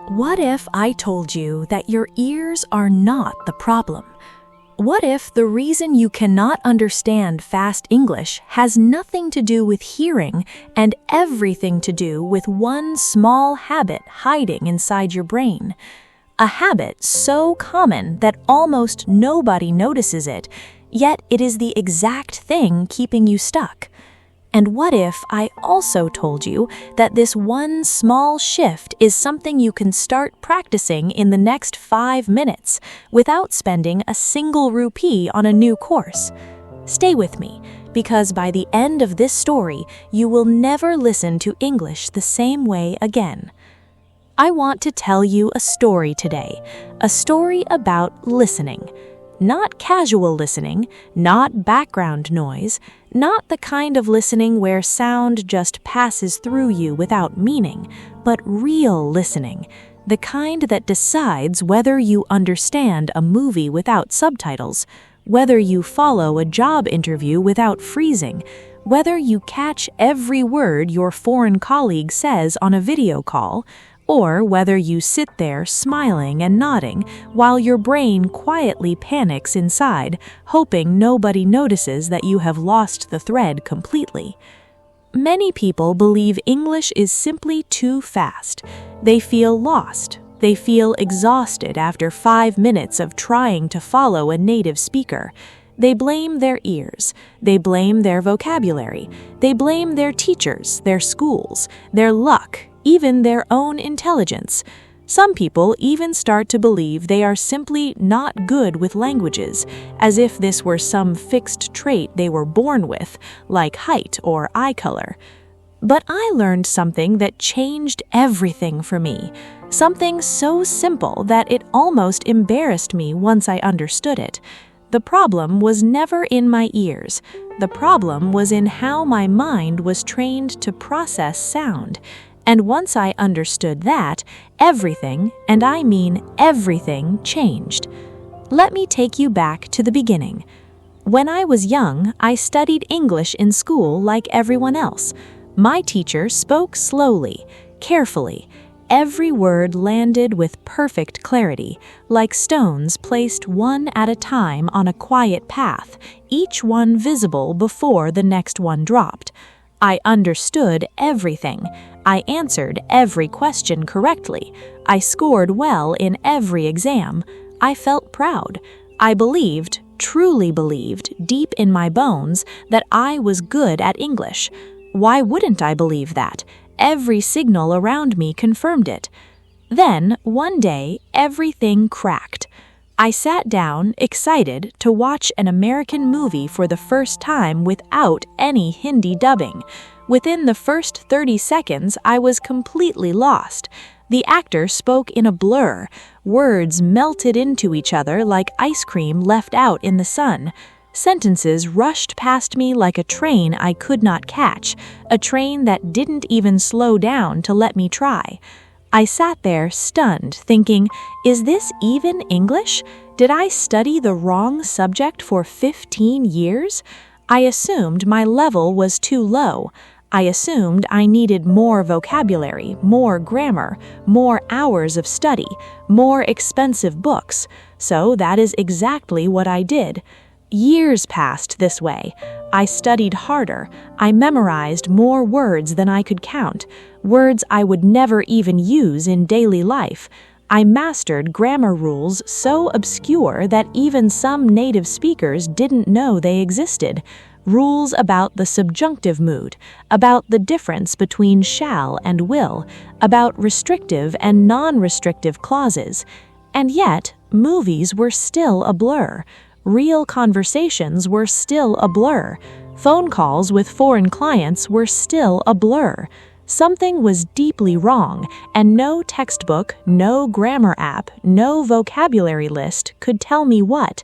What if I told you that your ears are not the problem? What if the reason you cannot understand fast English has nothing to do with hearing and everything to do with one small habit hiding inside your brain? A habit so common that almost nobody notices it, yet it is the exact thing keeping you stuck. And what if I also told you that this one small shift is something you can start practicing in the next 5 minutes without spending a single rupee on a new course? Stay with me, because by the end of this story, you will never listen to English the same way again. I want to tell you a story today, a story about listening. Not casual listening, not background noise, not the kind of listening where sound just passes through you without meaning, but real listening, the kind that decides whether you understand a movie without subtitles, whether you follow a job interview without freezing, whether you catch every word your foreign colleague says on a video call, or whether you sit there smiling and nodding while your brain quietly panics inside, hoping nobody notices that you have lost the thread completely. Many people believe English is simply too fast. They feel lost. They feel exhausted after 5 minutes of trying to follow a native speaker. They blame their ears. They blame their vocabulary. They blame their teachers, their schools, their luck, even their own intelligence. Some people even start to believe they are simply not good with languages, as if this were some fixed trait they were born with, like height or eye color. But I learned something that changed everything for me, something so simple that it almost embarrassed me once I understood it. The problem was never in my ears. The problem was in how my mind was trained to process sound. And once I understood that, everything, and I mean everything, changed. Let me take you back to the beginning. When I was young, I studied English in school like everyone else. My teacher spoke slowly, carefully. Every word landed with perfect clarity, like stones placed one at a time on a quiet path, each one visible before the next one dropped. I understood everything. I answered every question correctly. I scored well in every exam. I felt proud. I believed, truly believed, deep in my bones that I was good at English. Why wouldn't I believe that? Every signal around me confirmed it. Then, one day, everything cracked. I sat down, excited, to watch an American movie for the first time without any Hindi dubbing. Within the first 30 seconds, I was completely lost. The actor spoke in a blur. Words melted into each other like ice cream left out in the sun. Sentences rushed past me like a train I could not catch, a train that didn't even slow down to let me try. I sat there stunned, thinking, is this even English? Did I study the wrong subject for 15 years? I assumed my level was too low. I assumed I needed more vocabulary, more grammar, more hours of study, more expensive books. So that is exactly what I did. Years passed this way. I studied harder. I memorized more words than I could count, words I would never even use in daily life. I mastered grammar rules so obscure that even some native speakers didn't know they existed. Rules about the subjunctive mood, about the difference between shall and will, about restrictive and non-restrictive clauses. And yet, movies were still a blur. Real conversations were still a blur. Phone calls with foreign clients were still a blur. Something was deeply wrong, and no textbook, no grammar app, no vocabulary list could tell me what.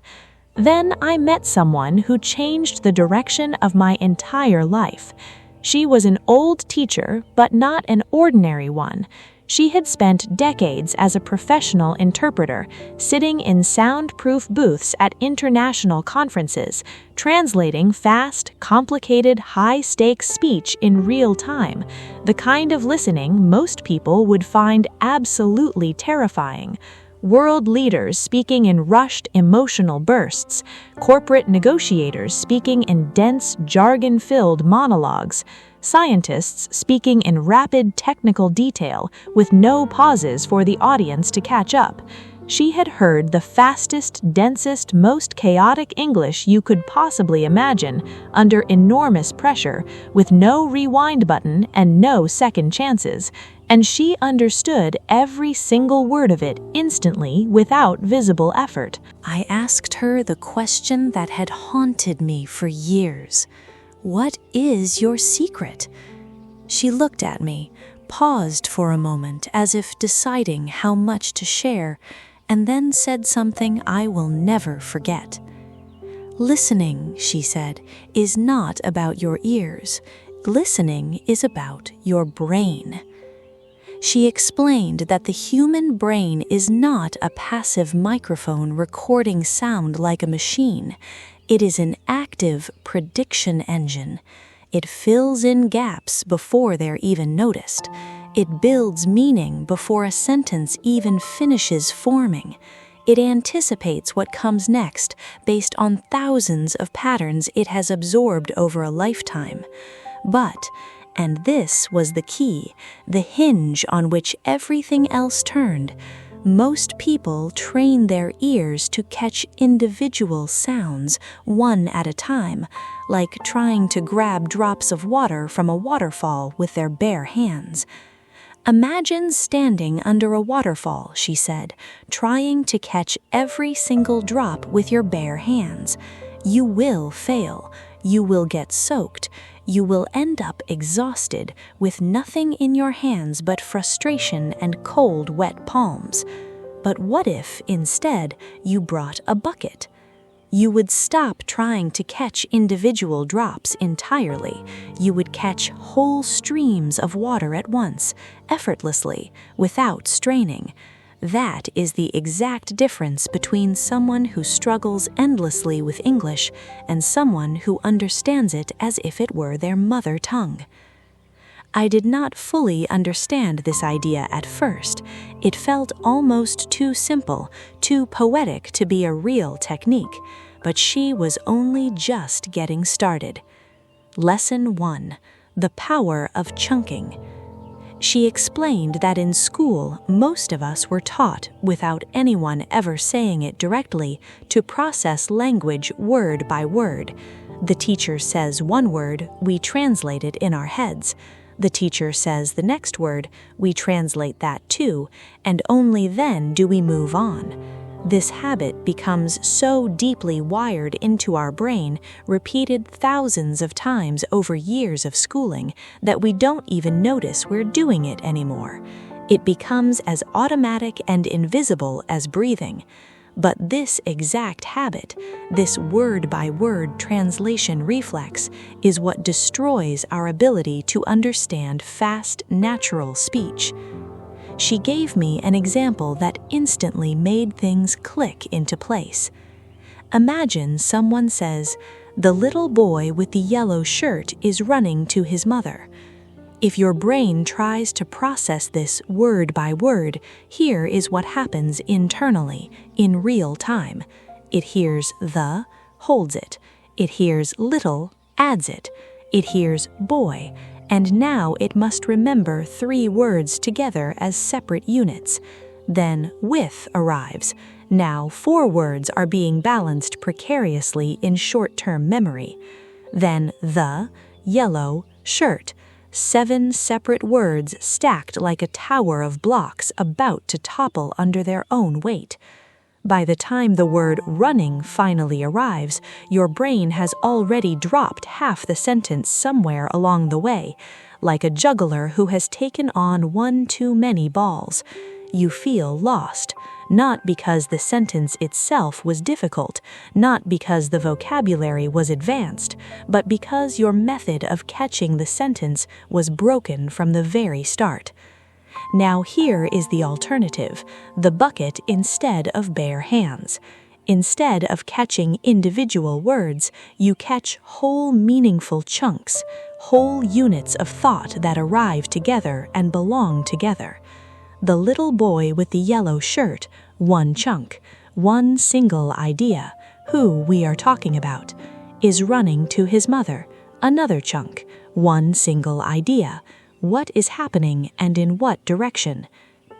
Then I met someone who changed the direction of my entire life. She was an old teacher, but not an ordinary one. She had spent decades as a professional interpreter, sitting in soundproof booths at international conferences, translating fast, complicated, high-stakes speech in real time, the kind of listening most people would find absolutely terrifying. World leaders speaking in rushed, emotional bursts, corporate negotiators speaking in dense, jargon-filled monologues, scientists speaking in rapid technical detail with no pauses for the audience to catch up. She had heard the fastest, densest, most chaotic English you could possibly imagine under enormous pressure, with no rewind button and no second chances, and she understood every single word of it instantly without visible effort. I asked her the question that had haunted me for years. What is your secret? She looked at me, paused for a moment as if deciding how much to share, and then said something I will never forget. Listening, she said, is not about your ears. Listening is about your brain. She explained that the human brain is not a passive microphone recording sound like a machine. It is an active prediction engine. It fills in gaps before they're even noticed. It builds meaning before a sentence even finishes forming. It anticipates what comes next based on thousands of patterns it has absorbed over a lifetime. But, and this was the key, the hinge on which everything else turned, most people train their ears to catch individual sounds, one at a time, like trying to grab drops of water from a waterfall with their bare hands. Imagine standing under a waterfall, she said, trying to catch every single drop with your bare hands. You will fail. You will get soaked. You will end up exhausted, with nothing in your hands but frustration and cold, wet palms. But what if, instead, you brought a bucket? You would stop trying to catch individual drops entirely. You would catch whole streams of water at once, effortlessly, without straining. That is the exact difference between someone who struggles endlessly with English and someone who understands it as if it were their mother tongue. I did not fully understand this idea at first. It felt almost too simple, too poetic to be a real technique, but she was only just getting started. Lesson 1: The Power of Chunking. She explained that in school, most of us were taught, without anyone ever saying it directly, to process language word by word. The teacher says one word, we translate it in our heads. The teacher says the next word, we translate that too, and only then do we move on. This habit becomes so deeply wired into our brain, repeated thousands of times over years of schooling, that we don't even notice we're doing it anymore. It becomes as automatic and invisible as breathing. But this exact habit, this word-by-word translation reflex, is what destroys our ability to understand fast, natural speech. She gave me an example that instantly made things click into place. Imagine someone says, "The little boy with the yellow shirt is running to his mother." If your brain tries to process this word by word, here is what happens internally, in real time. It hears the, holds it. It hears little, adds it. It hears boy, and now it must remember 3 words together as separate units. Then with arrives. Now 4 words are being balanced precariously in short-term memory. Then the, yellow, shirt. 7 separate words stacked like a tower of blocks about to topple under their own weight. By the time the word running finally arrives, your brain has already dropped half the sentence somewhere along the way, like a juggler who has taken on one too many balls. You feel lost, not because the sentence itself was difficult, not because the vocabulary was advanced, but because your method of catching the sentence was broken from the very start. Now here is the alternative, the bucket instead of bare hands. Instead of catching individual words, you catch whole meaningful chunks, whole units of thought that arrive together and belong together. The little boy with the yellow shirt, one chunk, one single idea, who we are talking about, is running to his mother, another chunk, one single idea, what is happening and in what direction.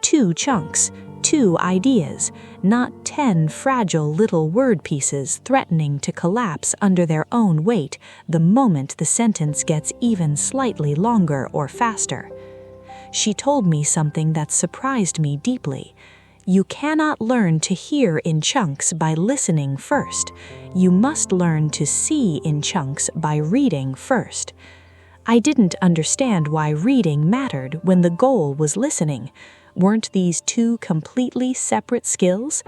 Two chunks, two ideas, not 10 fragile little word pieces threatening to collapse under their own weight the moment the sentence gets even slightly longer or faster. She told me something that surprised me deeply. You cannot learn to hear in chunks by listening first. You must learn to see in chunks by reading first. I didn't understand why reading mattered when the goal was listening. Weren't these two completely separate skills?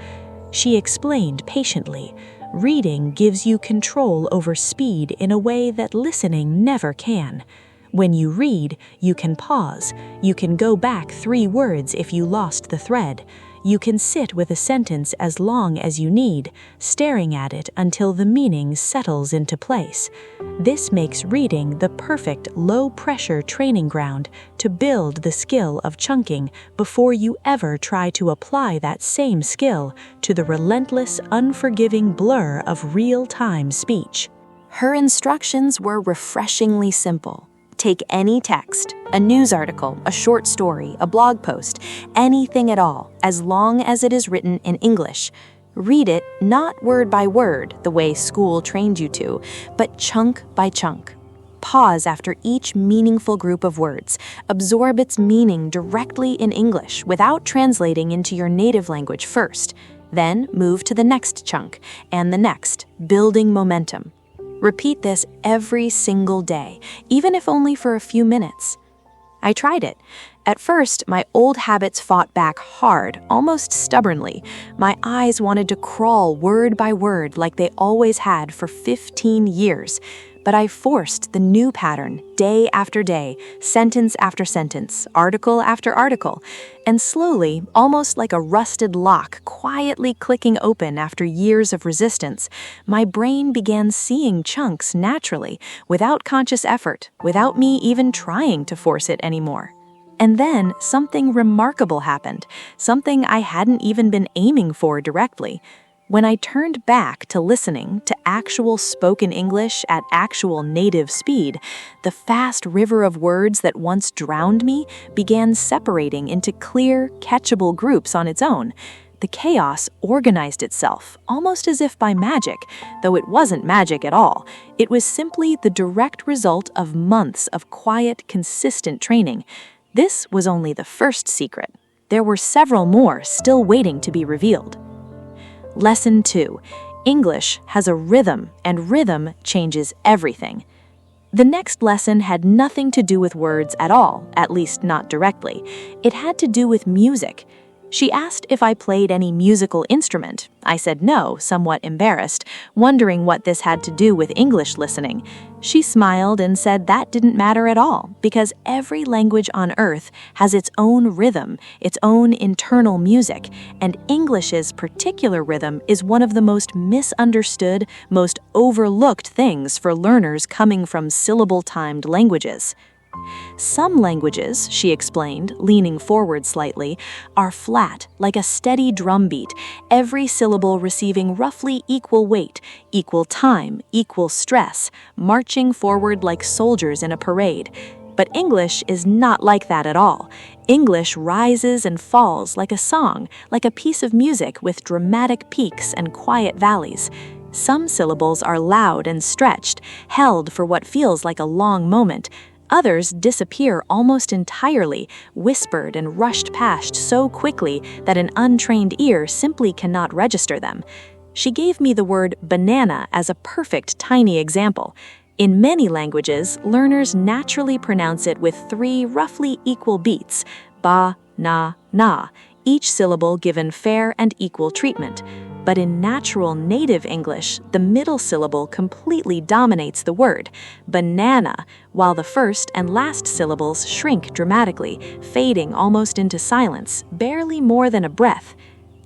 She explained patiently. Reading gives you control over speed in a way that listening never can. When you read, you can pause. You can go back 3 words if you lost the thread. You can sit with a sentence as long as you need, staring at it until the meaning settles into place. This makes reading the perfect low-pressure training ground to build the skill of chunking before you ever try to apply that same skill to the relentless, unforgiving blur of real-time speech. Her instructions were refreshingly simple. Take any text, a news article, a short story, a blog post, anything at all, as long as it is written in English. Read it not word by word, the way school trained you to, but chunk by chunk. Pause after each meaningful group of words. Absorb its meaning directly in English without translating into your native language first. Then move to the next chunk and the next, building momentum. Repeat this every single day, even if only for a few minutes. I tried it. At first, my old habits fought back hard, almost stubbornly. My eyes wanted to crawl word by word like they always had for 15 years. But I forced the new pattern day after day, sentence after sentence, article after article, and slowly, almost like a rusted lock quietly clicking open after years of resistance, my brain began seeing chunks naturally, without conscious effort, without me even trying to force it anymore. And then something remarkable happened, something I hadn't even been aiming for directly. When I turned back to listening to actual spoken English at actual native speed, the fast river of words that once drowned me began separating into clear, catchable groups on its own. The chaos organized itself, almost as if by magic, though it wasn't magic at all. It was simply the direct result of months of quiet, consistent training. This was only the first secret. There were several more still waiting to be revealed. Lesson 2. English has a rhythm, and rhythm changes everything. The next lesson had nothing to do with words at all, at least not directly. It had to do with music. She asked if I played any musical instrument. I said no, somewhat embarrassed, wondering what this had to do with English listening. She smiled and said that didn't matter at all, because every language on earth has its own rhythm, its own internal music, and English's particular rhythm is one of the most misunderstood, most overlooked things for learners coming from syllable-timed languages. Some languages, she explained, leaning forward slightly, are flat, like a steady drum beat, every syllable receiving roughly equal weight, equal time, equal stress, marching forward like soldiers in a parade. But English is not like that at all. English rises and falls like a song, like a piece of music with dramatic peaks and quiet valleys. Some syllables are loud and stretched, held for what feels like a long moment. Others disappear almost entirely, whispered and rushed past so quickly that an untrained ear simply cannot register them. She gave me the word banana as a perfect tiny example. In many languages, learners naturally pronounce it with 3 roughly equal beats, ba, na, each syllable given fair and equal treatment. But in natural native English, the middle syllable completely dominates the word, banana, while the first and last syllables shrink dramatically, fading almost into silence, barely more than a breath.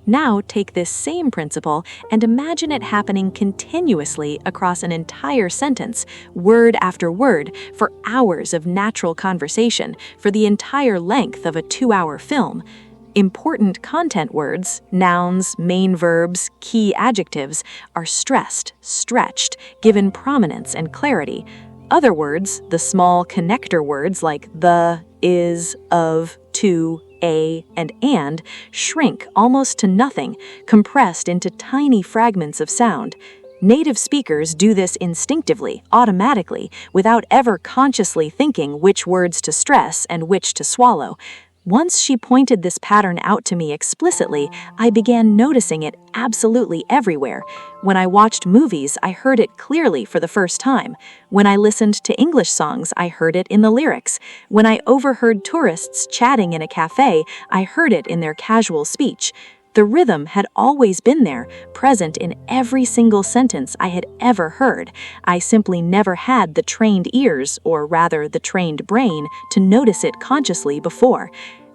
Now take this same principle and imagine it happening continuously across an entire sentence, word after word, for hours of natural conversation, for the entire length of a 2-hour film. Important content words, nouns, main verbs, key adjectives, are stressed, stretched, given prominence and clarity. Other words, the small connector words like the, is, of, to, a, and, shrink almost to nothing, compressed into tiny fragments of sound. Native speakers do this instinctively, automatically, without ever consciously thinking which words to stress and which to swallow. Once she pointed this pattern out to me explicitly, I began noticing it absolutely everywhere. When I watched movies, I heard it clearly for the first time. When I listened to English songs, I heard it in the lyrics. When I overheard tourists chatting in a cafe, I heard it in their casual speech. The rhythm had always been there, present in every single sentence I had ever heard. I simply never had the trained ears, or rather the trained brain, to notice it consciously before.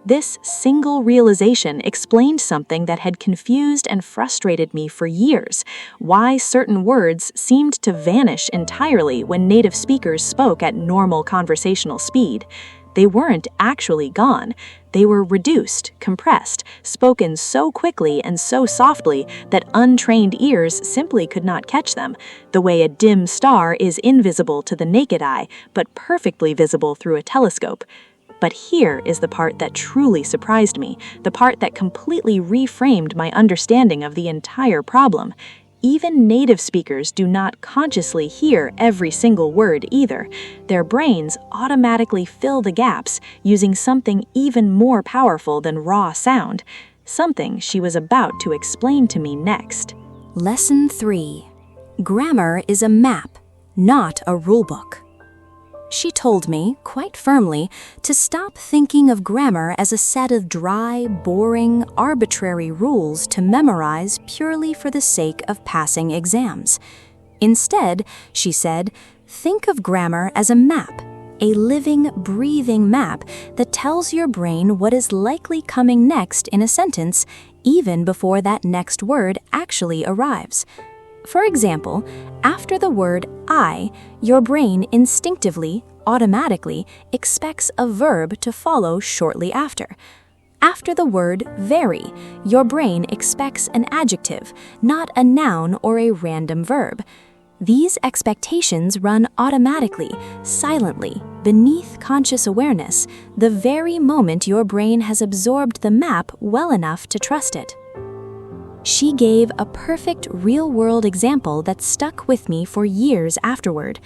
This single realization explained something that had confused and frustrated me for years: why certain words seemed to vanish entirely when native speakers spoke at normal conversational speed. They weren't actually gone. They were reduced, compressed, spoken so quickly and so softly that untrained ears simply could not catch them, the way a dim star is invisible to the naked eye, but perfectly visible through a telescope. But here is the part that truly surprised me, the part that completely reframed my understanding of the entire problem. Even native speakers do not consciously hear every single word either. Their brains automatically fill the gaps using something even more powerful than raw sound, something she was about to explain to me next. Lesson 3. Grammar is a map, not a rulebook. She told me, quite firmly, to stop thinking of grammar as a set of dry, boring, arbitrary rules to memorize purely for the sake of passing exams. Instead, she said, think of grammar as a map, a living, breathing map that tells your brain what is likely coming next in a sentence, even before that next word actually arrives. For example, after the word I, your brain instinctively, automatically, expects a verb to follow shortly after. After the word very, your brain expects an adjective, not a noun or a random verb. These expectations run automatically, silently, beneath conscious awareness, the very moment your brain has absorbed the map well enough to trust it. She gave a perfect real-world example that stuck with me for years afterward.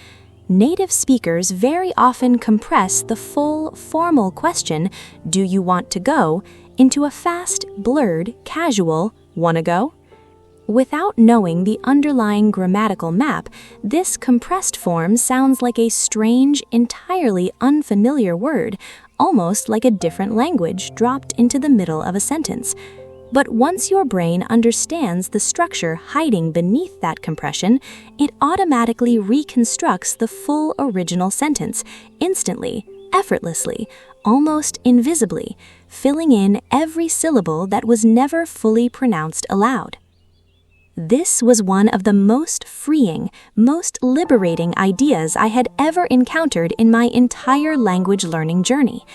Native speakers very often compress the full, formal question, "Do you want to go?" into a fast, blurred, casual, "Wanna go?" Without knowing the underlying grammatical map, this compressed form sounds like a strange, entirely unfamiliar word, almost like a different language dropped into the middle of a sentence. But once your brain understands the structure hiding beneath that compression, it automatically reconstructs the full original sentence, instantly, effortlessly, almost invisibly, filling in every syllable that was never fully pronounced aloud. This was one of the most freeing, most liberating ideas I had ever encountered in my entire language learning journey.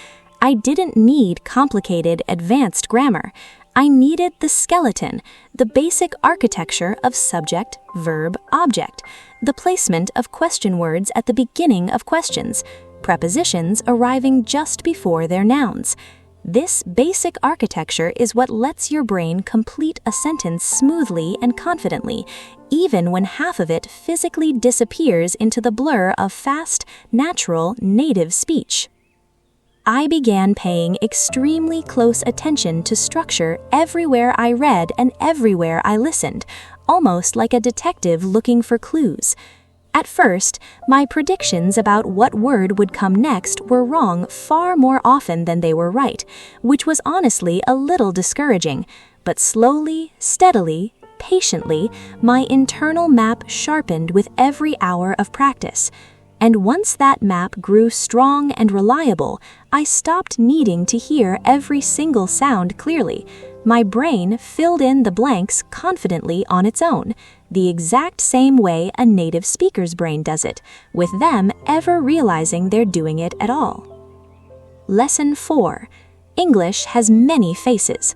I didn't need complicated, advanced grammar. I needed the skeleton, the basic architecture of subject, verb, object, the placement of question words at the beginning of questions, prepositions arriving just before their nouns. This basic architecture is what lets your brain complete a sentence smoothly and confidently, even when half of it physically disappears into the blur of fast, natural, native speech. I began paying extremely close attention to structure everywhere I read and everywhere I listened, almost like a detective looking for clues. At first, my predictions about what word would come next were wrong far more often than they were right, which was honestly a little discouraging. But slowly, steadily, patiently, my internal map sharpened with every hour of practice. And once that map grew strong and reliable, I stopped needing to hear every single sound clearly. My brain filled in the blanks confidently on its own, the exact same way a native speaker's brain does it, with them ever realizing they're doing it at all. Lesson 4. English has many faces.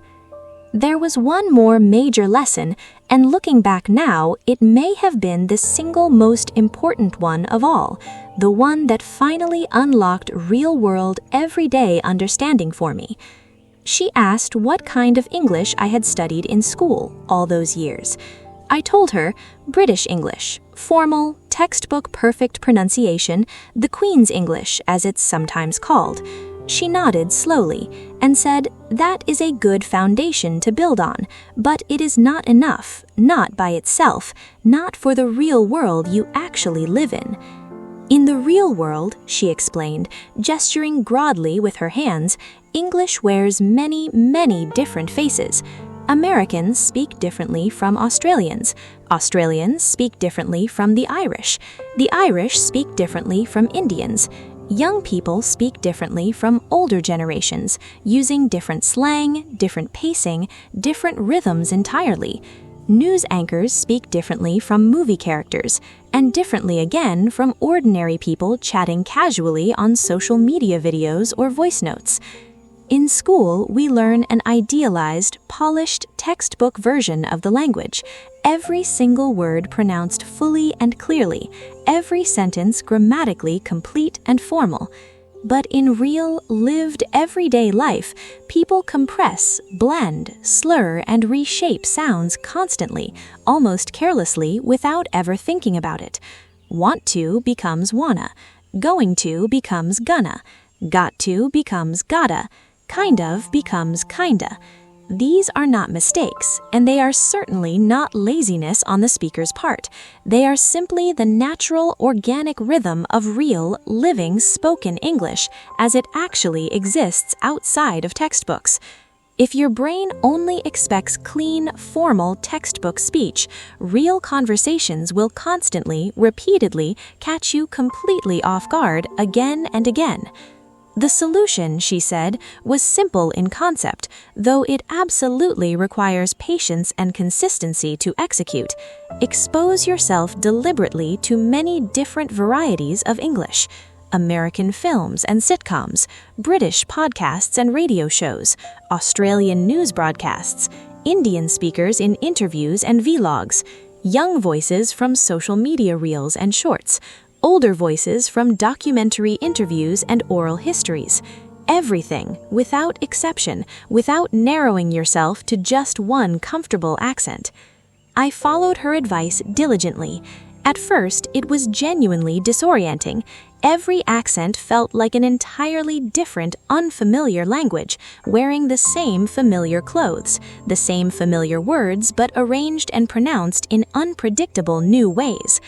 There was one more major lesson, and looking back now, it may have been the single most important one of all, the one that finally unlocked real-world, everyday understanding for me. She asked what kind of English I had studied in school all those years. I told her British English, formal, textbook perfect pronunciation, the Queen's English as it's sometimes called. She nodded slowly and said, "That is a good foundation to build on, but it is not enough, not by itself, not for the real world you actually live in." In the real world, she explained, gesturing broadly with her hands, English wears many, many different faces. Americans speak differently from Australians. Australians speak differently from the Irish. The Irish speak differently from Indians. Young people speak differently from older generations, using different slang, different pacing, different rhythms entirely. News anchors speak differently from movie characters, and differently again from ordinary people chatting casually on social media videos or voice notes. In school, we learn an idealized, polished, textbook version of the language, every single word pronounced fully and clearly, every sentence grammatically complete and formal. But in real, lived, everyday life, people compress, blend, slur, and reshape sounds constantly, almost carelessly, without ever thinking about it. Want to becomes wanna, going to becomes gonna, got to becomes gotta, kind of becomes kinda. These are not mistakes, and they are certainly not laziness on the speaker's part. They are simply the natural, organic rhythm of real, living, spoken English as it actually exists outside of textbooks. If your brain only expects clean, formal textbook speech, real conversations will constantly, repeatedly catch you completely off guard again and again. The solution, she said, was simple in concept, though it absolutely requires patience and consistency to execute. Expose yourself deliberately to many different varieties of English. American films and sitcoms, British podcasts and radio shows, Australian news broadcasts, Indian speakers in interviews and vlogs, young voices from social media reels and shorts, older voices from documentary interviews and oral histories. Everything, without exception, without narrowing yourself to just one comfortable accent. I followed her advice diligently. At first, it was genuinely disorienting. Every accent felt like an entirely different, unfamiliar language, wearing the same familiar clothes, the same familiar words, but arranged and pronounced in unpredictable new ways.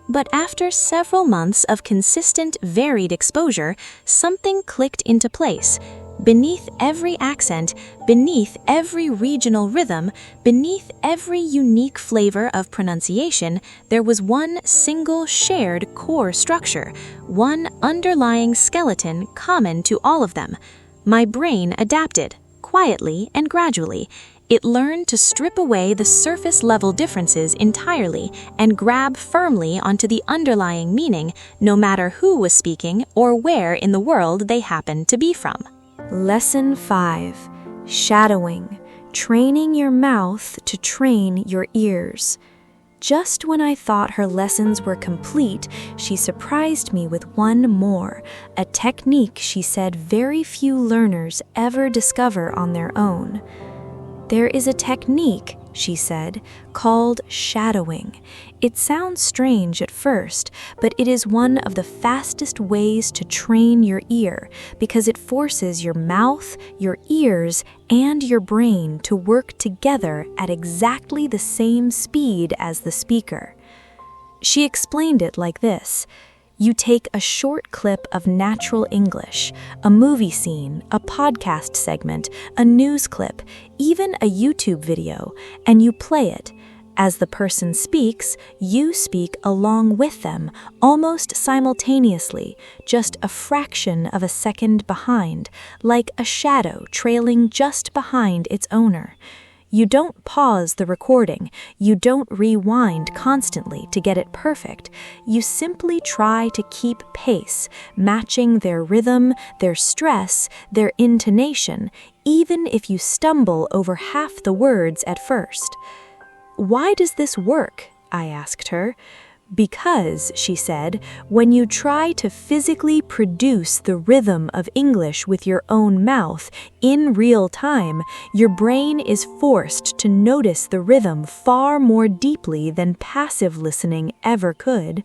But after several months of consistent, varied exposure, something clicked into place. Beneath every accent, beneath every regional rhythm, beneath every unique flavor of pronunciation, there was one single shared core structure, one underlying skeleton common to all of them. My brain adapted, quietly and gradually. It learned to strip away the surface-level differences entirely and grab firmly onto the underlying meaning, no matter who was speaking or where in the world they happened to be from. Lesson 5. Shadowing. Training your mouth to train your ears. Just when I thought her lessons were complete, she surprised me with one more, a technique she said very few learners ever discover on their own. There is a technique, she said, called shadowing. It sounds strange at first, but it is one of the fastest ways to train your ear because it forces your mouth, your ears, and your brain to work together at exactly the same speed as the speaker. She explained it like this. You take a short clip of natural English, a movie scene, a podcast segment, a news clip, even a YouTube video, and you play it. As the person speaks, you speak along with them, almost simultaneously, just a fraction of a second behind, like a shadow trailing just behind its owner. You don't pause the recording, you don't rewind constantly to get it perfect. You simply try to keep pace, matching their rhythm, their stress, their intonation, even if you stumble over half the words at first. "Why does this work?" I asked her. "Because," she said, "when you try to physically produce the rhythm of English with your own mouth in real time, your brain is forced to notice the rhythm far more deeply than passive listening ever could.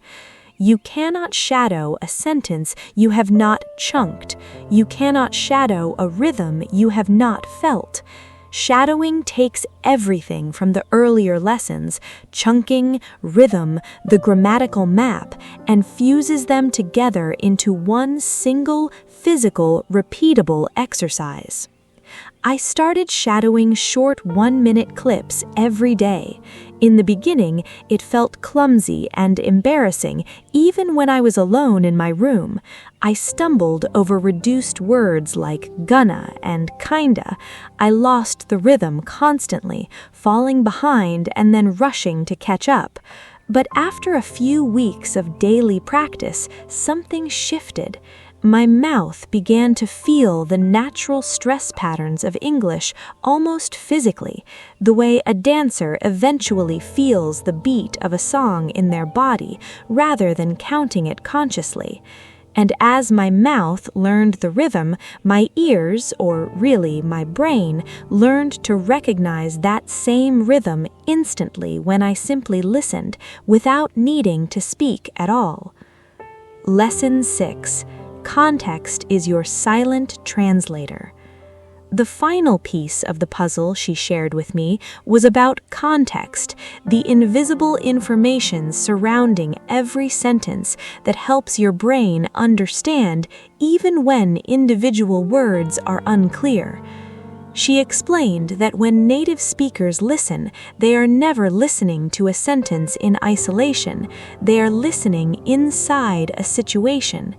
You cannot shadow a sentence you have not chunked. You cannot shadow a rhythm you have not felt. Shadowing takes everything from the earlier lessons, chunking, rhythm, the grammatical map, and fuses them together into one single, physical, repeatable exercise." I started shadowing short 1-minute clips every day. In the beginning, it felt clumsy and embarrassing, even when I was alone in my room. I stumbled over reduced words like gonna and kinda. I lost the rhythm constantly, falling behind and then rushing to catch up. But after a few weeks of daily practice, something shifted. My mouth began to feel the natural stress patterns of English almost physically, the way a dancer eventually feels the beat of a song in their body rather than counting it consciously. And as my mouth learned the rhythm, my ears, or really my brain, learned to recognize that same rhythm instantly when I simply listened, without needing to speak at all. Lesson 6. Context is your silent translator. The final piece of the puzzle she shared with me was about context, the invisible information surrounding every sentence that helps your brain understand even when individual words are unclear. She explained that when native speakers listen, they are never listening to a sentence in isolation, they are listening inside a situation.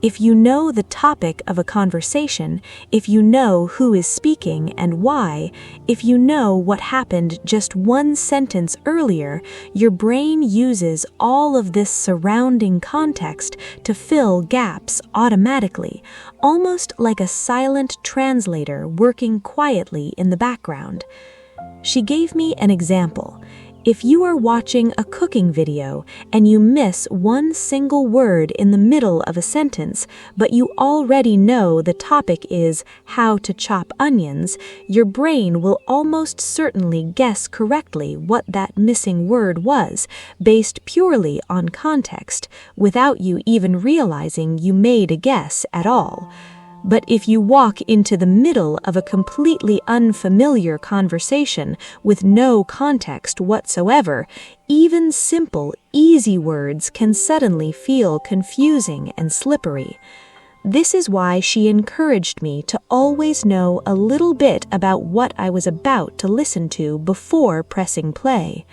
If you know the topic of a conversation, if you know who is speaking and why, if you know what happened just one sentence earlier, your brain uses all of this surrounding context to fill gaps automatically, almost like a silent translator working quietly in the background. She gave me an example. If you are watching a cooking video and you miss one single word in the middle of a sentence, but you already know the topic is how to chop onions, your brain will almost certainly guess correctly what that missing word was, based purely on context, without you even realizing you made a guess at all. But if you walk into the middle of a completely unfamiliar conversation with no context whatsoever, even simple, easy words can suddenly feel confusing and slippery. This is why she encouraged me to always know a little bit about what I was about to listen to before pressing play.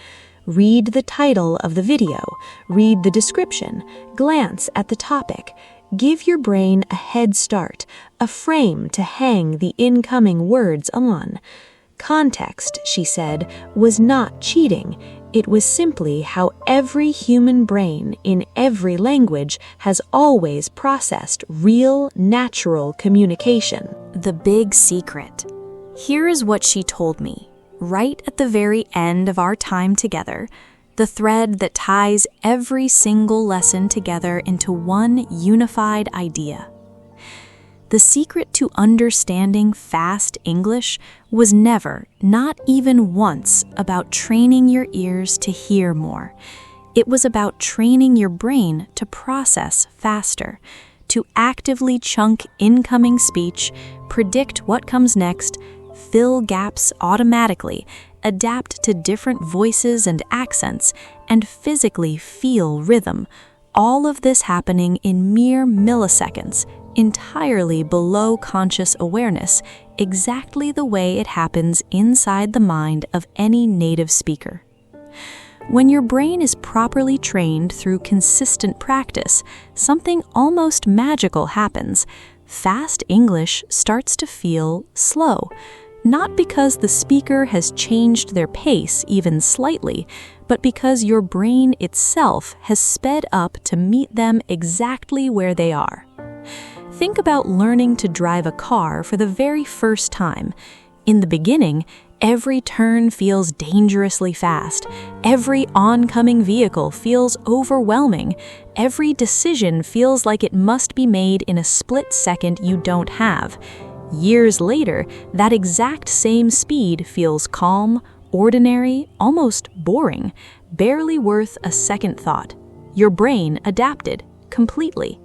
Read the title of the video, read the description, glance at the topic. Give your brain a head start, a frame to hang the incoming words on. Context, she said, was not cheating. It was simply how every human brain in every language has always processed real, natural communication. The big secret. Here is what she told me, right at the very end of our time together. The thread that ties every single lesson together into one unified idea. The secret to understanding fast English was never, not even once, about training your ears to hear more. It was about training your brain to process faster, to actively chunk incoming speech, predict what comes next, fill gaps automatically, adapt to different voices and accents, and physically feel rhythm. All of this happening in mere milliseconds, entirely below conscious awareness, exactly the way it happens inside the mind of any native speaker. When your brain is properly trained through consistent practice, something almost magical happens. Fast English starts to feel slow. Not because the speaker has changed their pace even slightly, but because your brain itself has sped up to meet them exactly where they are. Think about learning to drive a car for the very first time. In the beginning, every turn feels dangerously fast. Every oncoming vehicle feels overwhelming. Every decision feels like it must be made in a split second you don't have. Years later, that exact same speed feels calm, ordinary, almost boring, barely worth a second thought. Your brain adapted completely.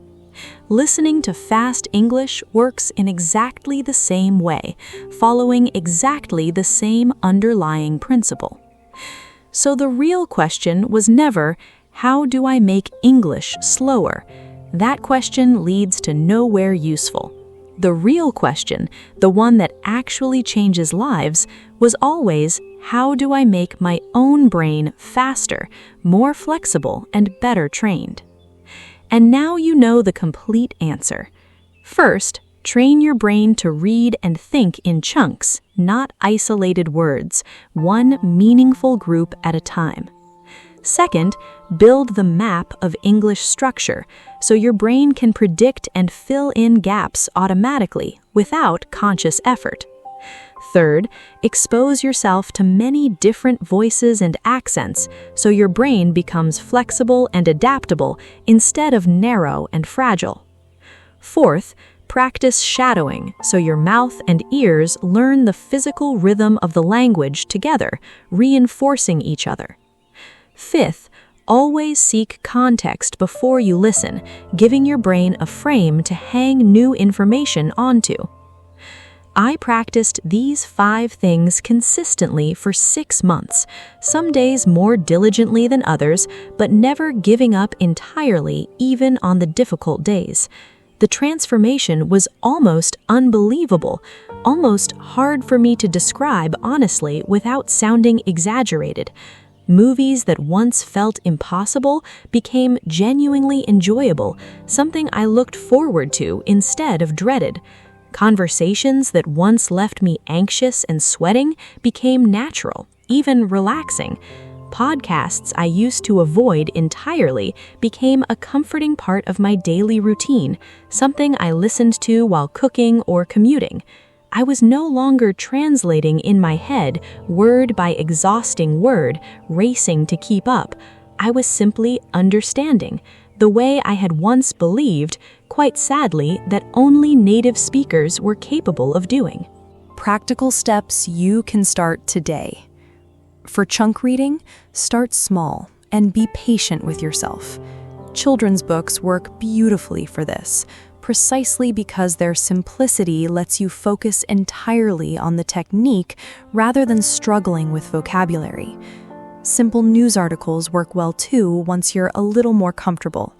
Listening to fast English works in exactly the same way, following exactly the same underlying principle. So the real question was never, how do I make English slower? That question leads to nowhere useful. The real question, the one that actually changes lives, was always, how do I make my own brain faster, more flexible, and better trained? And now you know the complete answer. First, train your brain to read and think in chunks, not isolated words, one meaningful group at a time. Second, build the map of English structure so your brain can predict and fill in gaps automatically without conscious effort. Third, expose yourself to many different voices and accents so your brain becomes flexible and adaptable instead of narrow and fragile. Fourth, practice shadowing so your mouth and ears learn the physical rhythm of the language together, reinforcing each other. Fifth, always seek context before you listen, giving your brain a frame to hang new information onto. I practiced these 5 things consistently for 6 months, some days more diligently than others, but never giving up entirely even on the difficult days. The transformation was almost unbelievable, almost hard for me to describe honestly without sounding exaggerated. Movies that once felt impossible became genuinely enjoyable, something I looked forward to instead of dreaded. Conversations that once left me anxious and sweating became natural, even relaxing. Podcasts I used to avoid entirely became a comforting part of my daily routine, something I listened to while cooking or commuting. I was no longer translating in my head, word by exhausting word, racing to keep up. I was simply understanding, the way I had once believed, quite sadly, that only native speakers were capable of doing. Practical steps you can start today. For chunk reading, start small and be patient with yourself. Children's books work beautifully for this, precisely because their simplicity lets you focus entirely on the technique rather than struggling with vocabulary. Simple news articles work well too once you're a little more comfortable.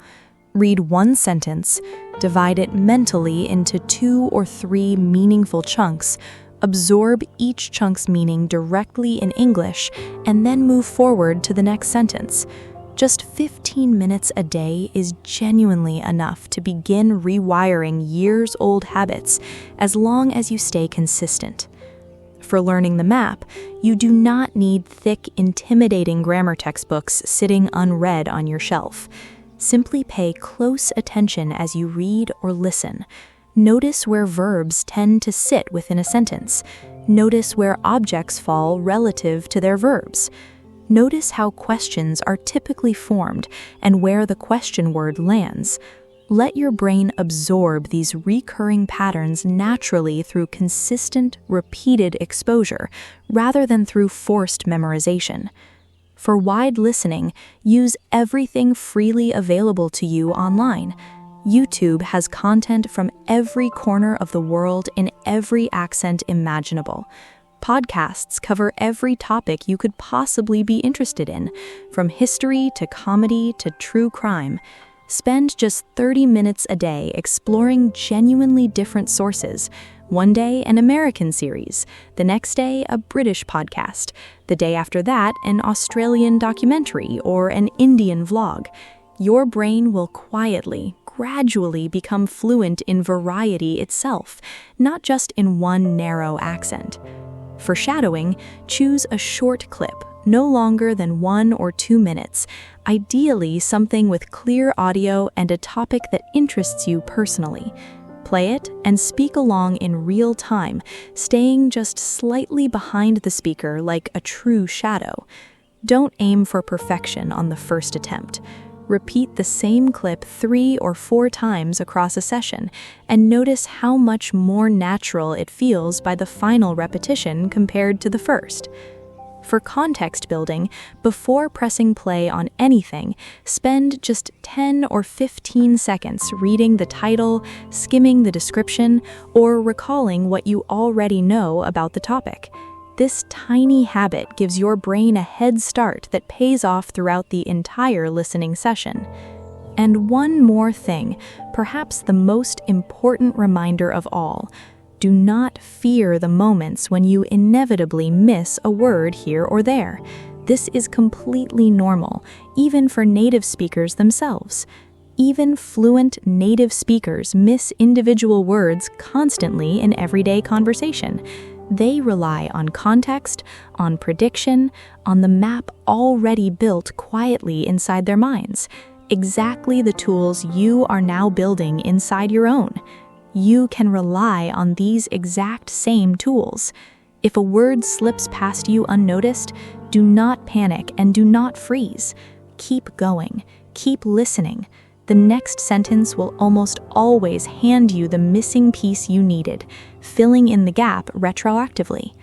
Read one sentence, divide it mentally into 2 or 3 meaningful chunks, absorb each chunk's meaning directly in English, and then move forward to the next sentence. Just 15 minutes a day is genuinely enough to begin rewiring years-old habits as long as you stay consistent. For learning the map, you do not need thick, intimidating grammar textbooks sitting unread on your shelf. Simply pay close attention as you read or listen. Notice where verbs tend to sit within a sentence. Notice where objects fall relative to their verbs. Notice how questions are typically formed and where the question word lands. Let your brain absorb these recurring patterns naturally through consistent, repeated exposure, rather than through forced memorization. For wide listening, use everything freely available to you online. YouTube has content from every corner of the world in every accent imaginable. Podcasts cover every topic you could possibly be interested in, from history to comedy to true crime. Spend just 30 minutes a day exploring genuinely different sources. One day, an American series. The next day, a British podcast. The day after that, an Australian documentary or an Indian vlog. Your brain will quietly, gradually become fluent in variety itself, not just in one narrow accent. For shadowing, choose a short clip, no longer than 1 or 2 minutes, ideally something with clear audio and a topic that interests you personally. Play it and speak along in real time, staying just slightly behind the speaker like a true shadow. Don't aim for perfection on the first attempt. Repeat the same clip 3 or 4 times across a session, and notice how much more natural it feels by the final repetition compared to the first. For context building, before pressing play on anything, spend just 10 or 15 seconds reading the title, skimming the description, or recalling what you already know about the topic. This tiny habit gives your brain a head start that pays off throughout the entire listening session. And one more thing, perhaps the most important reminder of all: do not fear the moments when you inevitably miss a word here or there. This is completely normal, even for native speakers themselves. Even fluent native speakers miss individual words constantly in everyday conversation. They rely on context, on prediction, on the map already built quietly inside their minds. Exactly the tools you are now building inside your own. You can rely on these exact same tools. If a word slips past you unnoticed, do not panic and do not freeze. Keep going. Keep listening. The next sentence will almost always hand you the missing piece you needed, filling in the gap retroactively.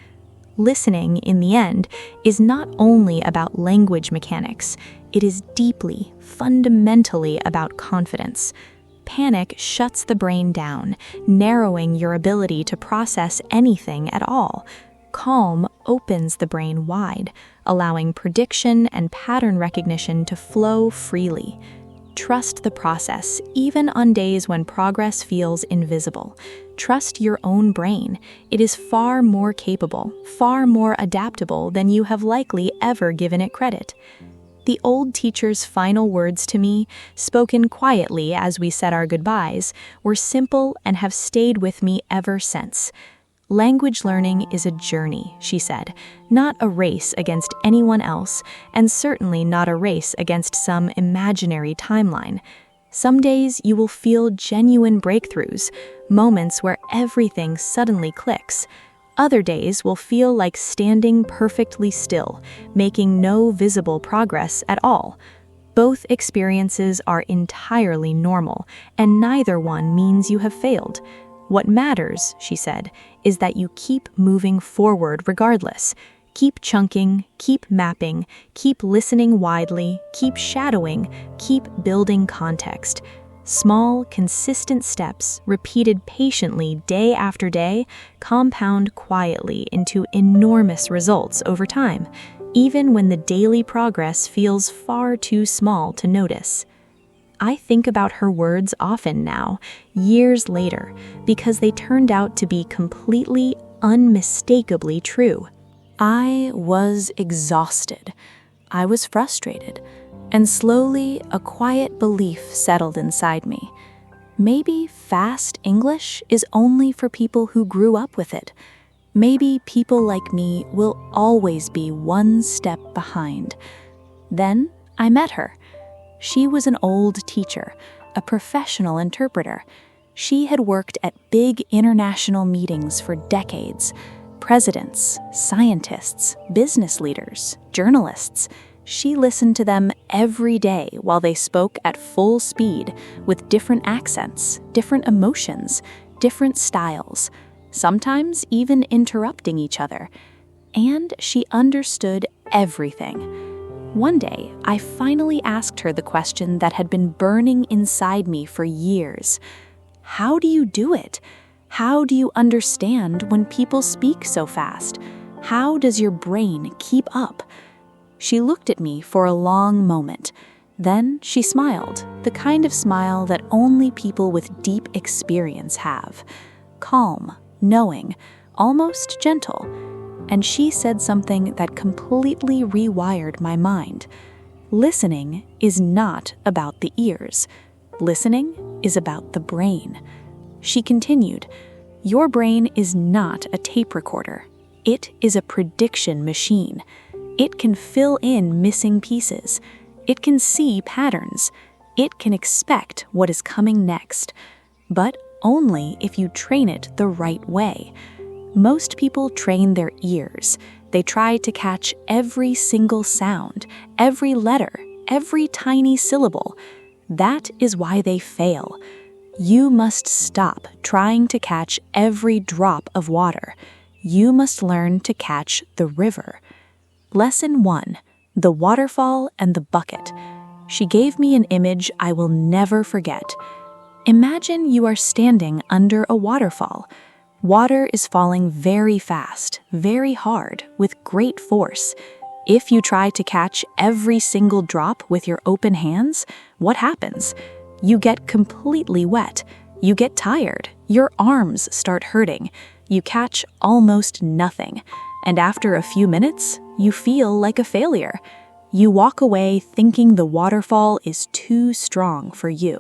Listening, in the end, is not only about language mechanics. It is deeply, fundamentally about confidence. Panic shuts the brain down, narrowing your ability to process anything at all. Calm opens the brain wide, allowing prediction and pattern recognition to flow freely. Trust the process, even on days when progress feels invisible. Trust your own brain. It is far more capable, far more adaptable than you have likely ever given it credit. The old teacher's final words to me, spoken quietly as we said our goodbyes, were simple and have stayed with me ever since. Language learning is a journey, she said, not a race against anyone else, and certainly not a race against some imaginary timeline. Some days you will feel genuine breakthroughs, moments where everything suddenly clicks. Other days will feel like standing perfectly still, making no visible progress at all. Both experiences are entirely normal, and neither one means you have failed. What matters, she said, is that you keep moving forward regardless. Keep chunking, keep mapping, keep listening widely, keep shadowing, keep building context. Small, consistent steps, repeated patiently day after day, compound quietly into enormous results over time, even when the daily progress feels far too small to notice. I think about her words often now, years later, because they turned out to be completely, unmistakably true. I was exhausted. I was frustrated. And slowly, a quiet belief settled inside me. Maybe fast English is only for people who grew up with it. Maybe people like me will always be one step behind. Then I met her. She was an old teacher, a professional interpreter. She had worked at big international meetings for decades. Presidents, scientists, business leaders, journalists. She listened to them every day while they spoke at full speed with different accents, different emotions, different styles, sometimes even interrupting each other. And she understood everything. One day, I finally asked her the question that had been burning inside me for years. How do you do it? How do you understand when people speak so fast? How does your brain keep up? She looked at me for a long moment. Then she smiled, the kind of smile that only people with deep experience have. Calm, knowing, almost gentle. And she said something that completely rewired my mind. Listening is not about the ears. Listening is about the brain. She continued, "Your brain is not a tape recorder. It is a prediction machine. It can fill in missing pieces. It can see patterns. It can expect what is coming next. But only if you train it the right way. Most people train their ears. They try to catch every single sound, every letter, every tiny syllable. That is why they fail. You must stop trying to catch every drop of water. You must learn to catch the river." Lesson 1. The waterfall and the bucket. She gave me an image I will never forget. Imagine you are standing under a waterfall. Water is falling very fast, very hard, with great force. If you try to catch every single drop with your open hands, what happens? You get completely wet. You get tired. Your arms start hurting. You catch almost nothing. And after a few minutes, you feel like a failure. You walk away thinking the waterfall is too strong for you.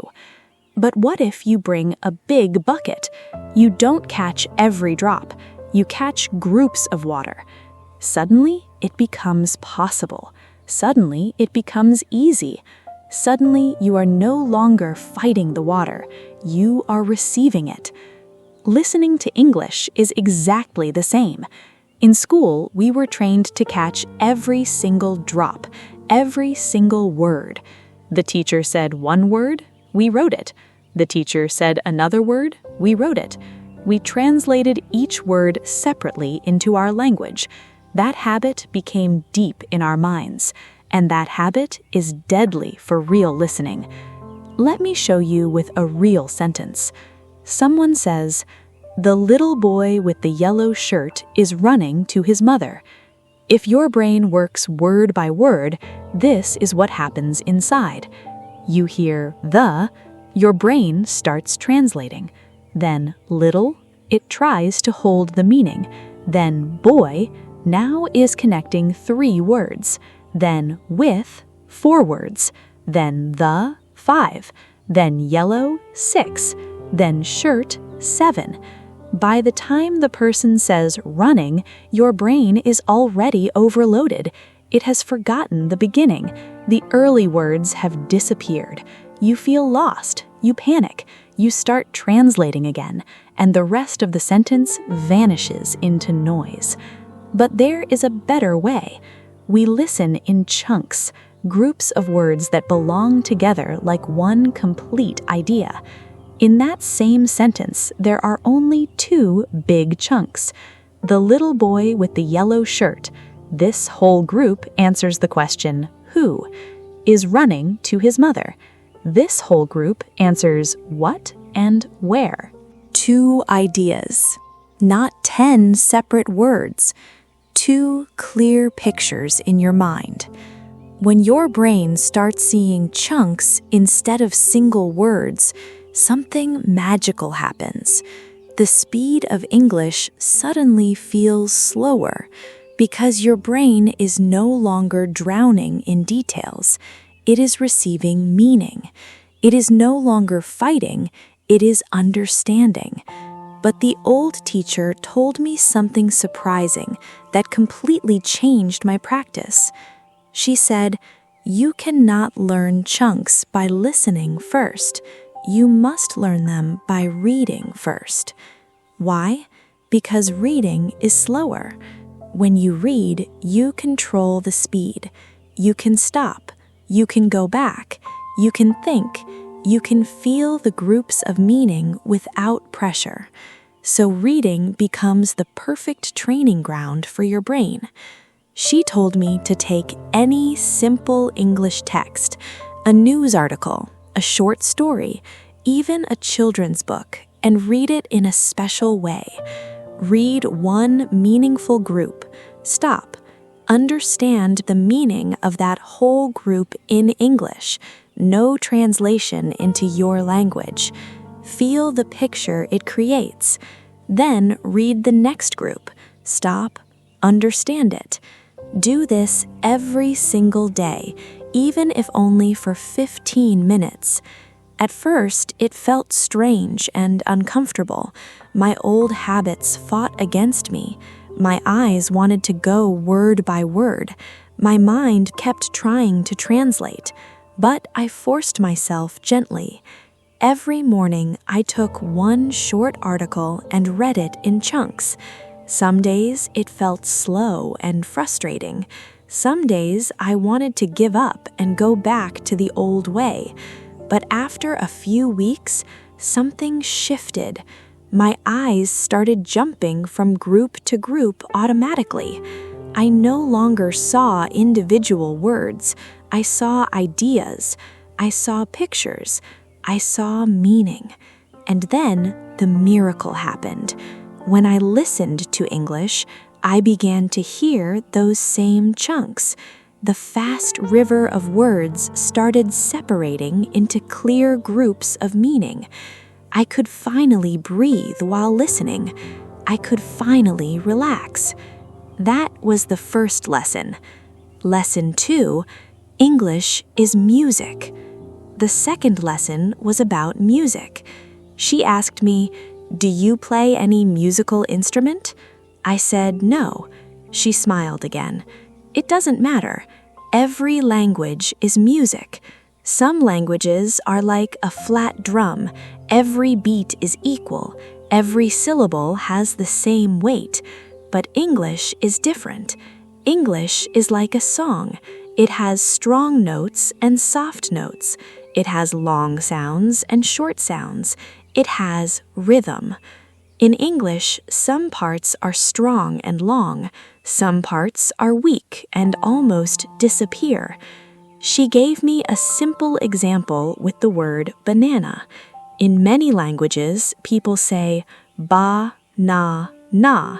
But what if you bring a big bucket? You don't catch every drop. You catch groups of water. Suddenly, it becomes possible. Suddenly, it becomes easy. Suddenly, you are no longer fighting the water. You are receiving it. Listening to English is exactly the same. In school, we were trained to catch every single drop, every single word. The teacher said one word, we wrote it. The teacher said another word, we wrote it. We translated each word separately into our language. That habit became deep in our minds, and that habit is deadly for real listening. Let me show you with a real sentence. Someone says, "The little boy with the yellow shirt is running to his mother." If your brain works word by word, this is what happens inside. You hear the, your brain starts translating. Then little, it tries to hold the meaning. Then boy, now is connecting 3 words. Then with, 4 words. Then the, 5. Then yellow, 6. Then shirt, 7. By the time the person says running, your brain is already overloaded. It has forgotten the beginning. The early words have disappeared. You feel lost. You panic. You start translating again, and the rest of the sentence vanishes into noise. But there is a better way. We listen in chunks, groups of words that belong together like one complete idea. In that same sentence, there are only 2 big chunks. The little boy with the yellow shirt, this whole group answers the question, who, is running to his mother. This whole group answers what and where. 2 ideas, not 10 separate words. 2 clear pictures in your mind. When your brain starts seeing chunks instead of single words, something magical happens. The speed of English suddenly feels slower because your brain is no longer drowning in details. It is receiving meaning. It is no longer fighting, it is understanding. But the old teacher told me something surprising that completely changed my practice. She said, "You cannot learn chunks by listening first. You must learn them by reading first." Why? Because reading is slower. When you read, you control the speed. You can stop. You can go back. You can think. You can feel the groups of meaning without pressure. So reading becomes the perfect training ground for your brain. She told me to take any simple English text, a news article, a short story, even a children's book, and read it in a special way. Read one meaningful group, stop, Understand the meaning of that whole group in English, no translation into your language. Feel the picture it creates. Then read the next group. Stop, understand it. Do this every single day, even if only for 15 minutes. At first, it felt strange and uncomfortable. My old habits fought against me. My eyes wanted to go word by word. My mind kept trying to translate, but I forced myself gently. Every morning, I took one short article and read it in chunks. Some days, it felt slow and frustrating. Some days, I wanted to give up and go back to the old way. But after a few weeks, something shifted. My eyes started jumping from group to group automatically. I no longer saw individual words. I saw ideas. I saw pictures. I saw meaning. And then the miracle happened. When I listened to English, I began to hear those same chunks. The fast river of words started separating into clear groups of meaning. I could finally breathe while listening. I could finally relax. That was the first lesson. Lesson 2, English is music. The second lesson was about music. She asked me, "Do you play any musical instrument?" I said no. She smiled again. It doesn't matter. Every language is music. Some languages are like a flat drum. Every beat is equal. Every syllable has the same weight. But English is different. English is like a song. It has strong notes and soft notes. It has long sounds and short sounds. It has rhythm. In English, some parts are strong and long. Some parts are weak and almost disappear. She gave me a simple example with the word banana. In many languages, people say ba, na, na,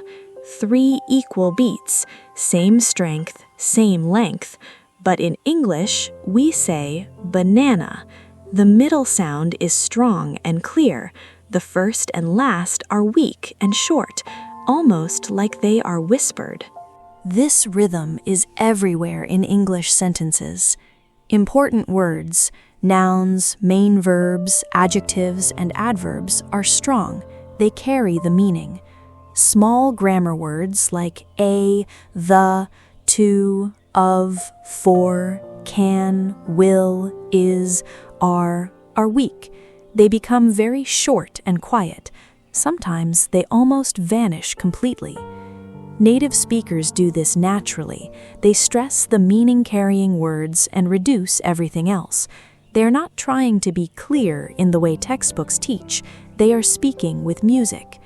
3 equal beats, same strength, same length. But in English, we say banana. The middle sound is strong and clear. The first and last are weak and short, almost like they are whispered. This rhythm is everywhere in English sentences. Important words, nouns, main verbs, adjectives, and adverbs are strong. They carry the meaning. Small grammar words like a, the, to, of, for, can, will, is, are weak. They become very short and quiet. Sometimes they almost vanish completely. Native speakers do this naturally. They stress the meaning-carrying words and reduce everything else. They are not trying to be clear in the way textbooks teach. They are speaking with music.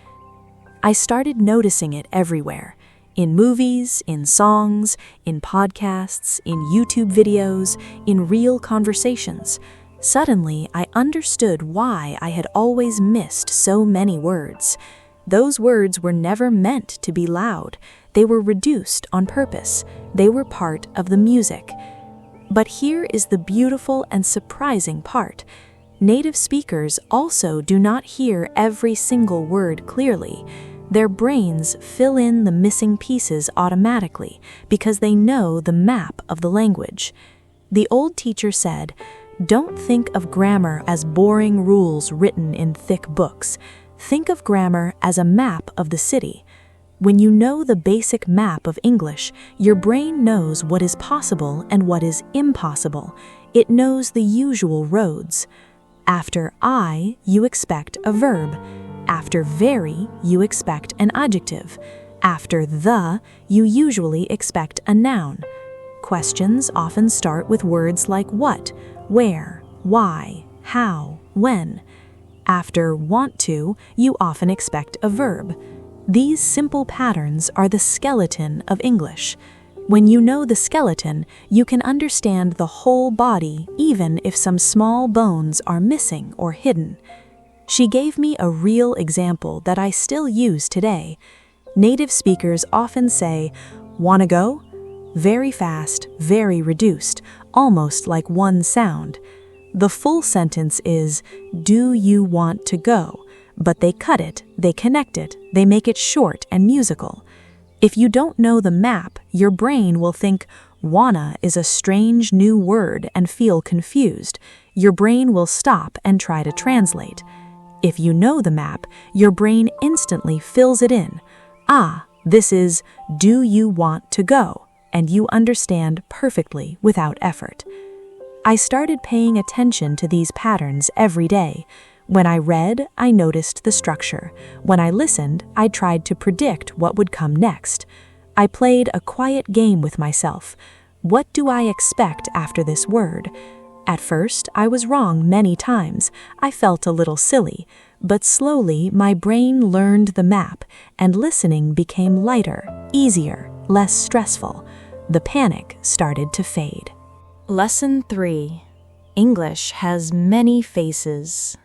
I started noticing it everywhere. In movies, in songs, in podcasts, in YouTube videos, in real conversations. Suddenly, I understood why I had always missed so many words. Those words were never meant to be loud. They were reduced on purpose. They were part of the music. But here is the beautiful and surprising part. Native speakers also do not hear every single word clearly. Their brains fill in the missing pieces automatically because they know the map of the language. The old teacher said, "Don't think of grammar as boring rules written in thick books. Think of grammar as a map of the city. When you know the basic map of English, your brain knows what is possible and what is impossible. It knows the usual roads. After I, you expect a verb. After very, you expect an adjective. After the, you usually expect a noun. Questions often start with words like what, where, why, how, when. After want to, you often expect a verb. These simple patterns are the skeleton of English. When you know the skeleton, you can understand the whole body even if some small bones are missing or hidden. She gave me a real example that I still use today. Native speakers often say, "Wanna go?" very fast, very reduced, almost like one sound. The full sentence is, "Do you want to go?" But they cut it, they connect it, they make it short and musical. If you don't know the map, your brain will think, "Wanna" is a strange new word and feel confused. Your brain will stop and try to translate. If you know the map, your brain instantly fills it in. Ah, this is, "Do you want to go?" And you understand perfectly without effort. I started paying attention to these patterns every day. When I read, I noticed the structure. When I listened, I tried to predict what would come next. I played a quiet game with myself. What do I expect after this word? At first, I was wrong many times. I felt a little silly. But slowly, my brain learned the map, and listening became lighter, easier, less stressful. The panic started to fade. Lesson 3. English has many faces.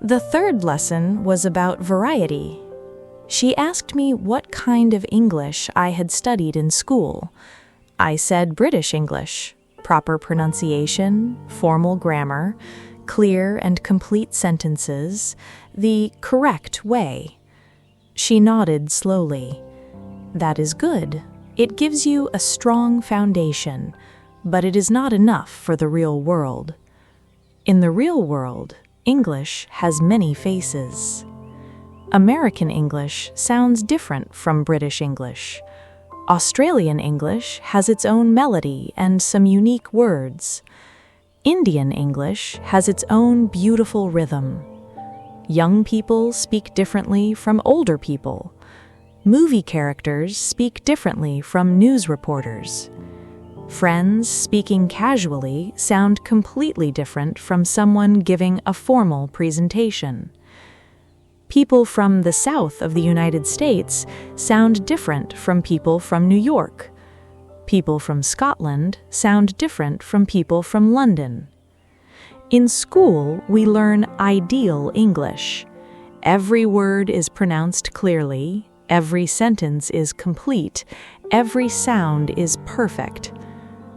The third lesson was about variety. She asked me what kind of English I had studied in school. I said British English, proper pronunciation, formal grammar, clear and complete sentences, the correct way. She nodded slowly. That is good. It gives you a strong foundation, but it is not enough for the real world. In the real world, English has many faces. American English sounds different from British English. Australian English has its own melody and some unique words. Indian English has its own beautiful rhythm. Young people speak differently from older people. Movie characters speak differently from news reporters. Friends speaking casually sound completely different from someone giving a formal presentation. People from the south of the United States sound different from people from New York. People from Scotland sound different from people from London. In school, we learn ideal English. Every word is pronounced clearly, every sentence is complete, every sound is perfect.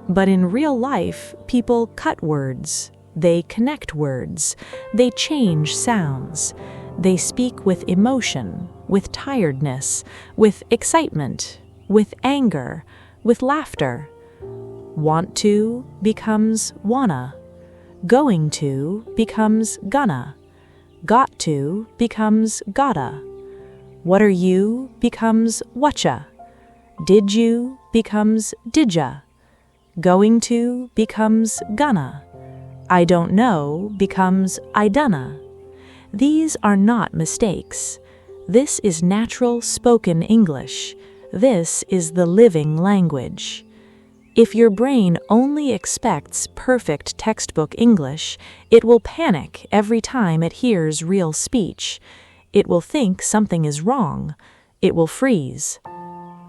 But in real life, people cut words, they connect words, they change sounds. They speak with emotion, with tiredness, with excitement, with anger, with laughter. Want to becomes wanna. Going to becomes gonna. Got to becomes gotta. What are you becomes whatcha. Did you becomes didja. Going to becomes gonna. I don't know becomes I dunna. These are not mistakes. This is natural spoken English. This is the living language. If your brain only expects perfect textbook English, it will panic every time it hears real speech. It will think something is wrong. It will freeze.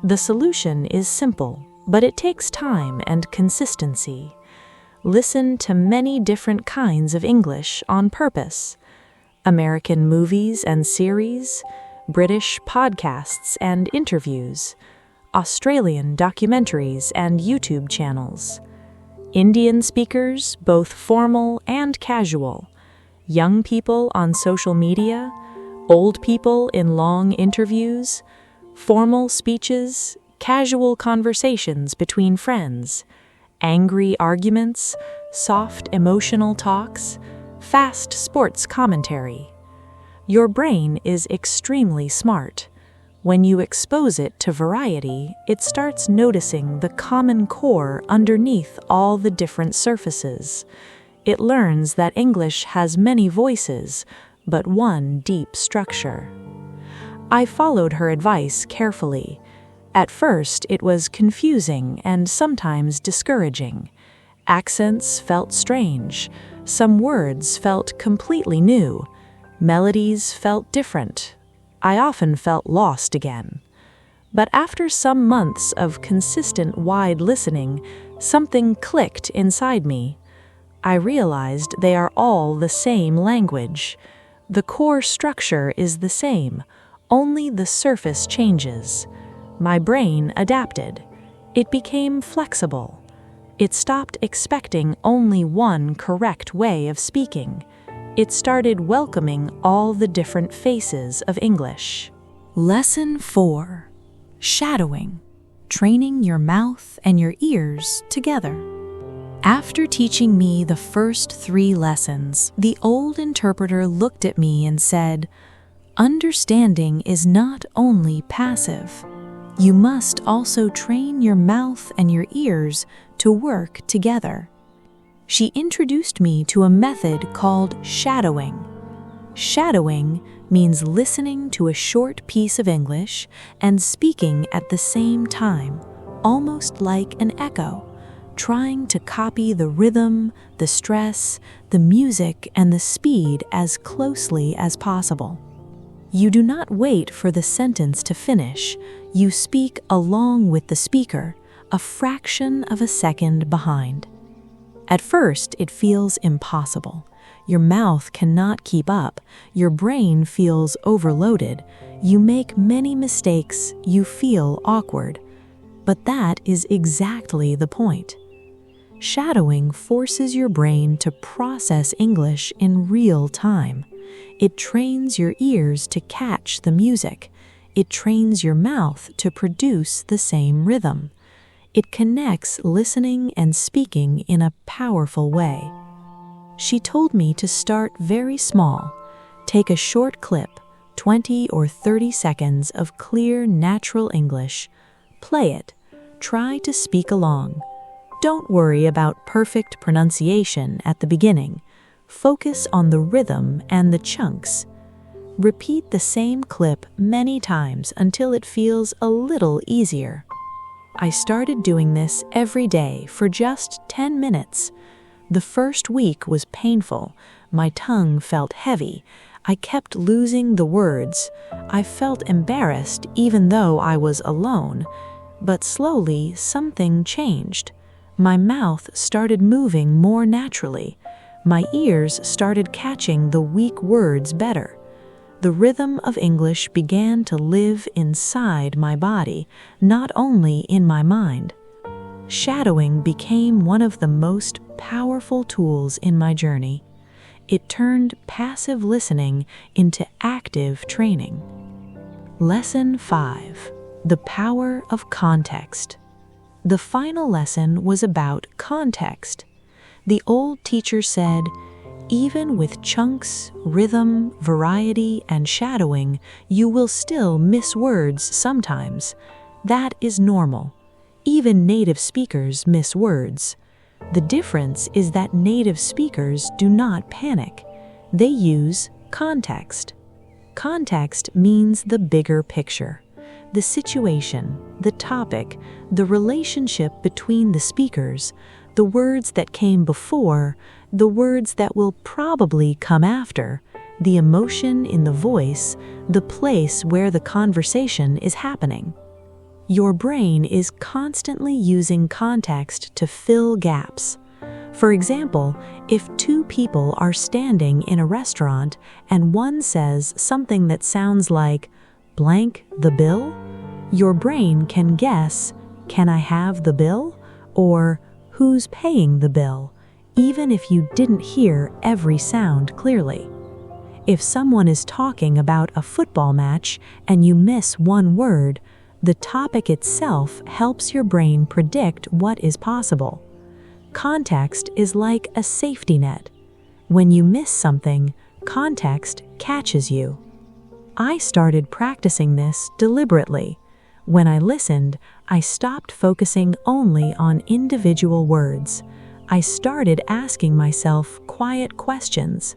The solution is simple, but it takes time and consistency. Listen to many different kinds of English on purpose. American movies and series, British podcasts and interviews, Australian documentaries and YouTube channels, Indian speakers, both formal and casual, young people on social media, old people in long interviews, formal speeches, casual conversations between friends, angry arguments, soft emotional talks, fast sports commentary. Your brain is extremely smart. When you expose it to variety, it starts noticing the common core underneath all the different surfaces. It learns that English has many voices, but one deep structure. I followed her advice carefully. At first, it was confusing and sometimes discouraging. Accents felt strange. Some words felt completely new. Melodies felt different. I often felt lost again. But after some months of consistent wide listening, something clicked inside me. I realized they are all the same language. The core structure is the same, only the surface changes. My brain adapted. It became flexible. It stopped expecting only one correct way of speaking. It started welcoming all the different faces of English. Lesson 4. Shadowing. Training your mouth and your ears together. After teaching me the first 3 lessons, the old interpreter looked at me and said, "Understanding is not only passive. You must also train your mouth and your ears to work together." She introduced me to a method called shadowing. Shadowing means listening to a short piece of English and speaking at the same time, almost like an echo, trying to copy the rhythm, the stress, the music, and the speed as closely as possible. You do not wait for the sentence to finish. You speak along with the speaker, a fraction of a second behind. At first, it feels impossible. Your mouth cannot keep up. Your brain feels overloaded. You make many mistakes. You feel awkward. But that is exactly the point. Shadowing forces your brain to process English in real time. It trains your ears to catch the music. It trains your mouth to produce the same rhythm. It connects listening and speaking in a powerful way. She told me to start very small. Take a short clip, 20 or 30 seconds of clear, natural English. Play it. Try to speak along. Don't worry about perfect pronunciation at the beginning. Focus on the rhythm and the chunks. Repeat the same clip many times until it feels a little easier. I started doing this every day for just 10 minutes. The first week was painful. My tongue felt heavy. I kept losing the words. I felt embarrassed even though I was alone. But slowly, something changed. My mouth started moving more naturally. My ears started catching the weak words better. The rhythm of English began to live inside my body, not only in my mind. Shadowing became one of the most powerful tools in my journey. It turned passive listening into active training. Lesson 5. The power of context. The final lesson was about context. The old teacher said, "Even with chunks, rhythm, variety, and shadowing, you will still miss words sometimes. That is normal. Even native speakers miss words. The difference is that native speakers do not panic. They use context. Context means the bigger picture. The situation, the topic, the relationship between the speakers, the words that came before, the words that will probably come after, the emotion in the voice, the place where the conversation is happening. Your brain is constantly using context to fill gaps. For example, if 2 people are standing in a restaurant and one says something that sounds like, "Blank the bill?" your brain can guess, "Can I have the bill?" or "Who's paying the bill?" even if you didn't hear every sound clearly. If someone is talking about a football match and you miss one word, the topic itself helps your brain predict what is possible. Context is like a safety net. When you miss something, context catches you. I started practicing this deliberately. When I listened, I stopped focusing only on individual words. I started asking myself quiet questions.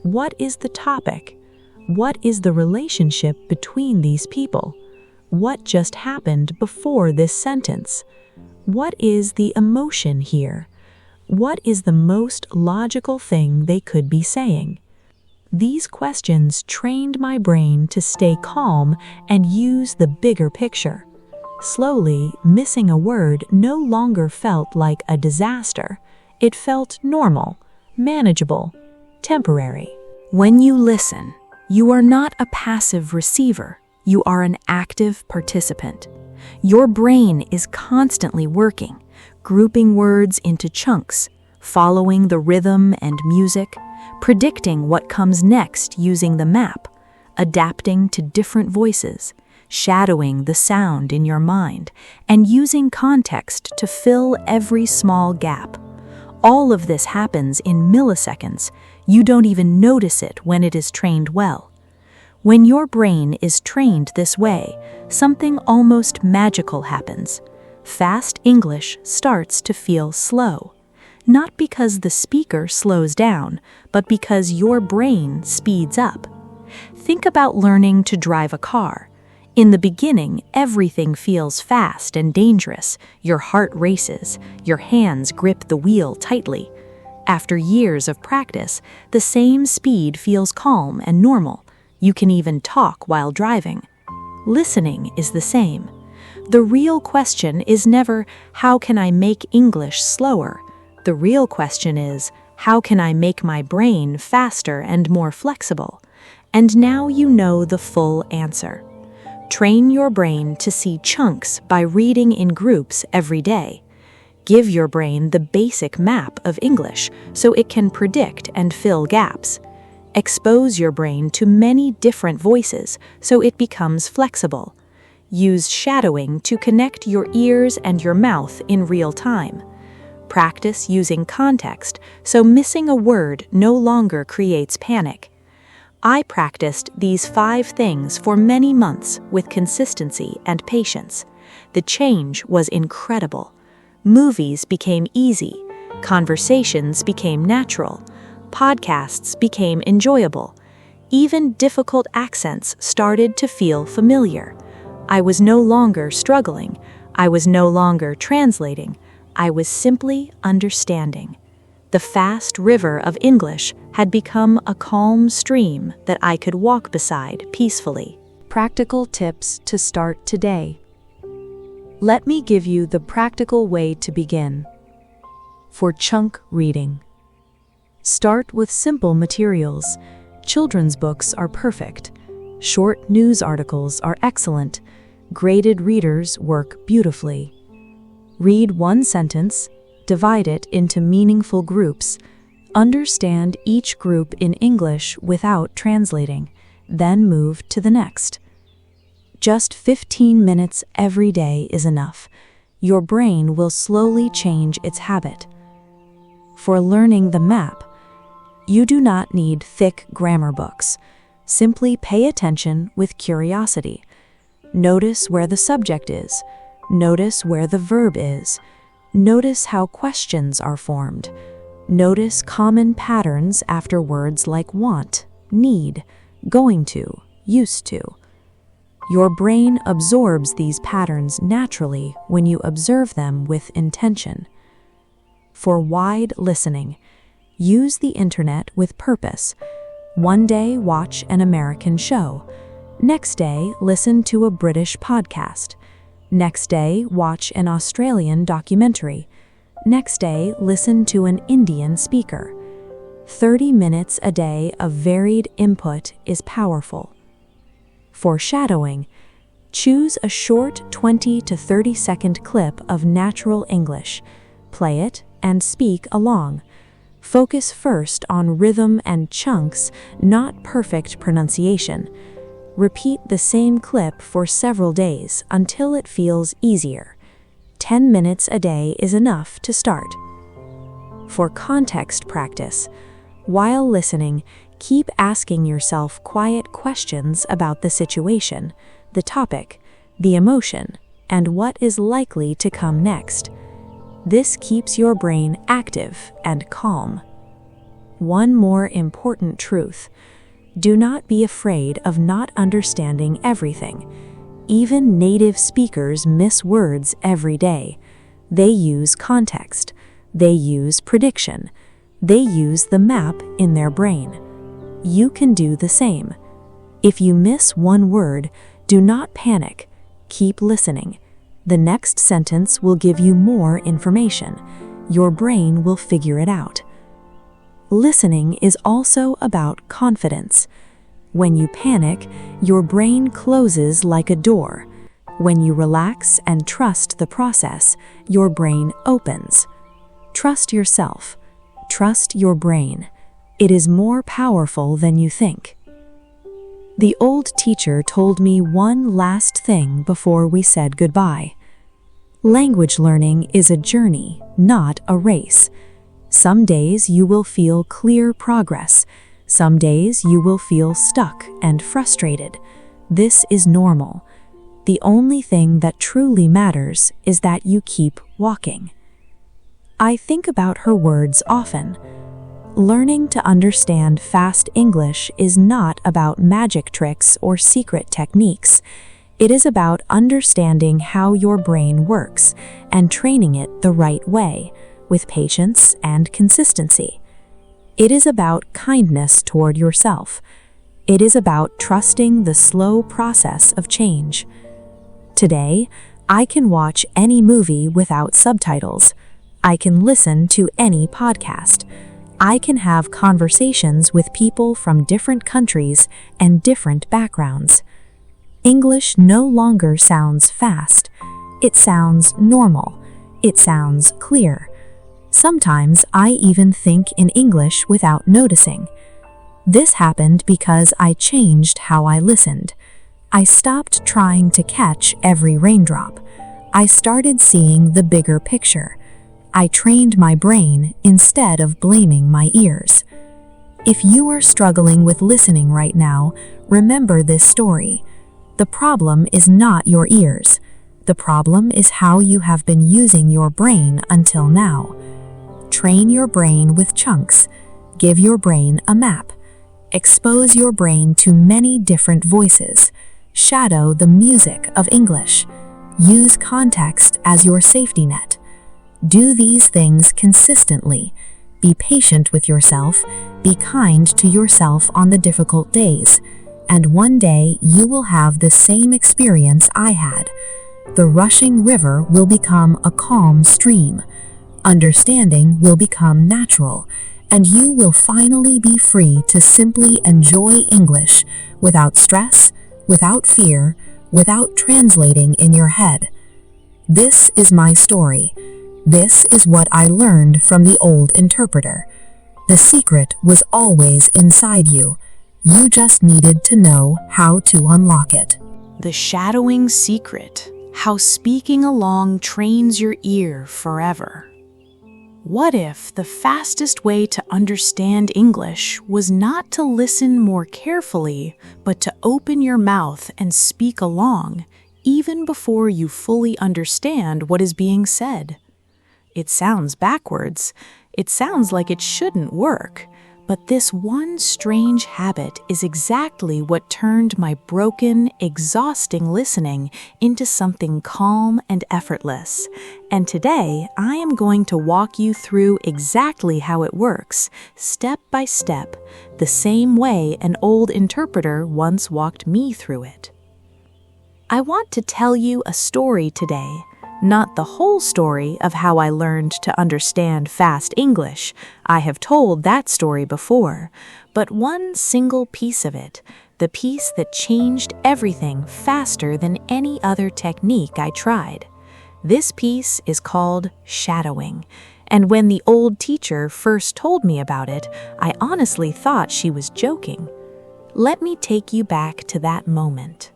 What is the topic? What is the relationship between these people? What just happened before this sentence? What is the emotion here? What is the most logical thing they could be saying? These questions trained my brain to stay calm and use the bigger picture. Slowly, missing a word no longer felt like a disaster. It felt normal, manageable, temporary. When you listen, you are not a passive receiver. You are an active participant. Your brain is constantly working, grouping words into chunks, following the rhythm and music, predicting what comes next using the map, adapting to different voices, shadowing the sound in your mind, and using context to fill every small gap. All of this happens in milliseconds. You don't even notice it when it is trained well. When your brain is trained this way, something almost magical happens. Fast English starts to feel slow. Not because the speaker slows down, but because your brain speeds up. Think about learning to drive a car. In the beginning, everything feels fast and dangerous. Your heart races, your hands grip the wheel tightly. After years of practice, the same speed feels calm and normal. You can even talk while driving. Listening is the same. The real question is never, how can I make English slower? The real question is, how can I make my brain faster and more flexible? And now you know the full answer. Train your brain to see chunks by reading in groups every day. Give your brain the basic map of English so it can predict and fill gaps. Expose your brain to many different voices so it becomes flexible. Use shadowing to connect your ears and your mouth in real time. Practice using context so missing a word no longer creates panic. I practiced these 5 things for many months with consistency and patience. The change was incredible. Movies became easy. Conversations became natural. Podcasts became enjoyable. Even difficult accents started to feel familiar. I was no longer struggling. I was no longer translating. I was simply understanding. The fast river of English had become a calm stream that I could walk beside peacefully. Practical tips to start today. Let me give you the practical way to begin. For chunk reading. Start with simple materials. Children's books are perfect. Short news articles are excellent. Graded readers work beautifully. Read one sentence, divide it into meaningful groups. Understand each group in English without translating, then move to the next. Just 15 minutes every day is enough. Your brain will slowly change its habit. For learning the map, you do not need thick grammar books. Simply pay attention with curiosity. Notice where the subject is. Notice where the verb is. Notice how questions are formed. Notice common patterns after words like want, need, going to, used to. Your brain absorbs these patterns naturally when you observe them with intention. For wide listening, use the internet with purpose. One day, watch an American show. Next day, listen to a British podcast. Next day, watch an Australian documentary. Next day, listen to an Indian speaker. 30 minutes a day of varied input is powerful. For shadowing, choose a short 20 to 30-second clip of natural English. Play it and speak along. Focus first on rhythm and chunks, not perfect pronunciation. Repeat the same clip for several days until it feels easier. 10 minutes a day is enough to start. For context practice, while listening, keep asking yourself quiet questions about the situation, the topic, the emotion, and what is likely to come next. This keeps your brain active and calm. One more important truth. Do not be afraid of not understanding everything. Even native speakers miss words every day. They use context. They use prediction. They use the map in their brain. You can do the same. If you miss one word, do not panic. Keep listening. The next sentence will give you more information. Your brain will figure it out. Listening is also about confidence. When you panic, your brain closes like a door. When you relax and trust the process, your brain opens. Trust yourself. Trust your brain. It is more powerful than you think. The old teacher told me one last thing before we said goodbye. Language learning is a journey, not a race. Some days you will feel clear progress. Some days you will feel stuck and frustrated. This is normal. The only thing that truly matters is that you keep walking. I think about her words often. Learning to understand fast English is not about magic tricks or secret techniques. It is about understanding how your brain works and training it the right way, with patience and consistency. It is about kindness toward yourself. It is about trusting the slow process of change. Today, I can watch any movie without subtitles. I can listen to any podcast. I can have conversations with people from different countries and different backgrounds. English no longer sounds fast. It sounds normal. It sounds clear. Sometimes I even think in English without noticing. This happened because I changed how I listened. I stopped trying to catch every raindrop. I started seeing the bigger picture. I trained my brain instead of blaming my ears. If you are struggling with listening right now, remember this story. The problem is not your ears. The problem is how you have been using your brain until now. Train your brain with chunks. Give your brain a map. Expose your brain to many different voices. Shadow the music of English. Use context as your safety net. Do these things consistently. Be patient with yourself. Be kind to yourself on the difficult days. And one day you will have the same experience I had. The rushing river will become a calm stream. Understanding will become natural, and you will finally be free to simply enjoy English without stress, without fear, without translating in your head. This is my story. This is what I learned from the old interpreter. The secret was always inside you. You just needed to know how to unlock it. The shadowing secret. How speaking along trains your ear forever. What if the fastest way to understand English was not to listen more carefully, but to open your mouth and speak along, even before you fully understand what is being said? It sounds backwards. It sounds like it shouldn't work. But this one strange habit is exactly what turned my broken, exhausting listening into something calm and effortless. And today, I am going to walk you through exactly how it works, step by step, the same way an old interpreter once walked me through it. I want to tell you a story today. Not the whole story of how I learned to understand fast English. I have told that story before. But one single piece of it, the piece that changed everything faster than any other technique I tried. This piece is called shadowing. And when the old teacher first told me about it, I honestly thought she was joking. Let me take you back to that moment.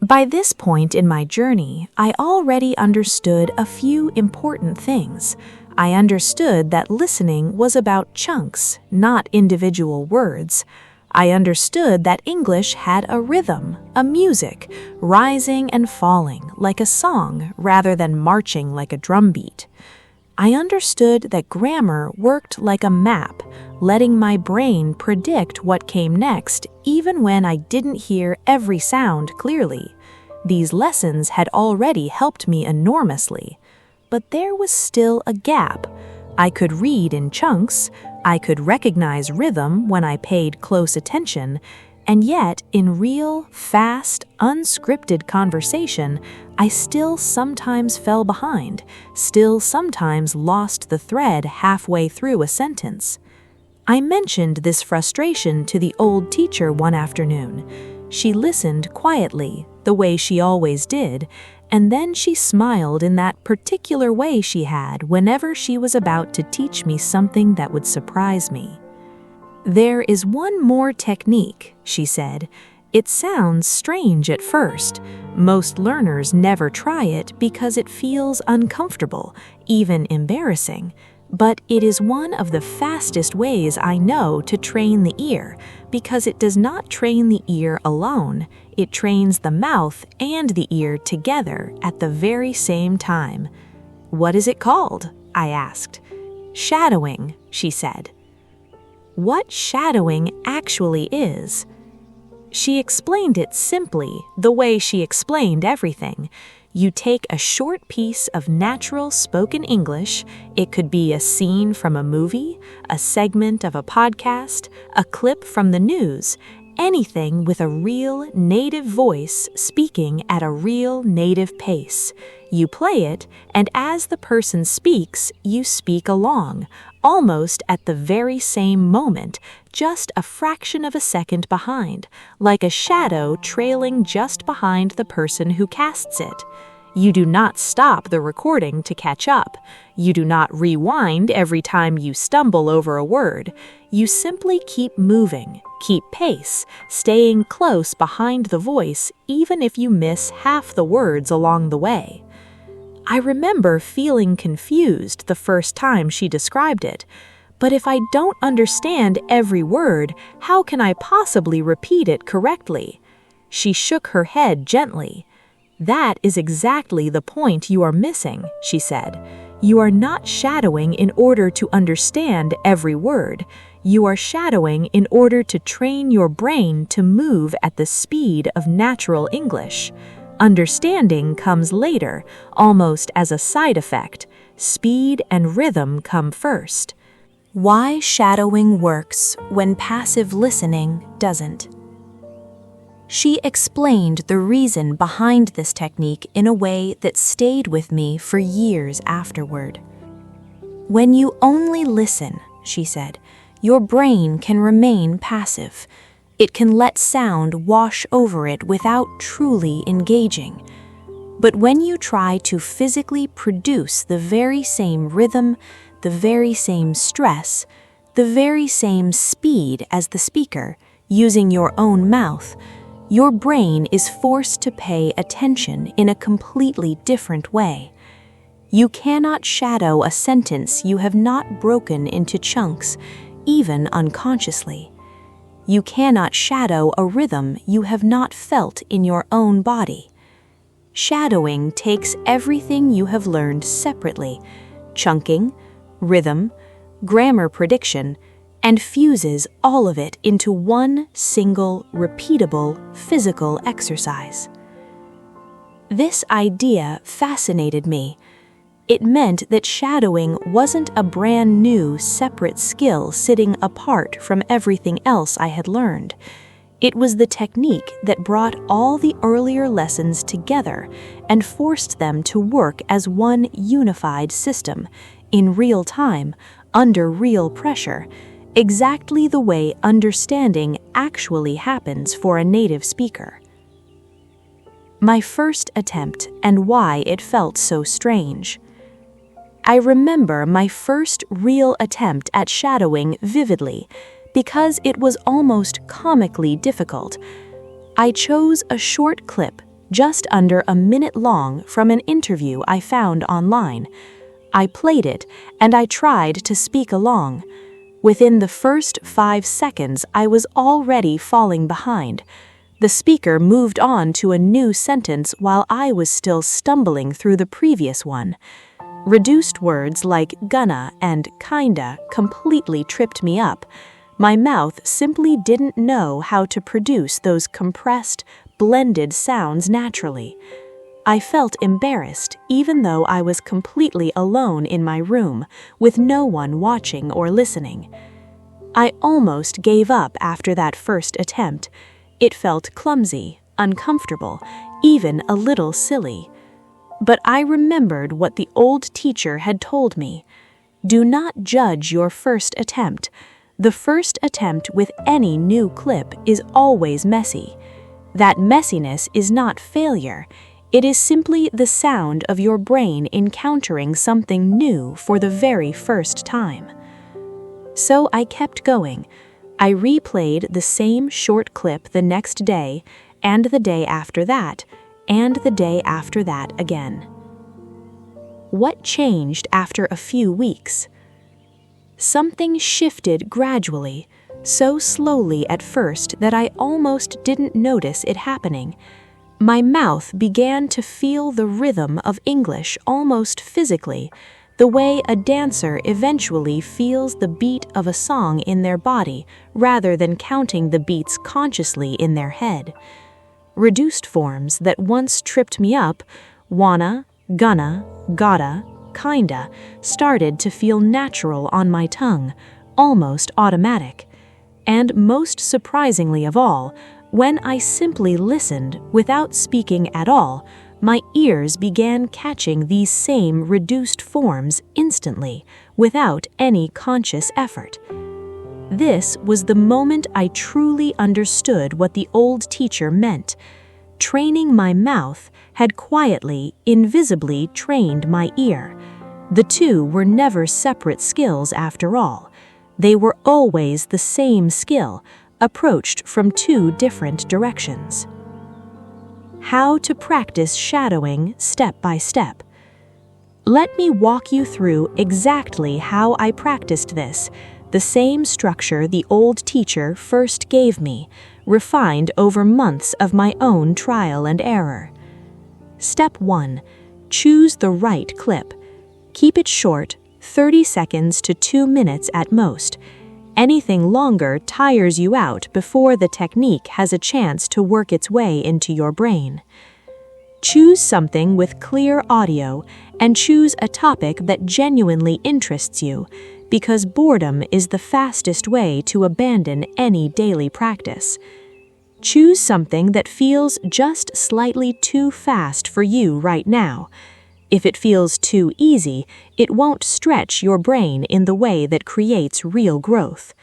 By this point in my journey, I already understood a few important things. I understood that listening was about chunks, not individual words. I understood that English had a rhythm, a music, rising and falling like a song rather than marching like a drumbeat. I understood that grammar worked like a map, letting my brain predict what came next even when I didn't hear every sound clearly. These lessons had already helped me enormously. But there was still a gap. I could read in chunks, I could recognize rhythm when I paid close attention, and yet in real, fast, unscripted conversation, I still sometimes fell behind, still sometimes lost the thread halfway through a sentence. I mentioned this frustration to the old teacher one afternoon. She listened quietly, the way she always did, and then she smiled in that particular way she had whenever she was about to teach me something that would surprise me. "There is one more technique," she said. "It sounds strange at first. Most learners never try it because it feels uncomfortable, even embarrassing. But it is one of the fastest ways I know to train the ear, because it does not train the ear alone. It trains the mouth and the ear together at the very same time." "What is it called?" I asked. "Shadowing," she said. What shadowing actually is? She explained it simply, the way she explained everything. You take a short piece of natural spoken English. It could be a scene from a movie, a segment of a podcast, a clip from the news, anything with a real native voice speaking at a real native pace. You play it, and as the person speaks, you speak along, almost at the very same moment, just a fraction of a second behind, like a shadow trailing just behind the person who casts it. You do not stop the recording to catch up. You do not rewind every time you stumble over a word. You simply keep moving, keep pace, staying close behind the voice even if you miss half the words along the way. I remember feeling confused the first time she described it. But if I don't understand every word, how can I possibly repeat it correctly? She shook her head gently. "That is exactly the point you are missing," she said. "You are not shadowing in order to understand every word. You are shadowing in order to train your brain to move at the speed of natural English. Understanding comes later, almost as a side effect. Speed and rhythm come first." Why shadowing works when passive listening doesn't. She explained the reason behind this technique in a way that stayed with me for years afterward. "When you only listen," she said, "your brain can remain passive. It can let sound wash over it without truly engaging. But when you try to physically produce the very same rhythm, the very same stress, the very same speed as the speaker, using your own mouth, your brain is forced to pay attention in a completely different way. You cannot shadow a sentence you have not broken into chunks, even unconsciously. You cannot shadow a rhythm you have not felt in your own body. Shadowing takes everything you have learned separately, chunking, rhythm, grammar prediction, and fuses all of it into one single, repeatable, physical exercise. This idea fascinated me. It meant that shadowing wasn't a brand new, separate skill sitting apart from everything else I had learned. It was the technique that brought all the earlier lessons together and forced them to work as one unified system, in real time, under real pressure, exactly the way understanding actually happens for a native speaker. My first attempt and why it felt so strange. I remember my first real attempt at shadowing vividly because it was almost comically difficult. I chose a short clip, just under a minute long, from an interview I found online. I played it, and I tried to speak along. Within the first 5 seconds, I was already falling behind. The speaker moved on to a new sentence while I was still stumbling through the previous one. Reduced words like gonna and kinda completely tripped me up. My mouth simply didn't know how to produce those compressed, blended sounds naturally. I felt embarrassed, even though I was completely alone in my room, with no one watching or listening. I almost gave up after that first attempt. It felt clumsy, uncomfortable, even a little silly. But I remembered what the old teacher had told me. Do not judge your first attempt. The first attempt with any new clip is always messy. That messiness is not failure. It is simply the sound of your brain encountering something new for the very first time. So I kept going. I replayed the same short clip the next day, and the day after that, and the day after that again. What changed after a few weeks? Something shifted gradually, so slowly at first that I almost didn't notice it happening. My mouth began to feel the rhythm of English almost physically, the way a dancer eventually feels the beat of a song in their body rather than counting the beats consciously in their head. Reduced forms that once tripped me up, wanna, gonna, gotta, kinda, started to feel natural on my tongue, almost automatic. And most surprisingly of all, when I simply listened without speaking at all, my ears began catching these same reduced forms instantly, without any conscious effort. This was the moment I truly understood what the old teacher meant. Training my mouth had quietly, invisibly trained my ear. The two were never separate skills after all. They were always the same skill, approached from two different directions. How to practice shadowing step by step. Let me walk you through exactly how I practiced this, the same structure the old teacher first gave me, refined over months of my own trial and error. Step 1. Choose the right clip. Keep it short, 30 seconds to 2 minutes at most. Anything longer tires you out before the technique has a chance to work its way into your brain. Choose something with clear audio and choose a topic that genuinely interests you, because boredom is the fastest way to abandon any daily practice. Choose something that feels just slightly too fast for you right now. If it feels too easy, it won't stretch your brain in the way that creates real growth.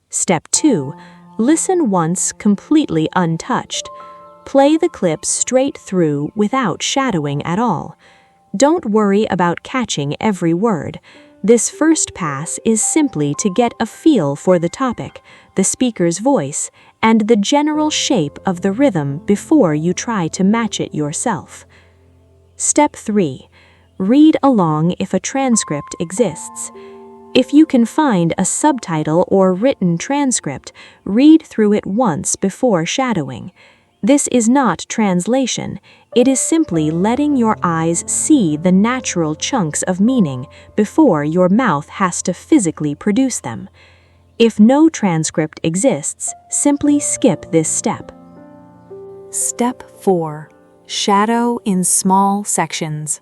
Step 2. Listen once completely untouched. Play the clip straight through without shadowing at all. Don't worry about catching every word. This first pass is simply to get a feel for the topic, the speaker's voice, and the general shape of the rhythm before you try to match it yourself. Step 3. Read along if a transcript exists. If you can find a subtitle or written transcript, read through it once before shadowing. This is not translation. It is simply letting your eyes see the natural chunks of meaning before your mouth has to physically produce them. If no transcript exists, simply skip this step. Step 4. Shadow in small sections.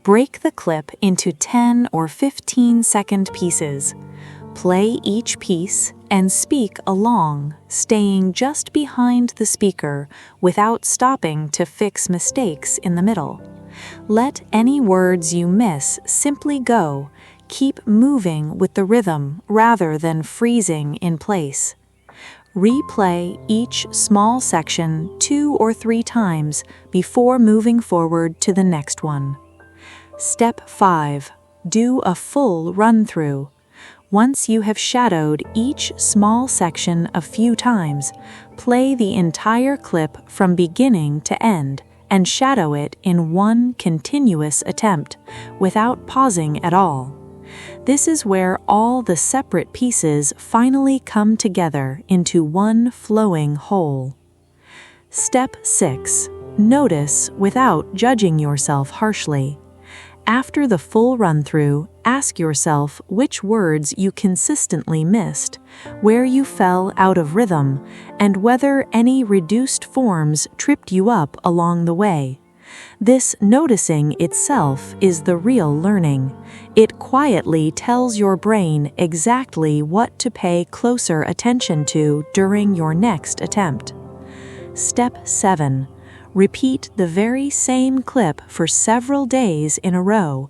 Break the clip into 10 or 15-second pieces. Play each piece and speak along, staying just behind the speaker without stopping to fix mistakes in the middle. Let any words you miss simply go. Keep moving with the rhythm rather than freezing in place. Replay each small section 2 or 3 times before moving forward to the next one. Step 5. Do a full run-through. Once you have shadowed each small section a few times, play the entire clip from beginning to end and shadow it in one continuous attempt, without pausing at all. This is where all the separate pieces finally come together into one flowing whole. Step 6. Notice without judging yourself harshly. After the full run-through, ask yourself which words you consistently missed, where you fell out of rhythm, and whether any reduced forms tripped you up along the way. This noticing itself is the real learning. It quietly tells your brain exactly what to pay closer attention to during your next attempt. Step 7. Repeat the very same clip for several days in a row.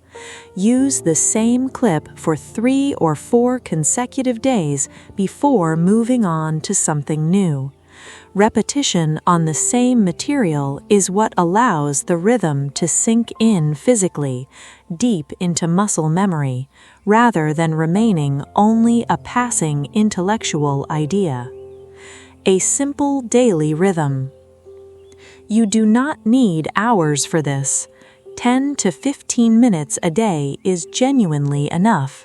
Use the same clip for 3 or 4 consecutive days before moving on to something new. Repetition on the same material is what allows the rhythm to sink in physically, deep into muscle memory, rather than remaining only a passing intellectual idea. A simple daily rhythm. You do not need hours for this. 10 to 15 minutes a day is genuinely enough.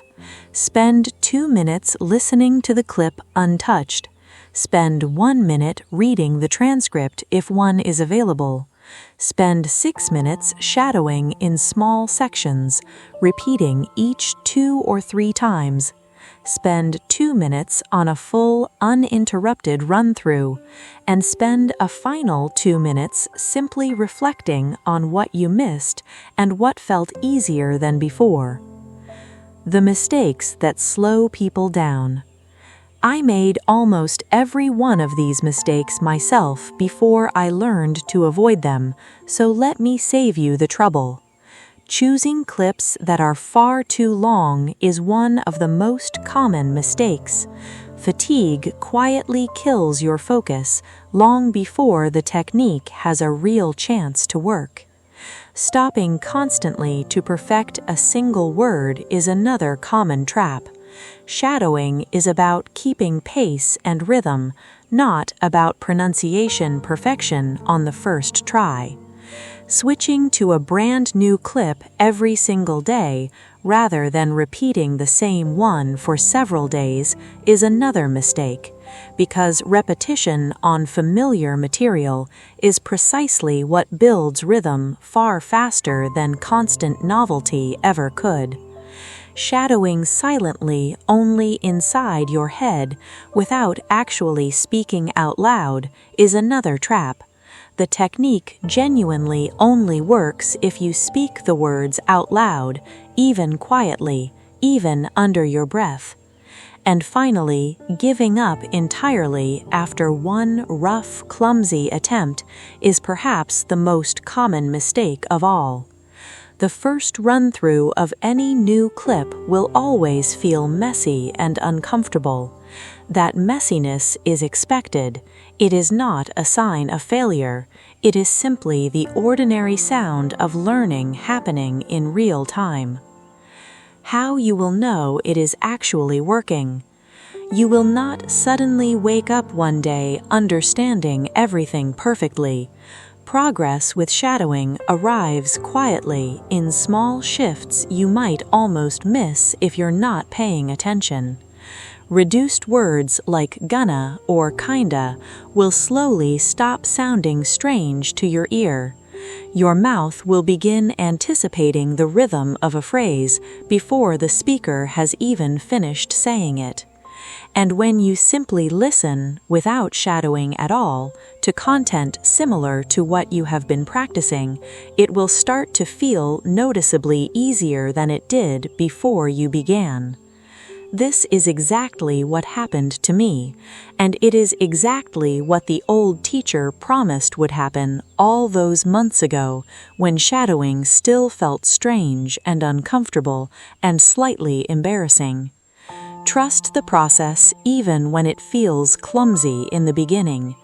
Spend 2 minutes listening to the clip untouched. Spend 1 minute reading the transcript if one is available. Spend 6 minutes shadowing in small sections, repeating each 2 or 3 times. Spend 2 minutes on a full, uninterrupted run-through, and spend a final 2 minutes simply reflecting on what you missed and what felt easier than before. The mistakes that slow people down. I made almost every one of these mistakes myself before I learned to avoid them, so let me save you the trouble. Choosing clips that are far too long is one of the most common mistakes. Fatigue quietly kills your focus long before the technique has a real chance to work. Stopping constantly to perfect a single word is another common trap. Shadowing is about keeping pace and rhythm, not about pronunciation perfection on the first try. Switching to a brand new clip every single day, rather than repeating the same one for several days, is another mistake, because repetition on familiar material is precisely what builds rhythm far faster than constant novelty ever could. Shadowing silently only inside your head without actually speaking out loud is another trap. The technique genuinely only works if you speak the words out loud, even quietly, even under your breath. And finally, giving up entirely after one rough, clumsy attempt is perhaps the most common mistake of all. The first run-through of any new clip will always feel messy and uncomfortable. That messiness is expected. It is not a sign of failure. It is simply the ordinary sound of learning happening in real time. How you will know it is actually working. You will not suddenly wake up one day understanding everything perfectly. Progress with shadowing arrives quietly in small shifts you might almost miss if you're not paying attention. Reduced words like gonna or kinda will slowly stop sounding strange to your ear. Your mouth will begin anticipating the rhythm of a phrase before the speaker has even finished saying it. And when you simply listen, without shadowing at all, to content similar to what you have been practicing, it will start to feel noticeably easier than it did before you began. This is exactly what happened to me, and it is exactly what the old teacher promised would happen all those months ago when shadowing still felt strange and uncomfortable and slightly embarrassing. Trust the process even when it feels clumsy in the beginning.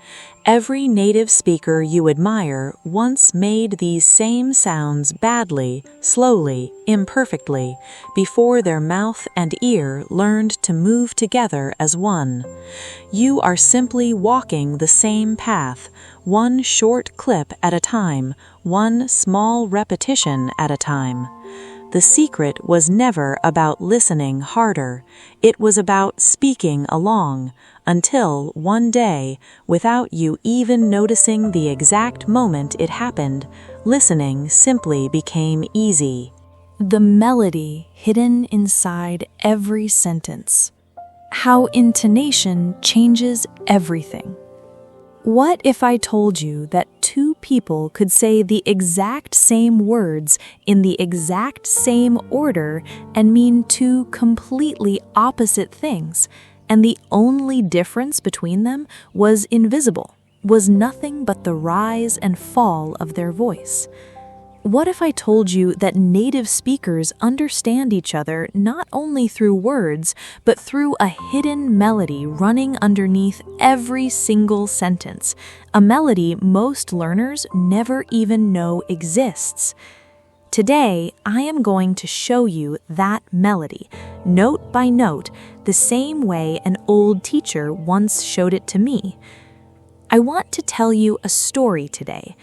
Every native speaker you admire once made these same sounds badly, slowly, imperfectly, before their mouth and ear learned to move together as one. You are simply walking the same path, one short clip at a time, one small repetition at a time. The secret was never about listening harder. It was about speaking along, until one day, without you even noticing the exact moment it happened, listening simply became easy. The melody hidden inside every sentence. How intonation changes everything. What if I told you that two people could say the exact same words in the exact same order and mean two completely opposite things, and the only difference between them was invisible, was nothing but the rise and fall of their voice? What if I told you that native speakers understand each other not only through words, but through a hidden melody running underneath every single sentence, a melody most learners never even know exists? Today, I am going to show you that melody, note by note, the same way an old teacher once showed it to me. I want to tell you a story today,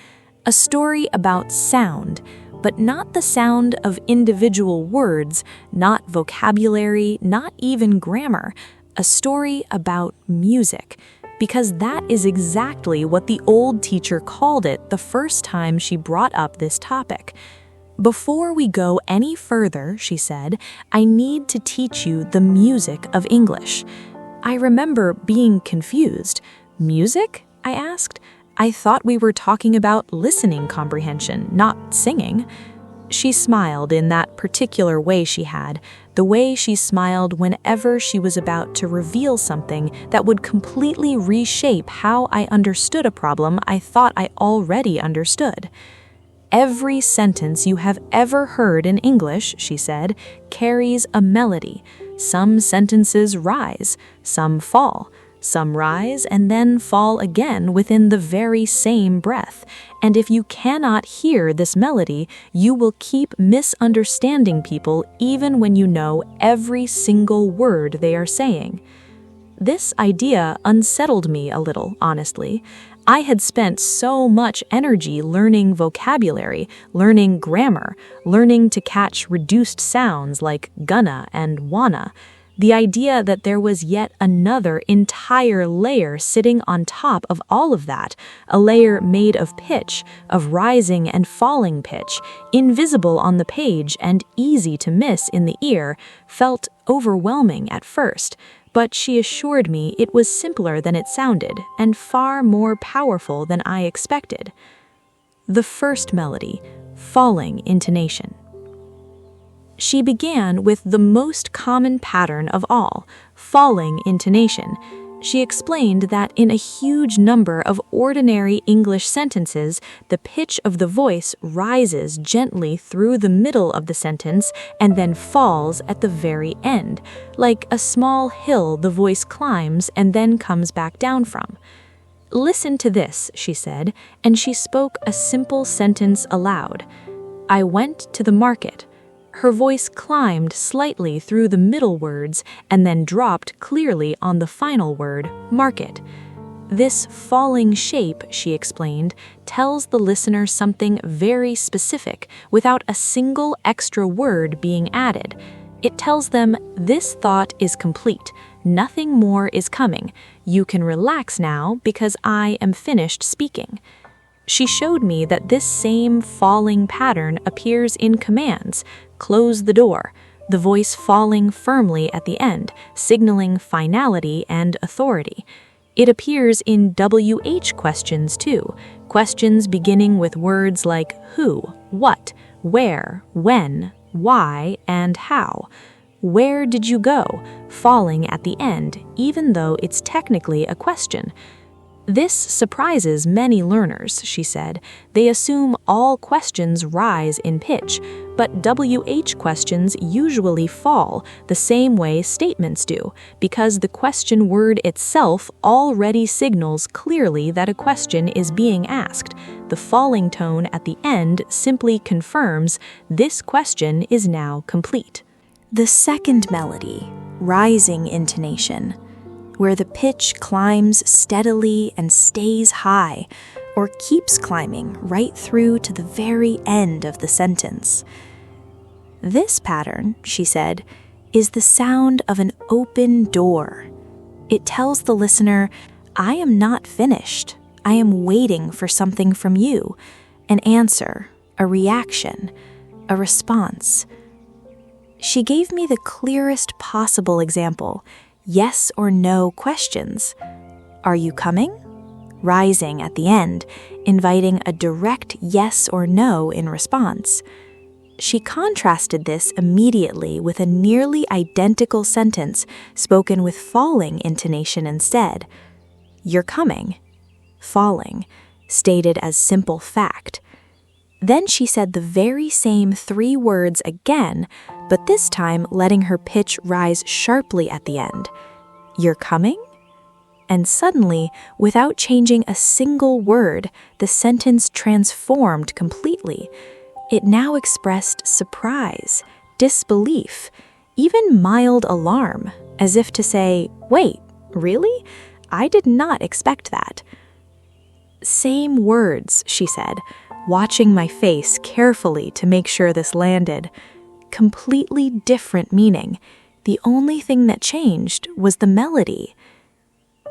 a story about sound, but not the sound of individual words, not vocabulary, not even grammar, a story about music, because that is exactly what the old teacher called it the first time she brought up this topic. Before we go any further, she said, I need to teach you the music of English. I remember being confused. Music? I asked. I thought we were talking about listening comprehension, not singing. She smiled in that particular way she had, the way she smiled whenever she was about to reveal something that would completely reshape how I understood a problem I thought I already understood. Every sentence you have ever heard in English, she said, carries a melody. Some sentences rise, some fall. Some rise and then fall again within the very same breath. And if you cannot hear this melody, you will keep misunderstanding people even when you know every single word they are saying. This idea unsettled me a little, honestly. I had spent so much energy learning vocabulary, learning grammar, learning to catch reduced sounds like gonna and wanna. The idea that there was yet another entire layer sitting on top of all of that, a layer made of pitch, of rising and falling pitch, invisible on the page and easy to miss in the ear, felt overwhelming at first. But she assured me it was simpler than it sounded and far more powerful than I expected. The first melody, falling intonation. She began with the most common pattern of all, falling intonation. She explained that in a huge number of ordinary English sentences, the pitch of the voice rises gently through the middle of the sentence and then falls at the very end, like a small hill the voice climbs and then comes back down from. Listen to this, she said, and she spoke a simple sentence aloud. I went to the market. Her voice climbed slightly through the middle words and then dropped clearly on the final word, market. This falling shape, she explained, tells the listener something very specific without a single extra word being added. It tells them, this thought is complete. Nothing more is coming. You can relax now because I am finished speaking. She showed me that this same falling pattern appears in commands. Close the door, the voice falling firmly at the end, signaling finality and authority. It appears in WH questions too, questions beginning with words like who, what, where, when, why, and how. Where did you go? Falling at the end, even though it's technically a question. This surprises many learners, she said. They assume all questions rise in pitch, but WH questions usually fall the same way statements do, because the question word itself already signals clearly that a question is being asked. The falling tone at the end simply confirms this question is now complete. The second melody, rising intonation, where the pitch climbs steadily and stays high, or keeps climbing right through to the very end of the sentence. This pattern, she said, is the sound of an open door. It tells the listener, I am not finished. I am waiting for something from you, an answer, a reaction, a response. She gave me the clearest possible example. Yes or no questions. Are you coming? Rising at the end, inviting a direct yes or no in response. She contrasted this immediately with a nearly identical sentence spoken with falling intonation instead. You're coming. Falling, stated as simple fact. Then she said the very same 3 words again, but this time letting her pitch rise sharply at the end. "You're coming?" And suddenly, without changing a single word, the sentence transformed completely. It now expressed surprise, disbelief, even mild alarm, as if to say, "Wait, really? I did not expect that." "Same words," she said, watching my face carefully to make sure this landed. Completely different meaning. The only thing that changed was the melody.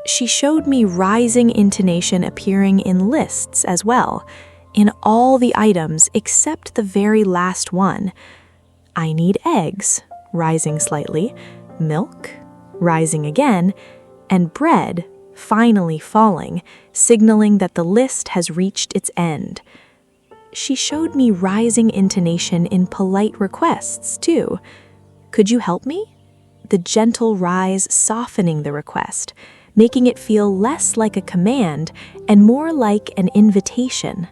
She showed me rising intonation appearing in lists as well, in all the items except the very last one. "I need eggs," rising slightly, "milk," rising again, and "bread," finally falling, signaling that the list has reached its end. She showed me rising intonation in polite requests, too. "Could you help me?" The gentle rise softening the request, making it feel less like a command and more like an invitation.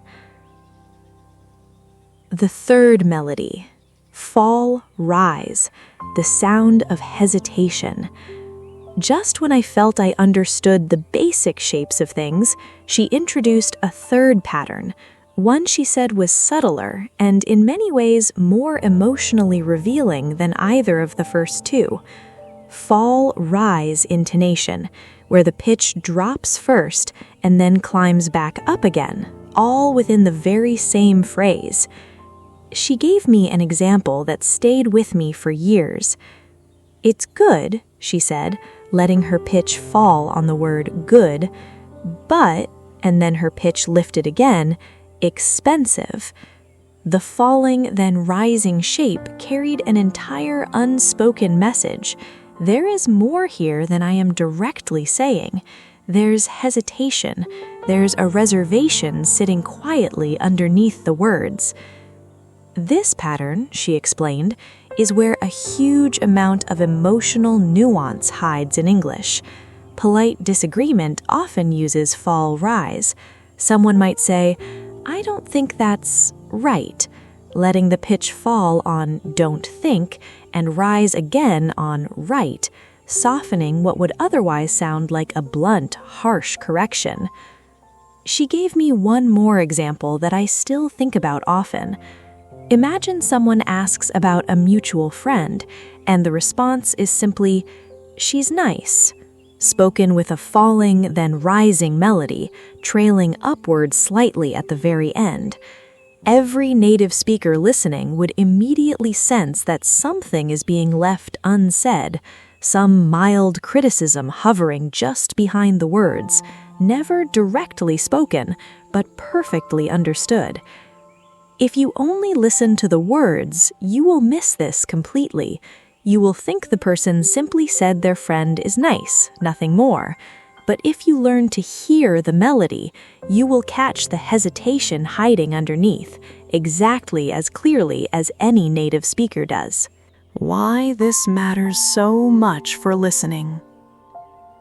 The third melody, fall, rise, the sound of hesitation. Just when I felt I understood the basic shapes of things, she introduced a third pattern, one she said was subtler and in many ways more emotionally revealing than either of the first 2. Fall-rise intonation, where the pitch drops first and then climbs back up again, all within the very same phrase. She gave me an example that stayed with me for years. "It's good," she said, letting her pitch fall on the word good, "but," and then her pitch lifted again, "expensive." The falling, then rising shape carried an entire unspoken message. There is more here than I am directly saying. There's hesitation. There's a reservation sitting quietly underneath the words. This pattern, she explained, is where a huge amount of emotional nuance hides in English. Polite disagreement often uses fall-rise. Someone might say, "I don't think that's right," letting the pitch fall on "don't think" and rise again on "right," softening what would otherwise sound like a blunt, harsh correction. She gave me one more example that I still think about often. Imagine someone asks about a mutual friend, and the response is simply, "She's nice," spoken with a falling, then rising melody, trailing upward slightly at the very end. Every native speaker listening would immediately sense that something is being left unsaid, some mild criticism hovering just behind the words, never directly spoken, but perfectly understood. If you only listen to the words, you will miss this completely. You will think the person simply said their friend is nice, nothing more. But if you learn to hear the melody, you will catch the hesitation hiding underneath, exactly as clearly as any native speaker does. Why this matters so much for listening.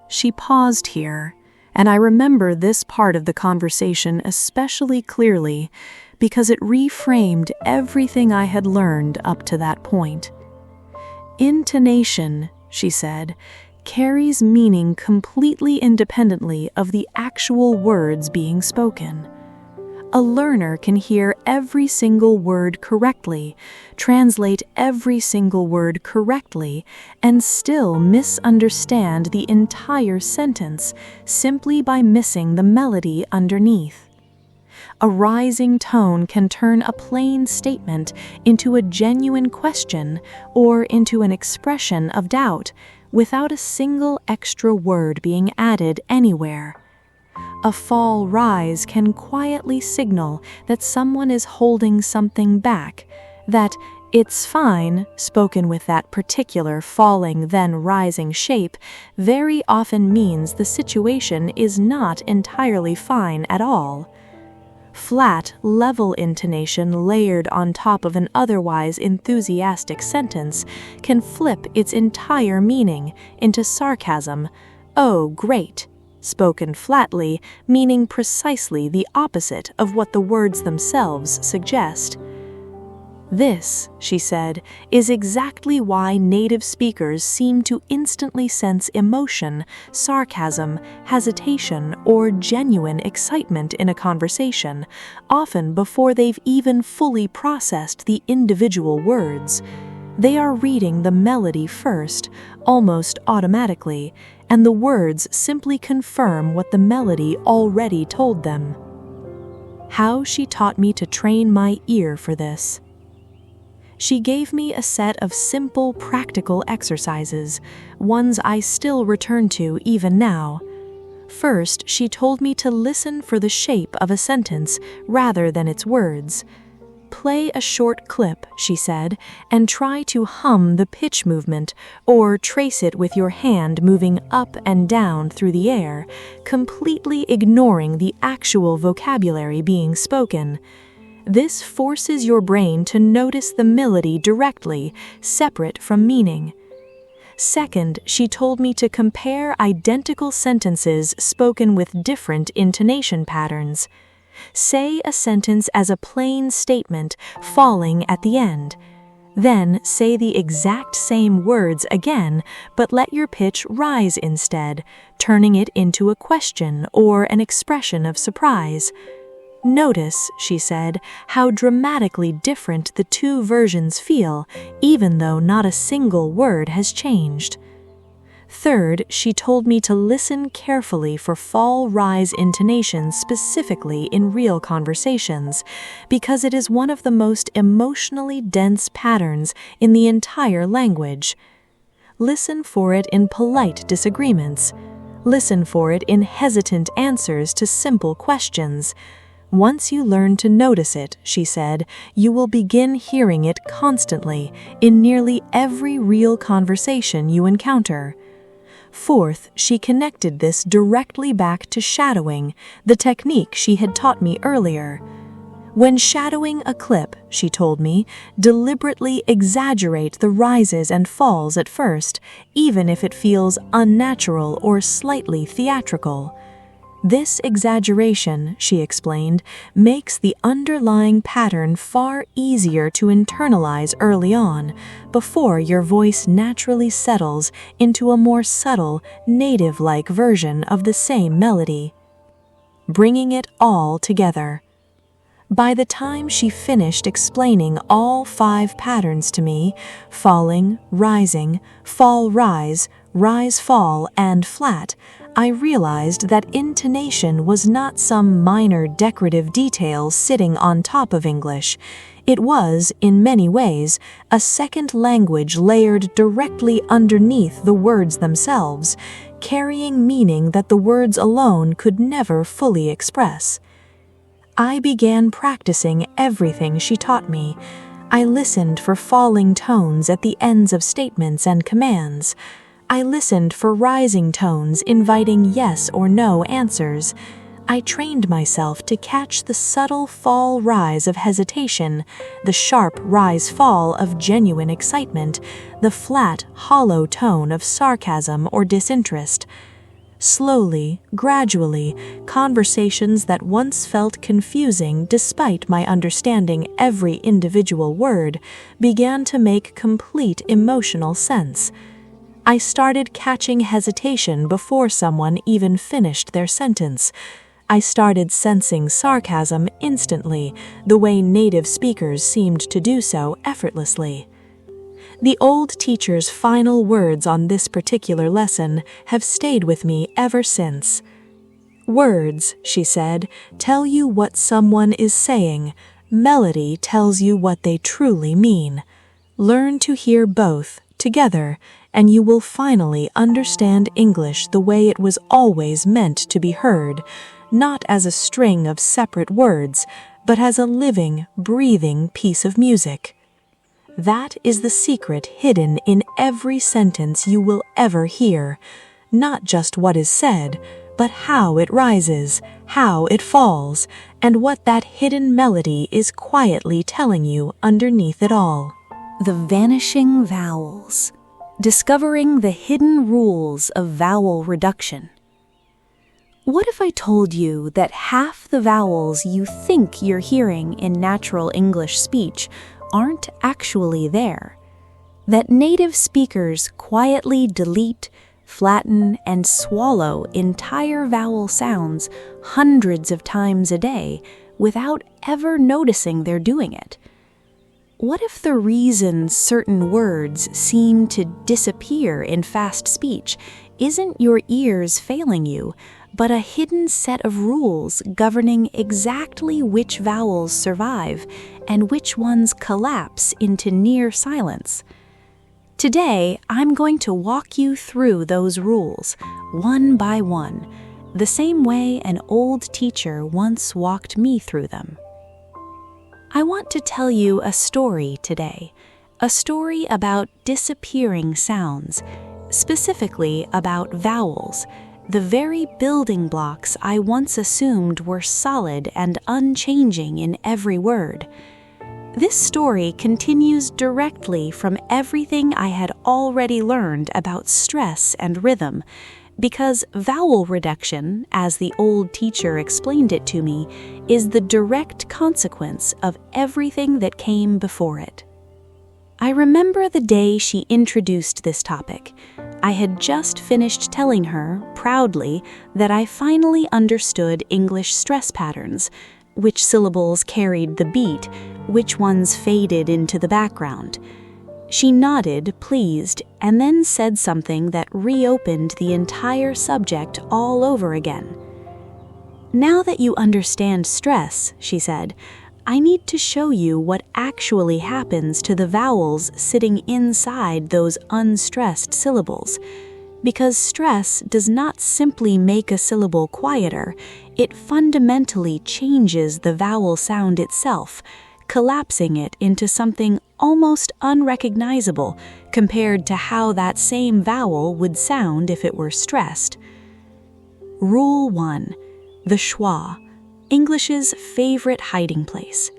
She paused here, and I remember this part of the conversation especially clearly because it reframed everything I had learned up to that point. Intonation, she said, carries meaning completely independently of the actual words being spoken. A learner can hear every single word correctly, translate every single word correctly, and still misunderstand the entire sentence simply by missing the melody underneath. A rising tone can turn a plain statement into a genuine question or into an expression of doubt without a single extra word being added anywhere. A fall-rise can quietly signal that someone is holding something back, that "it's fine," spoken with that particular falling then rising shape, very often means the situation is not entirely fine at all. Flat, level intonation layered on top of an otherwise enthusiastic sentence can flip its entire meaning into sarcasm. "Oh, great," spoken flatly, meaning precisely the opposite of what the words themselves suggest. This, she said, is exactly why native speakers seem to instantly sense emotion, sarcasm, hesitation, or genuine excitement in a conversation, often before they've even fully processed the individual words. They are reading the melody first, almost automatically, and the words simply confirm what the melody already told them. How she taught me to train my ear for this. She gave me a set of simple, practical exercises, ones I still return to even now. First, she told me to listen for the shape of a sentence rather than its words. Play a short clip, she said, and try to hum the pitch movement or trace it with your hand moving up and down through the air, completely ignoring the actual vocabulary being spoken. This forces your brain to notice the melody directly, separate from meaning. Second, she told me to compare identical sentences spoken with different intonation patterns. Say a sentence as a plain statement, falling at the end. Then say the exact same words again, but let your pitch rise instead, turning it into a question or an expression of surprise. Notice, she said, how dramatically different the two versions feel, even though not a single word has changed. Third, she told me to listen carefully for fall-rise intonation specifically in real conversations, because it is one of the most emotionally dense patterns in the entire language. Listen for it in polite disagreements. Listen for it in hesitant answers to simple questions. Once you learn to notice it, she said, you will begin hearing it constantly in nearly every real conversation you encounter. Fourth, she connected this directly back to shadowing, the technique she had taught me earlier. When shadowing a clip, she told me, deliberately exaggerate the rises and falls at first, even if it feels unnatural or slightly theatrical. This exaggeration, she explained, makes the underlying pattern far easier to internalize early on, before your voice naturally settles into a more subtle, native-like version of the same melody. Bringing it all together. By the time she finished explaining all 5 patterns to me, falling, rising, fall-rise, rise-fall, and flat, I realized that intonation was not some minor decorative detail sitting on top of English. It was, in many ways, a second language layered directly underneath the words themselves, carrying meaning that the words alone could never fully express. I began practicing everything she taught me. I listened for falling tones at the ends of statements and commands. I listened for rising tones inviting yes or no answers. I trained myself to catch the subtle fall-rise of hesitation, the sharp rise-fall of genuine excitement, the flat, hollow tone of sarcasm or disinterest. Slowly, gradually, conversations that once felt confusing despite my understanding every individual word began to make complete emotional sense. I started catching hesitation before someone even finished their sentence. I started sensing sarcasm instantly, the way native speakers seemed to do so effortlessly. The old teacher's final words on this particular lesson have stayed with me ever since. Words, she said, tell you what someone is saying. Melody tells you what they truly mean. Learn to hear both together, and you will finally understand English the way it was always meant to be heard, not as a string of separate words, but as a living, breathing piece of music. That is the secret hidden in every sentence you will ever hear, not just what is said, but how it rises, how it falls, and what that hidden melody is quietly telling you underneath it all. The vanishing vowels. Discovering the hidden rules of vowel reduction. What if I told you that half the vowels you think you're hearing in natural English speech aren't actually there? That native speakers quietly delete, flatten, and swallow entire vowel sounds hundreds of times a day without ever noticing they're doing it? What if the reason certain words seem to disappear in fast speech isn't your ears failing you, but a hidden set of rules governing exactly which vowels survive and which ones collapse into near silence? Today, I'm going to walk you through those rules, one by one, the same way an old teacher once walked me through them. I want to tell you a story today, a story about disappearing sounds, specifically about vowels, the very building blocks I once assumed were solid and unchanging in every word. This story continues directly from everything I had already learned about stress and rhythm, because vowel reduction, as the old teacher explained it to me, is the direct consequence of everything that came before it. I remember the day she introduced this topic. I had just finished telling her, proudly, that I finally understood English stress patterns, which syllables carried the beat, which ones faded into the background. She nodded, pleased, and then said something that reopened the entire subject all over again. "Now that you understand stress," she said, "I need to show you what actually happens to the vowels sitting inside those unstressed syllables. Because stress does not simply make a syllable quieter, it fundamentally changes the vowel sound itself, collapsing it into something almost unrecognizable compared to how that same vowel would sound if it were stressed." Rule 1. The schwa, English's favorite hiding place.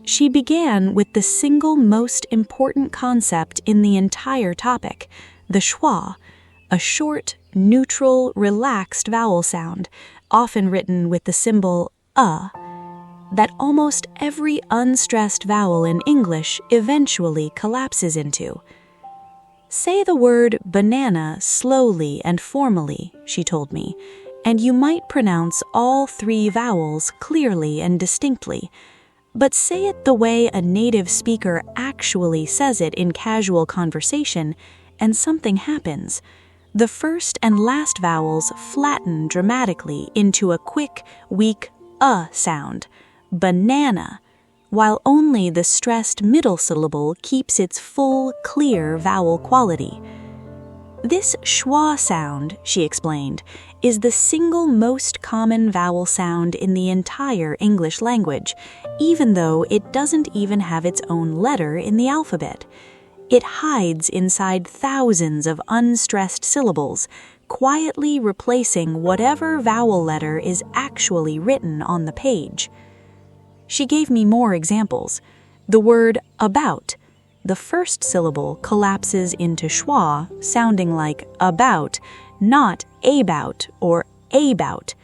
She began with the single most important concept in the entire topic, the schwa, a short, neutral, relaxed vowel sound, often written with the symbol that almost every unstressed vowel in English eventually collapses into. "Say the word banana slowly and formally," she told me, "and you might pronounce all three vowels clearly and distinctly. But say it the way a native speaker actually says it in casual conversation, and something happens. The first and last vowels flatten dramatically into a quick, weak sound, banana, while only the stressed middle syllable keeps its full, clear vowel quality. This schwa sound," she explained, "is the single most common vowel sound in the entire English language, even though it doesn't even have its own letter in the alphabet. It hides inside thousands of unstressed syllables, quietly replacing whatever vowel letter is actually written on the page." She gave me more examples. The word about. The first syllable collapses into schwa, sounding like about, not about or about.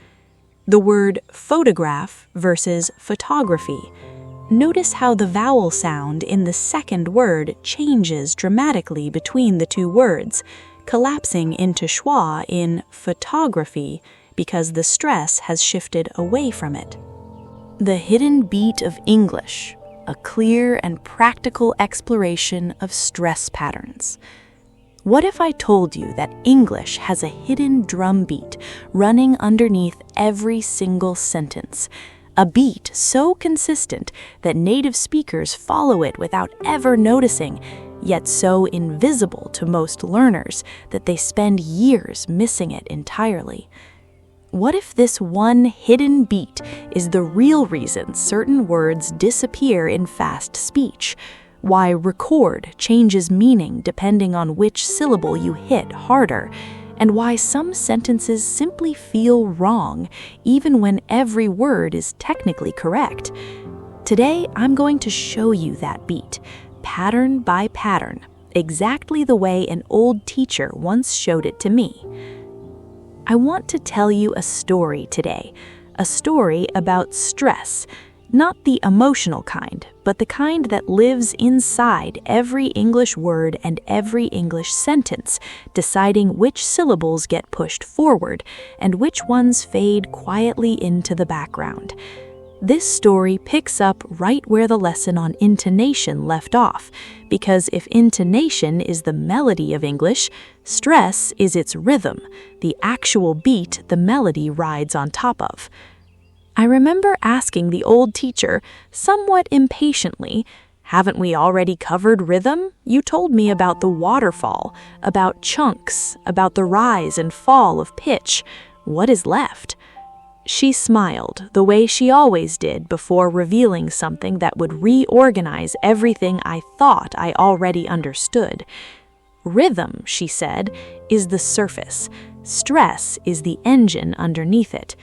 The word photograph versus photography. Notice how the vowel sound in the second word changes dramatically between the two words, collapsing into schwa in photography because the stress has shifted away from it. The hidden beat of English, a clear and practical exploration of stress patterns. What if I told you that English has a hidden drum beat running underneath every single sentence? A beat so consistent that native speakers follow it without ever noticing, yet so invisible to most learners that they spend years missing it entirely. What if this one hidden beat is the real reason certain words disappear in fast speech? Why record changes meaning depending on which syllable you hit harder? And why some sentences simply feel wrong, even when every word is technically correct? Today, I'm going to show you that beat, pattern by pattern, exactly the way an old teacher once showed it to me. I want to tell you a story today, a story about stress, not the emotional kind, but the kind that lives inside every English word and every English sentence, deciding which syllables get pushed forward and which ones fade quietly into the background. This story picks up right where the lesson on intonation left off, because if intonation is the melody of English, stress is its rhythm, the actual beat the melody rides on top of. I remember asking the old teacher, somewhat impatiently, "Haven't we already covered rhythm? You told me about the waterfall, about chunks, about the rise and fall of pitch. What is left?" She smiled, the way she always did before revealing something that would reorganize everything I thought I already understood. "Rhythm," she said, "is the surface. Stress is the engine underneath it.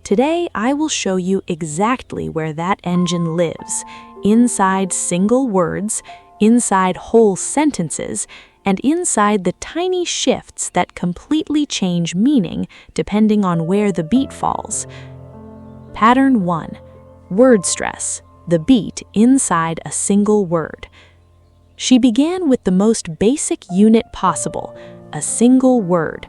Today, I will show you exactly where that engine lives, inside single words, inside whole sentences, and inside the tiny shifts that completely change meaning depending on where the beat falls. Pattern 1. Word stress, the beat inside a single word. She began with the most basic unit possible, a single word.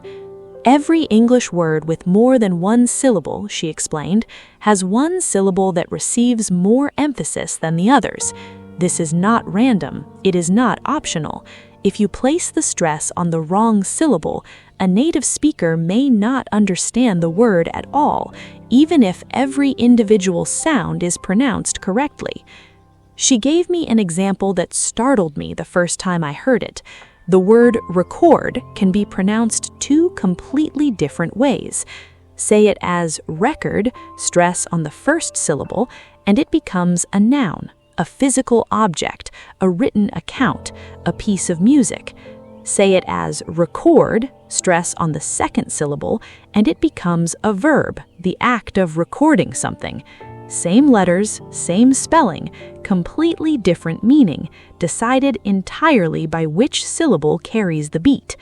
Every English word with more than one syllable, she explained, has one syllable that receives more emphasis than the others. This is not random, it is not optional. If you place the stress on the wrong syllable, a native speaker may not understand the word at all, even if every individual sound is pronounced correctly. She gave me an example that startled me the first time I heard it. The word record can be pronounced two completely different ways. Say it as record, stress on the first syllable, and it becomes a noun, a physical object, a written account, a piece of music. Say it as record, stress on the second syllable, and it becomes a verb, the act of recording something. Same letters, same spelling, completely different meaning, decided entirely by which syllable carries the beat.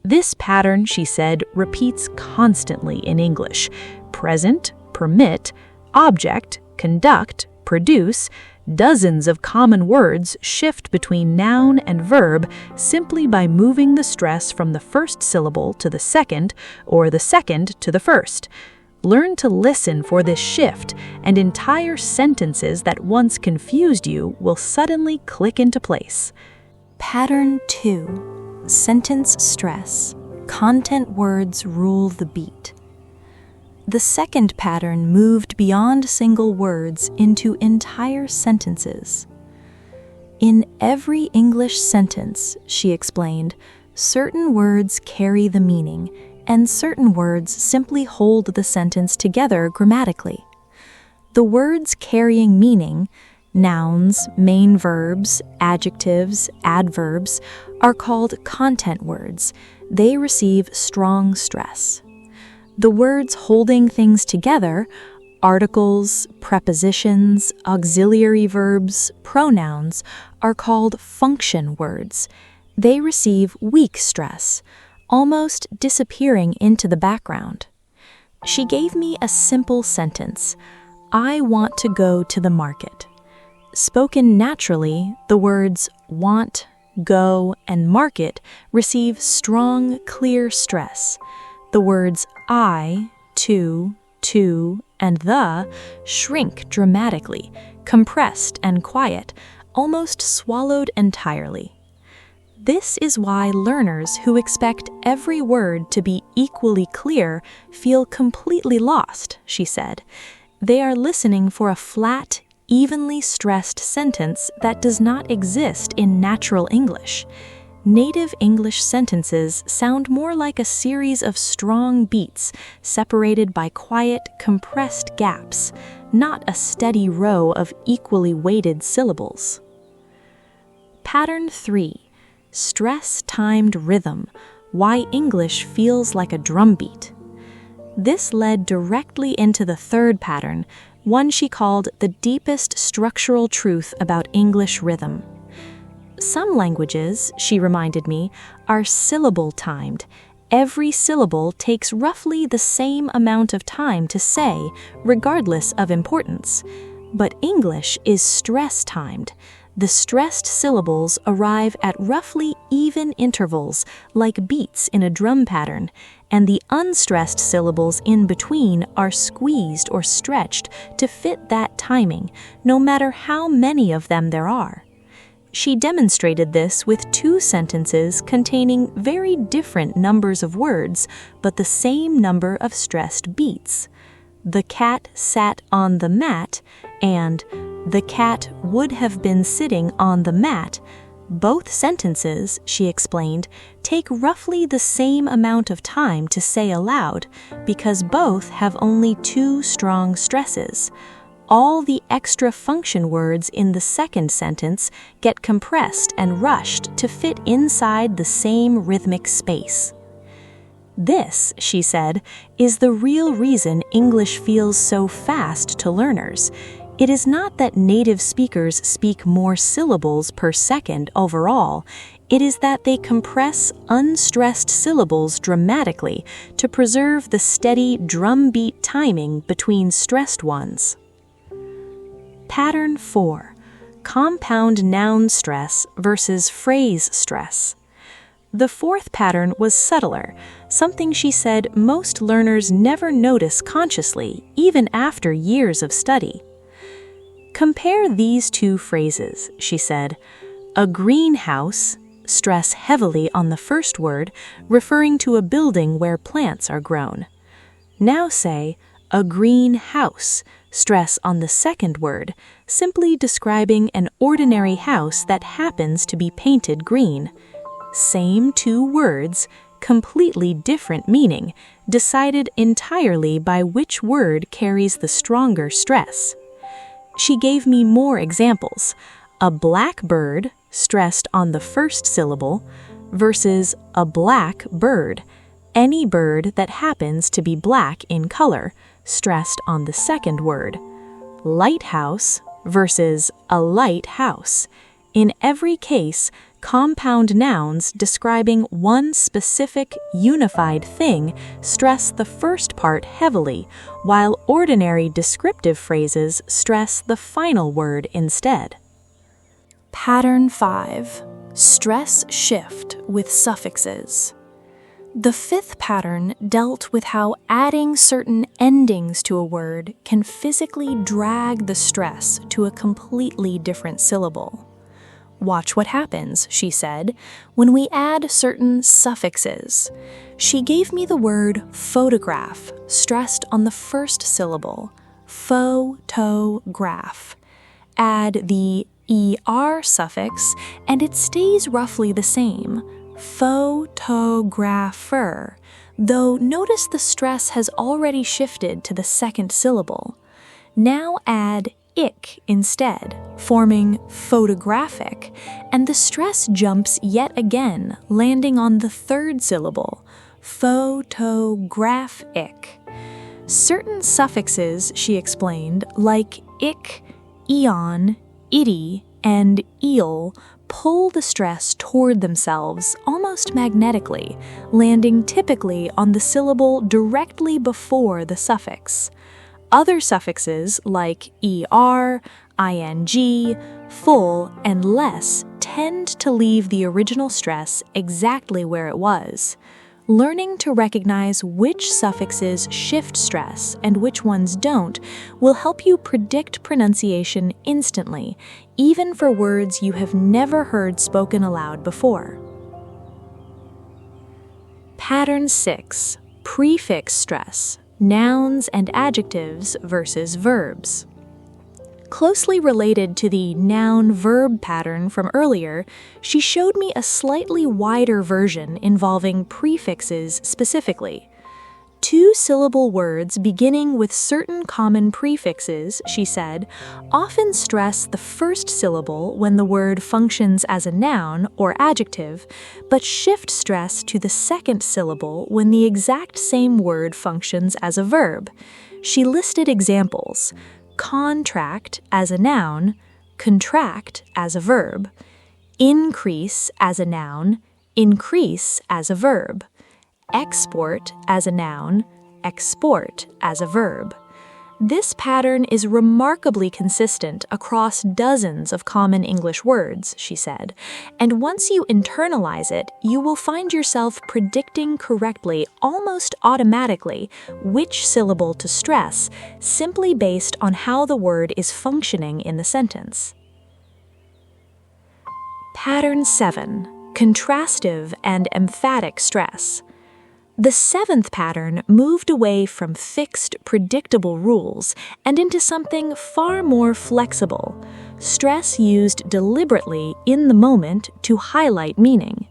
This pattern, she said, repeats constantly in English. Present, permit, object, conduct, produce. Dozens of common words shift between noun and verb simply by moving the stress from the first syllable to the second, or the second to the first. Learn to listen for this shift, and entire sentences that once confused you will suddenly click into place. Pattern 2. Sentence stress. Content words rule the beat. The second pattern moved beyond single words into entire sentences. In every English sentence, she explained, certain words carry the meaning, and certain words simply hold the sentence together grammatically. The words carrying meaning, nouns, main verbs, adjectives, adverbs, are called content words. They receive strong stress. The words holding things together, articles, prepositions, auxiliary verbs, pronouns, are called function words. They receive weak stress, almost disappearing into the background. She gave me a simple sentence: I want to go to the market. Spoken naturally, the words want, go, and market receive strong, clear stress. The words I, to, and the shrink dramatically, compressed and quiet, almost swallowed entirely. This is why learners who expect every word to be equally clear feel completely lost, she said. They are listening for a flat, evenly stressed sentence that does not exist in natural English. Native English sentences sound more like a series of strong beats separated by quiet, compressed gaps, not a steady row of equally weighted syllables. Pattern 3. Stress-timed rhythm. Why English feels like a drumbeat. This led directly into the third pattern, one she called the deepest structural truth about English rhythm. Some languages, she reminded me, are syllable-timed, Every syllable takes roughly the same amount of time to say, regardless of importance. But English is stress-timed. The stressed syllables arrive at roughly even intervals, like beats in a drum pattern, and the unstressed syllables in between are squeezed or stretched to fit that timing, no matter how many of them there are. She demonstrated this with 2 sentences containing very different numbers of words, but the same number of stressed beats. The cat sat on the mat and the cat would have been sitting on the mat. Both sentences, she explained, take roughly the same amount of time to say aloud because both have only 2 strong stresses. All the extra function words in the second sentence get compressed and rushed to fit inside the same rhythmic space. This, she said, is the real reason English feels so fast to learners. It is not that native speakers speak more syllables per second overall. It is that they compress unstressed syllables dramatically to preserve the steady drumbeat timing between stressed ones. Pattern 4. Compound noun stress versus phrase stress. The 4th pattern was subtler, something she said most learners never notice consciously, even after years of study. Compare these 2 phrases, she said. A greenhouse, stress heavily on the first word, referring to a building where plants are grown. Now say, a greenhouse, stress on the second word, simply describing an ordinary house that happens to be painted green. Same 2 words, completely different meaning, decided entirely by which word carries the stronger stress. She gave me more examples. A blackbird, stressed on the first syllable, versus a black bird, any bird that happens to be black in color, stressed on the second word. Lighthouse versus a lighthouse. In every case, compound nouns describing one specific, unified thing stress the first part heavily, while ordinary descriptive phrases stress the final word instead. Pattern 5. Stress shift with suffixes. The 5th pattern dealt with how adding certain endings to a word can physically drag the stress to a completely different syllable. Watch what happens, she said, when we add certain suffixes. She gave me the word photograph, stressed on the first syllable, photograph. Add the er suffix, and it stays roughly the same, photographer, though notice the stress has already shifted to the second syllable. Now add ick instead, forming photographic, and the stress jumps yet again, landing on the third syllable, photographic. Certain suffixes, she explained, like ick, eon, itty, and eel, pull the stress toward themselves almost magnetically, landing typically on the syllable directly before the suffix. Other suffixes like er, ing, full, and less tend to leave the original stress exactly where it was. Learning to recognize which suffixes shift stress and which ones don't will help you predict pronunciation instantly, even for words you have never heard spoken aloud before. Pattern 6. Prefix stress. Nouns and adjectives versus verbs. Closely related to the noun-verb pattern from earlier, she showed me a slightly wider version involving prefixes specifically. 2-syllable words beginning with certain common prefixes, she said, often stress the first syllable when the word functions as a noun or adjective, but shift stress to the second syllable when the exact same word functions as a verb. She listed examples: contract as a noun, contract as a verb, increase as a noun, increase as a verb, export as a noun, export as a verb. This pattern is remarkably consistent across dozens of common English words, she said, and once you internalize it, you will find yourself predicting correctly, almost automatically, which syllable to stress, simply based on how the word is functioning in the sentence. Pattern 7. Contrastive and emphatic stress. The 7th pattern moved away from fixed, predictable rules and into something far more flexible, stress used deliberately in the moment to highlight meaning.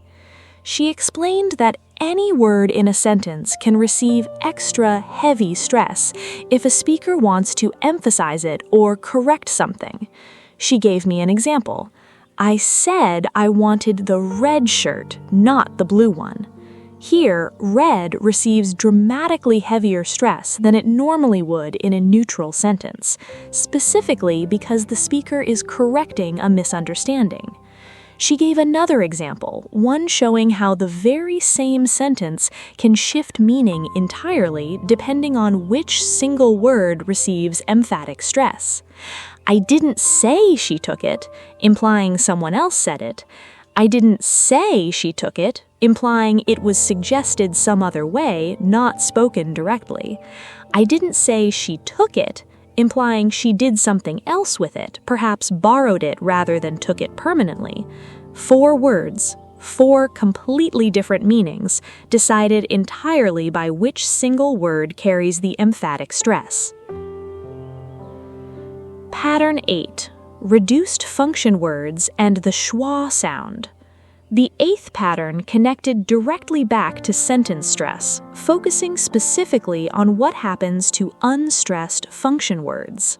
She explained that any word in a sentence can receive extra heavy stress if a speaker wants to emphasize it or correct something. She gave me an example. I said I wanted the red shirt, not the blue one. Here, red receives dramatically heavier stress than it normally would in a neutral sentence, specifically because the speaker is correcting a misunderstanding. She gave another example, one showing how the very same sentence can shift meaning entirely depending on which single word receives emphatic stress. I didn't say she took it, implying someone else said it. I didn't say she took it, implying it was suggested some other way, not spoken directly. I didn't say she took it, implying she did something else with it, perhaps borrowed it rather than took it permanently. 4 words, 4 completely different meanings, decided entirely by which single word carries the emphatic stress. Pattern 8. Reduced function words and the schwa sound. The 8th pattern connected directly back to sentence stress, focusing specifically on what happens to unstressed function words.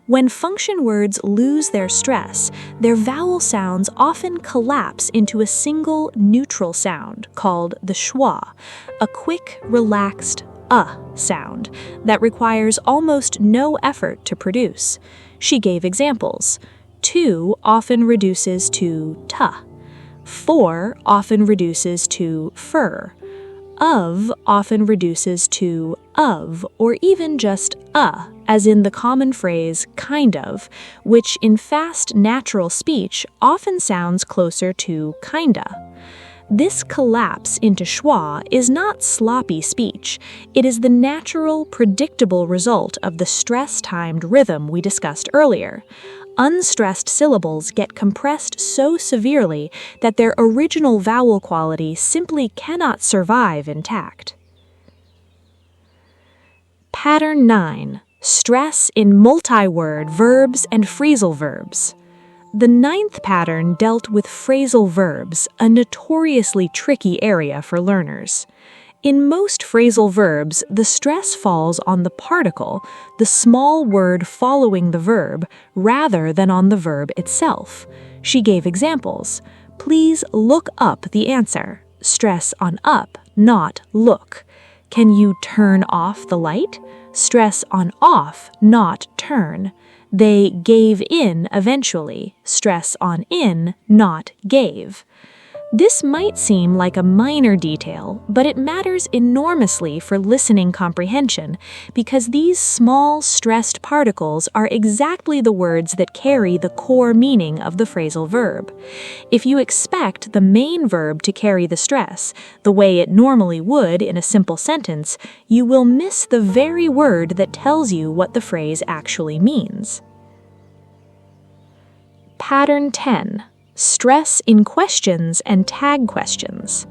When function words lose their stress, their vowel sounds often collapse into a single neutral sound called the schwa, a quick, relaxed sound that requires almost no effort to produce. She gave examples. 2 often reduces to t. 4 often reduces to fur. Of often reduces to of, or even just as in the common phrase kind of, which in fast natural speech often sounds closer to kinda. This collapse into schwa is not sloppy speech. It is the natural, predictable result of the stress-timed rhythm we discussed earlier. Unstressed syllables get compressed so severely that their original vowel quality simply cannot survive intact. Pattern 9. Stress in multi-word verbs and phrasal verbs. The 9th pattern dealt with phrasal verbs, a notoriously tricky area for learners. In most phrasal verbs, the stress falls on the particle, the small word following the verb, rather than on the verb itself. She gave examples. Please look up the answer. Stress on up, not look. Can you turn off the light? Stress on off, not turn. They gave in eventually. Stress on in, not gave. This might seem like a minor detail, but it matters enormously for listening comprehension because these small stressed particles are exactly the words that carry the core meaning of the phrasal verb. If you expect the main verb to carry the stress, the way it normally would in a simple sentence, you will miss the very word that tells you what the phrase actually means. Pattern 10. Stress in questions and tag questions.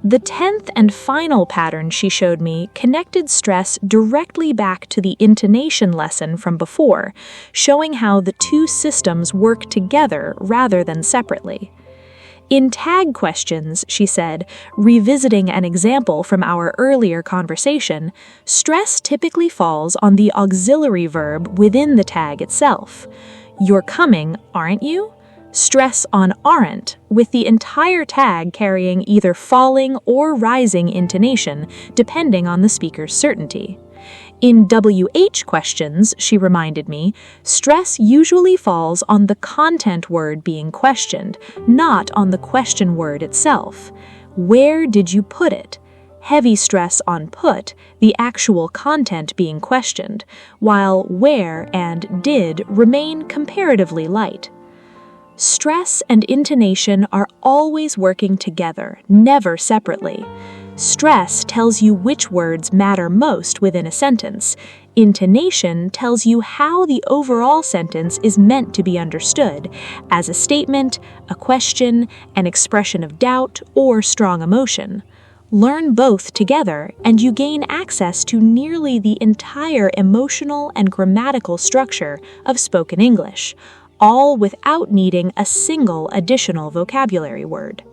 The 10th and final pattern she showed me connected stress directly back to the intonation lesson from before, showing how the two systems work together rather than separately. In tag questions, she said, revisiting an example from our earlier conversation, stress typically falls on the auxiliary verb within the tag itself. You're coming, aren't you? Stress on aren't, with the entire tag carrying either falling or rising intonation, depending on the speaker's certainty. In WH questions, she reminded me, stress usually falls on the content word being questioned, not on the question word itself. Where did you put it? heavy stress on put, the actual content being questioned, while where and did remain comparatively light. Stress and intonation are always working together, never separately. Stress tells you which words matter most within a sentence. Intonation tells you how the overall sentence is meant to be understood, as a statement, a question, an expression of doubt, or strong emotion. Learn both together, and you gain access to nearly the entire emotional and grammatical structure of spoken English, all without needing a single additional vocabulary word.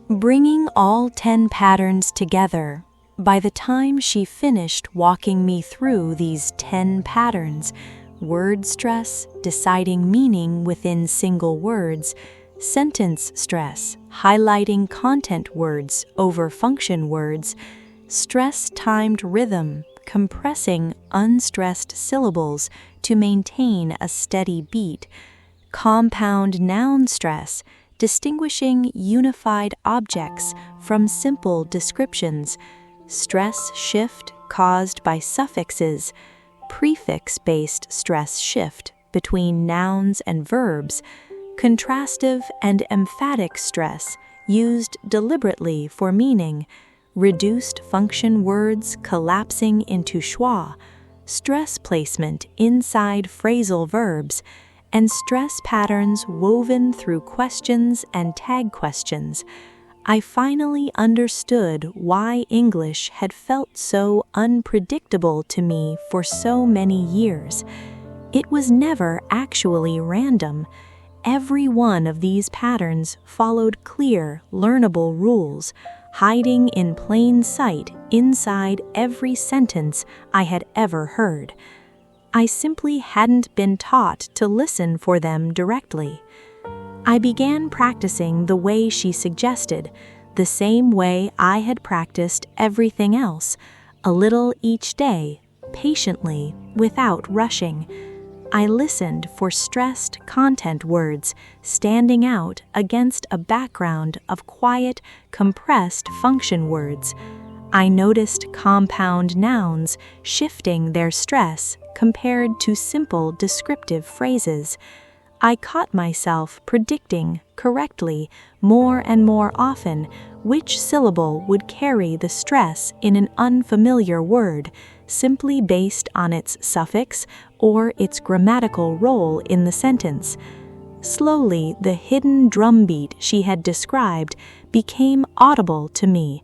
Bringing all 10 patterns together, by the time she finished walking me through these 10 patterns, word stress, deciding meaning within single words, sentence stress, highlighting content words over function words, stress-timed rhythm, compressing unstressed syllables to maintain a steady beat, compound noun stress, distinguishing unified objects from simple descriptions, stress shift caused by suffixes, prefix-based stress shift between nouns and verbs, contrastive and emphatic stress used deliberately for meaning, reduced function words collapsing into schwa, stress placement inside phrasal verbs, and stress patterns woven through questions and tag questions. I finally understood why English had felt so unpredictable to me for so many years. It was never actually random. Every one of these patterns followed clear, learnable rules, hiding in plain sight inside every sentence I had ever heard. I simply hadn't been taught to listen for them directly. I began practicing the way she suggested, the same way I had practiced everything else, a little each day, patiently, without rushing. I listened for stressed content words standing out against a background of quiet, compressed function words. I noticed compound nouns shifting their stress compared to simple descriptive phrases. I caught myself predicting correctly more and more often which syllable would carry the stress in an unfamiliar word, simply based on its suffix or its grammatical role in the sentence. Slowly, the hidden drumbeat she had described became audible to me,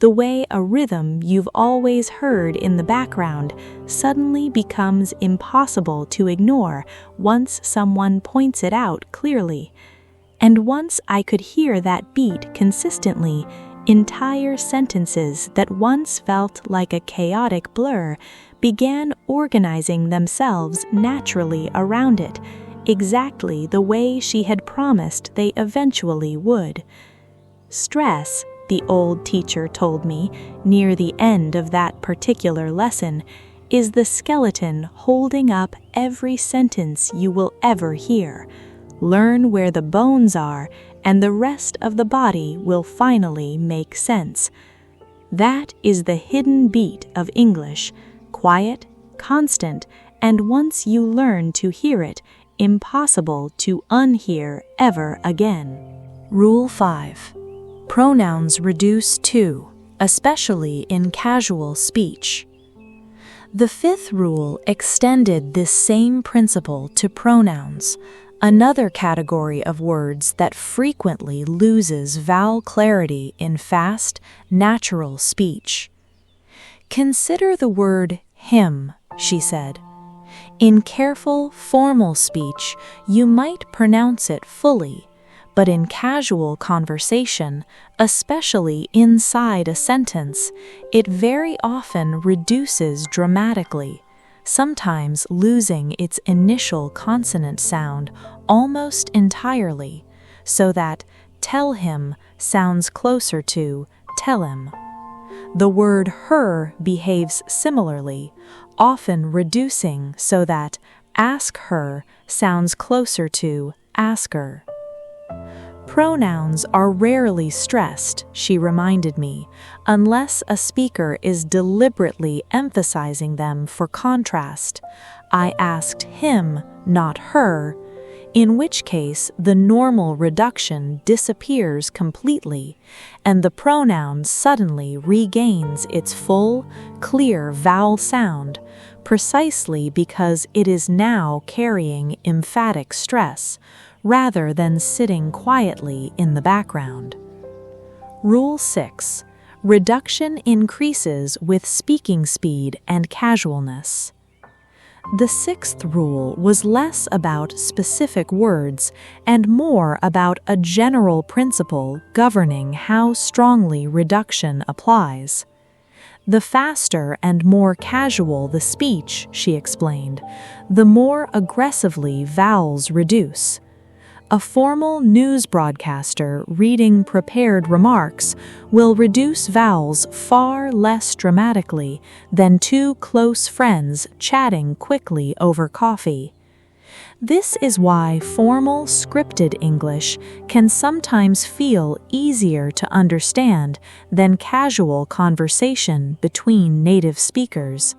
the way a rhythm you've always heard in the background suddenly becomes impossible to ignore once someone points it out clearly. And once I could hear that beat consistently, entire sentences that once felt like a chaotic blur began organizing themselves naturally around it, exactly the way she had promised they eventually would. Stress, the old teacher told me near the end of that particular lesson, is the skeleton holding up every sentence you will ever hear. Learn where the bones are, and the rest of the body will finally make sense. That is the hidden beat of English, quiet, constant, and once you learn to hear it, impossible to unhear ever again. Rule 5. Pronouns reduce to, especially in casual speech. The 5th rule extended this same principle to pronouns, another category of words that frequently loses vowel clarity in fast, natural speech. Consider the word him, she said. In careful, formal speech, you might pronounce it fully, but in casual conversation, especially inside a sentence, it very often reduces dramatically, sometimes losing its initial consonant sound almost entirely, so that tell him sounds closer to tell him. The word her behaves similarly, often reducing so that ask her sounds closer to ask her. Pronouns are rarely stressed, she reminded me, unless a speaker is deliberately emphasizing them for contrast. I asked him, not her, in which case the normal reduction disappears completely, and the pronoun suddenly regains its full, clear vowel sound, precisely because it is now carrying emphatic stress, rather than sitting quietly in the background. Rule 6. Reduction increases with speaking speed and casualness. The 6th rule was less about specific words and more about a general principle governing how strongly reduction applies. The faster and more casual the speech, she explained, the more aggressively vowels reduce. A formal news broadcaster reading prepared remarks will reduce vowels far less dramatically than two close friends chatting quickly over coffee. This is why formal scripted English can sometimes feel easier to understand than casual conversation between native speakers.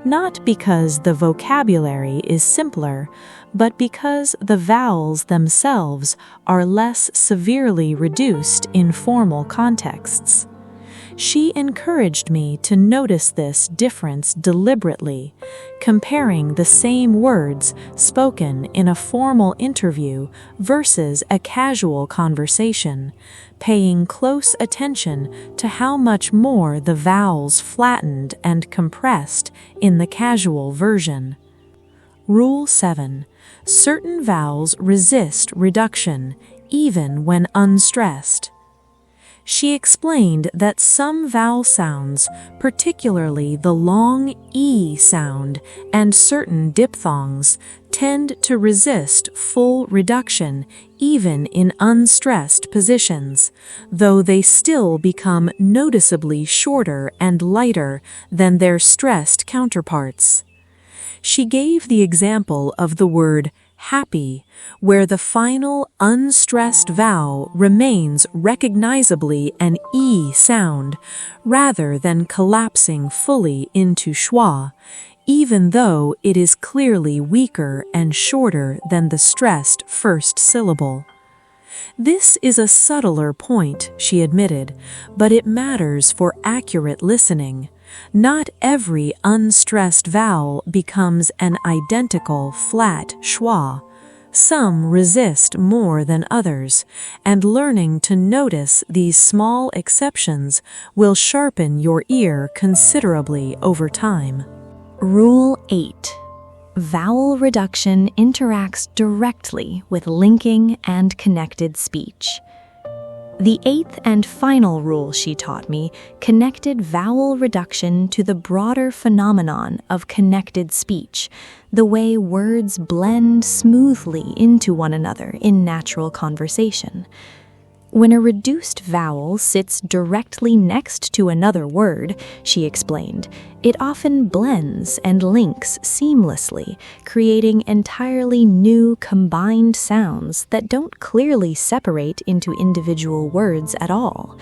Not because the vocabulary is simpler, but because the vowels themselves are less severely reduced in formal contexts. She encouraged me to notice this difference deliberately, comparing the same words spoken in a formal interview versus a casual conversation, paying close attention to how much more the vowels flattened and compressed in the casual version. Rule 7. Certain vowels resist reduction, even when unstressed. She explained that some vowel sounds, particularly the long E sound and certain diphthongs, tend to resist full reduction even in unstressed positions, though they still become noticeably shorter and lighter than their stressed counterparts. She gave the example of the word happy, where the final unstressed vowel remains recognizably an E sound, rather than collapsing fully into schwa, even though it is clearly weaker and shorter than the stressed first syllable. This is a subtler point, she admitted, but it matters for accurate listening. Not every unstressed vowel becomes an identical flat schwa. Some resist more than others, and learning to notice these small exceptions will sharpen your ear considerably over time. Rule 8. Vowel reduction interacts directly with linking and connected speech. The 8th and final rule she taught me connected vowel reduction to the broader phenomenon of connected speech, the way words blend smoothly into one another in natural conversation. When a reduced vowel sits directly next to another word, she explained, it often blends and links seamlessly, creating entirely new combined sounds that don't clearly separate into individual words at all.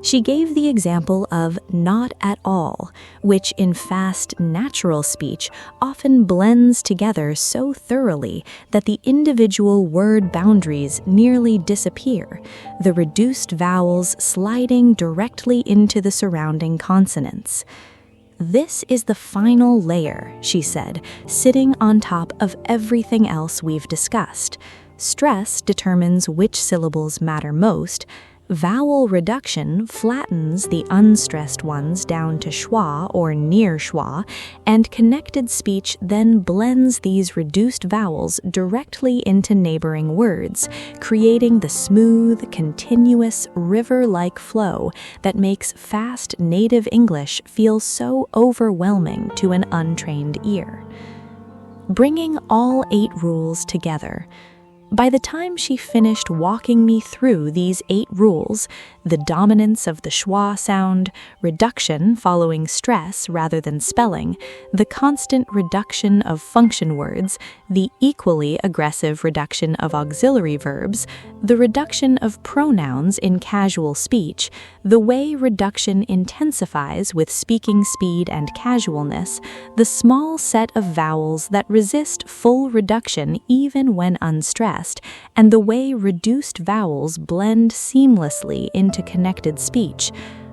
She gave the example of not at all, which in fast, natural speech often blends together so thoroughly that the individual word boundaries nearly disappear, the reduced vowels sliding directly into the surrounding consonants. This is the final layer, she said, sitting on top of everything else we've discussed. Stress determines which syllables matter most. Vowel reduction flattens the unstressed ones down to schwa or near schwa, and connected speech then blends these reduced vowels directly into neighboring words, creating the smooth, continuous, river-like flow that makes fast native English feel so overwhelming to an untrained ear. Bringing all 8 rules together, By the time she finished walking me through these 8 rules, the dominance of the schwa sound, reduction following stress rather than spelling, the constant reduction of function words, the equally aggressive reduction of auxiliary verbs, the reduction of pronouns in casual speech, the way reduction intensifies with speaking speed and casualness, the small set of vowels that resist full reduction even when unstressed, and the way reduced vowels blend seamlessly into connected speech,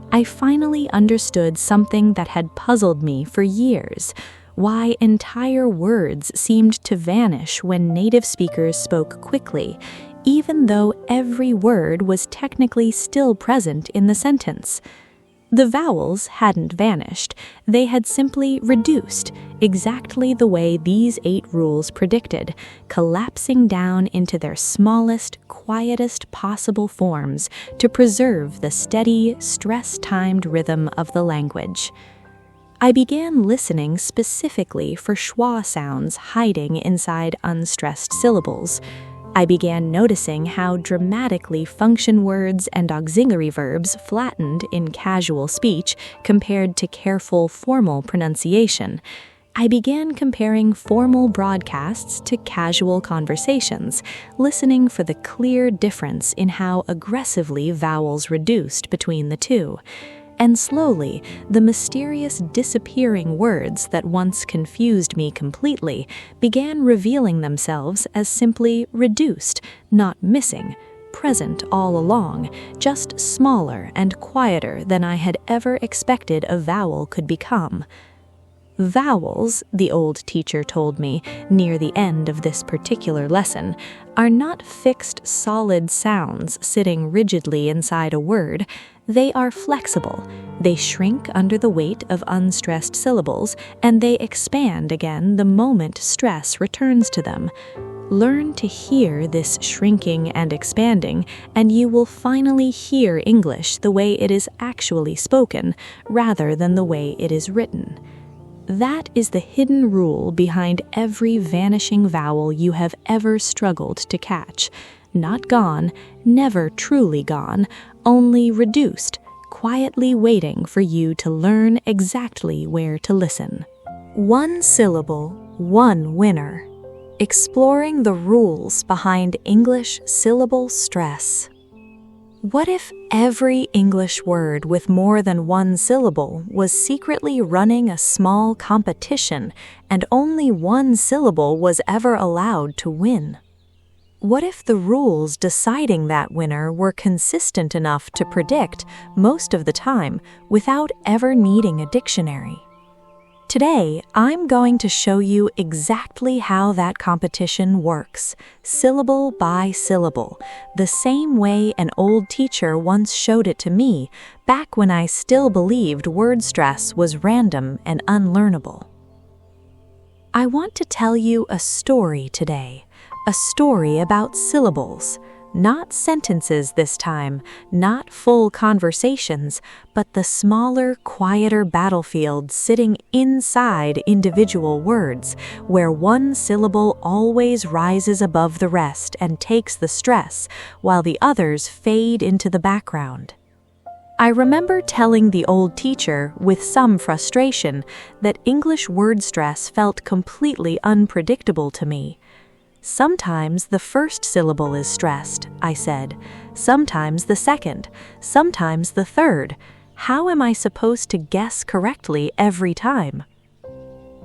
I finally understood something that had puzzled me for years: why entire words seemed to vanish when native speakers spoke quickly, even though every word was technically still present in the sentence. The vowels hadn't vanished, they had simply reduced, exactly the way these 8 rules predicted, collapsing down into their smallest, quietest possible forms to preserve the steady, stress-timed rhythm of the language. I began listening specifically for schwa sounds hiding inside unstressed syllables. I began noticing how dramatically function words and auxiliary verbs flattened in casual speech compared to careful formal pronunciation. I began comparing formal broadcasts to casual conversations, listening for the clear difference in how aggressively vowels reduced between the two. And slowly, the mysterious disappearing words that once confused me completely began revealing themselves as simply reduced, not missing, present all along, just smaller and quieter than I had ever expected a vowel could become. Vowels, the old teacher told me near the end of this particular lesson, are not fixed, solid sounds sitting rigidly inside a word. They are flexible. They shrink under the weight of unstressed syllables, and they expand again the moment stress returns to them. Learn to hear this shrinking and expanding, and you will finally hear English the way it is actually spoken, rather than the way it is written. That is the hidden rule behind every vanishing vowel you have ever struggled to catch. Not gone, never truly gone, only reduced, quietly waiting for you to learn exactly where to listen. 1 syllable, 1 winner. Exploring the rules behind English syllable stress. What if every English word with more than 1 syllable was secretly running a small competition and only 1 syllable was ever allowed to win? What if the rules deciding that winner were consistent enough to predict most of the time without ever needing a dictionary? Today, I'm going to show you exactly how that competition works, syllable by syllable, the same way an old teacher once showed it to me, back when I still believed word stress was random and unlearnable. I want to tell you a story today, a story about syllables. Not sentences this time, not full conversations, but the smaller, quieter battlefield sitting inside individual words, where 1 syllable always rises above the rest and takes the stress, while the others fade into the background. I remember telling the old teacher, with some frustration, that English word stress felt completely unpredictable to me. Sometimes the first syllable is stressed, I said. Sometimes the second. Sometimes the third. How am I supposed to guess correctly every time?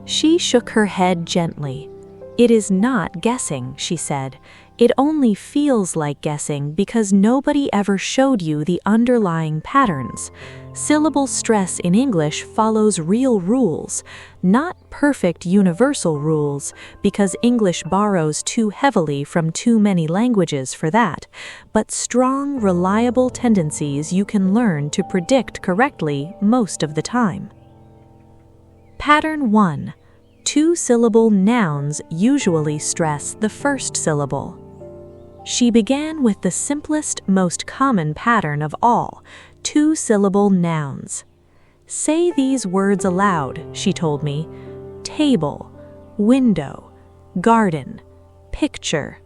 She shook her head gently. It is not guessing, she said. It only feels like guessing because nobody ever showed you the underlying patterns. Syllable stress in English follows real rules, not perfect universal rules, because English borrows too heavily from too many languages for that, but strong, reliable tendencies you can learn to predict correctly most of the time. Pattern 1. 2-syllable nouns usually stress the first syllable. She began with the simplest, most common pattern of all, 2-syllable nouns. Say these words aloud, she told me. Table, window, garden, picture.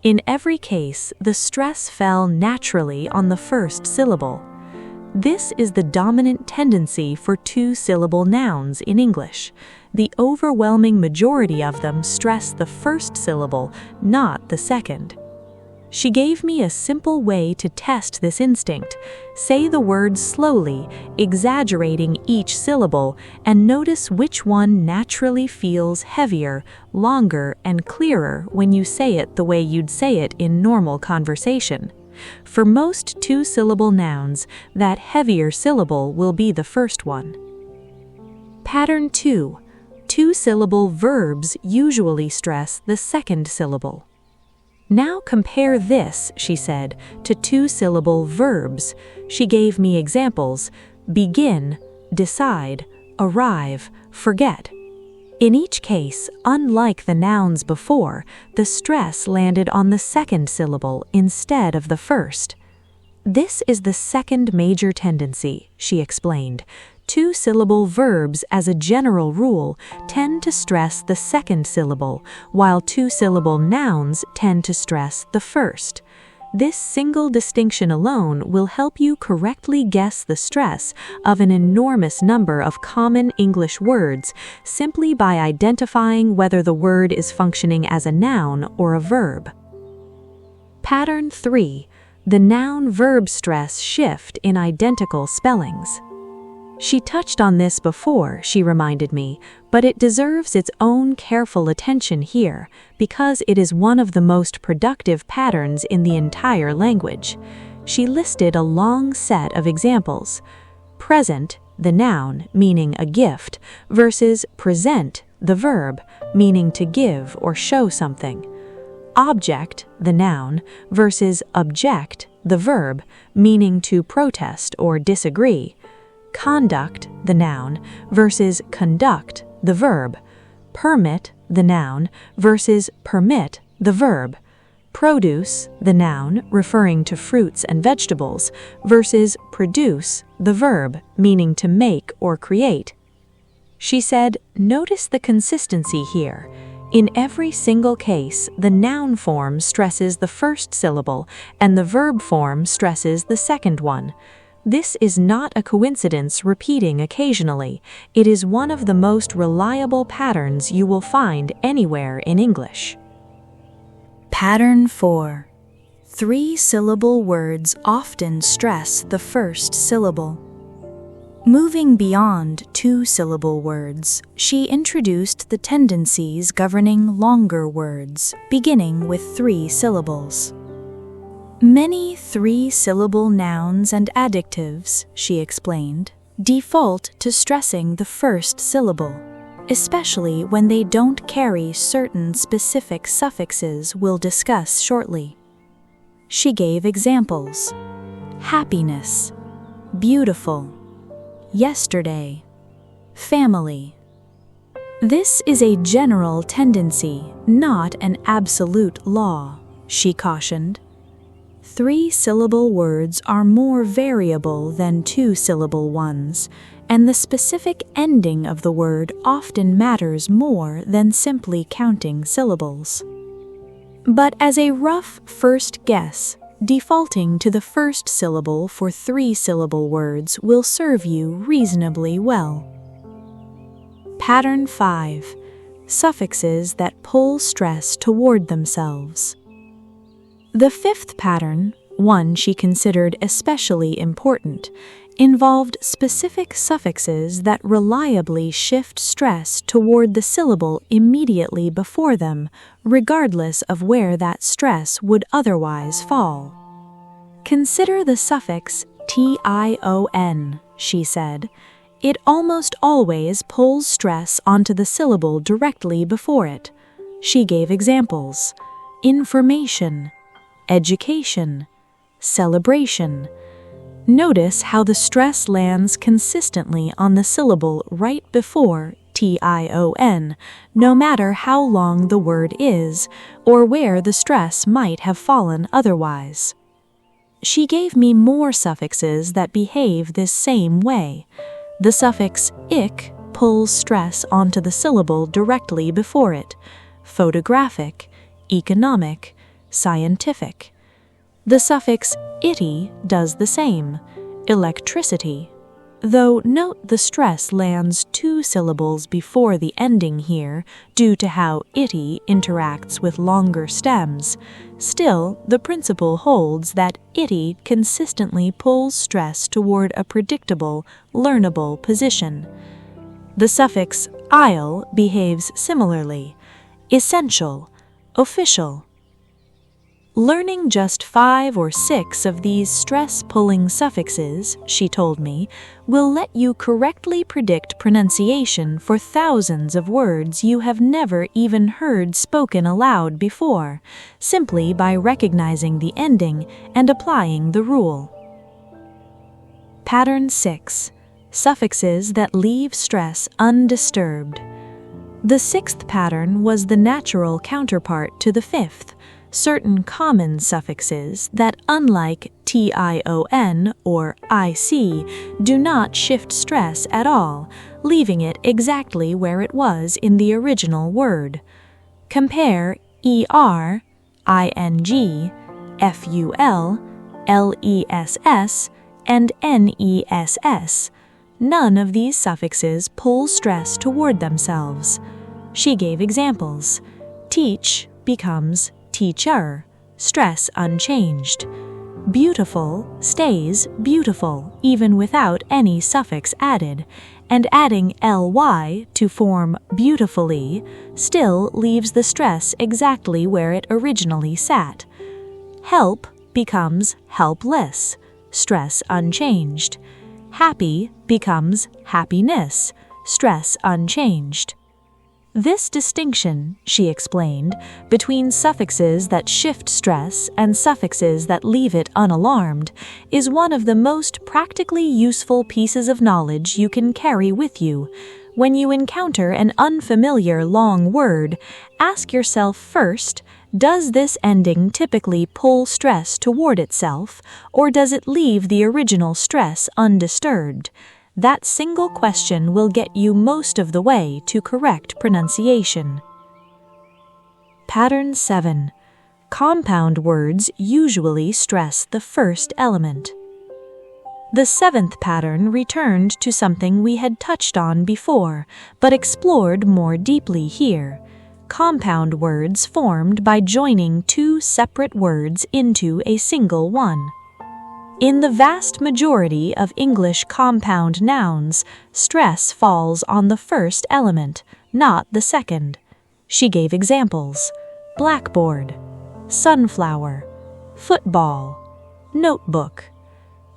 In every case, the stress fell naturally on the first syllable. This is the dominant tendency for two-syllable nouns in English. The overwhelming majority of them stress the first syllable, not the second. She gave me a simple way to test this instinct. Say the word slowly, exaggerating each syllable, and notice which one naturally feels heavier, longer, and clearer when you say it the way you'd say it in normal conversation. For most two-syllable nouns, that heavier syllable will be the first one. Pattern 2. Two-syllable verbs usually stress the second syllable. Now compare this, she said, to two-syllable verbs. She gave me examples: begin, decide, arrive, forget. In each case, unlike the nouns before, the stress landed on the second syllable instead of the first. This is the second major tendency, she explained. Two-syllable verbs, as a general rule, tend to stress the second syllable, while two-syllable nouns tend to stress the first. This single distinction alone will help you correctly guess the stress of an enormous number of common English words simply by identifying whether the word is functioning as a noun or a verb. Pattern 3. The noun-verb stress shift in identical spellings. She touched on this before, she reminded me, but it deserves its own careful attention here because it is one of the most productive patterns in the entire language. She listed a long set of examples. Present, the noun, meaning a gift, versus present, the verb, meaning to give or show something. Object, the noun, versus object, the verb, meaning to protest or disagree. Conduct, the noun, versus conduct, the verb. Permit, the noun, versus permit, the verb. Produce, the noun, referring to fruits and vegetables, versus produce, the verb, meaning to make or create. She said, notice the consistency here. In every single case, the noun form stresses the first syllable, and the verb form stresses the second one. This is not a coincidence repeating occasionally. It is one of the most reliable patterns you will find anywhere in English. Pattern 4. Three-syllable words often stress the first syllable. Moving beyond two-syllable words, she introduced the tendencies governing longer words, beginning with 3 syllables. Many three-syllable nouns and adjectives, she explained, default to stressing the first syllable, especially when they don't carry certain specific suffixes we'll discuss shortly. She gave examples: happiness, beautiful, yesterday, family. This is a general tendency, not an absolute law, she cautioned. Three-syllable words are more variable than two-syllable ones, and the specific ending of the word often matters more than simply counting syllables. But as a rough first guess, defaulting to the first syllable for three-syllable words will serve you reasonably well. Pattern 5. Suffixes that pull stress toward themselves. The fifth pattern, one she considered especially important, involved specific suffixes that reliably shift stress toward the syllable immediately before them, regardless of where that stress would otherwise fall. Consider the suffix tion, she said. It almost always pulls stress onto the syllable directly before it. She gave examples: information, education, celebration. Notice how the stress lands consistently on the syllable right before tion, no matter how long the word is, or where the stress might have fallen otherwise. She gave me more suffixes that behave this same way. The suffix ic pulls stress onto the syllable directly before it: photographic, economic, scientific. The suffix ity does the same, electricity. Though note the stress lands 2 syllables before the ending here due to how ity interacts with longer stems, still the principle holds that ity consistently pulls stress toward a predictable, learnable position. The suffix "ile" behaves similarly, essential, official. Learning just 5 or 6 of these stress-pulling suffixes, she told me, will let you correctly predict pronunciation for thousands of words you have never even heard spoken aloud before, simply by recognizing the ending and applying the rule. Pattern 6. Suffixes that leave stress undisturbed. The 6th pattern was the natural counterpart to the 5th. Certain common suffixes that, unlike tion or ic, do not shift stress at all, leaving it exactly where it was in the original word. Compare er, ing, ful, less, and ness. None of these suffixes pull stress toward themselves. She gave examples. Teach becomes teacher, stress unchanged. Beautiful stays beautiful even without any suffix added, and adding ly to form beautifully still leaves the stress exactly where it originally sat. Help becomes helpless, stress unchanged. Happy becomes happiness, stress unchanged. This distinction, she explained, between suffixes that shift stress and suffixes that leave it unalarmed, is one of the most practically useful pieces of knowledge you can carry with you. When you encounter an unfamiliar long word, ask yourself first, does this ending typically pull stress toward itself, or does it leave the original stress undisturbed? That single question will get you most of the way to correct pronunciation. Pattern 7. Compound words usually stress the first element. The 7th pattern returned to something we had touched on before, but explored more deeply here. Compound words formed by joining 2 separate words into a single one. In the vast majority of English compound nouns, stress falls on the first element, not the second. She gave examples: blackboard, sunflower, football, notebook.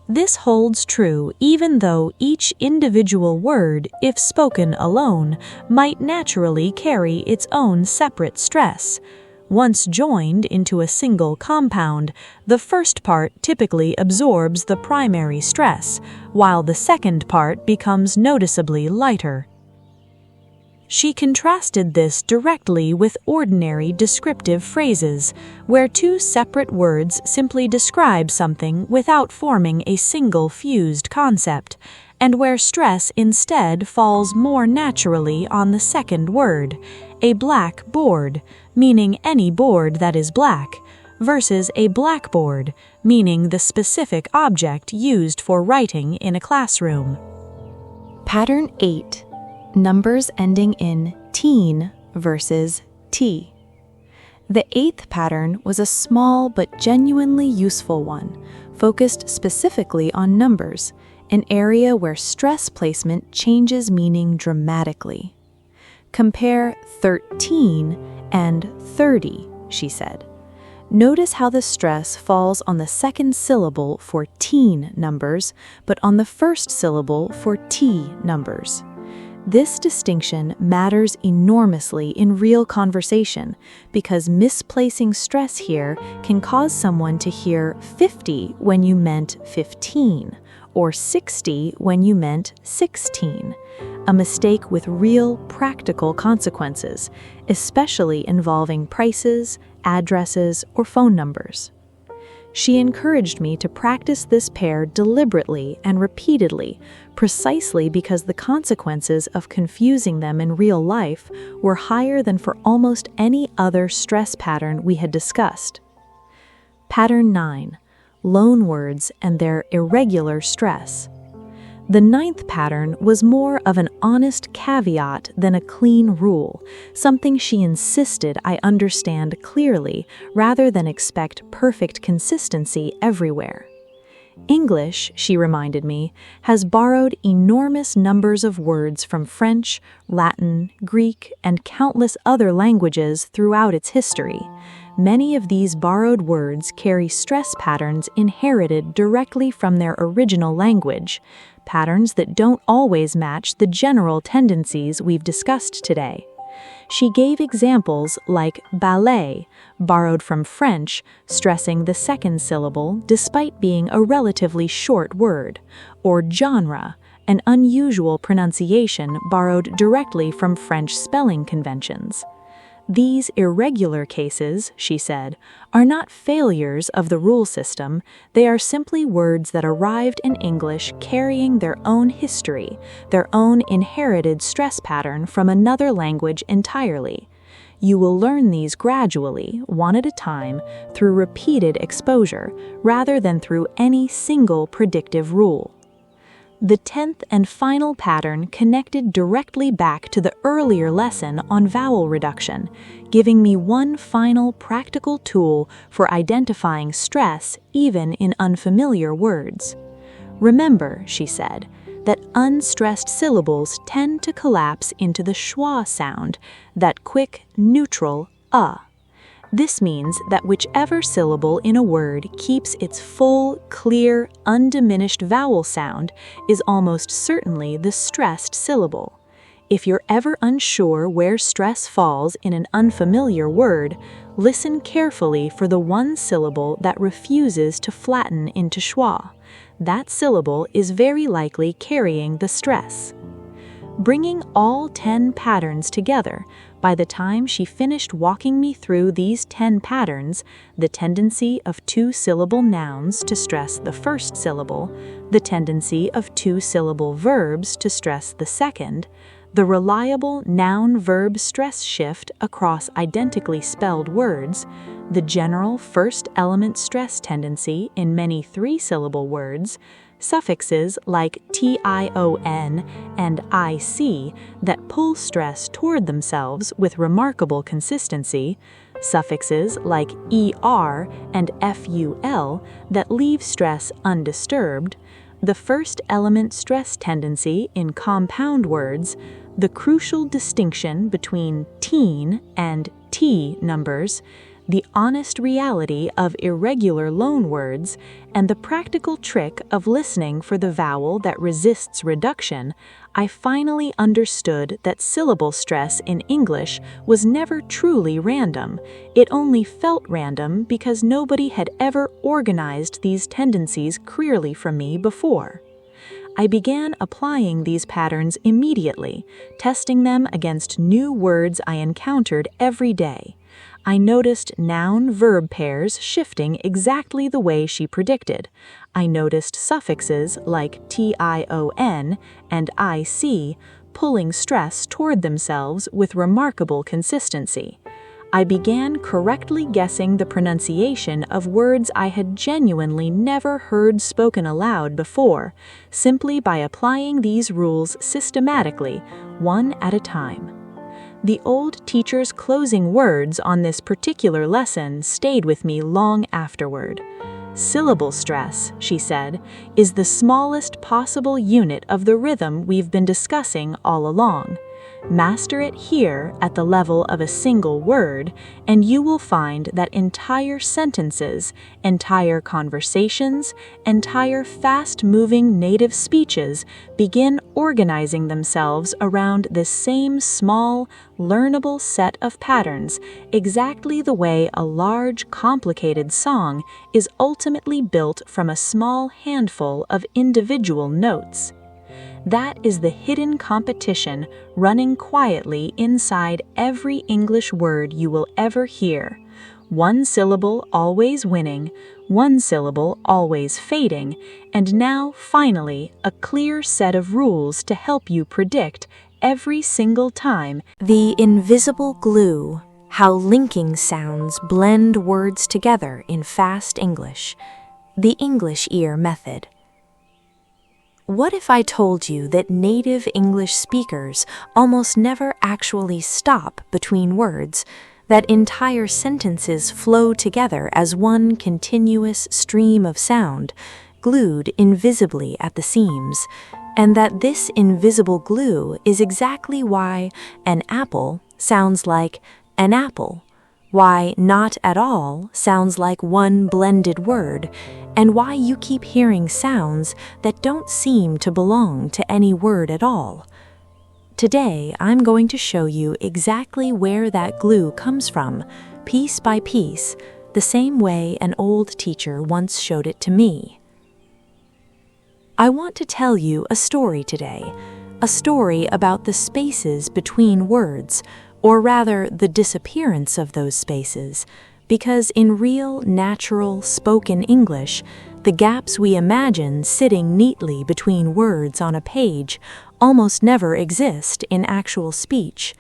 This holds true even though each individual word, if spoken alone, might naturally carry its own separate stress. Once joined into a single compound, the first part typically absorbs the primary stress, while the second part becomes noticeably lighter. She contrasted this directly with ordinary descriptive phrases, where 2 separate words simply describe something without forming a single fused concept, and where stress instead falls more naturally on the second word, a black board, meaning any board that is black, versus a blackboard, meaning the specific object used for writing in a classroom. Pattern 8. Numbers ending in teen versus t. The 8th pattern was a small but genuinely useful one, focused specifically on numbers, an area where stress placement changes meaning dramatically. Compare 13 and 30, she said. Notice how the stress falls on the second syllable for teen numbers, but on the first syllable for t numbers. This distinction matters enormously in real conversation because misplacing stress here can cause someone to hear 50 when you meant 15, or 60 when you meant 16, a mistake with real practical consequences, especially involving prices, addresses, or phone numbers. She encouraged me to practice this pair deliberately and repeatedly, precisely because the consequences of confusing them in real life were higher than for almost any other stress pattern we had discussed. Pattern 9. Loanwords and their irregular stress. The 9th pattern was more of an honest caveat than a clean rule, something she insisted I understand clearly rather than expect perfect consistency everywhere. English, she reminded me, has borrowed enormous numbers of words from French, Latin, Greek, and countless other languages throughout its history. Many of these borrowed words carry stress patterns inherited directly from their original language, patterns that don't always match the general tendencies we've discussed today. She gave examples like ballet, borrowed from French, stressing the second syllable despite being a relatively short word, or genre, an unusual pronunciation borrowed directly from French spelling conventions. These irregular cases, she said, are not failures of the rule system, they are simply words that arrived in English carrying their own history, their own inherited stress pattern from another language entirely. You will learn these gradually, one at a time, through repeated exposure, rather than through any single predictive rule. The 10th and final pattern connected directly back to the earlier lesson on vowel reduction, giving me one final practical tool for identifying stress even in unfamiliar words. Remember, she said, that unstressed syllables tend to collapse into the schwa sound, that quick, neutral This means that whichever syllable in a word keeps its full, clear, undiminished vowel sound is almost certainly the stressed syllable. If you're ever unsure where stress falls in an unfamiliar word, listen carefully for the one syllable that refuses to flatten into schwa. That syllable is very likely carrying the stress. Bringing all 10 patterns together, by the time she finished walking me through these 10 patterns, the tendency of two-syllable nouns to stress the first syllable, the tendency of two-syllable verbs to stress the second, the reliable noun-verb stress shift across identically spelled words, the general first-element stress tendency in many three-syllable words, suffixes like tion and ic that pull stress toward themselves with remarkable consistency, suffixes like er and ful that leave stress undisturbed, the first element stress tendency in compound words, the crucial distinction between teen and t numbers, the honest reality of irregular loanwords, and the practical trick of listening for the vowel that resists reduction, I finally understood that syllable stress in English was never truly random. It only felt random because nobody had ever organized these tendencies clearly for me before. I began applying these patterns immediately, testing them against new words I encountered every day. I noticed noun-verb pairs shifting exactly the way she predicted. I noticed suffixes like tion and ic pulling stress toward themselves with remarkable consistency. I began correctly guessing the pronunciation of words I had genuinely never heard spoken aloud before, simply by applying these rules systematically, one at a time. The old teacher's closing words on this particular lesson stayed with me long afterward. Syllable stress, she said, is the smallest possible unit of the rhythm we've been discussing all along. Master it here at the level of a single word, and you will find that entire sentences, entire conversations, entire fast-moving native speeches begin organizing themselves around this same small, learnable set of patterns, exactly the way a large, complicated song is ultimately built from a small handful of individual notes. That is the hidden competition running quietly inside every English word you will ever hear. One syllable always winning, one syllable always fading, and now, finally, a clear set of rules to help you predict every single time. The invisible glue How linking sounds blend words together in fast English. The English ear method. What if I told you that native English speakers almost never actually stop between words, that entire sentences flow together as one continuous stream of sound, glued invisibly at the seams, and that this invisible glue is exactly why an apple sounds like an apple, why not at all sounds like one blended word, and why you keep hearing sounds that don't seem to belong to any word at all. Today, I'm going to show you exactly where that glue comes from, piece by piece, the same way an old teacher once showed it to me. I want to tell you a story today, a story about the spaces between words, or rather the disappearance of those spaces, because in real, natural, spoken English, the gaps we imagine sitting neatly between words on a page almost never exist in actual speech.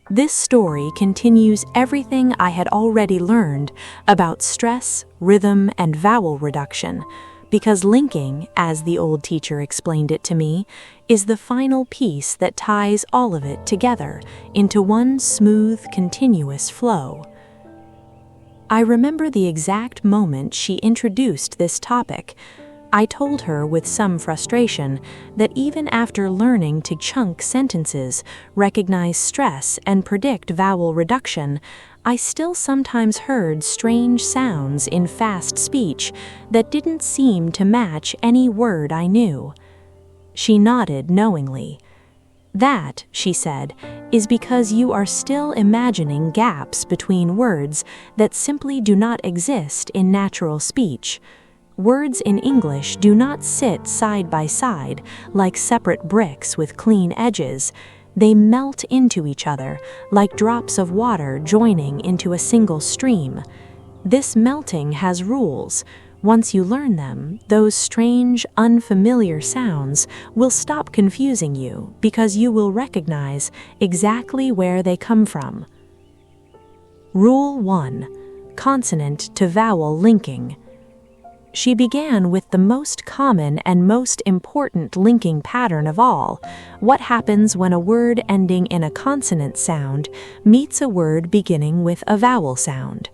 This story continues everything I had already learned about stress, rhythm, and vowel reduction, because linking, as the old teacher explained it to me, is the final piece that ties all of it together into one smooth, continuous flow. I remember the exact moment she introduced this topic. I told her with some frustration that even after learning to chunk sentences, recognize stress, and predict vowel reduction, I still sometimes heard strange sounds in fast speech that didn't seem to match any word I knew. She nodded knowingly. That, she said, is because you are still imagining gaps between words that simply do not exist in natural speech. Words in English do not sit side by side like separate bricks with clean edges. They melt into each other like drops of water joining into a single stream. This melting has rules. Once you learn them, those strange, unfamiliar sounds will stop confusing you because you will recognize exactly where they come from. Rule 1. Consonant to vowel linking. She began with the most common and most important linking pattern of all. What happens when a word ending in a consonant sound meets a word beginning with a vowel sound?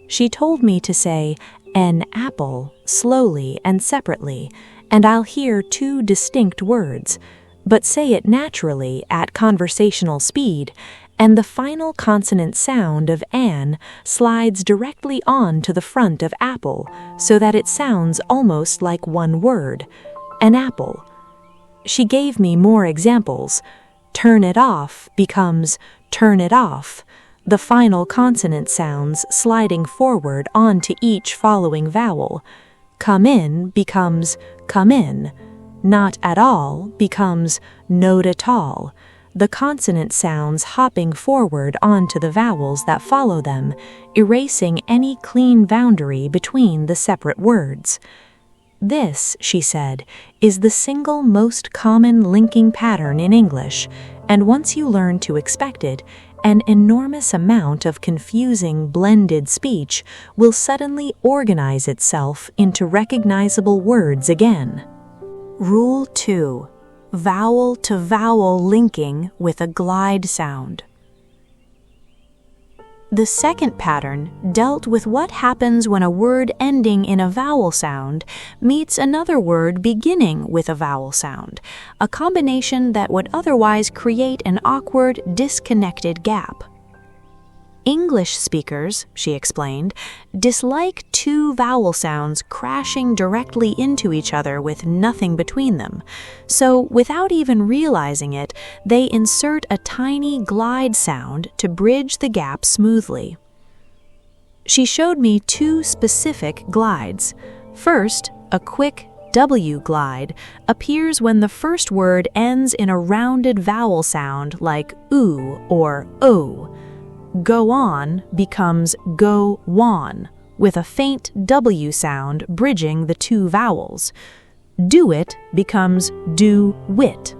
She told me to say an apple slowly and separately, and I'll hear two distinct words, but say it naturally at conversational speed, and the final consonant sound of an slides directly on to the front of apple so that it sounds almost like one word, an apple. She gave me more examples. Turn it off becomes turn it off, the final consonant sounds sliding forward onto each following vowel. Come in becomes come in. Not at all becomes not at all, the consonant sounds hopping forward onto the vowels that follow them, erasing any clean boundary between the separate words. This, she said, is the single most common linking pattern in English, and once you learn to expect it, an enormous amount of confusing blended speech will suddenly organize itself into recognizable words again. Rule 2. Vowel to vowel linking with a glide sound. The second pattern dealt with what happens when a word ending in a vowel sound meets another word beginning with a vowel sound, a combination that would otherwise create an awkward, disconnected gap. English speakers, she explained, dislike two vowel sounds crashing directly into each other with nothing between them. So, without even realizing it, they insert a tiny glide sound to bridge the gap smoothly. She showed me two specific glides. First, a quick W glide appears when the first word ends in a rounded vowel sound like oo or o. Go on becomes go won, with a faint W sound bridging the two vowels. Do it becomes do wit.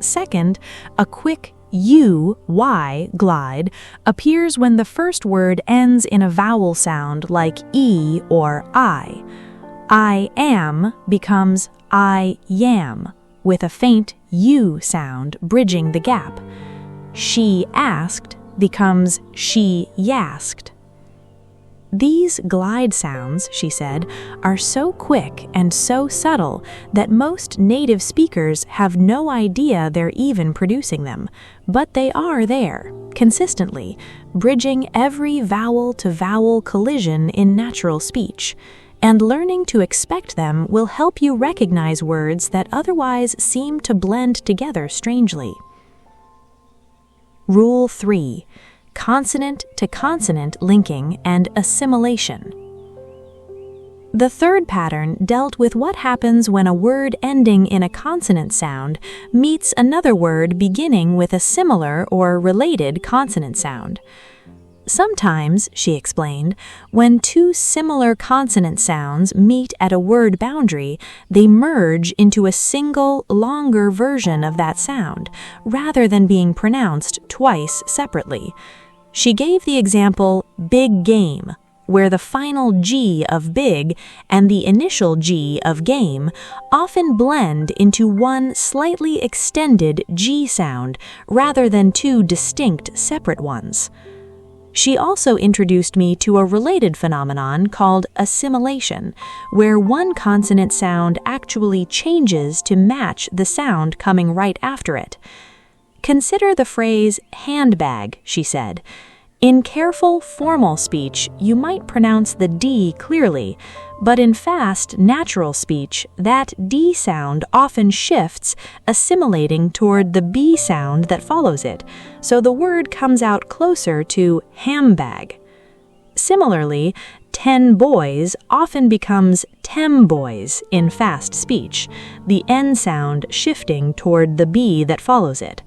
Second, a quick glide, appears when the first word ends in a vowel sound like E or I. I am becomes I yam, with a faint U sound bridging the gap. She asked becomes she yasked. These glide sounds, she said, are so quick and so subtle that most native speakers have no idea they're even producing them, but they are there, consistently, bridging every vowel-to-vowel collision in natural speech. And learning to expect them will help you recognize words that otherwise seem to blend together strangely. Rule 3. Consonant-to-consonant linking and assimilation. The third pattern dealt with what happens when a word ending in a consonant sound meets another word beginning with a similar or related consonant sound. Sometimes, she explained, when two similar consonant sounds meet at a word boundary, they merge into a single, longer version of that sound, rather than being pronounced twice separately. She gave the example big game, where the final G of big and the initial G of game often blend into one slightly extended G sound rather than two distinct separate ones. She also introduced me to a related phenomenon called assimilation, where one consonant sound actually changes to match the sound coming right after it. Consider the phrase handbag, she said. In careful, formal speech, you might pronounce the D clearly, but in fast, natural speech, that D sound often shifts, assimilating toward the B sound that follows it, so the word comes out closer to hambag. Similarly, 10 boys often becomes 'tem boys in fast speech, the N sound shifting toward the B that follows it.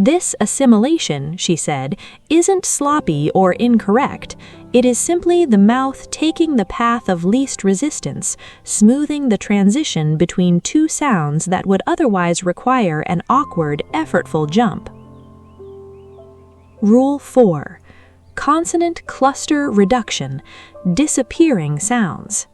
This assimilation, she said, isn't sloppy or incorrect. It is simply the mouth taking the path of least resistance, smoothing the transition between two sounds that would otherwise require an awkward, effortful jump. Rule 4. Consonant cluster reduction, disappearing sounds.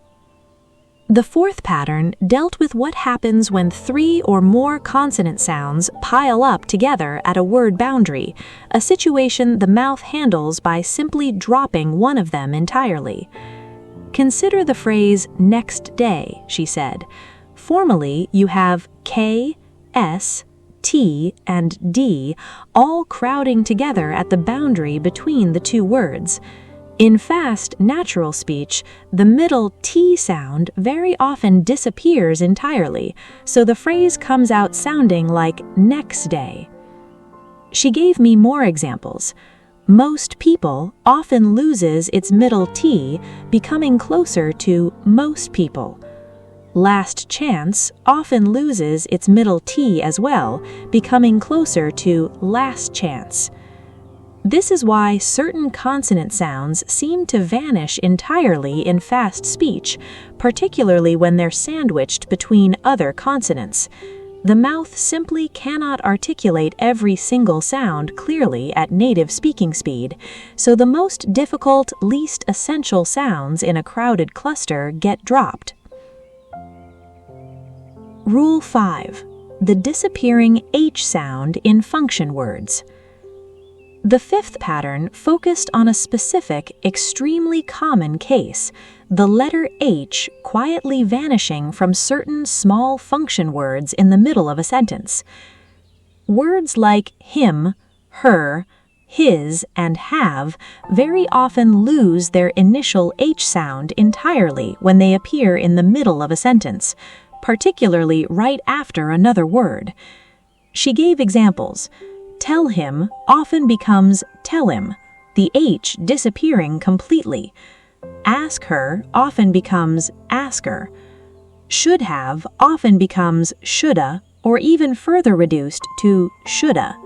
The fourth pattern dealt with what happens when 3 or more consonant sounds pile up together at a word boundary, a situation the mouth handles by simply dropping one of them entirely. Consider the phrase next day, she said. Formally, you have K, S, T, and D all crowding together at the boundary between the two words. In fast, natural speech, the middle T sound very often disappears entirely, so the phrase comes out sounding like next day. She gave me more examples. Most people often loses its middle T, becoming closer to most people. Last chance often loses its middle T as well, becoming closer to last chance. This is why certain consonant sounds seem to vanish entirely in fast speech, particularly when they're sandwiched between other consonants. The mouth simply cannot articulate every single sound clearly at native speaking speed, so the most difficult, least essential sounds in a crowded cluster get dropped. Rule 5. The disappearing H sound in function words. The fifth pattern focused on a specific, extremely common case, the letter H quietly vanishing from certain small function words in the middle of a sentence. Words like him, her, his, and have very often lose their initial H sound entirely when they appear in the middle of a sentence, particularly right after another word. She gave examples. Tell him often becomes tell him, the H disappearing completely. Ask her often becomes asker. Should have often becomes shoulda, or even further reduced to shoulda.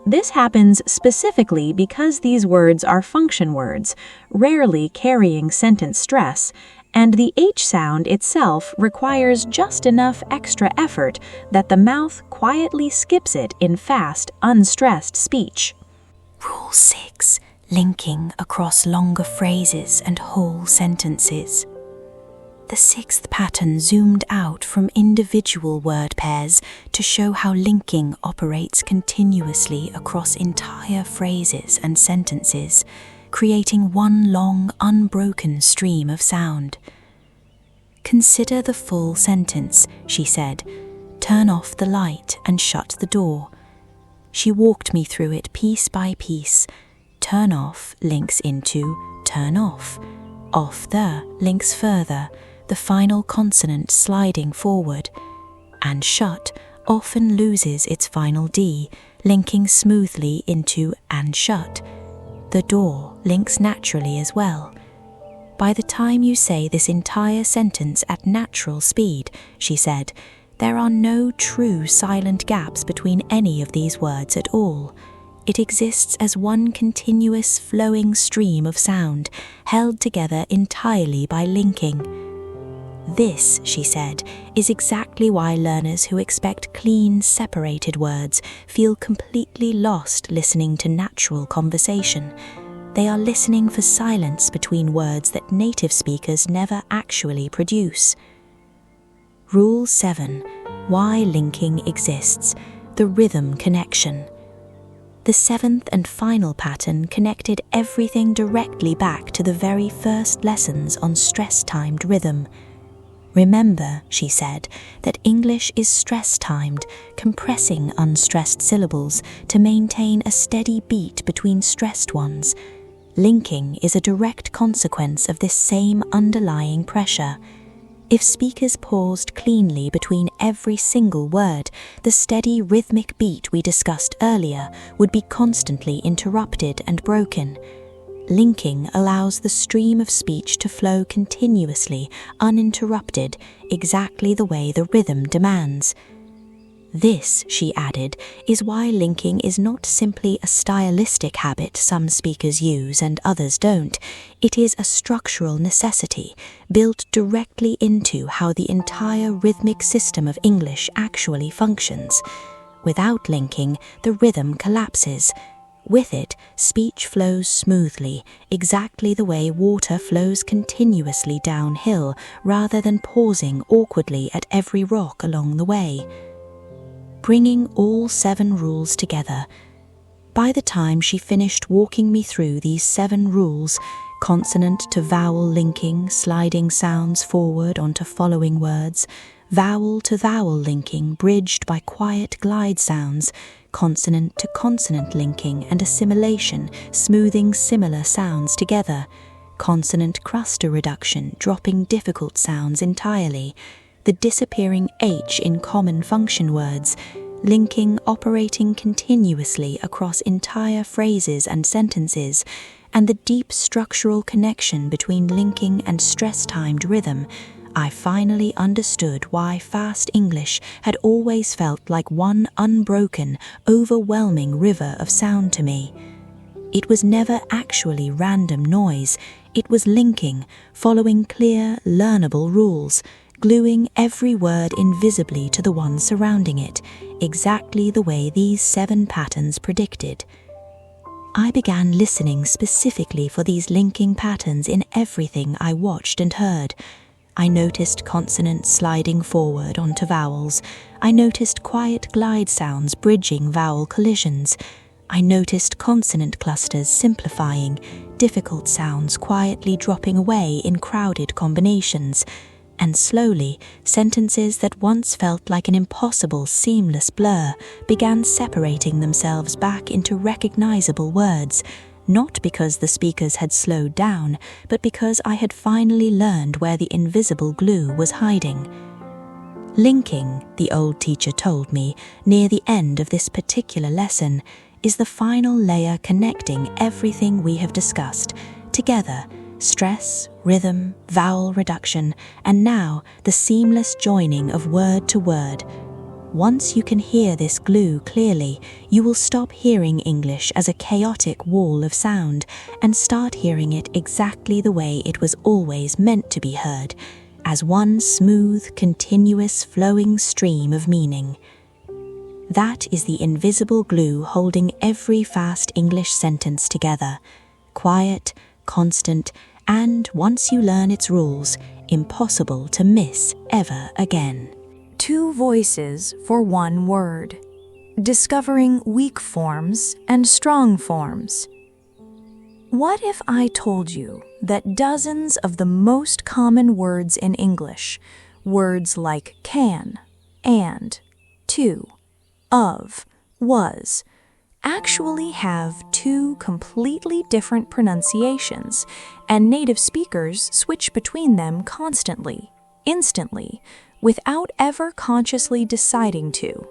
This happens specifically because these words are function words, rarely carrying sentence stress, and the H sound itself requires just enough extra effort that the mouth quietly skips it in fast, unstressed speech. Rule 6. Linking across longer phrases and whole sentences. The sixth pattern zoomed out from individual word pairs to show how linking operates continuously across entire phrases and sentences, creating one long, unbroken stream of sound. "Consider the full sentence," she said. "Turn off the light and shut the door." She walked me through it piece by piece. Turn off links into turn off. Off the links further, the final consonant sliding forward. And shut often loses its final D, linking smoothly into and shut. The door links naturally as well. "By the time you say this entire sentence at natural speed," she said, "there are no true silent gaps between any of these words at all. It exists as one continuous flowing stream of sound, held together entirely by linking." This, she said, is exactly why learners who expect clean, separated words feel completely lost listening to natural conversation. They are listening for silence between words that native speakers never actually produce. Rule 7. Why linking exists. The rhythm connection. The seventh and final pattern connected everything directly back to the very first lessons on stress-timed rhythm. "Remember," she said, "that English is stress-timed, compressing unstressed syllables to maintain a steady beat between stressed ones. Linking is a direct consequence of this same underlying pressure. If speakers paused cleanly between every single word, the steady rhythmic beat we discussed earlier would be constantly interrupted and broken. Linking allows the stream of speech to flow continuously, uninterrupted, exactly the way the rhythm demands. This," she added, "is why linking is not simply a stylistic habit some speakers use and others don't. It is a structural necessity, built directly into how the entire rhythmic system of English actually functions. Without linking, the rhythm collapses. With it, speech flows smoothly, exactly the way water flows continuously downhill, rather than pausing awkwardly at every rock along the way." Bringing all 7 rules together. By the time she finished walking me through these 7 rules, consonant to vowel linking, sliding sounds forward onto following words, vowel to vowel linking bridged by quiet glide sounds, consonant to consonant linking and assimilation, smoothing similar sounds together, consonant cluster reduction, dropping difficult sounds entirely, the disappearing H in common function words, linking operating continuously across entire phrases and sentences, and the deep structural connection between linking and stress-timed rhythm, I finally understood why fast English had always felt like one unbroken, overwhelming river of sound to me. It was never actually random noise, it was linking, following clear, learnable rules, gluing every word invisibly to the one surrounding it, exactly the way these 7 patterns predicted. I began listening specifically for these linking patterns in everything I watched and heard. I noticed consonants sliding forward onto vowels. I noticed quiet glide sounds bridging vowel collisions. I noticed consonant clusters simplifying, difficult sounds quietly dropping away in crowded combinations. And slowly, sentences that once felt like an impossible, seamless blur began separating themselves back into recognizable words, not because the speakers had slowed down, but because I had finally learned where the invisible glue was hiding. Linking, the old teacher told me, near the end of this particular lesson, is the final layer connecting everything we have discussed, together: stress, rhythm, vowel reduction, and now the seamless joining of word to word. Once you can hear this glue clearly, you will stop hearing English as a chaotic wall of sound and start hearing it exactly the way it was always meant to be heard, as one smooth, continuous, flowing stream of meaning. That is the invisible glue holding every fast English sentence together. Quiet, constant, and once you learn its rules, impossible to miss ever again. 2 voices for 1 word. Discovering weak forms and strong forms. What if I told you that dozens of the most common words in English, words like can, and, to, of, was, actually have 2 completely different pronunciations, and native speakers switch between them constantly, instantly, without ever consciously deciding to?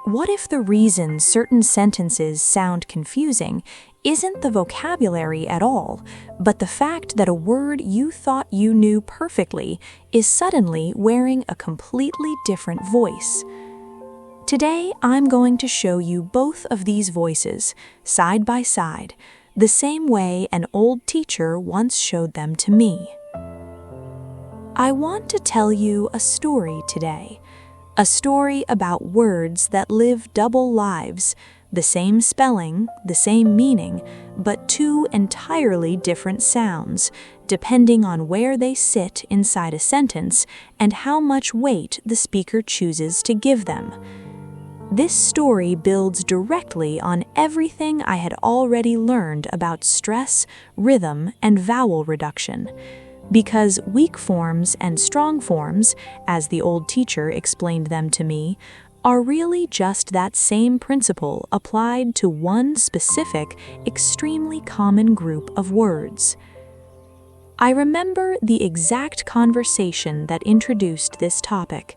What if the reason certain sentences sound confusing isn't the vocabulary at all, but the fact that a word you thought you knew perfectly is suddenly wearing a completely different voice? Today, I'm going to show you both of these voices, side by side, the same way an old teacher once showed them to me. I want to tell you a story today, a story about words that live double lives, the same spelling, the same meaning, but 2 entirely different sounds, depending on where they sit inside a sentence and how much weight the speaker chooses to give them. This story builds directly on everything I had already learned about stress, rhythm, and vowel reduction. Because weak forms and strong forms, as the old teacher explained them to me, are really just that same principle applied to one specific, extremely common group of words. I remember the exact conversation that introduced this topic.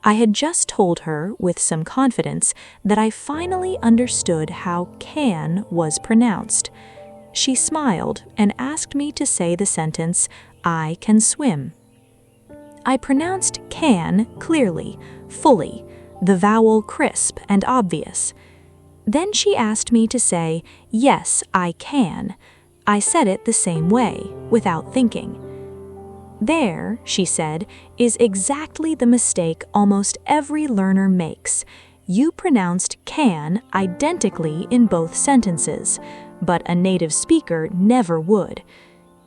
I had just told her, with some confidence, that I finally understood how can was pronounced. She smiled and asked me to say the sentence, "I can swim." I pronounced can clearly, fully, the vowel crisp and obvious. Then she asked me to say, "Yes, I can." I said it the same way, without thinking. There, she said, is exactly the mistake almost every learner makes. You pronounced can identically in both sentences, but a native speaker never would.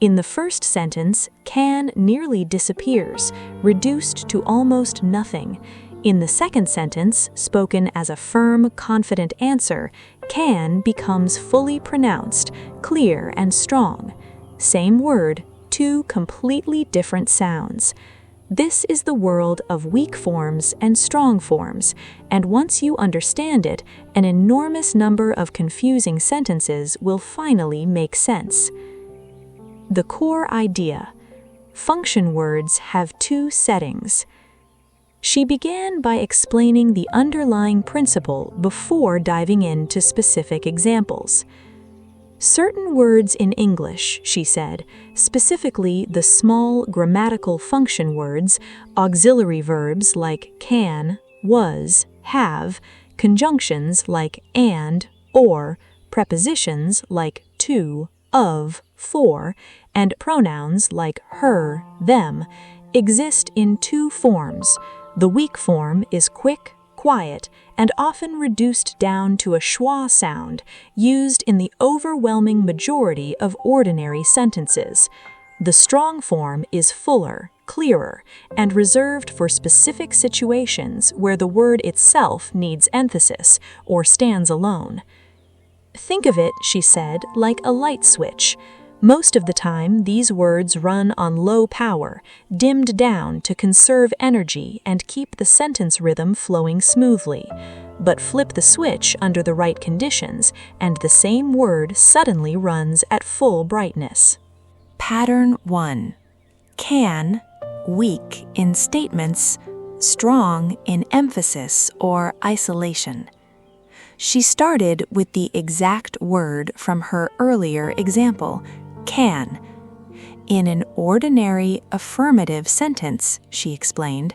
In the first sentence, can nearly disappears, reduced to almost nothing. In the second sentence, spoken as a firm, confident answer, can becomes fully pronounced, clear and strong. Same word, 2 completely different sounds. This is the world of weak forms and strong forms, and once you understand it, an enormous number of confusing sentences will finally make sense. The core idea: function words have 2 settings. She began by explaining the underlying principle before diving into specific examples. Certain words in English, she said, specifically the small grammatical function words, auxiliary verbs like can, was, have, conjunctions like and, or, prepositions like to, of, for, and pronouns like her, them, exist in 2 forms. The weak form is quick, quiet, and often reduced down to a schwa sound, used in the overwhelming majority of ordinary sentences. The strong form is fuller, clearer, and reserved for specific situations where the word itself needs emphasis or stands alone. Think of it, she said, like a light switch. Most of the time, these words run on low power, dimmed down to conserve energy and keep the sentence rhythm flowing smoothly. But flip the switch under the right conditions, and the same word suddenly runs at full brightness. Pattern 1. Can, weak in statements, strong in emphasis or isolation. She started with the exact word from her earlier example, can. In an ordinary affirmative sentence, she explained,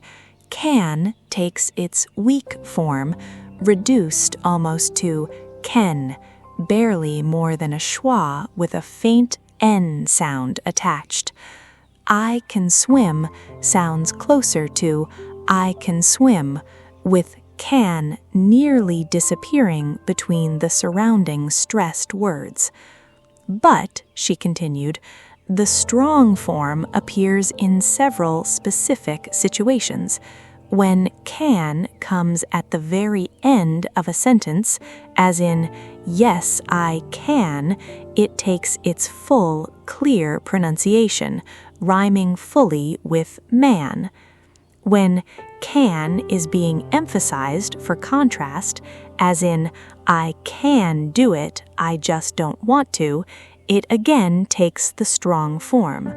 can takes its weak form, reduced almost to ken, barely more than a schwa with a faint n sound attached. I can swim sounds closer to I can swim, with can nearly disappearing between the surrounding stressed words. But, she continued, the strong form appears in several specific situations. When can comes at the very end of a sentence, as in, yes, I can, it takes its full, clear pronunciation, rhyming fully with man. When can is being emphasized for contrast, as in, I can do it, I just don't want to, it again takes the strong form.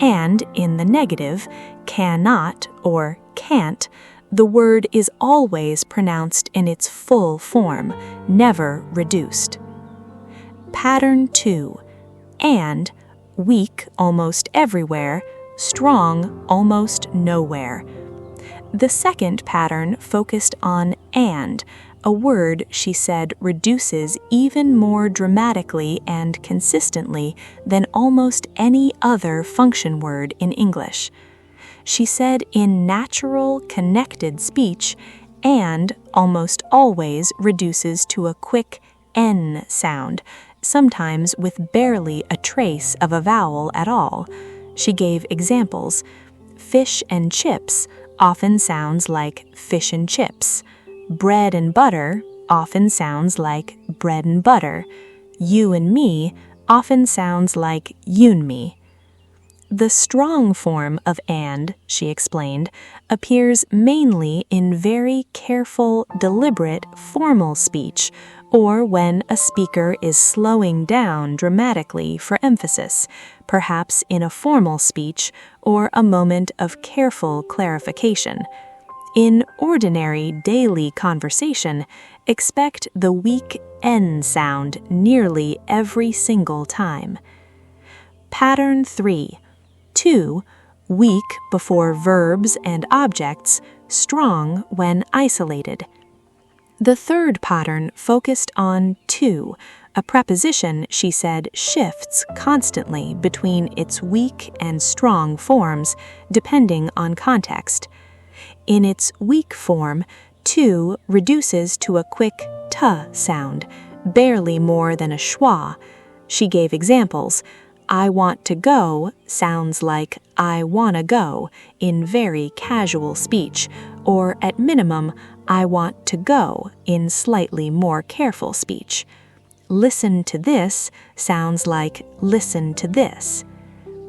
And in the negative, cannot or can't, the word is always pronounced in its full form, never reduced. Pattern 2. And, weak almost everywhere, strong almost nowhere. The second pattern focused on and, a word she said reduces even more dramatically and consistently than almost any other function word in English. She said in natural, connected speech, and almost always reduces to a quick N sound, sometimes with barely a trace of a vowel at all. She gave examples. Fish and chips often sounds like fish and chips. Bread and butter often sounds like bread and butter. You and me often sounds like you and me. The strong form of and, she explained, appears mainly in very careful, deliberate, formal speech, or when a speaker is slowing down dramatically for emphasis, perhaps in a formal speech or a moment of careful clarification. In ordinary daily conversation, expect the weak N sound nearly every single time. Pattern 3. 2. Weak before verbs and objects, strong when isolated. The third pattern focused on to, a preposition she said shifts constantly between its weak and strong forms, depending on context. In its weak form, to reduces to a quick t sound, barely more than a schwa. She gave examples. I want to go sounds like I wanna go in very casual speech, or at minimum, I want to go in slightly more careful speech. Listen to this sounds like listen to this.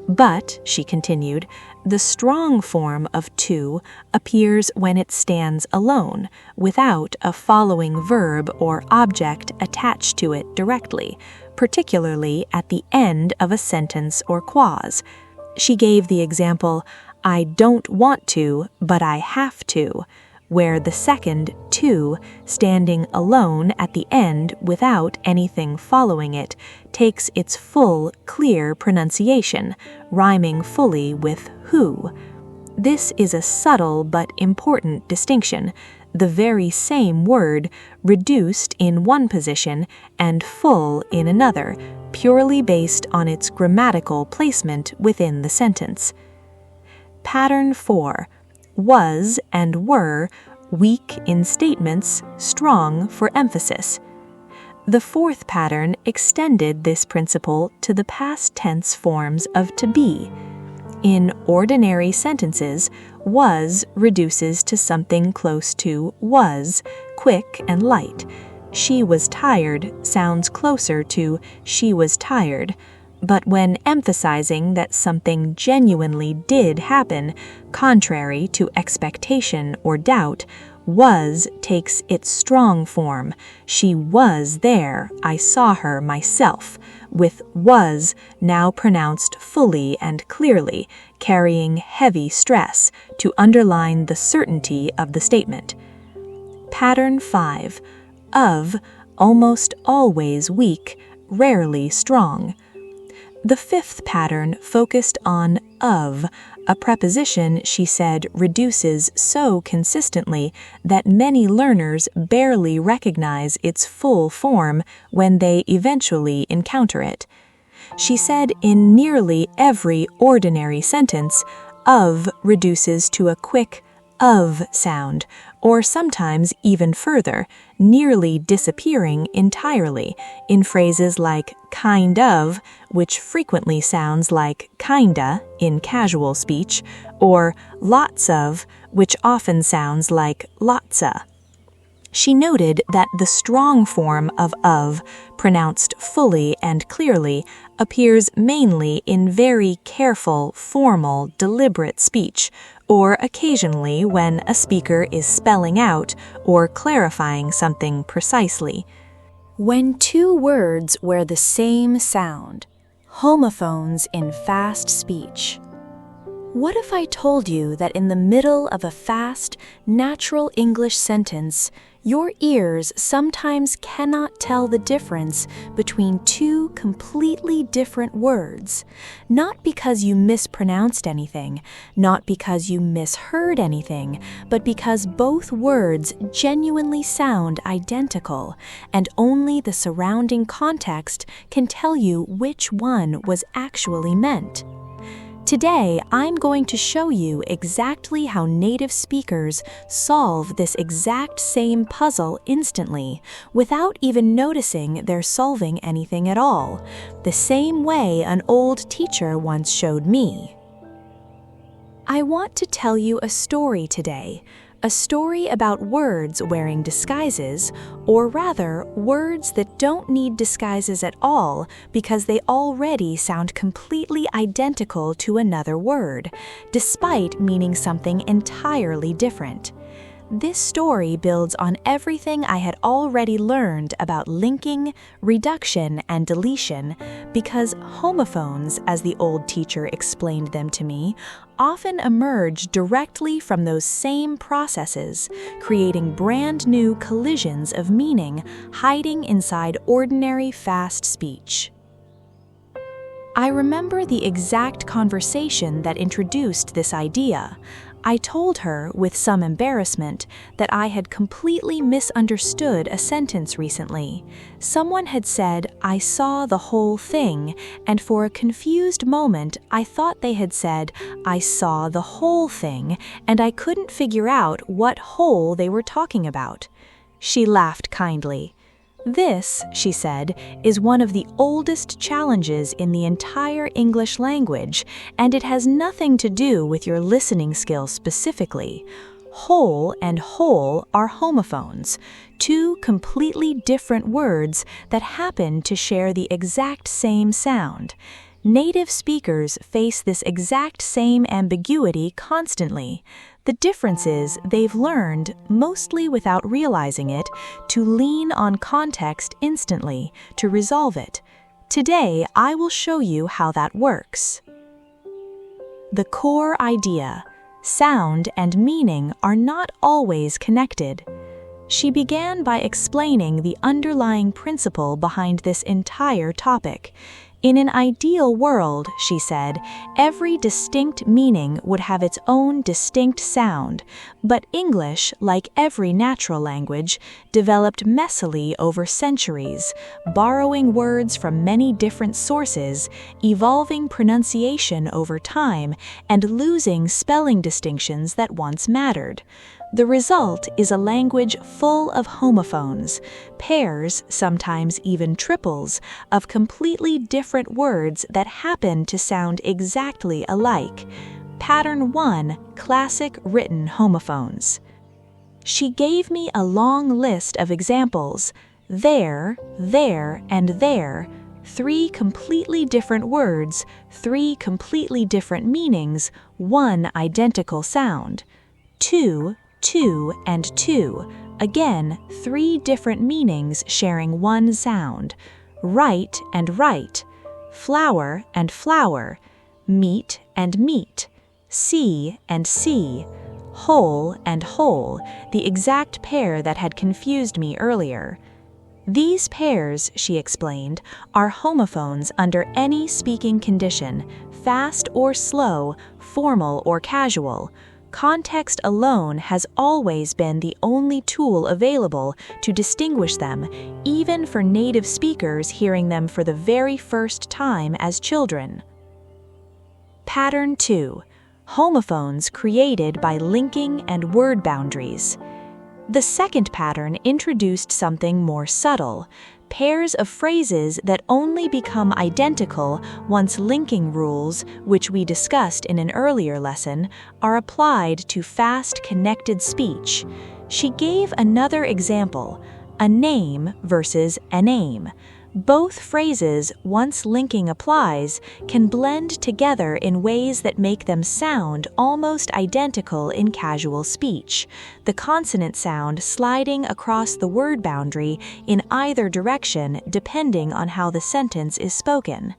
But, she continued, the strong form of to appears when it stands alone, without a following verb or object attached to it directly, particularly at the end of a sentence or clause. She gave the example, I don't want to, but I have to, where the second to, standing alone at the end without anything following it, takes its full, clear pronunciation, rhyming fully with who. This is a subtle but important distinction, the very same word reduced in one position and full in another, purely based on its grammatical placement within the sentence. Pattern 4. Was and were, weak in statements, strong for emphasis. The fourth pattern extended this principle to the past tense forms of to be. In ordinary sentences, was reduces to something close to was, quick and light. She was tired sounds closer to she was tired, but when emphasizing that something genuinely did happen, contrary to expectation or doubt, was takes its strong form. She was there, I saw her myself, with was now pronounced fully and clearly, carrying heavy stress to underline the certainty of the statement. Pattern 5. Of, almost always weak, rarely strong. The fifth pattern focused on of, a preposition, she said, reduces so consistently that many learners barely recognize its full form when they eventually encounter it. She said in nearly every ordinary sentence, of reduces to a quick of sound, or sometimes even further, nearly disappearing entirely in phrases like kind of, which frequently sounds like kinda in casual speech, or lots of, which often sounds like lotsa. She noted that the strong form of, pronounced fully and clearly, appears mainly in very careful, formal, deliberate speech, or occasionally when a speaker is spelling out or clarifying something precisely. When two words wear the same sound, homophones in fast speech. What if I told you that in the middle of a fast, natural English sentence, your ears sometimes cannot tell the difference between two completely different words, not because you mispronounced anything, not because you misheard anything, but because both words genuinely sound identical, and only the surrounding context can tell you which one was actually meant? Today, I'm going to show you exactly how native speakers solve this exact same puzzle instantly, without even noticing they're solving anything at all, the same way an old teacher once showed me. I want to tell you a story today, a story about words wearing disguises, or rather, words that don't need disguises at all because they already sound completely identical to another word, despite meaning something entirely different. This story builds on everything I had already learned about linking, reduction, and deletion because homophones, as the old teacher explained them to me, often emerge directly from those same processes, creating brand new collisions of meaning hiding inside ordinary fast speech. I remember the exact conversation that introduced this idea. I told her, with some embarrassment, that I had completely misunderstood a sentence recently. Someone had said, "I saw the whole thing," and for a confused moment, I thought they had said, "I saw the whole thing," and I couldn't figure out what whole they were talking about. She laughed kindly. "This," she said, "is one of the oldest challenges in the entire English language, and it has nothing to do with your listening skills specifically. Whole and whole are homophones, two completely different words that happen to share the exact same sound. Native speakers face this exact same ambiguity constantly. The difference is they've learned, mostly without realizing it, to lean on context instantly to resolve it. Today, I will show you how that works. The core idea: sound and meaning are not always connected. She began by explaining the underlying principle behind this entire topic. In an ideal world, she said, every distinct meaning would have its own distinct sound, but English, like every natural language, developed messily over centuries, borrowing words from many different sources, evolving pronunciation over time, and losing spelling distinctions that once mattered. The result is a language full of homophones, pairs, sometimes even triples, of completely different words that happen to sound exactly alike. Pattern 1, classic written homophones. She gave me a long list of examples: there, and there, 3 completely different words, 3 completely different meanings, 1 identical sound. Two, and two, again, 3 different meanings sharing 1 sound. Right and right, flower and flower, meat and meat, sea and sea, whole and whole, the exact pair that had confused me earlier. These pairs, she explained, are homophones under any speaking condition, fast or slow, formal or casual. Context alone has always been the only tool available to distinguish them, even for native speakers hearing them for the very first time as children. Pattern 2. Homophones created by linking and word boundaries. The second pattern introduced something more subtle: pairs of phrases that only become identical once linking rules, which we discussed in an earlier lesson, are applied to fast connected speech. She gave another example: a name versus an aim. Both phrases, once linking applies, can blend together in ways that make them sound almost identical in casual speech, the consonant sound sliding across the word boundary in either direction depending on how the sentence is spoken.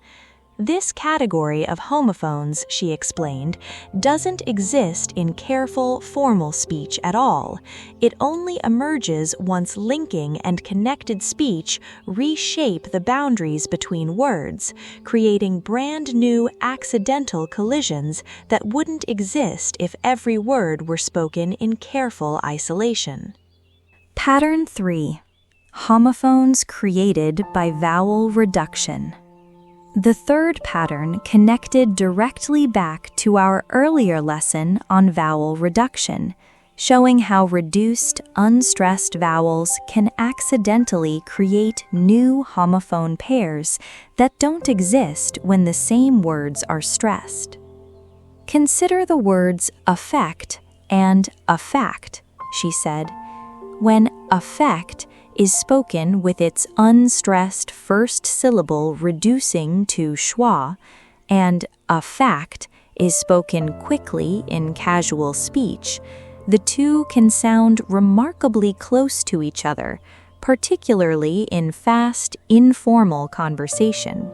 This category of homophones, she explained, doesn't exist in careful, formal speech at all. It only emerges once linking and connected speech reshape the boundaries between words, creating brand new accidental collisions that wouldn't exist if every word were spoken in careful isolation. Pattern 3. Homophones created by vowel reduction. The third pattern connected directly back to our earlier lesson on vowel reduction, showing how reduced, unstressed vowels can accidentally create new homophone pairs that don't exist when the same words are stressed. Consider the words affect and affect, she said. When affect is spoken with its unstressed first syllable reducing to schwa, and a fact is spoken quickly in casual speech, the two can sound remarkably close to each other, particularly in fast, informal conversation.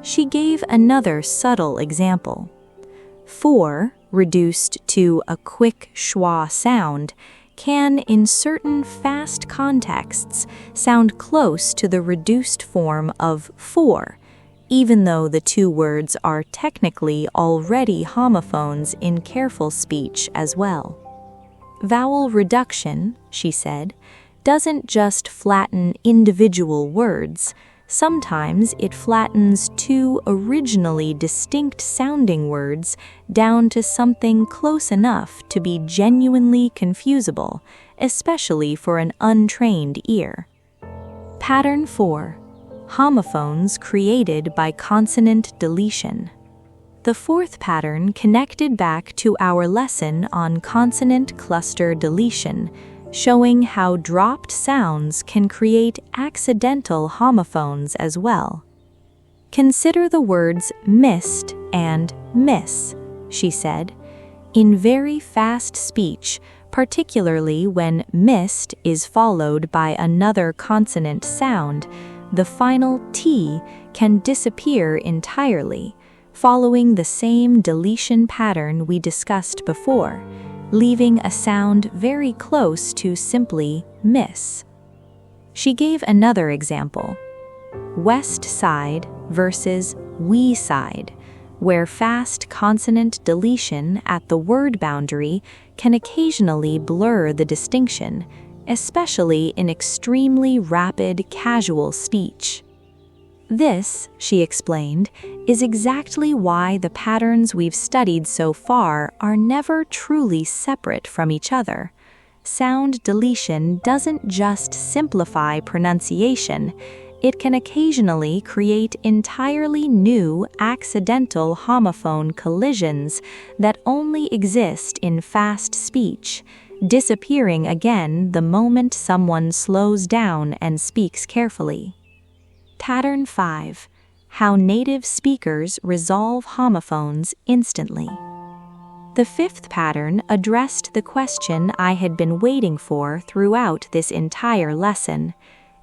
She gave another subtle example. For, reduced to a quick schwa sound, can, in certain fast contexts, sound close to the reduced form of for, even though the two words are technically already homophones in careful speech as well. Vowel reduction, she said, doesn't just flatten individual words. Sometimes it flattens two originally distinct sounding words down to something close enough to be genuinely confusable, especially for an untrained ear. Pattern 4. Homophones created by consonant deletion. The fourth pattern connected back to our lesson on consonant cluster deletion, showing how dropped sounds can create accidental homophones as well. Consider the words missed and miss, she said. In very fast speech, particularly when missed is followed by another consonant sound, the final T can disappear entirely, following the same deletion pattern we discussed before, leaving a sound very close to simply miss. She gave another example: west side versus we side, where fast consonant deletion at the word boundary can occasionally blur the distinction, especially in extremely rapid casual speech. This, she explained, is exactly why the patterns we've studied so far are never truly separate from each other. Sound deletion doesn't just simplify pronunciation, it can occasionally create entirely new accidental homophone collisions that only exist in fast speech, disappearing again the moment someone slows down and speaks carefully. Pattern 5. How native speakers resolve homophones instantly. The fifth pattern addressed the question I had been waiting for throughout this entire lesson.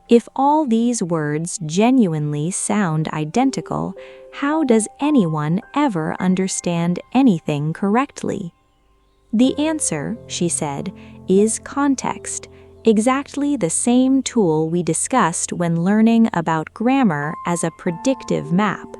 If all these words genuinely sound identical, how does anyone ever understand anything correctly? The answer, she said, is context. Exactly the same tool we discussed when learning about grammar as a predictive map.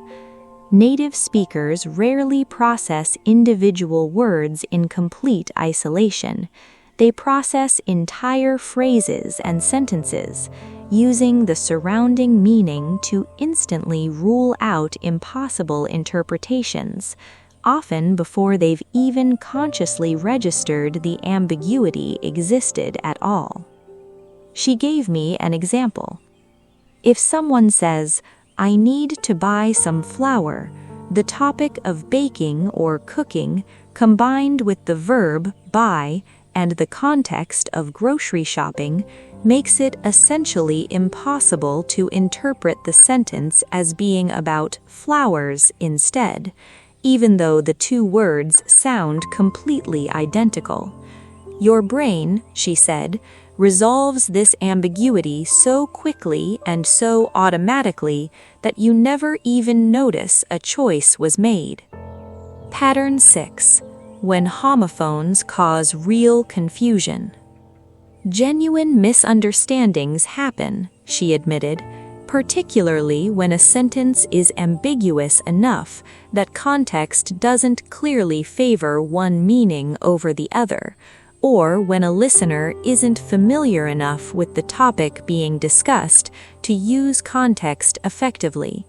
Native speakers rarely process individual words in complete isolation. They process entire phrases and sentences, using the surrounding meaning to instantly rule out impossible interpretations, often before they've even consciously registered the ambiguity existed at all. She gave me an example. If someone says, "I need to buy some flour," the topic of baking or cooking, combined with the verb buy and the context of grocery shopping, makes it essentially impossible to interpret the sentence as being about flowers instead, even though the two words sound completely identical. Your brain, she said, resolves this ambiguity so quickly and so automatically that you never even notice a choice was made. Pattern 6. When homophones cause real confusion. Genuine misunderstandings happen, she admitted, particularly when a sentence is ambiguous enough that context doesn't clearly favor one meaning over the other, or when a listener isn't familiar enough with the topic being discussed to use context effectively.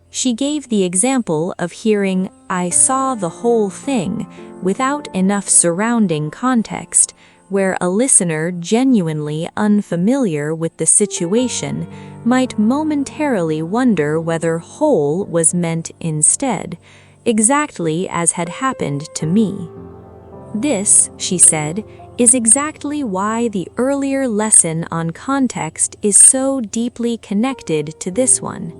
She gave the example of hearing "I saw the whole thing" without enough surrounding context, where a listener genuinely unfamiliar with the situation might momentarily wonder whether whole was meant instead, exactly as had happened to me. This, she said, is exactly why the earlier lesson on context is so deeply connected to this one.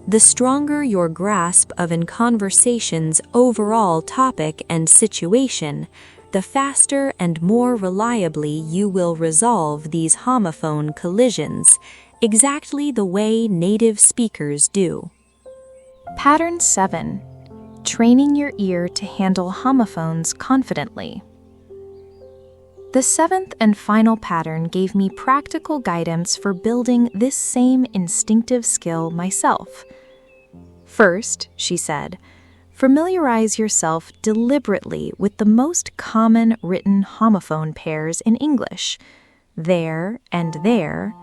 The stronger your grasp of a conversation's overall topic and situation, the faster and more reliably you will resolve these homophone collisions, exactly the way native speakers do. Pattern 7. Training your ear to handle homophones confidently. The seventh and final pattern gave me practical guidance for building this same instinctive skill myself. First, she said, familiarize yourself deliberately with the most common written homophone pairs in English: there and there,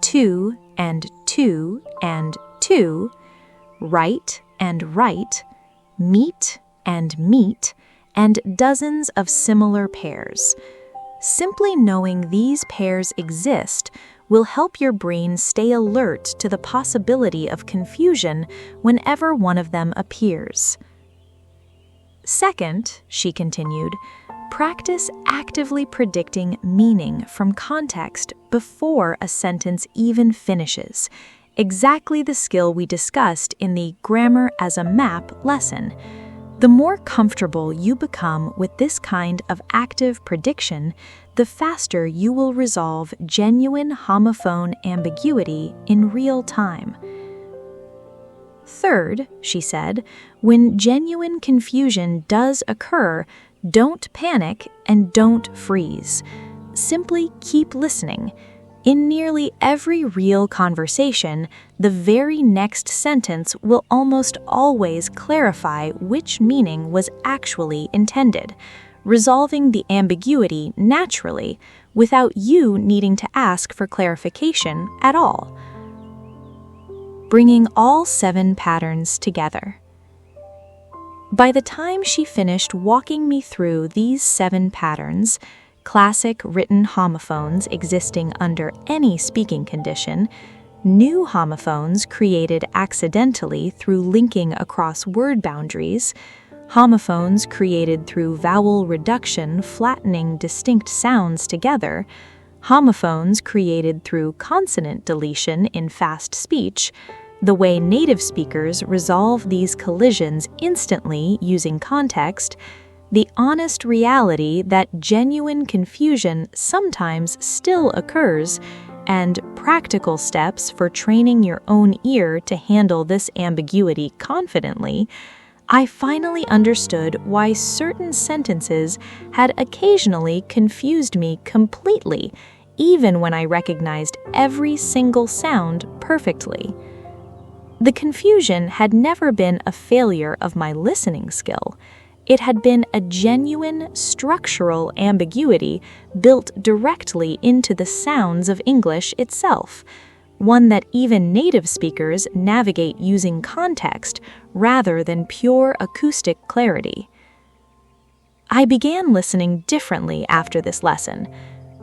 to and to and to, right and right, meet and meet, and dozens of similar pairs. Simply knowing these pairs exist will help your brain stay alert to the possibility of confusion whenever one of them appears. Second, she continued, practice actively predicting meaning from context before a sentence even finishes, exactly the skill we discussed in the Grammar as a Map lesson. The more comfortable you become with this kind of active prediction, the faster you will resolve genuine homophone ambiguity in real time. Third, she said, when genuine confusion does occur, don't panic and don't freeze. Simply keep listening. In nearly every real conversation, the very next sentence will almost always clarify which meaning was actually intended, resolving the ambiguity naturally without you needing to ask for clarification at all. Bringing all 7 patterns together. By the time she finished walking me through these 7 patterns, classic written homophones existing under any speaking condition, new homophones created accidentally through linking across word boundaries, homophones created through vowel reduction flattening distinct sounds together, homophones created through consonant deletion in fast speech, the way native speakers resolve these collisions instantly using context, the honest reality that genuine confusion sometimes still occurs, and practical steps for training your own ear to handle this ambiguity confidently, I finally understood why certain sentences had occasionally confused me completely, even when I recognized every single sound perfectly. The confusion had never been a failure of my listening skill. It had been a genuine structural ambiguity built directly into the sounds of English itself, one that even native speakers navigate using context rather than pure acoustic clarity. I began listening differently after this lesson.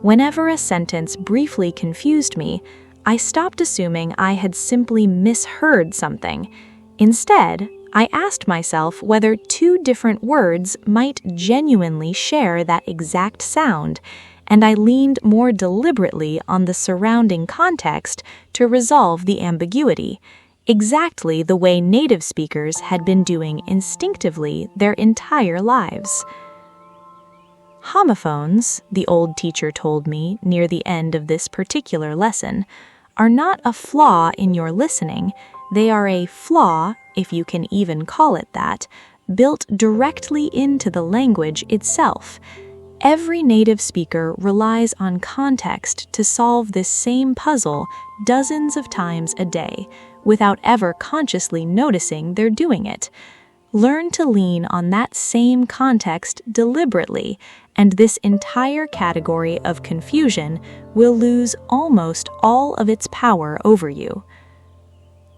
Whenever a sentence briefly confused me, I stopped assuming I had simply misheard something. Instead, I asked myself whether two different words might genuinely share that exact sound, and I leaned more deliberately on the surrounding context to resolve the ambiguity, exactly the way native speakers had been doing instinctively their entire lives. Homophones, the old teacher told me near the end of this particular lesson, are not a flaw in your listening. They are a flaw, if you can even call it that, built directly into the language itself. Every native speaker relies on context to solve this same puzzle dozens of times a day, without ever consciously noticing they're doing it. Learn to lean on that same context deliberately, and this entire category of confusion will lose almost all of its power over you.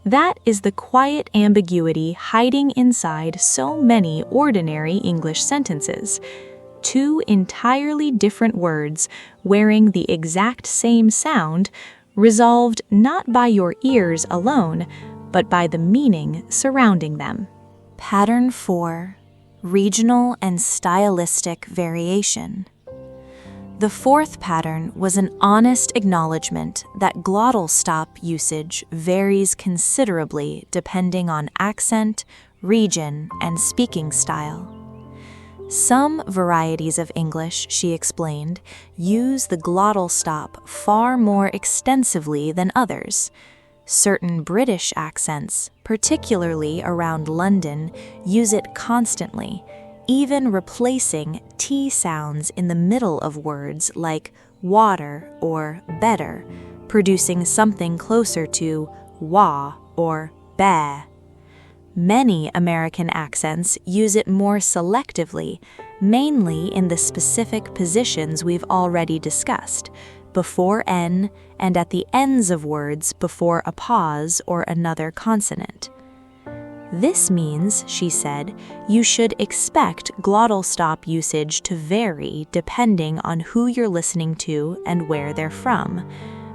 That is the quiet ambiguity hiding inside so many ordinary English sentences. Two entirely different words wearing the exact same sound, resolved not by your ears alone, but by the meaning surrounding them. Pattern 4. Regional and stylistic variation. The fourth pattern was an honest acknowledgement that glottal stop usage varies considerably depending on accent, region, and speaking style. Some varieties of English, she explained, use the glottal stop far more extensively than others. Certain British accents, particularly around London, use it constantly, even replacing T sounds in the middle of words like water or better, producing something closer to wa or ba. Many American accents use it more selectively, mainly in the specific positions we've already discussed, before N and at the ends of words before a pause or another consonant. This means, she said, you should expect glottal stop usage to vary depending on who you're listening to and where they're from.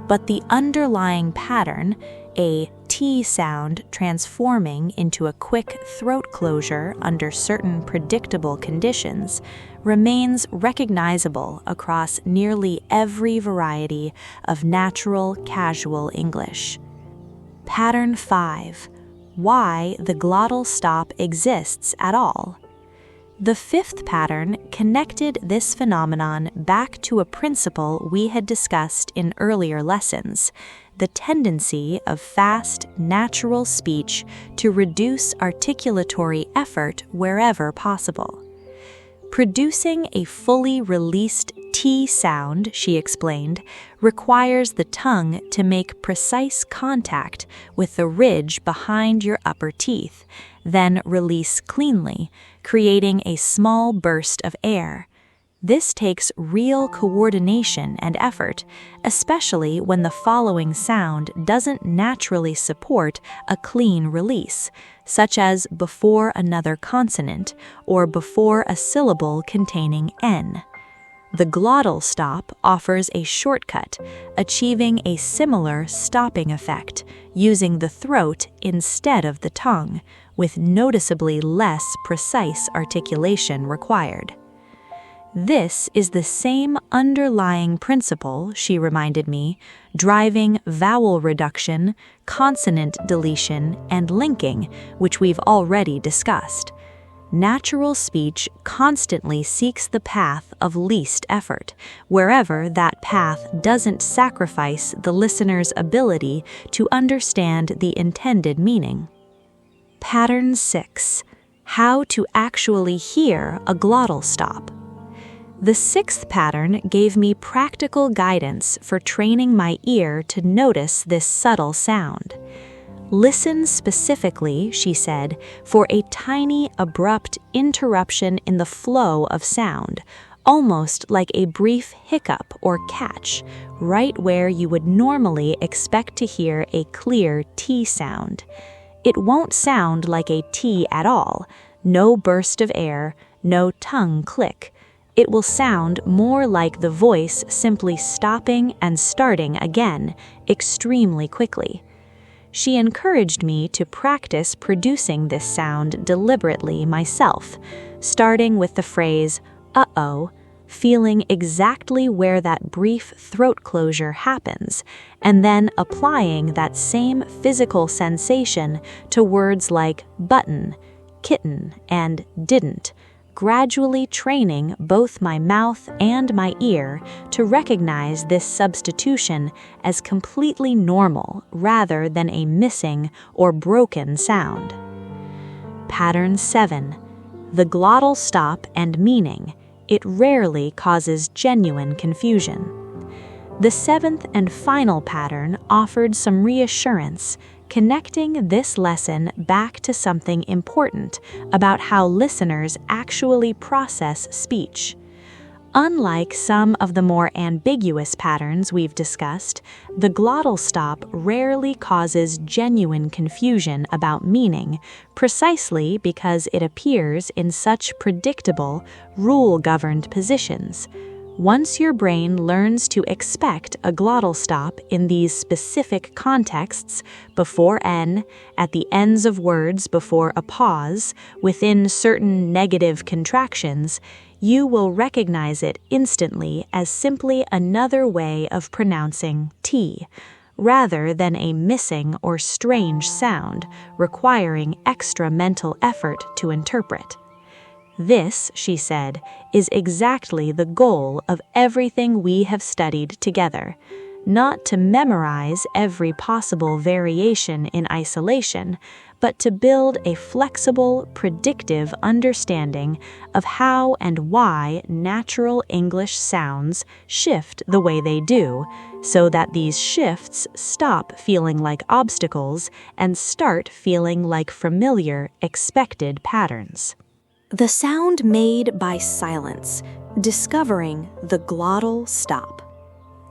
But the underlying pattern, a T sound transforming into a quick throat closure under certain predictable conditions, remains recognizable across nearly every variety of natural casual English. Pattern 5. Why the glottal stop exists at all. The fifth pattern connected this phenomenon back to a principle we had discussed in earlier lessons, the tendency of fast, natural speech to reduce articulatory effort wherever possible. Producing a fully released T sound, she explained, requires the tongue to make precise contact with the ridge behind your upper teeth, then release cleanly, creating a small burst of air. This takes real coordination and effort, especially when the following sound doesn't naturally support a clean release, such as before another consonant or before a syllable containing N. The glottal stop offers a shortcut, achieving a similar stopping effect, using the throat instead of the tongue, with noticeably less precise articulation required. This is the same underlying principle, she reminded me, driving vowel reduction, consonant deletion, and linking, which we've already discussed. Natural speech constantly seeks the path of least effort, wherever that path doesn't sacrifice the listener's ability to understand the intended meaning. Pattern 6. How to actually hear a glottal stop. The sixth pattern gave me practical guidance for training my ear to notice this subtle sound. Listen specifically, she said, for a tiny, abrupt interruption in the flow of sound, almost like a brief hiccup or catch, right where you would normally expect to hear a clear T sound. It won't sound like a T at all, no burst of air, no tongue click. It will sound more like the voice simply stopping and starting again, extremely quickly. She encouraged me to practice producing this sound deliberately myself, starting with the phrase, "uh-oh," feeling exactly where that brief throat closure happens, and then applying that same physical sensation to words like button, kitten, and didn't, gradually training both my mouth and my ear to recognize this substitution as completely normal rather than a missing or broken sound. Pattern 7. The glottal stop and meaning. It rarely causes genuine confusion. The 7th and final pattern offered some reassurance, connecting this lesson back to something important about how listeners actually process speech. Unlike some of the more ambiguous patterns we've discussed, the glottal stop rarely causes genuine confusion about meaning, precisely because it appears in such predictable, rule-governed positions. Once your brain learns to expect a glottal stop in these specific contexts, before N, at the ends of words before a pause, within certain negative contractions, you will recognize it instantly as simply another way of pronouncing T, rather than a missing or strange sound requiring extra mental effort to interpret. This, she said, is exactly the goal of everything we have studied together, not to memorize every possible variation in isolation, but to build a flexible, predictive understanding of how and why natural English sounds shift the way they do, so that these shifts stop feeling like obstacles and start feeling like familiar, expected patterns. The sound made by silence, discovering the glottal stop.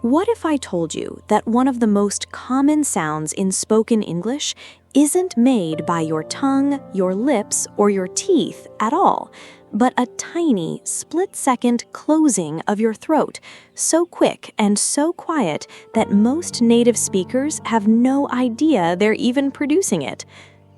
What if I told you that one of the most common sounds in spoken English isn't made by your tongue, your lips, or your teeth at all, but a tiny, split-second closing of your throat, so quick and so quiet that most native speakers have no idea they're even producing it?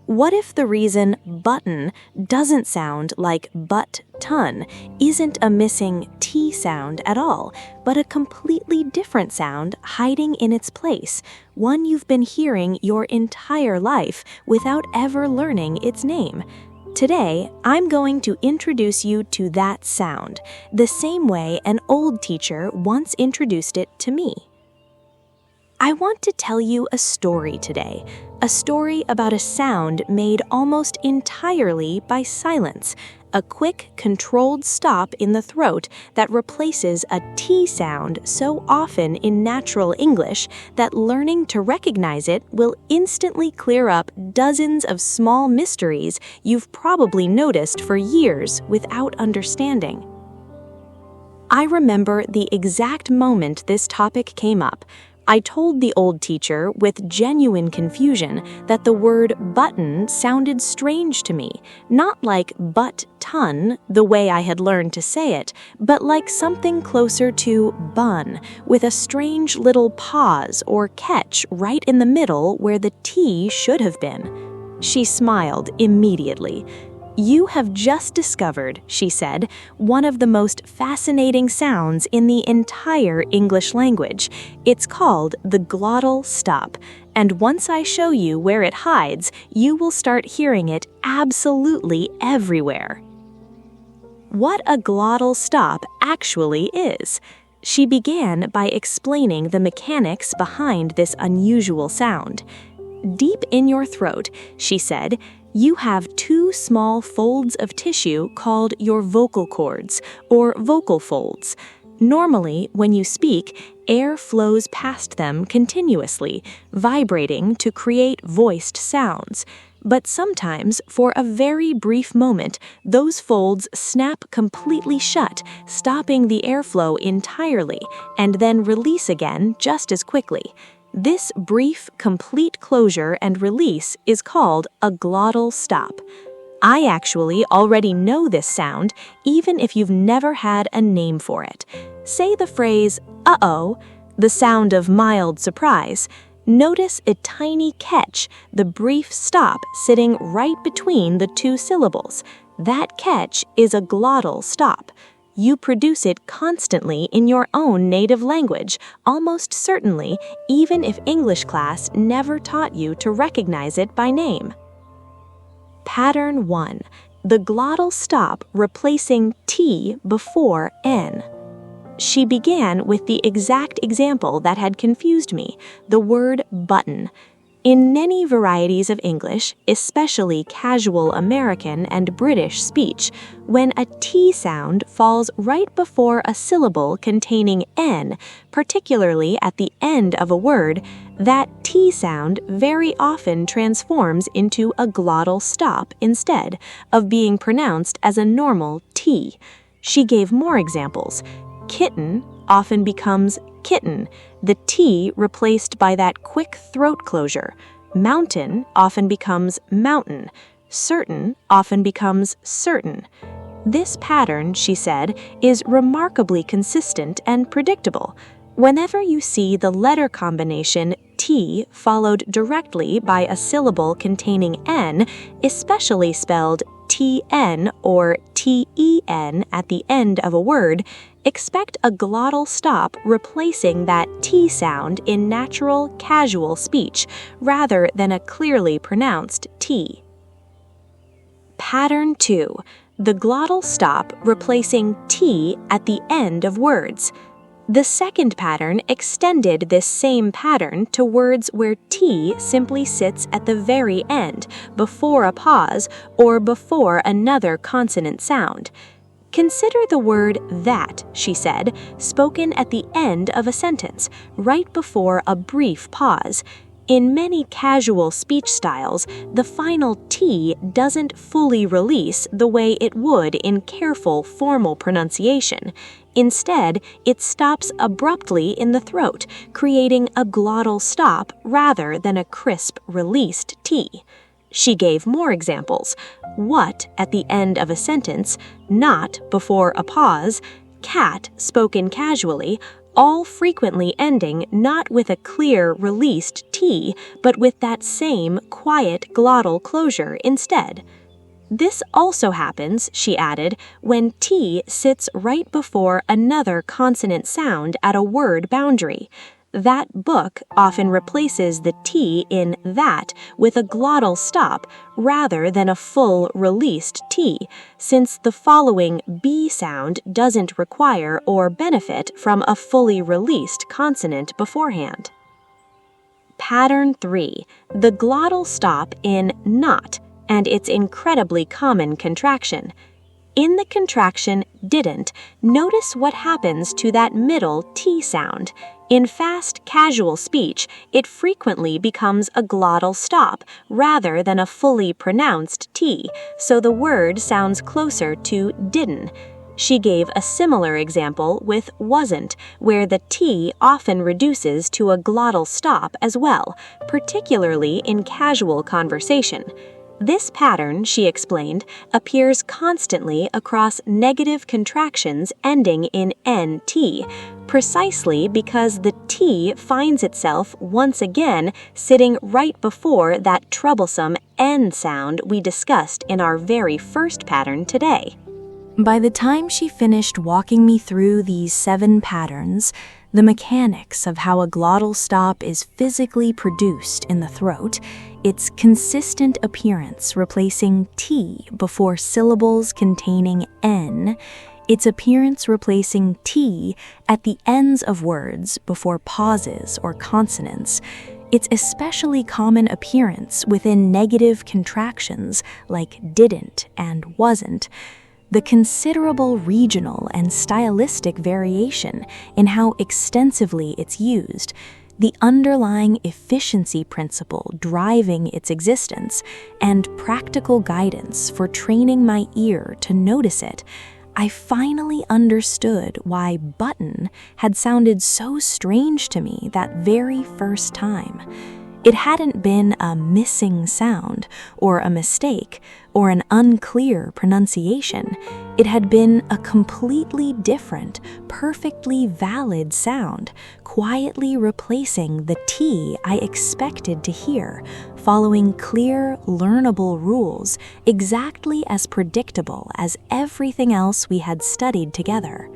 What if the reason button doesn't sound like but-ton isn't a missing T sound at all, but a completely different sound hiding in its place, one you've been hearing your entire life without ever learning its name? Today, I'm going to introduce you to that sound, the same way an old teacher once introduced it to me. I want to tell you a story today, a story about a sound made almost entirely by silence, a quick, controlled stop in the throat that replaces a T sound so often in natural English that learning to recognize it will instantly clear up dozens of small mysteries you've probably noticed for years without understanding. I remember the exact moment this topic came up. I told the old teacher with genuine confusion that the word button sounded strange to me, not like but-ton, the way I had learned to say it, but like something closer to bun, with a strange little pause or catch right in the middle where the T should have been. She smiled immediately. "You have just discovered," she said, "one of the most fascinating sounds in the entire English language. It's called the glottal stop, and once I show you where it hides, you will start hearing it absolutely everywhere." What a glottal stop actually is. She began by explaining the mechanics behind this unusual sound. Deep in your throat, she said, you have two small folds of tissue called your vocal cords, or vocal folds. Normally, when you speak, air flows past them continuously, vibrating to create voiced sounds. But sometimes, for a very brief moment, those folds snap completely shut, stopping the airflow entirely, and then release again just as quickly. This brief, complete closure and release is called a glottal stop. I actually already know this sound, even if you've never had a name for it. Say the phrase, uh-oh, the sound of mild surprise. Notice a tiny catch, the brief stop sitting right between the two syllables. That catch is a glottal stop. You produce it constantly in your own native language, almost certainly, even if English class never taught you to recognize it by name. Pattern 1. The glottal stop replacing T before N. She began with the exact example that had confused me, the word button. In many varieties of English, especially casual American and British speech, when a T sound falls right before a syllable containing N, particularly at the end of a word, that T sound very often transforms into a glottal stop instead of being pronounced as a normal T. She gave more examples. Kitten often becomes kitten, the T replaced by that quick throat closure. Mountain often becomes mountain. Certain often becomes certain. This pattern, she said, is remarkably consistent and predictable. Whenever you see the letter combination T followed directly by a syllable containing N, especially spelled TN or TEN at the end of a word, expect a glottal stop replacing that T sound in natural, casual speech, rather than a clearly pronounced T. Pattern 2. The glottal stop replacing T at the end of words. The second pattern extended this same pattern to words where T simply sits at the very end, before a pause, or before another consonant sound. Consider the word that, she said, spoken at the end of a sentence, right before a brief pause. In many casual speech styles, the final T doesn't fully release the way it would in careful, formal pronunciation. Instead, it stops abruptly in the throat, creating a glottal stop rather than a crisp, released T. She gave more examples. What at the end of a sentence, not before a pause, cat spoken casually, all frequently ending not with a clear, released T, but with that same quiet glottal closure instead. This also happens, she added, when T sits right before another consonant sound at a word boundary. That book often replaces the T in that with a glottal stop rather than a full released T, since the following B sound doesn't require or benefit from a fully released consonant beforehand. Pattern 3. The glottal stop in not and its incredibly common contraction. In the contraction didn't, notice what happens to that middle T sound. In fast, casual speech, it frequently becomes a glottal stop rather than a fully pronounced T, so the word sounds closer to didn't. She gave a similar example with wasn't, where the T often reduces to a glottal stop as well, particularly in casual conversation. This pattern, she explained, appears constantly across negative contractions ending in NT, precisely because the T finds itself once again sitting right before that troublesome N sound we discussed in our very first pattern today. By the time she finished walking me through these 7 patterns, the mechanics of how a glottal stop is physically produced in the throat, its consistent appearance replacing T before syllables containing N, its appearance replacing T at the ends of words before pauses or consonants, its especially common appearance within negative contractions like didn't and wasn't. the considerable regional and stylistic variation in how extensively it's used, the underlying efficiency principle driving its existence, and practical guidance for training my ear to notice it, I finally understood why button had sounded so strange to me that very first time. It hadn't been a missing sound, or a mistake, or an unclear pronunciation. It had been a completely different, perfectly valid sound, quietly replacing the T I expected to hear, following clear, learnable rules, exactly as predictable as everything else we had studied together.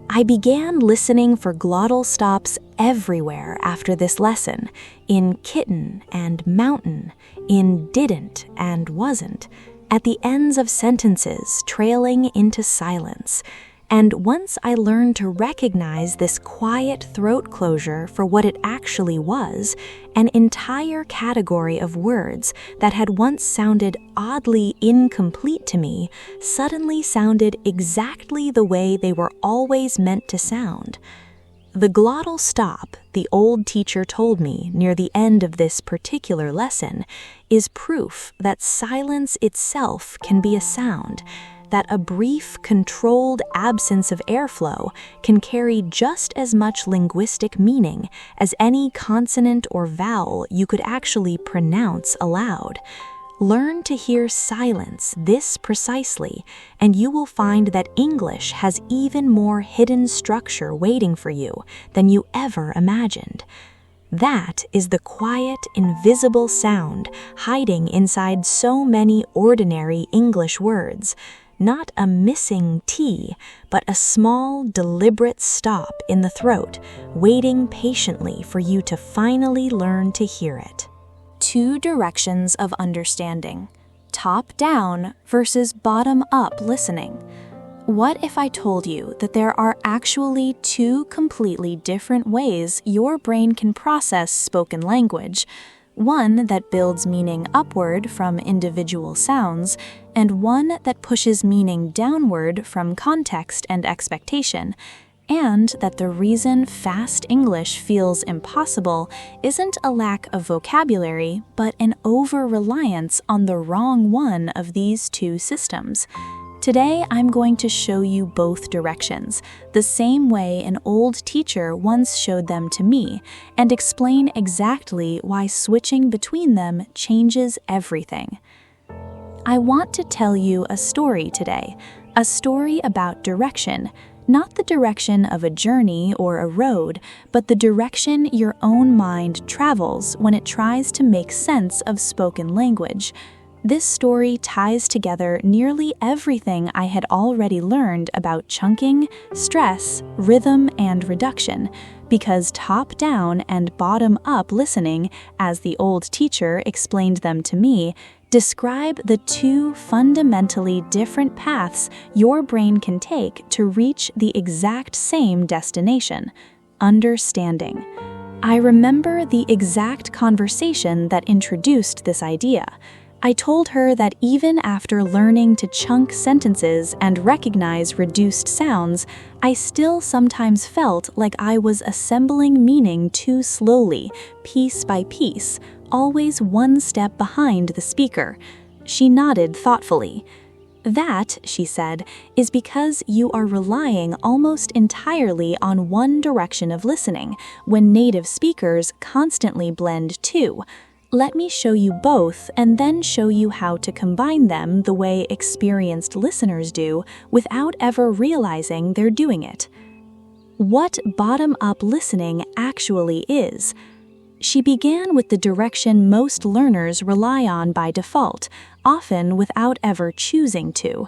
I began listening for glottal stops everywhere after this lesson, in kitten and mountain, in didn't and wasn't, at the ends of sentences trailing into silence. And once I learned to recognize this quiet throat closure for what it actually was, an entire category of words that had once sounded oddly incomplete to me suddenly sounded exactly the way they were always meant to sound. The glottal stop, the old teacher told me near the end of this particular lesson, is proof that silence itself can be a sound, that a brief, controlled absence of airflow can carry just as much linguistic meaning as any consonant or vowel you could actually pronounce aloud. Learn to hear silence this precisely, and you will find that English has even more hidden structure waiting for you than you ever imagined. That is the quiet, invisible sound hiding inside so many ordinary English words. Not a missing T, but a small, deliberate stop in the throat, waiting patiently for you to finally learn to hear it. 2 directions of understanding: top-down versus bottom-up listening. What if I told you that there are actually 2 completely different ways your brain can process spoken language? One that builds meaning upward from individual sounds, and one that pushes meaning downward from context and expectation, and that the reason fast English feels impossible isn't a lack of vocabulary, but an over-reliance on the wrong one of these 2 systems. Today, I'm going to show you both directions, the same way an old teacher once showed them to me, and explain exactly why switching between them changes everything. I want to tell you a story today, a story about direction, not the direction of a journey or a road, but the direction your own mind travels when it tries to make sense of spoken language. This story ties together nearly everything I had already learned about chunking, stress, rhythm, and reduction, because top-down and bottom-up listening, as the old teacher explained them to me, describe the 2 fundamentally different paths your brain can take to reach the exact same destination: understanding. I remember the exact conversation that introduced this idea. I told her that even after learning to chunk sentences and recognize reduced sounds, I still sometimes felt like I was assembling meaning too slowly, piece by piece, always one step behind the speaker. She nodded thoughtfully. That, she said, is because you are relying almost entirely on one direction of listening, when native speakers constantly blend 2. Let me show you both and then show you how to combine them the way experienced listeners do without ever realizing they're doing it. What bottom-up listening actually is. She began with the direction most learners rely on by default, often without ever choosing to.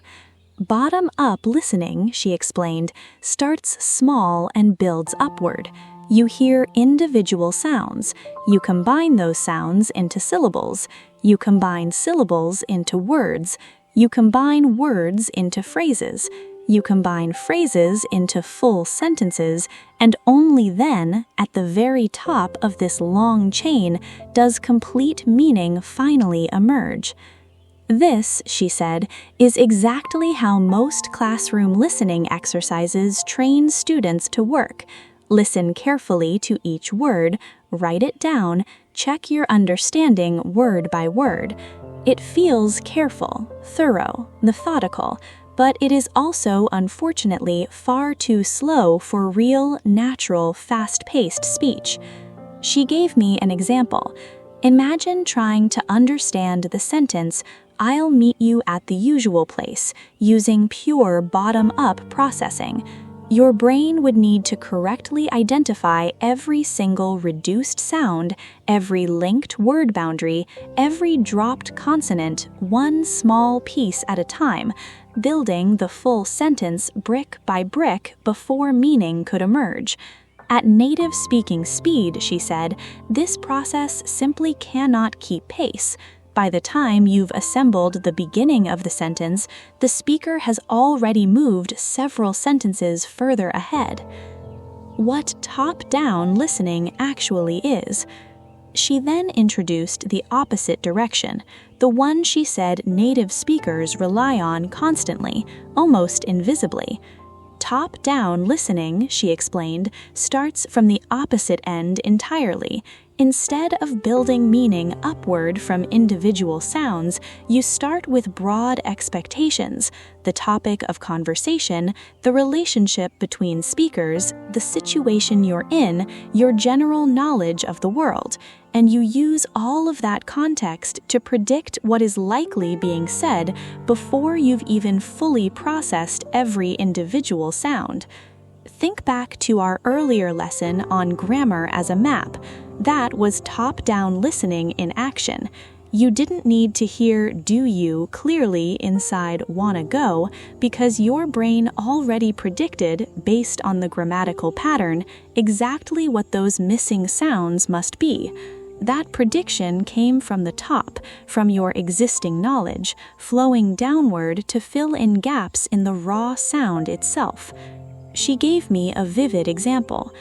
Bottom-up listening, she explained, starts small and builds upward. You hear individual sounds. You combine those sounds into syllables. You combine syllables into words. You combine words into phrases. You combine phrases into full sentences, and only then, at the very top of this long chain, does complete meaning finally emerge. This, she said, is exactly how most classroom listening exercises train students to work. Listen carefully to each word, write it down, check your understanding word by word. It feels careful, thorough, methodical, but it is also, unfortunately, far too slow for real, natural, fast-paced speech. She gave me an example. Imagine trying to understand the sentence, "I'll meet you at the usual place," using pure bottom-up processing. Your brain would need to correctly identify every single reduced sound, every linked word boundary, every dropped consonant, one small piece at a time, building the full sentence brick by brick before meaning could emerge. At native speaking speed, she said, this process simply cannot keep pace. By the time you've assembled the beginning of the sentence, the speaker has already moved several sentences further ahead. What top-down listening actually is. She then introduced the opposite direction, the one she said native speakers rely on constantly, almost invisibly. Top-down listening, she explained, starts from the opposite end entirely. Instead of building meaning upward from individual sounds, you start with broad expectations, the topic of conversation, the relationship between speakers, the situation you're in, your general knowledge of the world, and you use all of that context to predict what is likely being said before you've even fully processed every individual sound. Think back to our earlier lesson on grammar as a map. That was top-down listening in action. You didn't need to hear "do you" clearly inside "wanna go" because your brain already predicted, based on the grammatical pattern, exactly what those missing sounds must be. That prediction came from the top, from your existing knowledge, flowing downward to fill in gaps in the raw sound itself. She gave me a vivid example.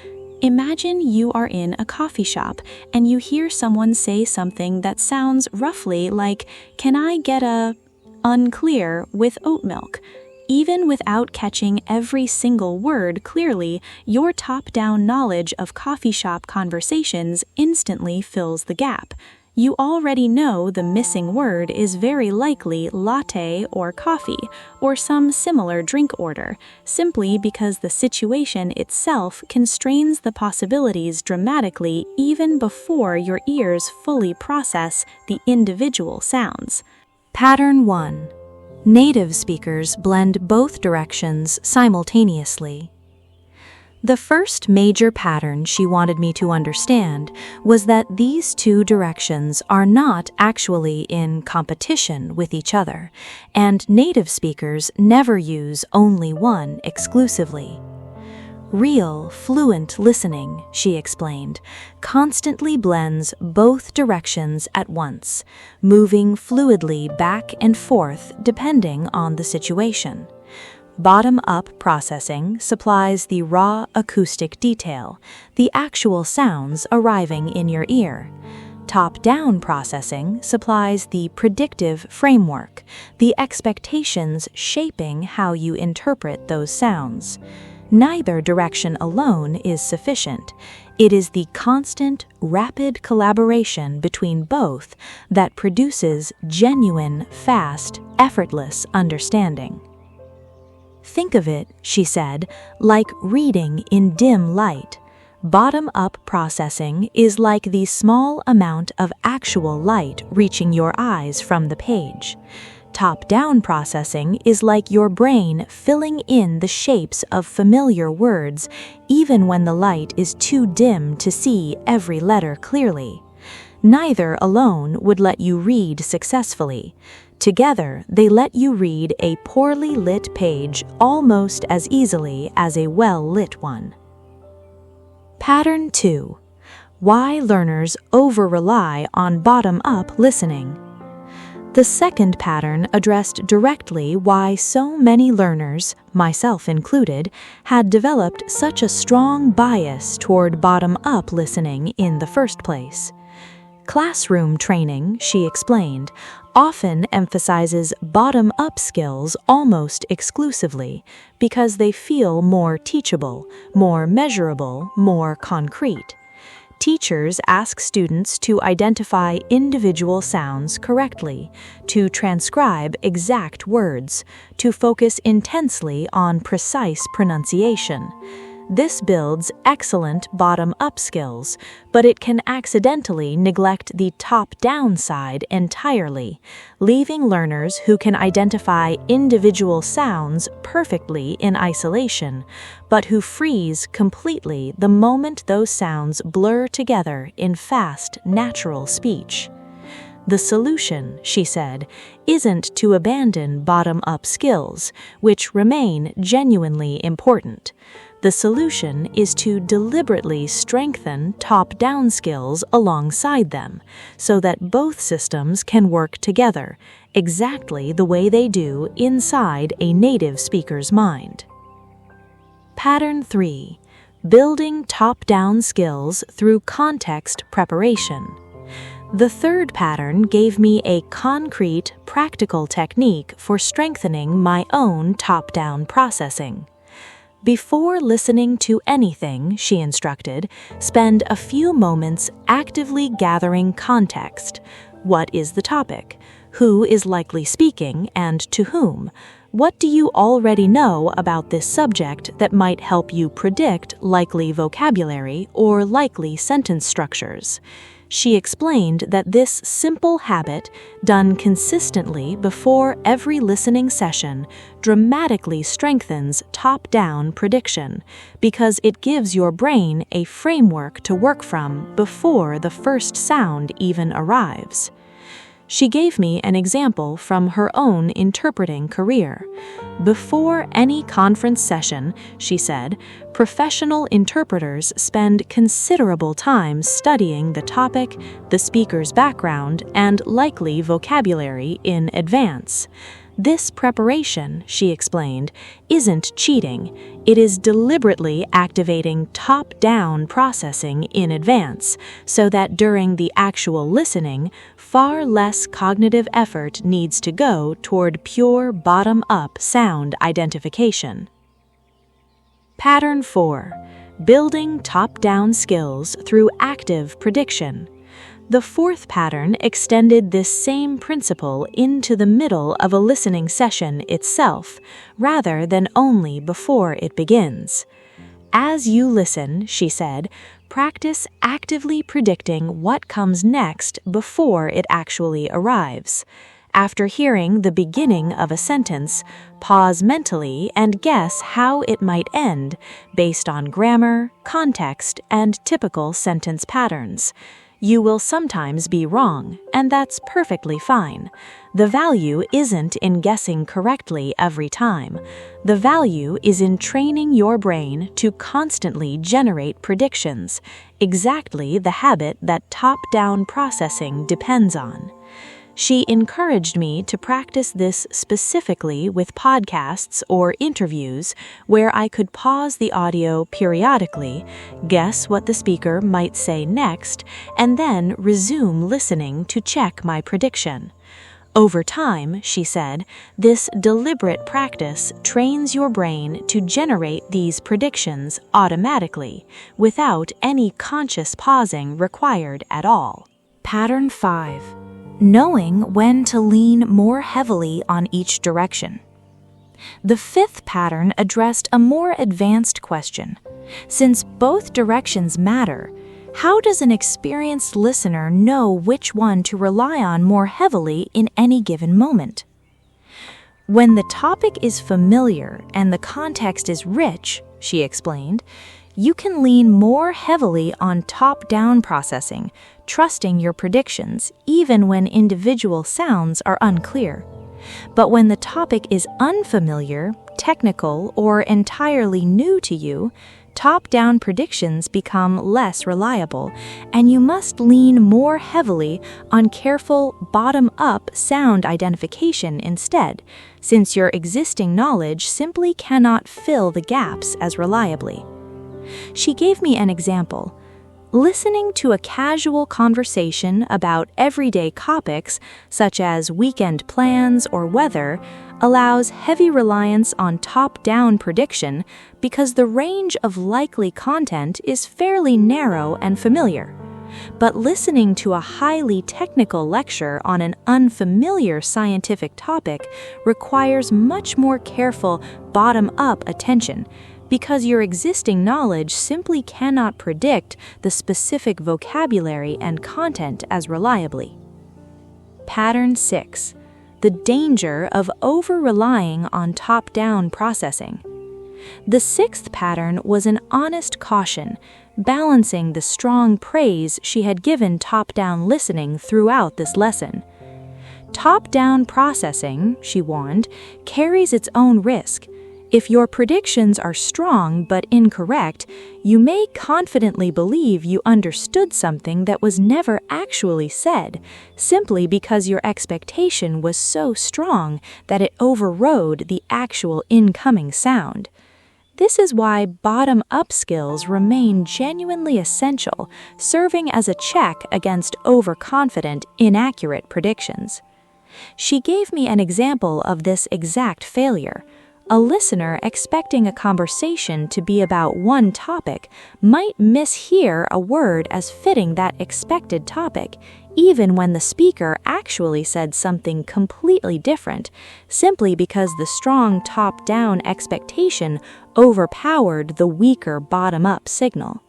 Imagine you are in a coffee shop and you hear someone say something that sounds roughly like, "Can I get a..." unclear with oat milk. Even without catching every single word clearly, your top-down knowledge of coffee shop conversations instantly fills the gap. You already know the missing word is very likely latte or coffee, or some similar drink order, simply because the situation itself constrains the possibilities dramatically even before your ears fully process the individual sounds. Pattern 1. Native speakers blend both directions simultaneously. The first major pattern she wanted me to understand was that these two directions are not actually in competition with each other, and native speakers never use only one exclusively. Real, fluent listening, she explained, constantly blends both directions at once, moving fluidly back and forth depending on the situation. Bottom-up processing supplies the raw acoustic detail, the actual sounds arriving in your ear. Top-down processing supplies the predictive framework, the expectations shaping how you interpret those sounds. Neither direction alone is sufficient. It is the constant, rapid collaboration between both that produces genuine, fast, effortless understanding. Think of it, she said, like reading in dim light. Bottom-up processing is like the small amount of actual light reaching your eyes from the page. Top-down processing is like your brain filling in the shapes of familiar words, even when the light is too dim to see every letter clearly. Neither alone would let you read successfully. Together, they let you read a poorly lit page almost as easily as a well-lit one. Pattern 2. Why learners over-rely on bottom-up listening. The second pattern addressed directly why so many learners, myself included, had developed such a strong bias toward bottom-up listening in the first place. Classroom training, she explained, often emphasizes bottom-up skills almost exclusively because they feel more teachable, more measurable, more concrete. Teachers ask students to identify individual sounds correctly, to transcribe exact words, to focus intensely on precise pronunciation. This builds excellent bottom-up skills, but it can accidentally neglect the top-down side entirely, leaving learners who can identify individual sounds perfectly in isolation, but who freeze completely the moment those sounds blur together in fast, natural speech. The solution, she said, isn't to abandon bottom-up skills, which remain genuinely important. The solution is to deliberately strengthen top-down skills alongside them, so that both systems can work together, exactly the way they do inside a native speaker's mind. Pattern 3. Building top-down skills through context preparation. The third pattern gave me a concrete, practical technique for strengthening my own top-down processing. Before listening to anything, she instructed, spend a few moments actively gathering context. What is the topic? Who is likely speaking and to whom? What do you already know about this subject that might help you predict likely vocabulary or likely sentence structures? She explained that this simple habit, done consistently before every listening session, dramatically strengthens top-down prediction because it gives your brain a framework to work from before the first sound even arrives. She gave me an example from her own interpreting career. Before any conference session, she said, professional interpreters spend considerable time studying the topic, the speaker's background, and likely vocabulary in advance. This preparation, she explained, isn't cheating. It is deliberately activating top-down processing in advance, so that during the actual listening, far less cognitive effort needs to go toward pure bottom-up sound identification. Pattern 4. Building top-down skills through active prediction. The fourth pattern extended this same principle into the middle of a listening session itself, rather than only before it begins. As you listen, she said, practice actively predicting what comes next before it actually arrives. After hearing the beginning of a sentence, pause mentally and guess how it might end, based on grammar, context, and typical sentence patterns. You will sometimes be wrong, and that's perfectly fine. The value isn't in guessing correctly every time. The value is in training your brain to constantly generate predictions, exactly the habit that top-down processing depends on. She encouraged me to practice this specifically with podcasts or interviews where I could pause the audio periodically, guess what the speaker might say next, and then resume listening to check my prediction. Over time, she said, this deliberate practice trains your brain to generate these predictions automatically, without any conscious pausing required at all. Pattern 5. Knowing when to lean more heavily on each direction. The fifth pattern addressed a more advanced question. Since both directions matter, how does an experienced listener know which one to rely on more heavily in any given moment? When the topic is familiar and the context is rich, she explained, you can lean more heavily on top-down processing, trusting your predictions even when individual sounds are unclear. But when the topic is unfamiliar, technical, or entirely new to you, top-down predictions become less reliable, and you must lean more heavily on careful bottom-up sound identification instead, since your existing knowledge simply cannot fill the gaps as reliably. She gave me an example. Listening to a casual conversation about everyday topics, such as weekend plans or weather, allows heavy reliance on top-down prediction because the range of likely content is fairly narrow and familiar. But listening to a highly technical lecture on an unfamiliar scientific topic requires much more careful bottom-up attention, because your existing knowledge simply cannot predict the specific vocabulary and content as reliably. Pattern 6. The danger of over-relying on top-down processing. The sixth pattern was an honest caution, balancing the strong praise she had given top-down listening throughout this lesson. Top-down processing, she warned, carries its own risk. If your predictions are strong but incorrect, you may confidently believe you understood something that was never actually said, simply because your expectation was so strong that it overrode the actual incoming sound. This is why bottom-up skills remain genuinely essential, serving as a check against overconfident, inaccurate predictions. She gave me an example of this exact failure. A listener expecting a conversation to be about one topic might mishear a word as fitting that expected topic, even when the speaker actually said something completely different, simply because the strong top-down expectation overpowered the weaker bottom-up signal.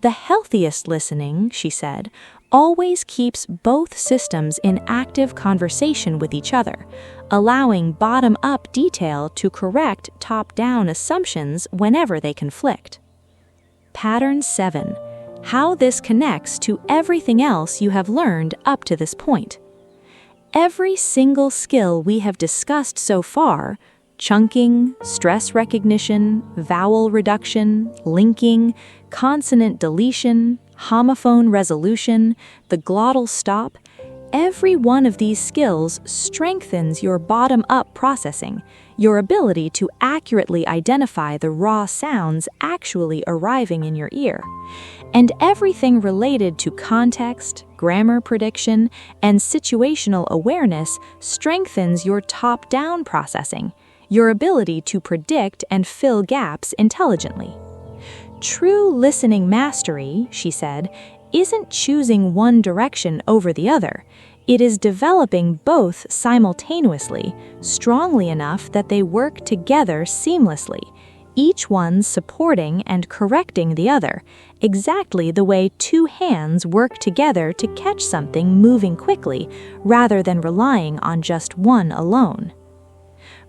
The healthiest listening, she said, always keeps both systems in active conversation with each other, allowing bottom-up detail to correct top-down assumptions whenever they conflict. Pattern 7. How this connects to everything else you have learned up to this point. Every single skill we have discussed so far, chunking, stress recognition, vowel reduction, linking, consonant deletion, homophone resolution, the glottal stop, every one of these skills strengthens your bottom-up processing, your ability to accurately identify the raw sounds actually arriving in your ear. And everything related to context, grammar prediction, and situational awareness strengthens your top-down processing, your ability to predict and fill gaps intelligently. True listening mastery, she said, isn't choosing one direction over the other. It is developing both simultaneously, strongly enough that they work together seamlessly, each one supporting and correcting the other, exactly the way two hands work together to catch something moving quickly, rather than relying on just one alone.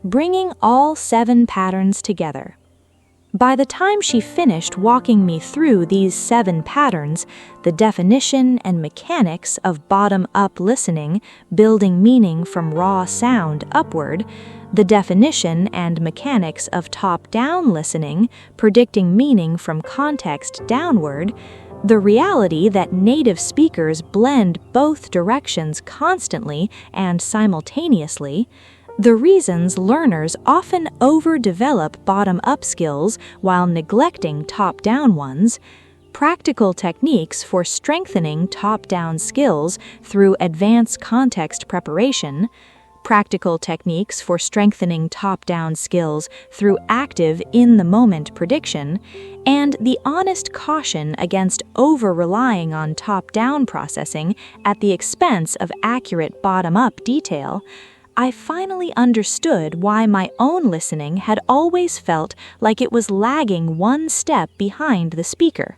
Bringing all 7 patterns together. By the time she finished walking me through these 7 patterns, the definition and mechanics of bottom-up listening, building meaning from raw sound upward, the definition and mechanics of top-down listening, predicting meaning from context downward, the reality that native speakers blend both directions constantly and simultaneously, the reasons learners often overdevelop bottom-up skills while neglecting top-down ones, practical techniques for strengthening top-down skills through advanced context preparation, practical techniques for strengthening top-down skills through active in-the-moment prediction, and the honest caution against over-relying on top-down processing at the expense of accurate bottom-up detail, I finally understood why my own listening had always felt like it was lagging one step behind the speaker.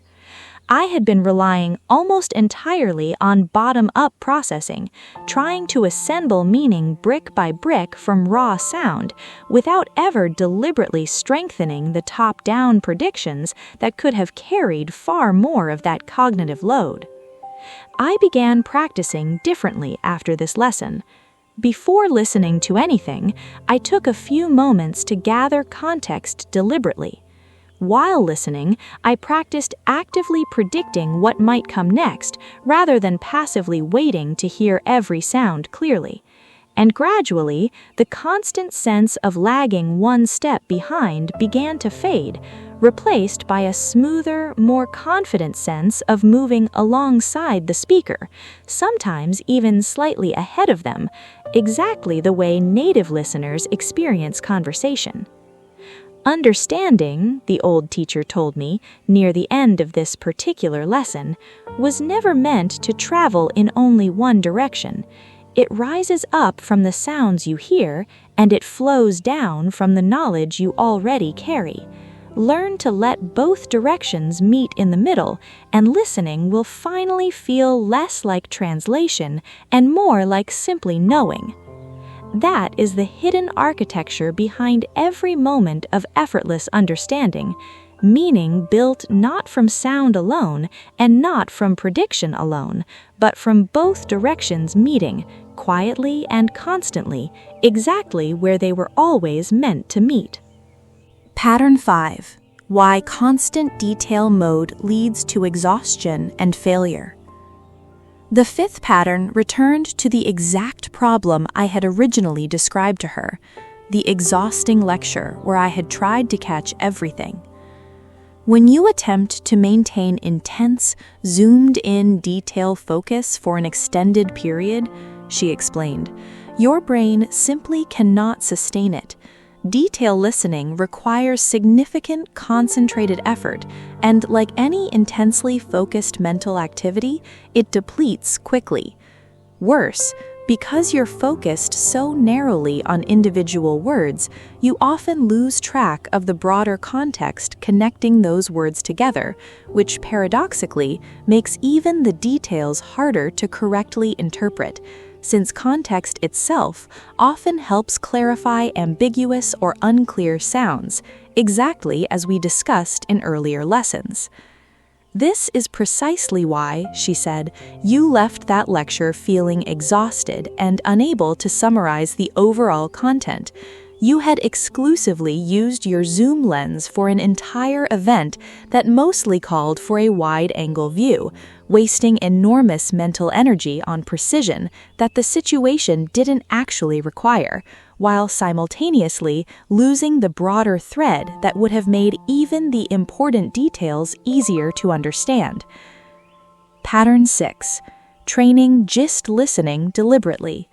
I had been relying almost entirely on bottom-up processing, trying to assemble meaning brick by brick from raw sound, without ever deliberately strengthening the top-down predictions that could have carried far more of that cognitive load. I began practicing differently after this lesson. Before listening to anything, I took a few moments to gather context deliberately. While listening, I practiced actively predicting what might come next, rather than passively waiting to hear every sound clearly. and gradually, the constant sense of lagging one step behind began to fade, replaced by a smoother, more confident sense of moving alongside the speaker, sometimes even slightly ahead of them, exactly the way native listeners experience conversation. Understanding, the old teacher told me, near the end of this particular lesson, was never meant to travel in only one direction. It rises up from the sounds you hear, and it flows down from the knowledge you already carry. Learn to let both directions meet in the middle, and listening will finally feel less like translation and more like simply knowing. That is the hidden architecture behind every moment of effortless understanding, meaning built not from sound alone and not from prediction alone, but from both directions meeting, quietly and constantly, exactly where they were always meant to meet. Pattern 5. Why constant detail mode leads to exhaustion and failure. The fifth pattern returned to the exact problem I had originally described to her, the exhausting lecture where I had tried to catch everything. When you attempt to maintain intense, zoomed-in detail focus for an extended period, she explained, your brain simply cannot sustain it. Detail listening requires significant, concentrated effort, and like any intensely focused mental activity, it depletes quickly. Worse, because you're focused so narrowly on individual words, you often lose track of the broader context connecting those words together, which paradoxically makes even the details harder to correctly interpret, since context itself often helps clarify ambiguous or unclear sounds, exactly as we discussed in earlier lessons. This is precisely why, she said, you left that lecture feeling exhausted and unable to summarize the overall content. You had exclusively used your zoom lens for an entire event that mostly called for a wide-angle view, wasting enormous mental energy on precision that the situation didn't actually require, while simultaneously losing the broader thread that would have made even the important details easier to understand. Pattern 6. Training gist listening deliberately.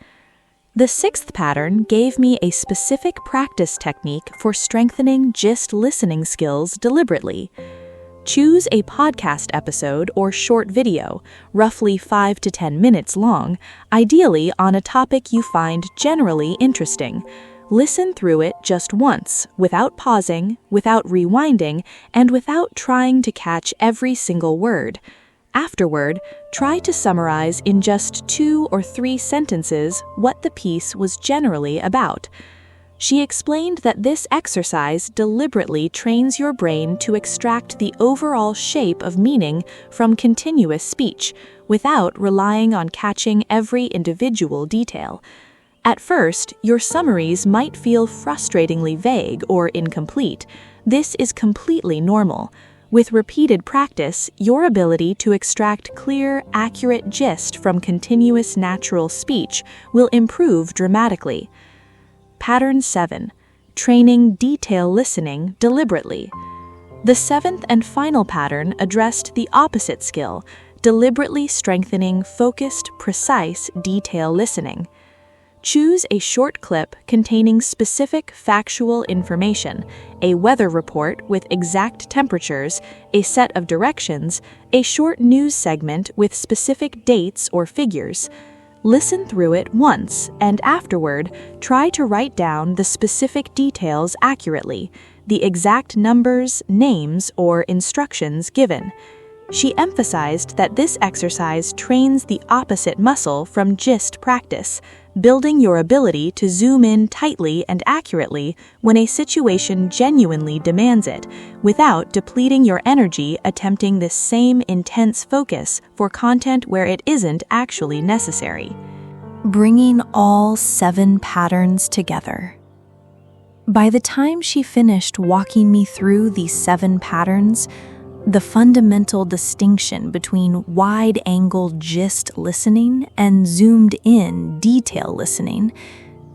The sixth pattern gave me a specific practice technique for strengthening gist listening skills deliberately. Choose a podcast episode or short video, roughly 5 to 10 minutes long, ideally on a topic you find generally interesting. Listen through it just once, without pausing, without rewinding, and without trying to catch every single word. Afterward, try to summarize in just 2 or 3 sentences what the piece was generally about. She explained that this exercise deliberately trains your brain to extract the overall shape of meaning from continuous speech, without relying on catching every individual detail. At first, your summaries might feel frustratingly vague or incomplete. This is completely normal. With repeated practice, your ability to extract clear, accurate gist from continuous natural speech will improve dramatically. Pattern 7. Training detail listening deliberately. The seventh and final pattern addressed the opposite skill, deliberately strengthening focused, precise detail listening. Choose a short clip containing specific factual information, a weather report with exact temperatures, a set of directions, a short news segment with specific dates or figures. Listen through it once, and afterward, try to write down the specific details accurately, the exact numbers, names, or instructions given. She emphasized that this exercise trains the opposite muscle from gist practice, building your ability to zoom in tightly and accurately when a situation genuinely demands it, without depleting your energy attempting this same intense focus for content where it isn't actually necessary. Bringing all 7 patterns together. By the time she finished walking me through these 7 patterns, the fundamental distinction between wide-angle gist listening and zoomed-in detail listening,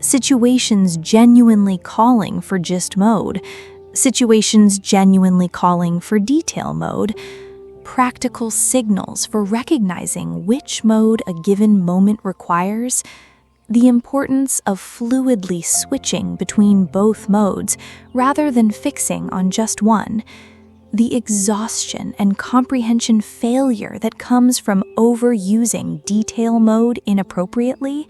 situations genuinely calling for gist mode, situations genuinely calling for detail mode, practical signals for recognizing which mode a given moment requires, the importance of fluidly switching between both modes rather than fixing on just one, the exhaustion and comprehension failure that comes from overusing detail mode inappropriately,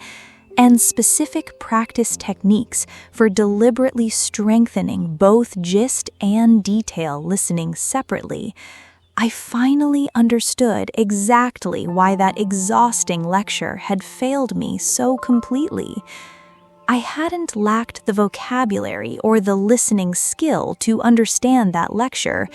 and specific practice techniques for deliberately strengthening both gist and detail listening separately, I finally understood exactly why that exhausting lecture had failed me so completely. I hadn't lacked the vocabulary or the listening skill to understand that lecture.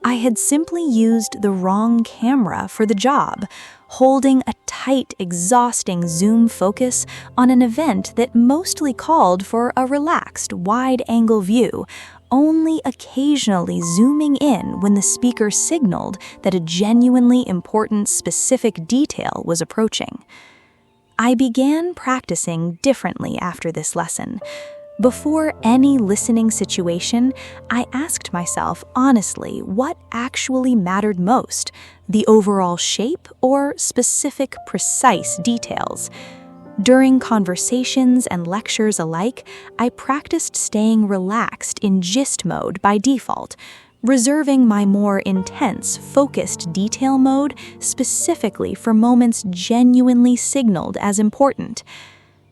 I had simply used the wrong camera for the job, holding a tight, exhausting zoom focus on an event that mostly called for a relaxed, wide-angle view, only occasionally zooming in when the speaker signaled that a genuinely important specific detail was approaching. I began practicing differently after this lesson. Before any listening situation, I asked myself honestly what actually mattered most, the overall shape or specific precise details. During conversations and lectures alike, I practiced staying relaxed in gist mode by default, reserving my more intense, focused detail mode specifically for moments genuinely signaled as important.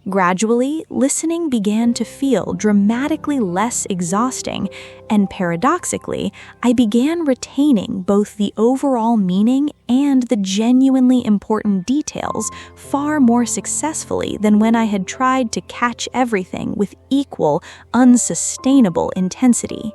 Gradually, listening began to feel dramatically less exhausting, and paradoxically, I began retaining both the overall meaning and the genuinely important details far more successfully than when I had tried to catch everything with equal, unsustainable intensity.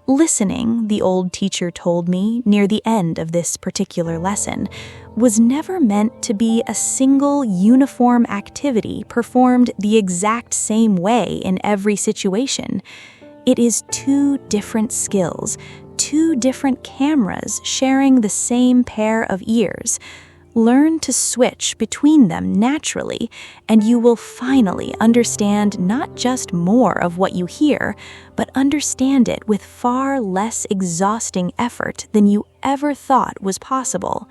Listening, the old teacher told me near the end of this particular lesson, was never meant to be a single uniform activity performed the exact same way in every situation. It is two different skills, two different cameras sharing the same pair of ears. Learn to switch between them naturally, and you will finally understand not just more of what you hear, but understand it with far less exhausting effort than you ever thought was possible.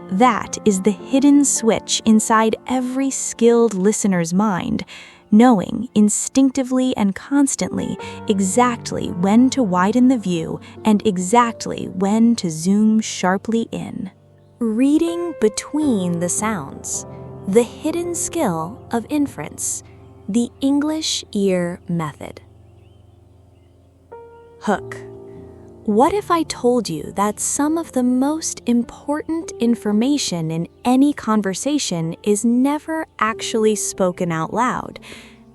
That is the hidden switch inside every skilled listener's mind, knowing instinctively and constantly exactly when to widen the view and exactly when to zoom sharply in. Reading between the sounds, the hidden skill of inference, the English ear method. Hook. What if I told you that some of the most important information in any conversation is never actually spoken out loud,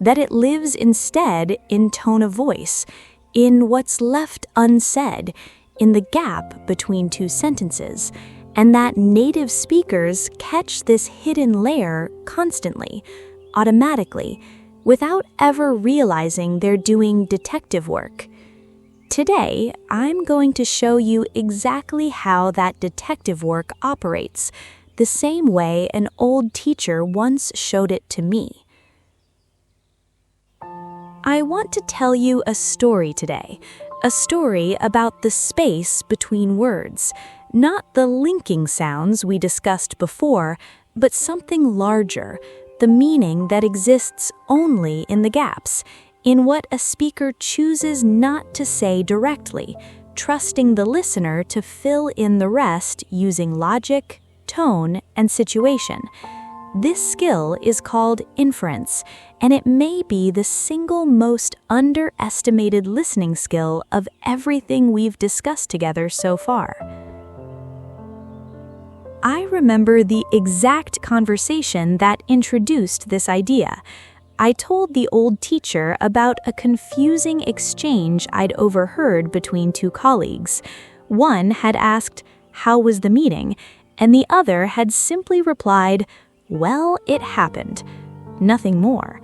that it lives instead in tone of voice, in what's left unsaid, in the gap between two sentences, and that native speakers catch this hidden layer constantly, automatically, without ever realizing they're doing detective work? Today, I'm going to show you exactly how that detective work operates, the same way an old teacher once showed it to me. I want to tell you a story today, a story about the space between words, not the linking sounds we discussed before, but something larger, the meaning that exists only in the gaps, in what a speaker chooses not to say directly, trusting the listener to fill in the rest using logic, tone, and situation. This skill is called inference, and it may be the single most underestimated listening skill of everything we've discussed together so far. I remember the exact conversation that introduced this idea. I told the old teacher about a confusing exchange I'd overheard between two colleagues. One had asked, "How was the meeting?" and the other had simply replied, "Well, it happened." Nothing more.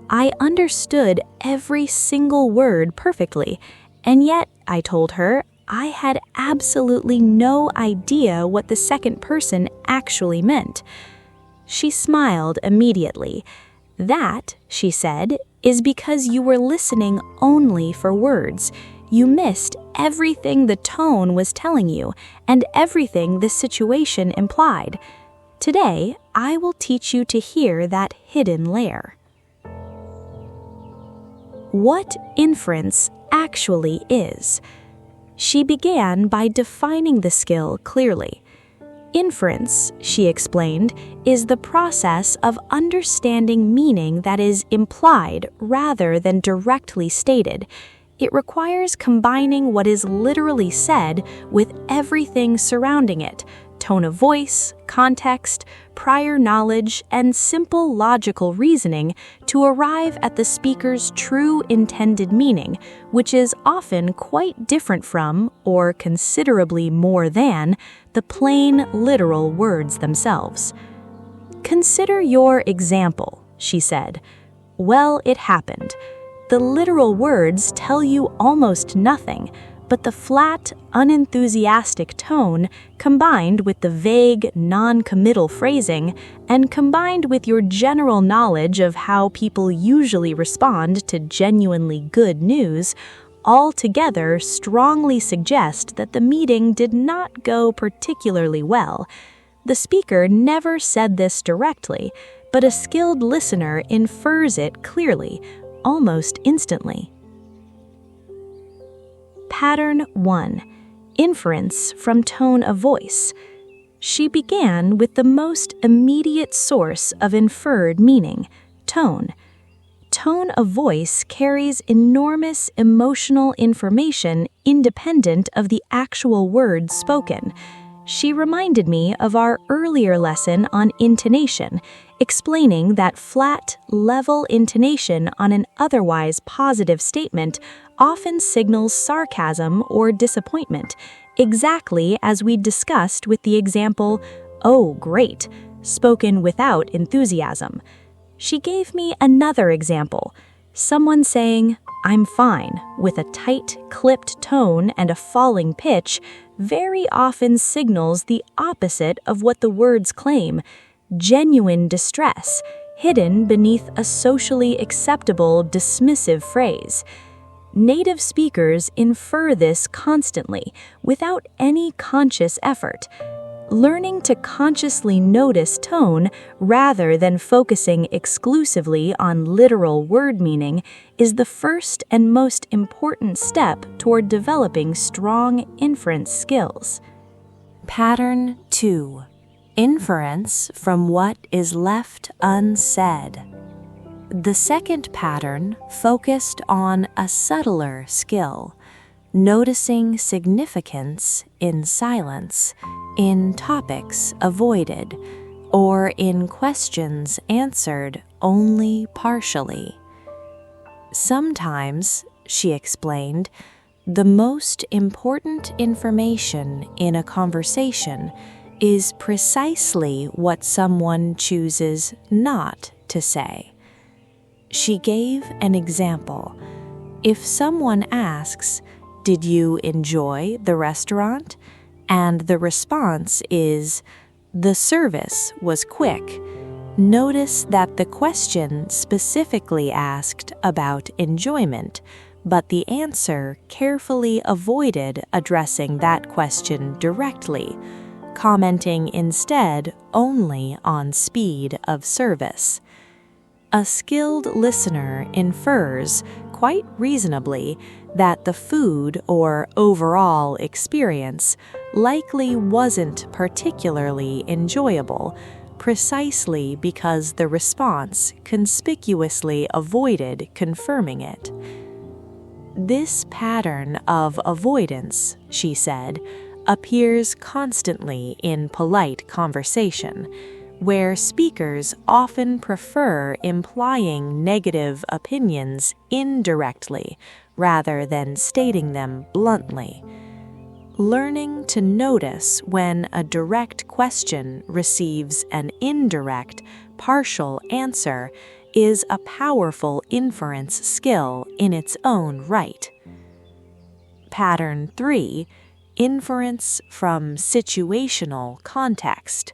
I understood every single word perfectly, and yet, I told her, I had absolutely no idea what the second person actually meant. She smiled immediately. That, she said, is because you were listening only for words. You missed everything the tone was telling you and everything the situation implied. Today, I will teach you to hear that hidden layer. What inference actually is. She began by defining the skill clearly. Inference, she explained, is the process of understanding meaning that is implied rather than directly stated. It requires combining what is literally said with everything surrounding it: tone of voice, context, prior knowledge, and simple logical reasoning to arrive at the speaker's true intended meaning, which is often quite different from, or considerably more than, the plain, literal words themselves. "Consider your example," she said. "Well, it happened. The literal words tell you almost nothing, but the flat, unenthusiastic tone, combined with the vague, non-committal phrasing, and combined with your general knowledge of how people usually respond to genuinely good news, all together strongly suggest that the meeting did not go particularly well. The speaker never said this directly, but a skilled listener infers it clearly, almost instantly." Pattern 1. Inference from tone of voice. She began with the most immediate source of inferred meaning: tone. Tone of voice carries enormous emotional information independent of the actual words spoken. She reminded me of our earlier lesson on intonation, explaining that flat, level intonation on an otherwise positive statement often signals sarcasm or disappointment, exactly as we discussed with the example, "Oh, great," spoken without enthusiasm. She gave me another example. Someone saying, "I'm fine," with a tight, clipped tone and a falling pitch, very often signals the opposite of what the words claim: genuine distress, hidden beneath a socially acceptable, dismissive phrase. Native speakers infer this constantly, without any conscious effort. Learning to consciously notice tone rather than focusing exclusively on literal word meaning is the first and most important step toward developing strong inference skills. Pattern 2. Inference from what is left unsaid. The second pattern focused on a subtler skill: noticing significance in silence, in topics avoided, or in questions answered only partially. Sometimes, she explained, the most important information in a conversation is precisely what someone chooses not to say. She gave an example. If someone asks, "Did you enjoy the restaurant?" and the response is, "The service was quick," notice that the question specifically asked about enjoyment, but the answer carefully avoided addressing that question directly, commenting instead only on speed of service. A skilled listener infers, quite reasonably, that the food or overall experience likely wasn't particularly enjoyable, precisely because the response conspicuously avoided confirming it. This pattern of avoidance, she said, appears constantly in polite conversation, where speakers often prefer implying negative opinions indirectly rather than stating them bluntly. Learning to notice when a direct question receives an indirect, partial answer is a powerful inference skill in its own right. Pattern 3, inference from situational context.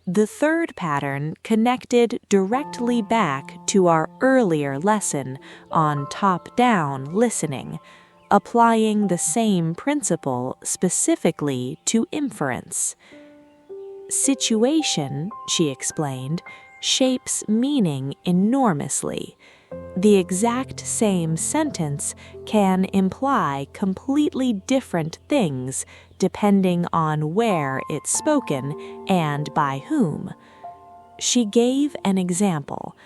The third pattern connected directly back to our earlier lesson on top-down listening, applying the same principle specifically to inference. Situation, she explained, shapes meaning enormously. The exact same sentence can imply completely different things depending on where it's spoken and by whom. She gave an example.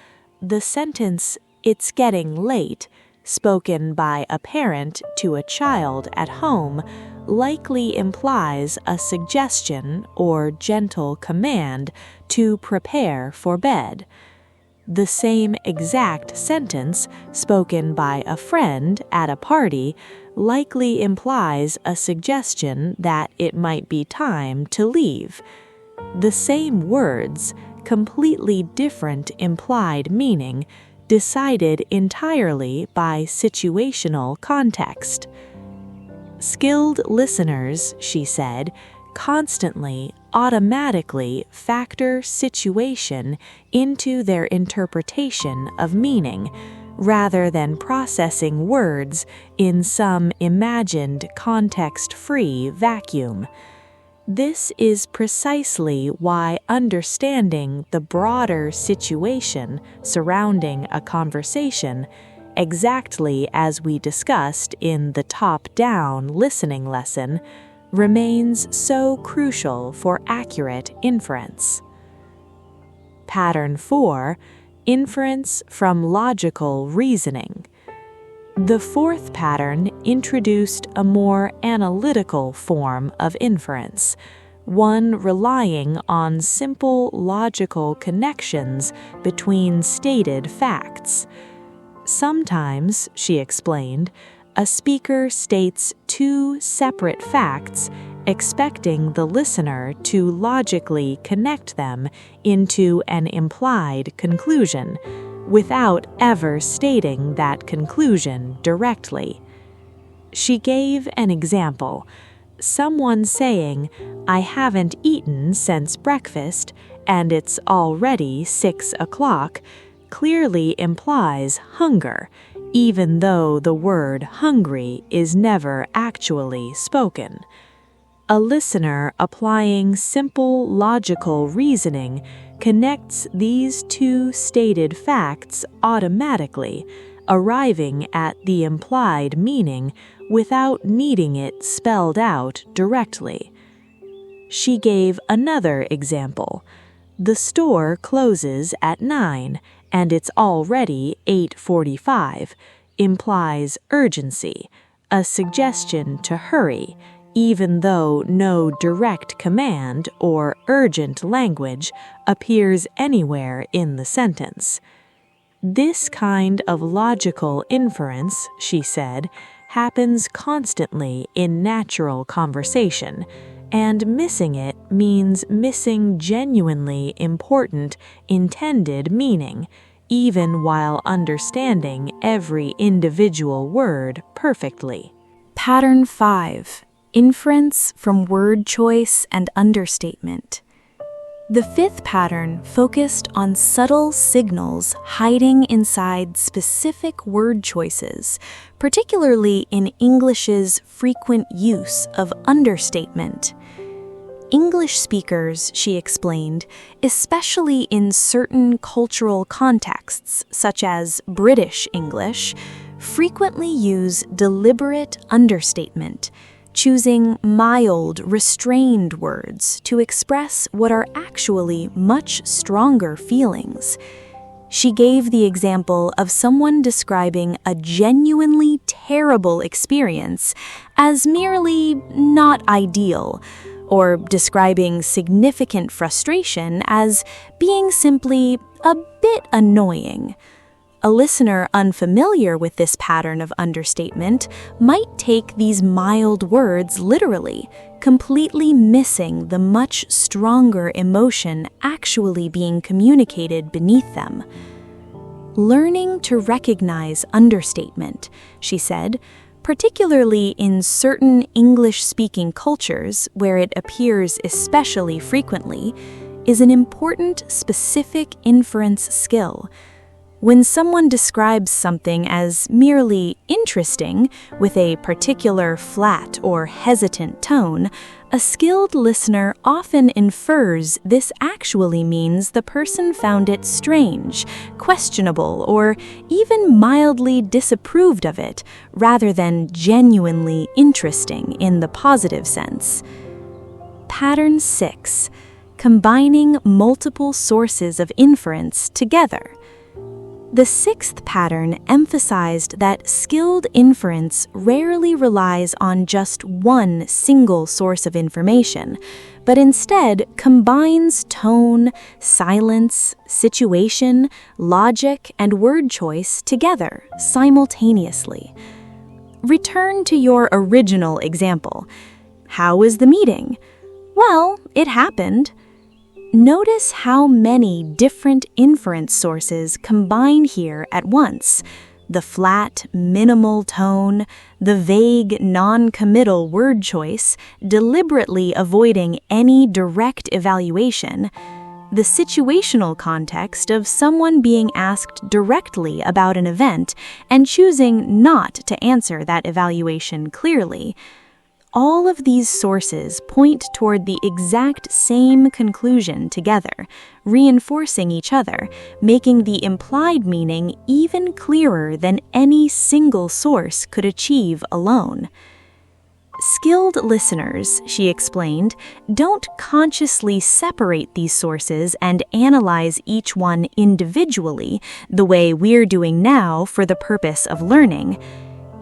The sentence, "It's getting late," spoken by a parent to a child at home, likely implies a suggestion or gentle command to prepare for bed. The same exact sentence spoken by a friend at a party likely implies a suggestion that it might be time to leave. The same words, completely different implied meaning, decided entirely by situational context. Skilled listeners, she said, constantly, automatically factor situation into their interpretation of meaning, rather than processing words in some imagined context-free vacuum. This is precisely why understanding the broader situation surrounding a conversation, exactly as we discussed in the top-down listening lesson, remains so crucial for accurate inference. Pattern 4, inference from logical reasoning. The fourth pattern introduced a more analytical form of inference, one relying on simple logical connections between stated facts. Sometimes, she explained, a speaker states two separate facts, expecting the listener to logically connect them into an implied conclusion, without ever stating that conclusion directly. She gave an example. Someone saying, "I haven't eaten since breakfast, and it's already 6 o'clock," clearly implies hunger, even though the word hungry is never actually spoken. A listener applying simple logical reasoning connects these two stated facts automatically, arriving at the implied meaning without needing it spelled out directly. She gave another example. The store closes at 9, and it's already 8:45, implies urgency, a suggestion to hurry, even though no direct command or urgent language appears anywhere in the sentence. This kind of logical inference, she said, happens constantly in natural conversation, and missing it means missing genuinely important intended meaning, even while understanding every individual word perfectly. Pattern 5. Inference from word choice and understatement. The fifth pattern focused on subtle signals hiding inside specific word choices, particularly in English's frequent use of understatement. English speakers, she explained, especially in certain cultural contexts, such as British English, frequently use deliberate understatement, choosing mild, restrained words to express what are actually much stronger feelings. She gave the example of someone describing a genuinely terrible experience as merely not ideal, or describing significant frustration as being simply a bit annoying. A listener unfamiliar with this pattern of understatement might take these mild words literally, completely missing the much stronger emotion actually being communicated beneath them. Learning to recognize understatement, she said, particularly in certain English-speaking cultures where it appears especially frequently, is an important specific inference skill. When someone describes something as merely interesting with a particular flat or hesitant tone, a skilled listener often infers this actually means the person found it strange, questionable, or even mildly disapproved of it, rather than genuinely interesting in the positive sense. Pattern 6. Combining multiple sources of inference together. The sixth pattern emphasized that skilled inference rarely relies on just one single source of information, but instead combines tone, silence, situation, logic, and word choice together simultaneously. Return to your original example. How was the meeting? Well, it happened. Notice how many different inference sources combine here at once. The flat, minimal tone, the vague, non-committal word choice, deliberately avoiding any direct evaluation, the situational context of someone being asked directly about an event and choosing not to answer that evaluation clearly. All of these sources point toward the exact same conclusion together, reinforcing each other, making the implied meaning even clearer than any single source could achieve alone. Skilled listeners, she explained, don't consciously separate these sources and analyze each one individually the way we're doing now for the purpose of learning.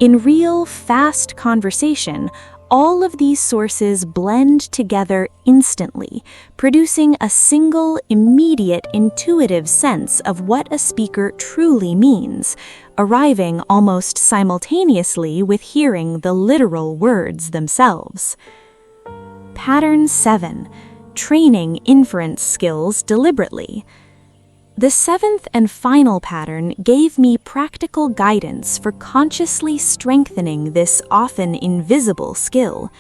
In real, fast conversation, all of these sources blend together instantly, producing a single, immediate, intuitive sense of what a speaker truly means, arriving almost simultaneously with hearing the literal words themselves. Pattern 7. Training inference skills deliberately. The seventh and final pattern gave me practical guidance for consciously strengthening this often invisible skill.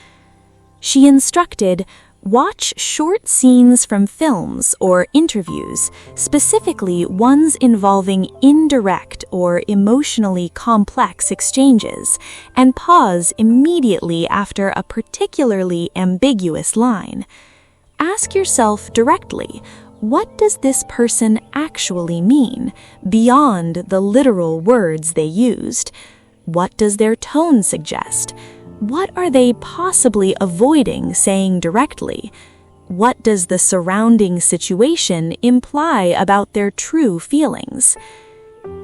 She instructed, watch short scenes from films or interviews, specifically ones involving indirect or emotionally complex exchanges, and pause immediately after a particularly ambiguous line. Ask yourself directly, what does this person actually mean, beyond the literal words they used? What does their tone suggest? What are they possibly avoiding saying directly? What does the surrounding situation imply about their true feelings?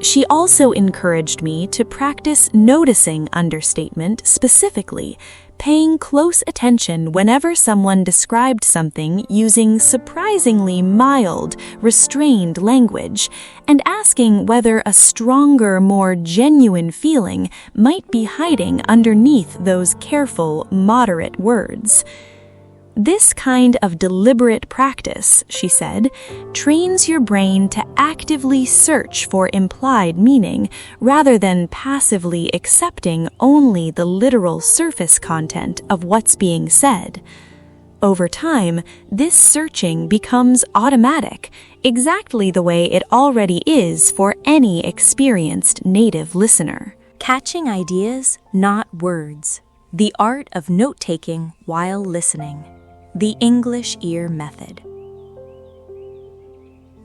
She also encouraged me to practice noticing understatement specifically, paying close attention whenever someone described something using surprisingly mild, restrained language, and asking whether a stronger, more genuine feeling might be hiding underneath those careful, moderate words. This kind of deliberate practice, she said, trains your brain to actively search for implied meaning rather than passively accepting only the literal surface content of what's being said. Over time, this searching becomes automatic, exactly the way it already is for any experienced native listener. Catching ideas, not words. The art of note-taking while listening. The English ear method.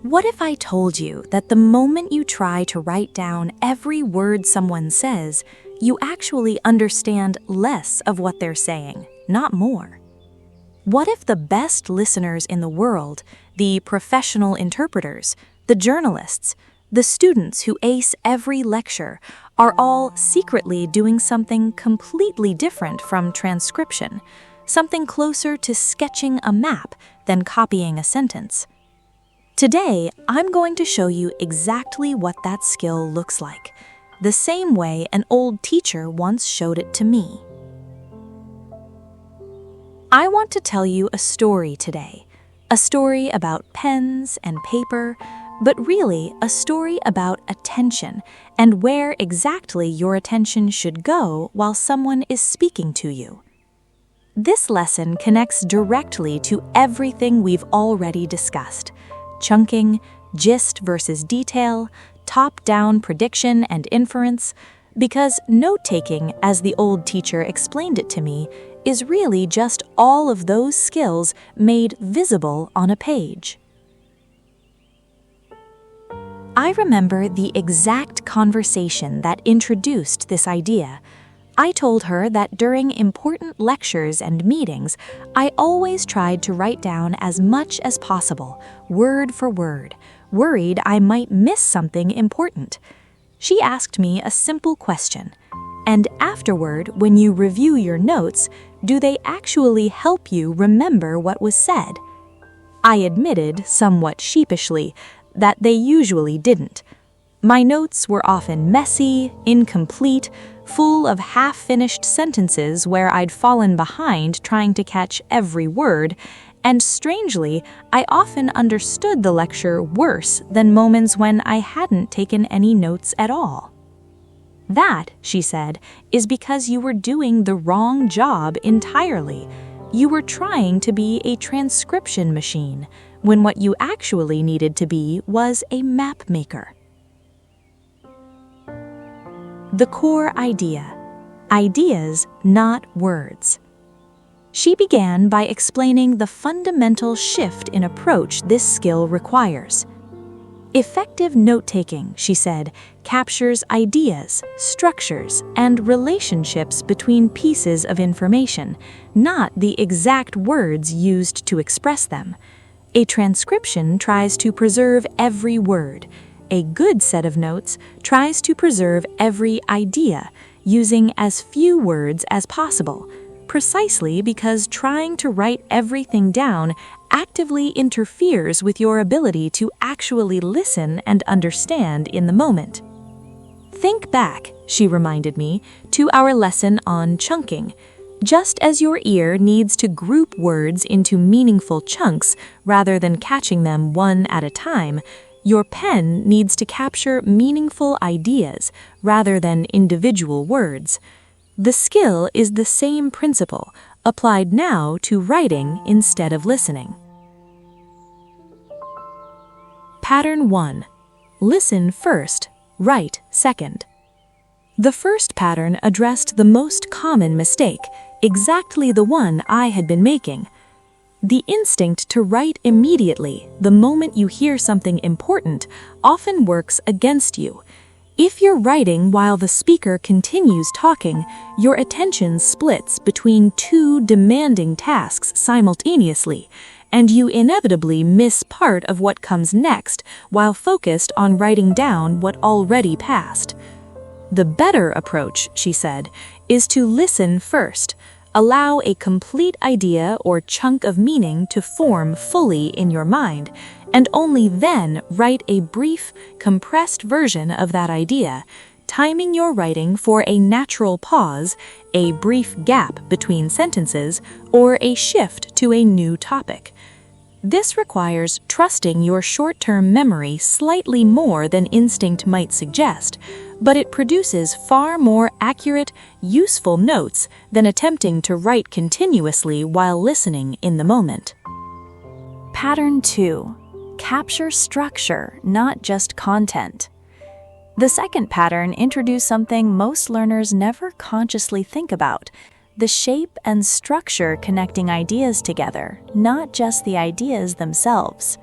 What if I told you that the moment you try to write down every word someone says, you actually understand less of what they're saying, not more? What if the best listeners in the world, the professional interpreters, the journalists, the students who ace every lecture, are all secretly doing something completely different from transcription? Something closer to sketching a map than copying a sentence. Today, I'm going to show you exactly what that skill looks like, the same way an old teacher once showed it to me. I want to tell you a story today, a story about pens and paper, but really a story about attention and where exactly your attention should go while someone is speaking to you. This lesson connects directly to everything we've already discussed: chunking, gist versus detail, top-down prediction and inference, because note-taking, as the old teacher explained it to me, is really just all of those skills made visible on a page. I remember the exact conversation that introduced this idea. I told her that during important lectures and meetings, I always tried to write down as much as possible, word for word, worried I might miss something important. She asked me a simple question: and afterward, when you review your notes, do they actually help you remember what was said? I admitted, somewhat sheepishly, that they usually didn't. My notes were often messy, incomplete, full of half-finished sentences where I'd fallen behind trying to catch every word, and strangely, I often understood the lecture worse than moments when I hadn't taken any notes at all. That, she said, is because you were doing the wrong job entirely. You were trying to be a transcription machine, when what you actually needed to be was a map maker. The core idea: ideas, not words. She began by explaining the fundamental shift in approach this skill requires. Effective note-taking, she said, captures ideas, structures, and relationships between pieces of information, not the exact words used to express them. A transcription tries to preserve every word. A good set of notes tries to preserve every idea, using as few words as possible, precisely because trying to write everything down actively interferes with your ability to actually listen and understand in the moment. Think back, she reminded me, to our lesson on chunking. Just as your ear needs to group words into meaningful chunks rather than catching them one at a time, your pen needs to capture meaningful ideas rather than individual words. The skill is the same principle, applied now to writing instead of listening. Pattern 1. Listen first, write second. The first pattern addressed the most common mistake, exactly the one I had been making. The instinct to write immediately, the moment you hear something important, often works against you. If you're writing while the speaker continues talking, your attention splits between two demanding tasks simultaneously, and you inevitably miss part of what comes next while focused on writing down what already passed. The better approach, she said, is to listen first. Allow a complete idea or chunk of meaning to form fully in your mind, and only then write a brief, compressed version of that idea, timing your writing for a natural pause, a brief gap between sentences, or a shift to a new topic. This requires trusting your short-term memory slightly more than instinct might suggest, but it produces far more accurate, useful notes than attempting to write continuously while listening in the moment. Pattern 2. Capture structure, not just content. The second pattern introduced something most learners never consciously think about: the shape and structure connecting ideas together, not just the ideas themselves.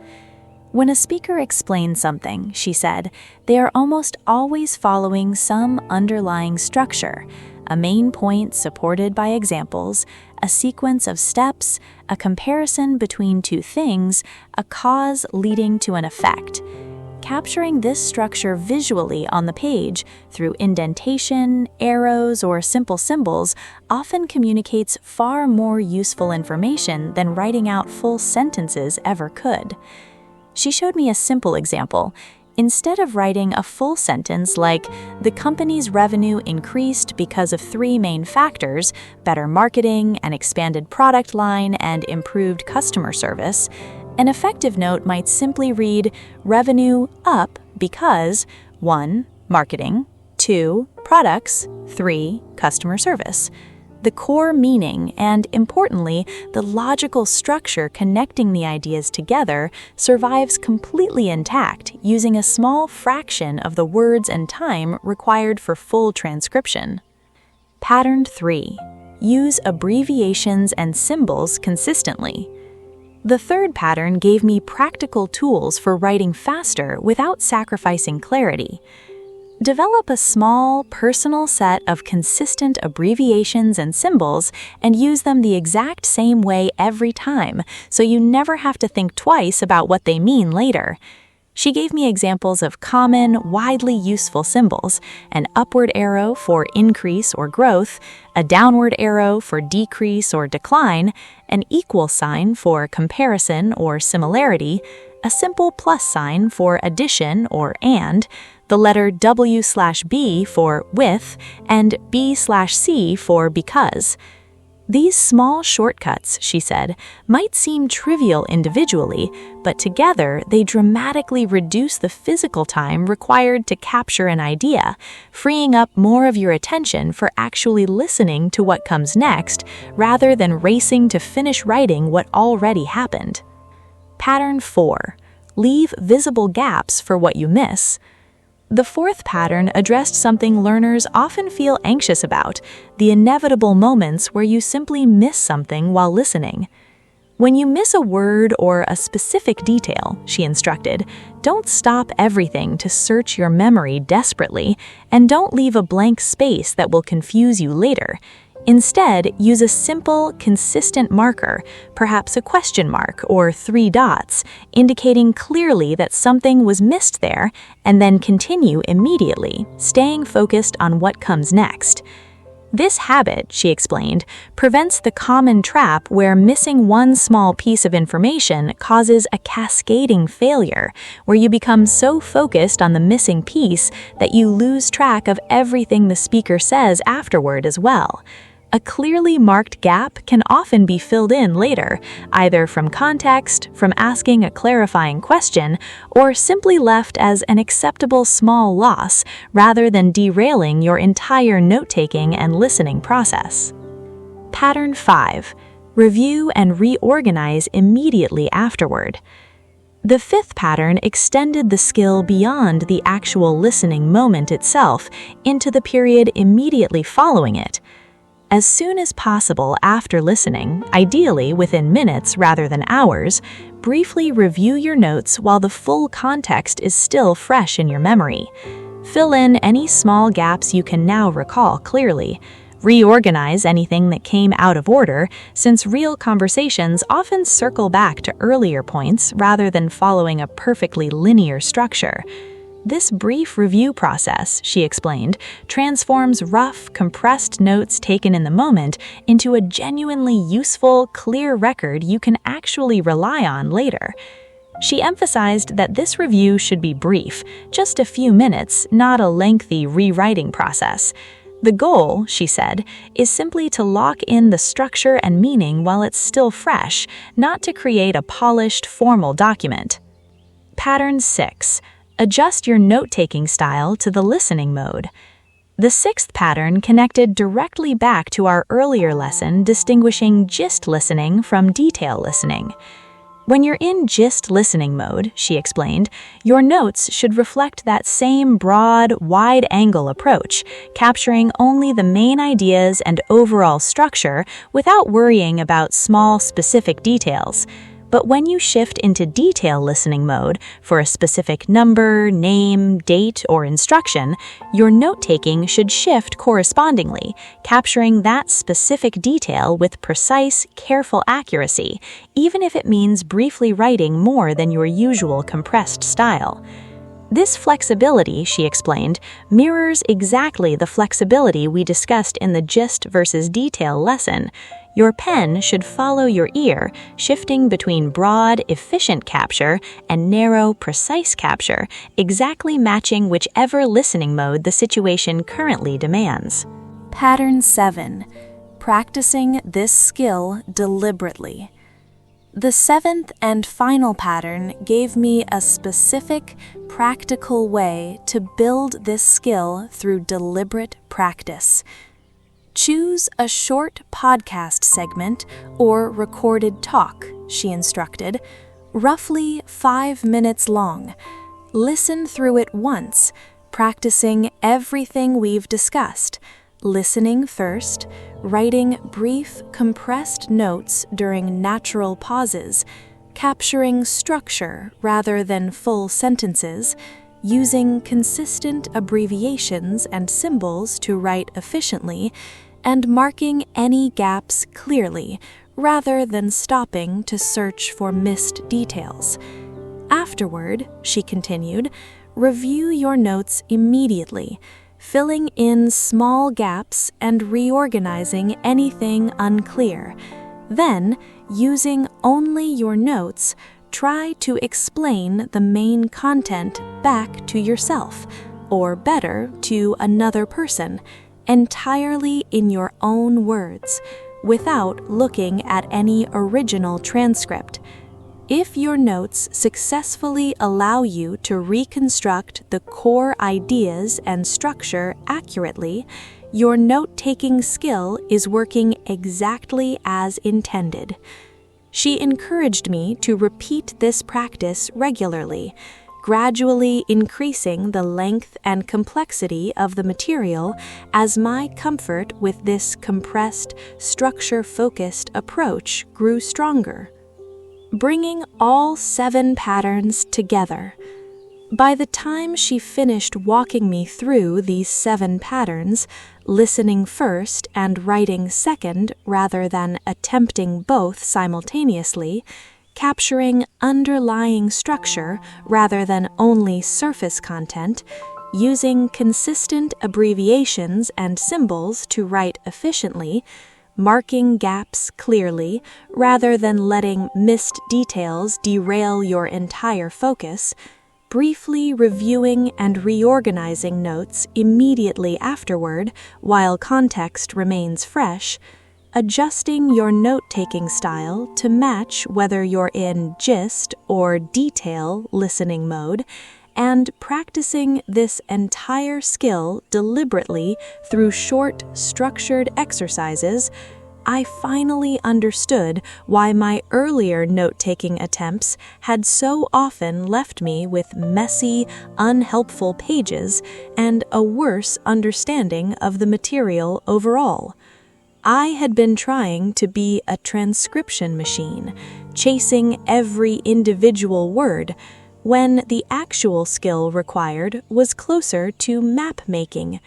When a speaker explains something, she said, they are almost always following some underlying structure, a main point supported by examples, a sequence of steps, a comparison between two things, a cause leading to an effect. Capturing this structure visually on the page through indentation, arrows, or simple symbols often communicates far more useful information than writing out full sentences ever could. She showed me a simple example. Instead of writing a full sentence like, "The company's revenue increased because of 3 main factors: better marketing, an expanded product line, and improved customer service," An effective note might simply read, revenue up because 1. Marketing, 2. Products, 3. Customer service. The core meaning and, importantly, the logical structure connecting the ideas together survives completely intact using a small fraction of the words and time required for full transcription. Pattern 3. Use abbreviations and symbols consistently. The third pattern gave me practical tools for writing faster without sacrificing clarity. Develop a small, personal set of consistent abbreviations and symbols and use them the exact same way every time, so you never have to think twice about what they mean later. She gave me examples of common, widely useful symbols: an upward arrow for increase or growth, a downward arrow for decrease or decline, an equal sign for comparison or similarity, a simple plus sign for addition or and, the letter W/B for with, and B/C for because. These small shortcuts, she said, might seem trivial individually, but together they dramatically reduce the physical time required to capture an idea, freeing up more of your attention for actually listening to what comes next, rather than racing to finish writing what already happened. Pattern 4. Leave visible gaps for what you miss. The fourth pattern addressed something learners often feel anxious about: the inevitable moments where you simply miss something while listening. When you miss a word or a specific detail, she instructed, don't stop everything to search your memory desperately, and don't leave a blank space that will confuse you later. Instead, use a simple, consistent marker, perhaps a question mark or 3 dots, indicating clearly that something was missed there, and then continue immediately, staying focused on what comes next. This habit, she explained, prevents the common trap where missing one small piece of information causes a cascading failure, where you become so focused on the missing piece that you lose track of everything the speaker says afterward as well. A clearly marked gap can often be filled in later, either from context, from asking a clarifying question, or simply left as an acceptable small loss rather than derailing your entire note-taking and listening process. Pattern 5. Review and reorganize immediately afterward. The fifth pattern extended the skill beyond the actual listening moment itself into the period immediately following it. As soon as possible after listening, ideally within minutes rather than hours, briefly review your notes while the full context is still fresh in your memory. Fill in any small gaps you can now recall clearly. Reorganize anything that came out of order, since real conversations often circle back to earlier points rather than following a perfectly linear structure. This brief review process, she explained, transforms rough, compressed notes taken in the moment into a genuinely useful, clear record you can actually rely on later. She emphasized that this review should be brief, just a few minutes, not a lengthy rewriting process. The goal, she said, is simply to lock in the structure and meaning while it's still fresh, not to create a polished, formal document. Pattern 6. Adjust your note-taking style to the listening mode. The sixth pattern connected directly back to our earlier lesson distinguishing gist listening from detail listening. When you're in gist listening mode, she explained, your notes should reflect that same broad, wide-angle approach, capturing only the main ideas and overall structure without worrying about small, specific details. But when you shift into detail listening mode for a specific number, name, date, or instruction, your note-taking should shift correspondingly, capturing that specific detail with precise, careful accuracy, even if it means briefly writing more than your usual compressed style. This flexibility, she explained, mirrors exactly the flexibility we discussed in the gist versus detail lesson. Your pen should follow your ear, shifting between broad, efficient capture and narrow, precise capture, exactly matching whichever listening mode the situation currently demands. Pattern 7. Practicing this skill deliberately. The seventh and final pattern gave me a specific, practical way to build this skill through deliberate practice. Choose a short podcast segment or recorded talk, she instructed, roughly 5 minutes long. Listen through it once, practicing everything we've discussed. Listening first, writing brief, compressed notes during natural pauses, capturing structure rather than full sentences, using consistent abbreviations and symbols to write efficiently, and marking any gaps clearly rather than stopping to search for missed details. Afterward, she continued, review your notes immediately, filling in small gaps and reorganizing anything unclear. Then, using only your notes, try to explain the main content back to yourself, or better, to another person, entirely in your own words, without looking at any original transcript. If your notes successfully allow you to reconstruct the core ideas and structure accurately, your note-taking skill is working exactly as intended. She encouraged me to repeat this practice regularly, gradually increasing the length and complexity of the material as my comfort with this compressed, structure-focused approach grew stronger. Bringing all 7 patterns together. By the time she finished walking me through these 7 patterns, listening first and writing second rather than attempting both simultaneously, capturing underlying structure rather than only surface content, using consistent abbreviations and symbols to write efficiently, marking gaps clearly rather than letting missed details derail your entire focus, briefly reviewing and reorganizing notes immediately afterward while context remains fresh, adjusting your note-taking style to match whether you're in gist or detail listening mode, and practicing this entire skill deliberately through short, structured exercises, I finally understood why my earlier note-taking attempts had so often left me with messy, unhelpful pages and a worse understanding of the material overall. I had been trying to be a transcription machine, chasing every individual word, when the actual skill required was closer to map-making,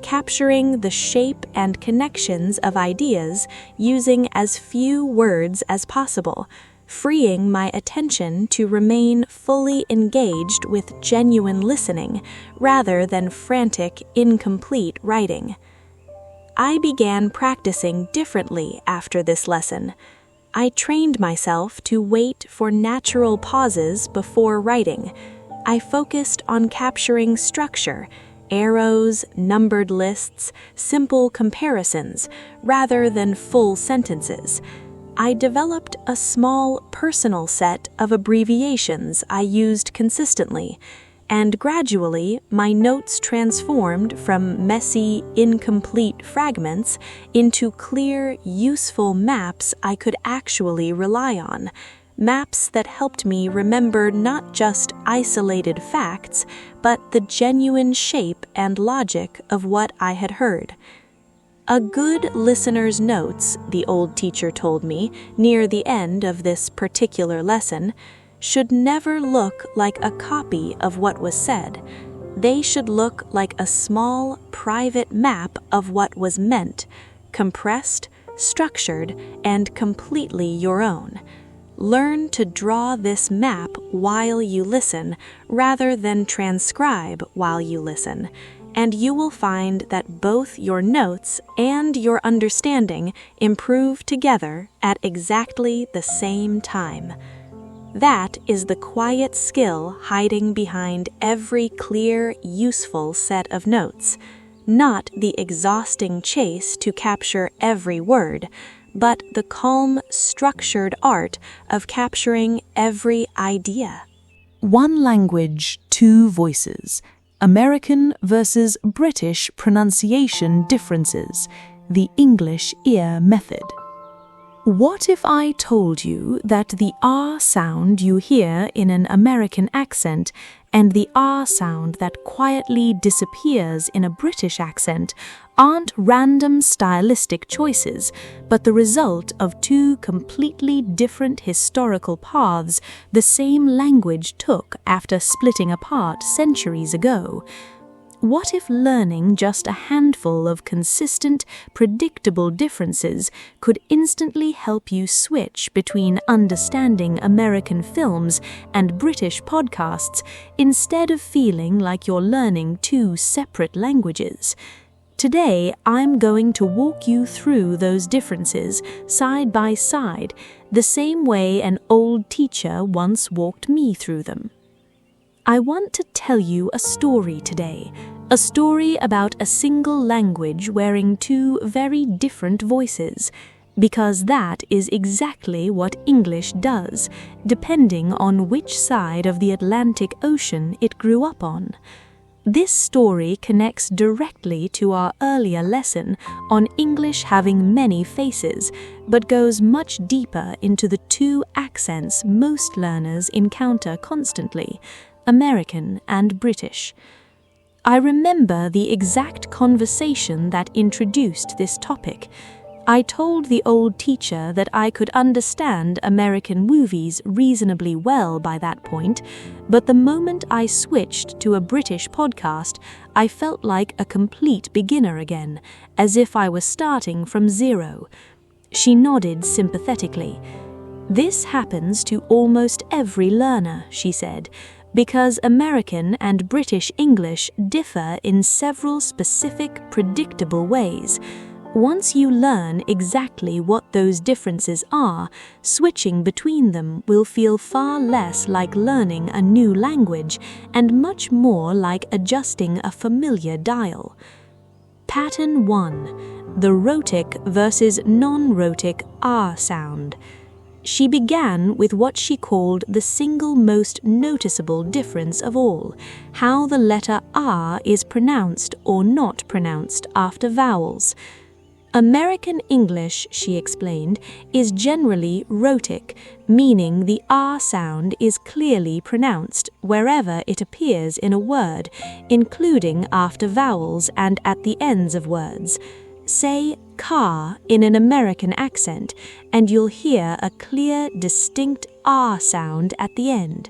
capturing the shape and connections of ideas using as few words as possible, freeing my attention to remain fully engaged with genuine listening rather than frantic, incomplete writing. I began practicing differently after this lesson. I trained myself to wait for natural pauses before writing. I focused on capturing structure, arrows, numbered lists, simple comparisons, rather than full sentences. I developed a small, personal set of abbreviations I used consistently, and gradually my notes transformed from messy, incomplete fragments into clear, useful maps I could actually rely on. Maps that helped me remember not just isolated facts, but the genuine shape and logic of what I had heard. A good listener's notes, the old teacher told me near the end of this particular lesson, should never look like a copy of what was said. They should look like a small, private map of what was meant, compressed, structured, and completely your own. Learn to draw this map while you listen rather than transcribe while you listen, and you will find that both your notes and your understanding improve together at exactly the same time. That is the quiet skill hiding behind every clear, useful set of notes, not the exhausting chase to capture every word, but the calm, structured art of capturing every idea. One language, two voices. American versus British pronunciation differences. The English ear method. What if I told you that the R sound you hear in an American accent and the R sound that quietly disappears in a British accent aren't random stylistic choices, but the result of two completely different historical paths the same language took after splitting apart centuries ago? What if learning just a handful of consistent, predictable differences could instantly help you switch between understanding American films and British podcasts instead of feeling like you're learning two separate languages? Today, I'm going to walk you through those differences side by side, the same way an old teacher once walked me through them. I want to tell you a story today, a story about a single language wearing two very different voices, because that is exactly what English does, depending on which side of the Atlantic Ocean it grew up on. This story connects directly to our earlier lesson on English having many faces, but goes much deeper into the two accents most learners encounter constantly: American and British. I remember the exact conversation that introduced this topic. I told the old teacher that I could understand American movies reasonably well by that point, but the moment I switched to a British podcast, I felt like a complete beginner again, as if I was starting from zero. She nodded sympathetically. "This happens to almost every learner," she said, "because American and British English differ in several specific, predictable ways. Once you learn exactly what those differences are, switching between them will feel far less like learning a new language and much more like adjusting a familiar dial." Pattern 1. The rhotic versus non-rhotic R sound. She began with what she called the single most noticeable difference of all: how the letter R is pronounced or not pronounced after vowels. American English, she explained, is generally rhotic, meaning the R sound is clearly pronounced wherever it appears in a word, including after vowels and at the ends of words. Say car in an American accent, and you'll hear a clear, distinct R sound at the end.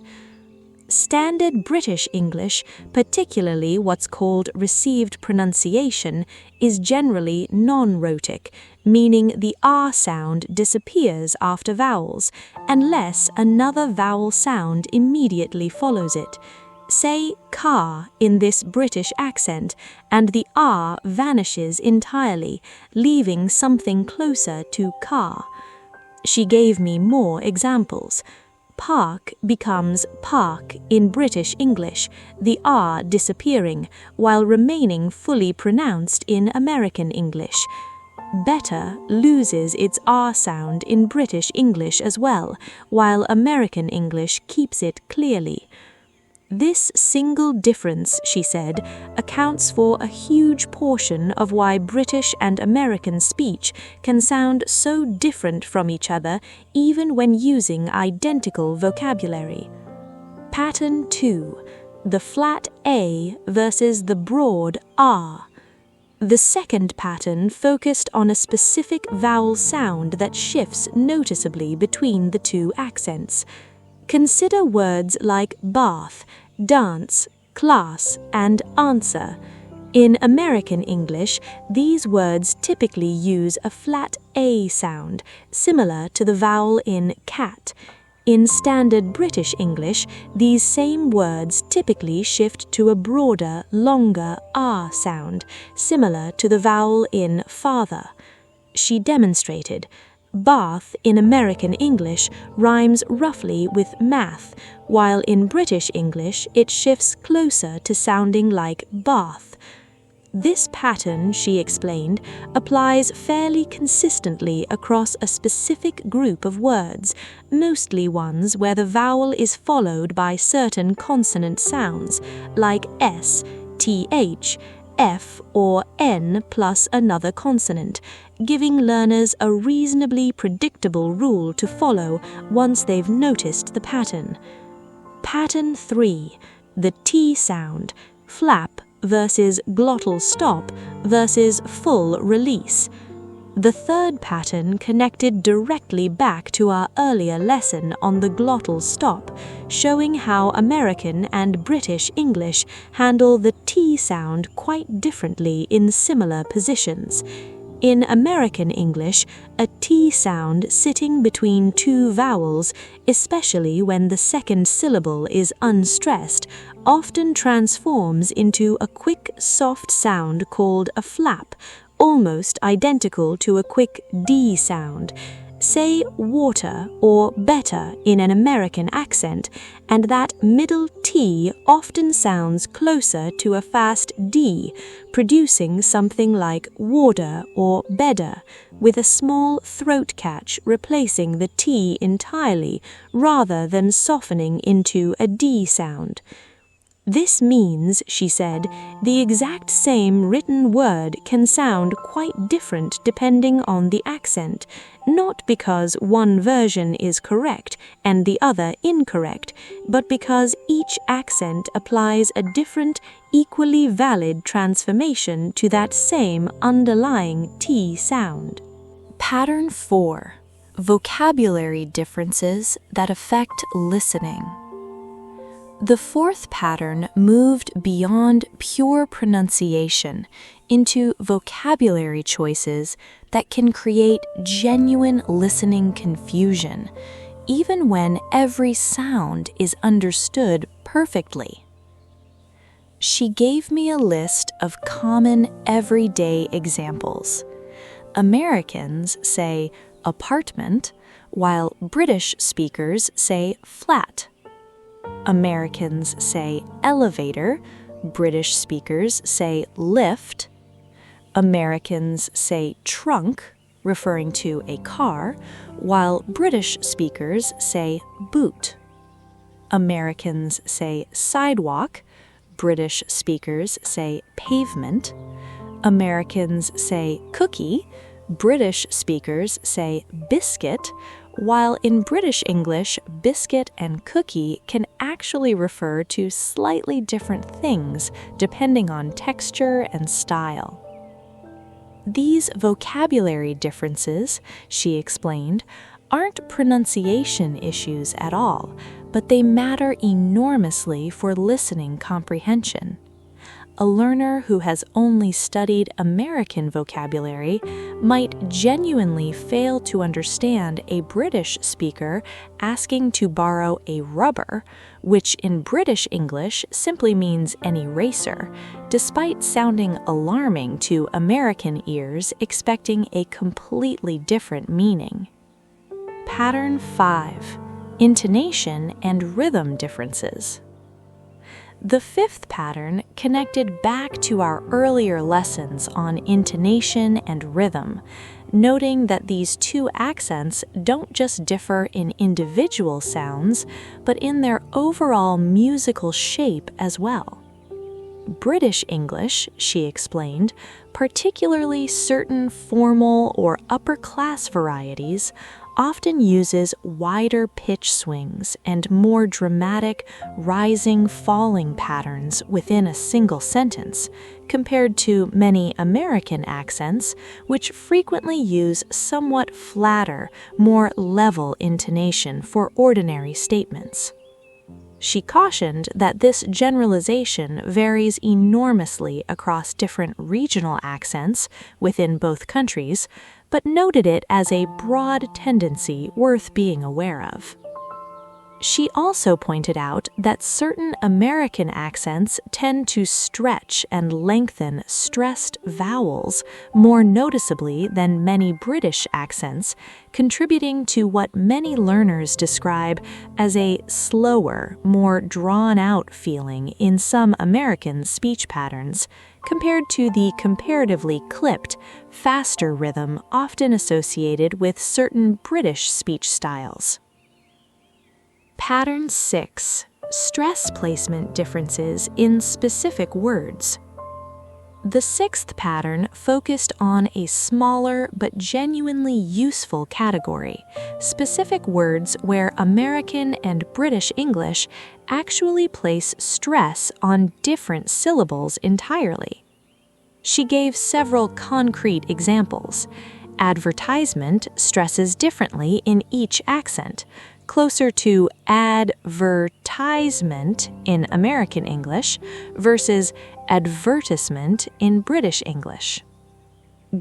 Standard British English, particularly what's called received pronunciation, is generally non-rhotic, meaning the R sound disappears after vowels, unless another vowel sound immediately follows it. Say car in this British accent, and the R vanishes entirely, leaving something closer to car. She gave me more examples. Park becomes park in British English, the R disappearing, while remaining fully pronounced in American English. Better loses its R sound in British English as well, while American English keeps it clearly. This single difference, she said, accounts for a huge portion of why British and American speech can sound so different from each other even when using identical vocabulary. Pattern 2. The flat A versus the broad R. The second pattern focused on a specific vowel sound that shifts noticeably between the two accents. Consider words like bath, dance, class, and answer. In American English, these words typically use a flat A sound, similar to the vowel in cat. In Standard British English, these same words typically shift to a broader, longer R sound, similar to the vowel in father. She demonstrated. Bath in American English rhymes roughly with math, while in British English it shifts closer to sounding like bath. This pattern, she explained, applies fairly consistently across a specific group of words, mostly ones where the vowel is followed by certain consonant sounds, like S, TH, F, or N plus another consonant, giving learners a reasonably predictable rule to follow once they've noticed the pattern. Pattern 3. The T sound, flap versus glottal stop versus full release. The third pattern connected directly back to our earlier lesson on the glottal stop, showing how American and British English handle the T sound quite differently in similar positions. In American English, a T sound sitting between two vowels, especially when the second syllable is unstressed, often transforms into a quick, soft sound called a flap, almost identical to a quick D sound. Say water or better in an American accent, and that middle T often sounds closer to a fast D, producing something like water or better, with a small throat catch replacing the T entirely, rather than softening into a D sound. This means, she said, the exact same written word can sound quite different depending on the accent, not because one version is correct and the other incorrect, but because each accent applies a different, equally valid transformation to that same underlying T sound. Pattern 4. Vocabulary differences that affect listening. The fourth pattern moved beyond pure pronunciation into vocabulary choices that can create genuine listening confusion, even when every sound is understood perfectly. She gave me a list of common everyday examples. Americans say apartment, while British speakers say flat. Americans say elevator, British speakers say lift. Americans say trunk, referring to a car, while British speakers say boot. Americans say sidewalk, British speakers say pavement. Americans say cookie, British speakers say biscuit, while in British English, biscuit and cookie can actually refer to slightly different things depending on texture and style. These vocabulary differences, she explained, aren't pronunciation issues at all, but they matter enormously for listening comprehension. A learner who has only studied American vocabulary might genuinely fail to understand a British speaker asking to borrow a rubber, which in British English simply means an eraser, despite sounding alarming to American ears expecting a completely different meaning. Pattern 5. Intonation and rhythm differences. The fifth pattern connected back to our earlier lessons on intonation and rhythm, noting that these two accents don't just differ in individual sounds, but in their overall musical shape as well. British English, she explained, particularly certain formal or upper-class varieties, often uses wider pitch swings and more dramatic rising-falling patterns within a single sentence, compared to many American accents, which frequently use somewhat flatter, more level intonation for ordinary statements. She cautioned that this generalization varies enormously across different regional accents within both countries, but noted it as a broad tendency worth being aware of. She also pointed out that certain American accents tend to stretch and lengthen stressed vowels more noticeably than many British accents, contributing to what many learners describe as a slower, more drawn-out feeling in some American speech patterns, compared to the comparatively clipped, faster rhythm often associated with certain British speech styles. Pattern 6. Stress placement differences in specific words. The sixth pattern focused on a smaller but genuinely useful category, specific words where American and British English actually place stress on different syllables entirely. She gave several concrete examples. Advertisement stresses differently in each accent, closer to advertisement in American English versus advertisement in British English.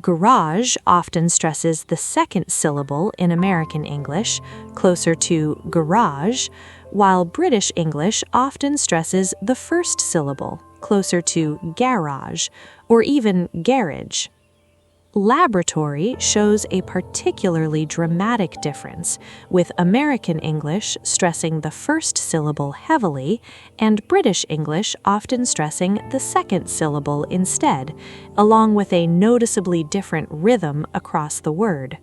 Garage often stresses the second syllable in American English, closer to garage, while British English often stresses the first syllable, closer to garage, or even garage. Laboratory shows a particularly dramatic difference, with American English stressing the first syllable heavily and British English often stressing the second syllable instead, along with a noticeably different rhythm across the word.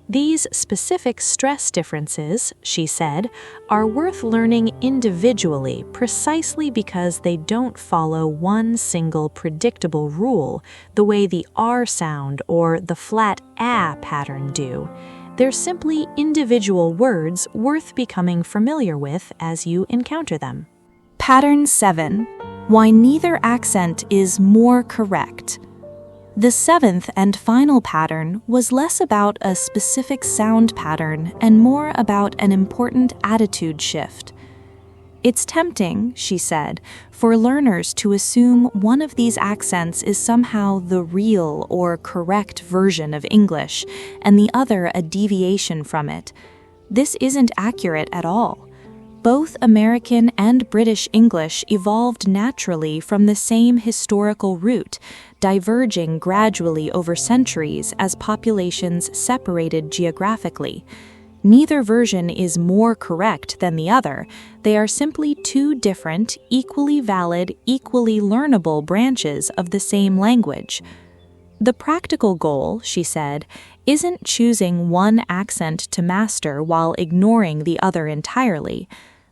These specific stress differences, she said, are worth learning individually precisely because they don't follow one single predictable rule the way the R sound or the flat A pattern do. They're simply individual words worth becoming familiar with as you encounter them. Pattern 7. Why neither accent is more correct. The seventh and final pattern was less about a specific sound pattern and more about an important attitude shift. It's tempting, she said, for learners to assume one of these accents is somehow the real or correct version of English, and the other a deviation from it. This isn't accurate at all. Both American and British English evolved naturally from the same historical root, diverging gradually over centuries as populations separated geographically. Neither version is more correct than the other. They are simply two different, equally valid, equally learnable branches of the same language. The practical goal, she said, isn't choosing one accent to master while ignoring the other entirely.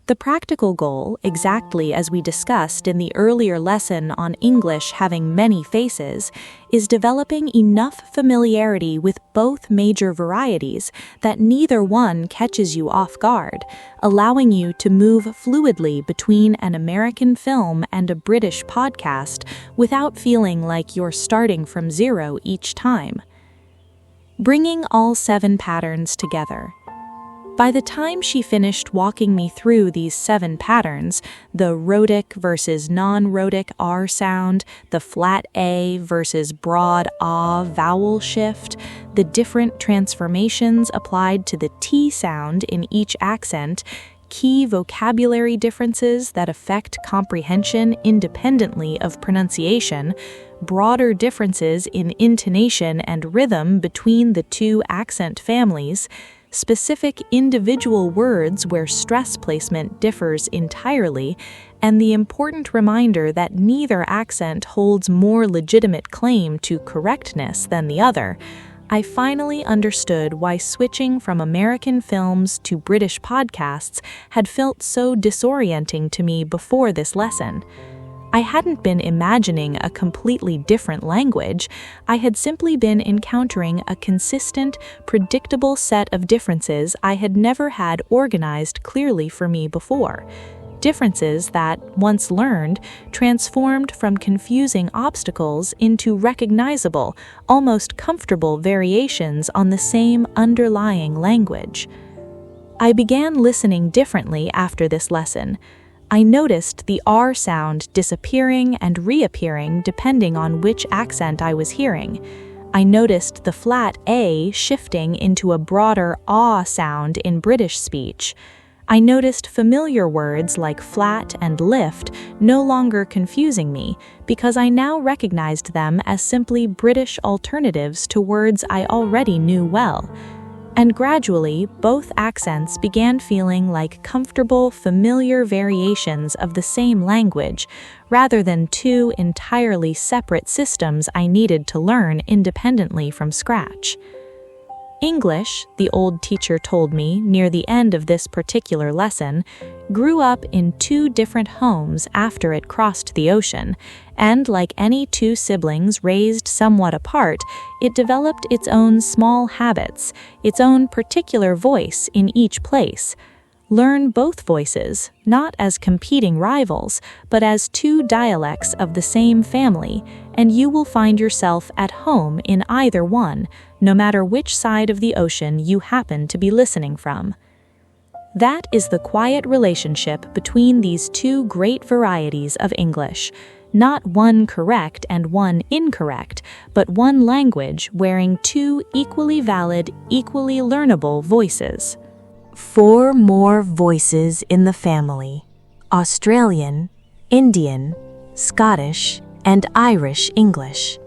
The practical goal, exactly as we discussed in the earlier lesson on English having many faces, is developing enough familiarity with both major varieties that neither one catches you off guard, allowing you to move fluidly between an American film and a British podcast without feeling like you're starting from zero each time. Bringing all 7 patterns together. By the time she finished walking me through these 7 patterns, the rhotic versus non-rhotic R sound, the flat A versus broad A vowel shift, the different transformations applied to the T sound in each accent, key vocabulary differences that affect comprehension independently of pronunciation, broader differences in intonation and rhythm between the 2 accent families, specific individual words where stress placement differs entirely, and the important reminder that neither accent holds more legitimate claim to correctness than the other, I finally understood why switching from American films to British podcasts had felt so disorienting to me before this lesson. I hadn't been imagining a completely different language. I had simply been encountering a consistent, predictable set of differences I had never had organized clearly for me before. Differences that, once learned, transformed from confusing obstacles into recognizable, almost comfortable variations on the same underlying language. I began listening differently after this lesson. I noticed the R sound disappearing and reappearing depending on which accent I was hearing. I noticed the flat A shifting into a broader ah sound in British speech. I noticed familiar words like flat and lift no longer confusing me because I now recognized them as simply British alternatives to words I already knew well. And gradually, both accents began feeling like comfortable, familiar variations of the same language, rather than two entirely separate systems I needed to learn independently from scratch. English, the old teacher told me near the end of this particular lesson, grew up in two different homes after it crossed the ocean, and like any two siblings raised somewhat apart, it developed its own small habits, its own particular voice in each place. Learn both voices, not as competing rivals, but as two dialects of the same family, and you will find yourself at home in either one, no matter which side of the ocean you happen to be listening from. That is the quiet relationship between these two great varieties of English, not one correct and one incorrect, but one language wearing two equally valid, equally learnable voices. 4 more voices in the family: Australian, Indian, Scottish, and Irish English.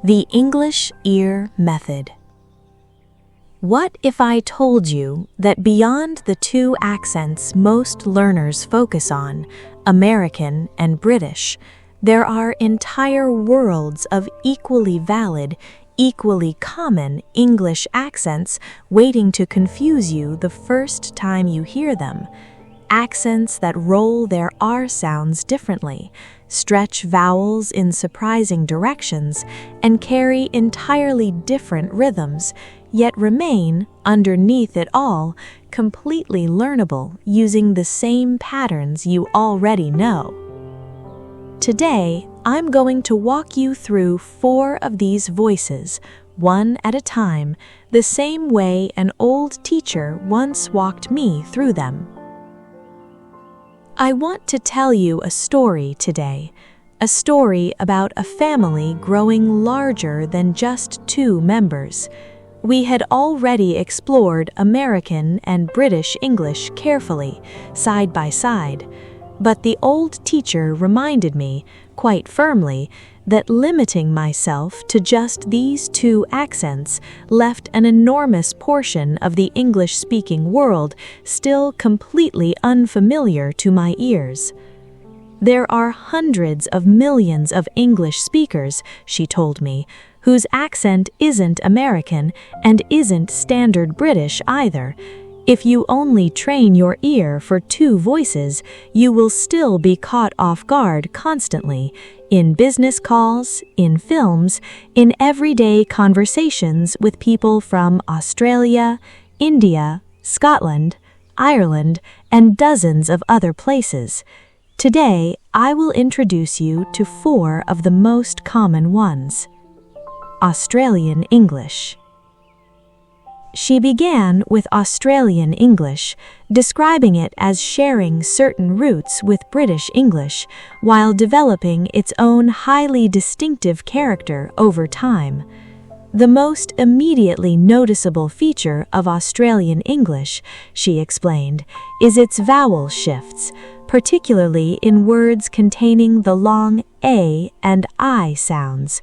The English Ear Method. What if I told you that beyond the two accents most learners focus on, American and British, there are entire worlds of equally valid, equally common English accents waiting to confuse you the first time you hear them? Accents that roll their R sounds differently, stretch vowels in surprising directions, and carry entirely different rhythms, yet remain, underneath it all, completely learnable using the same patterns you already know. Today, I'm going to walk you through 4 of these voices, one at a time, the same way an old teacher once walked me through them. I want to tell you a story today, a story about a family growing larger than just 2 members. We had already explored American and British English carefully, side by side, but the old teacher reminded me, quite firmly, that limiting myself to just these 2 accents left an enormous portion of the English-speaking world still completely unfamiliar to my ears. There are hundreds of millions of English speakers, she told me, whose accent isn't American and isn't standard British either. If you only train your ear for 2 voices, you will still be caught off guard constantly, in business calls, in films, in everyday conversations with people from Australia, India, Scotland, Ireland, and dozens of other places. Today, I will introduce you to 4 of the most common ones. Australian English. She began with Australian English, describing it as sharing certain roots with British English, while developing its own highly distinctive character over time. The most immediately noticeable feature of Australian English, she explained, is its vowel shifts, particularly in words containing the long A and I sounds.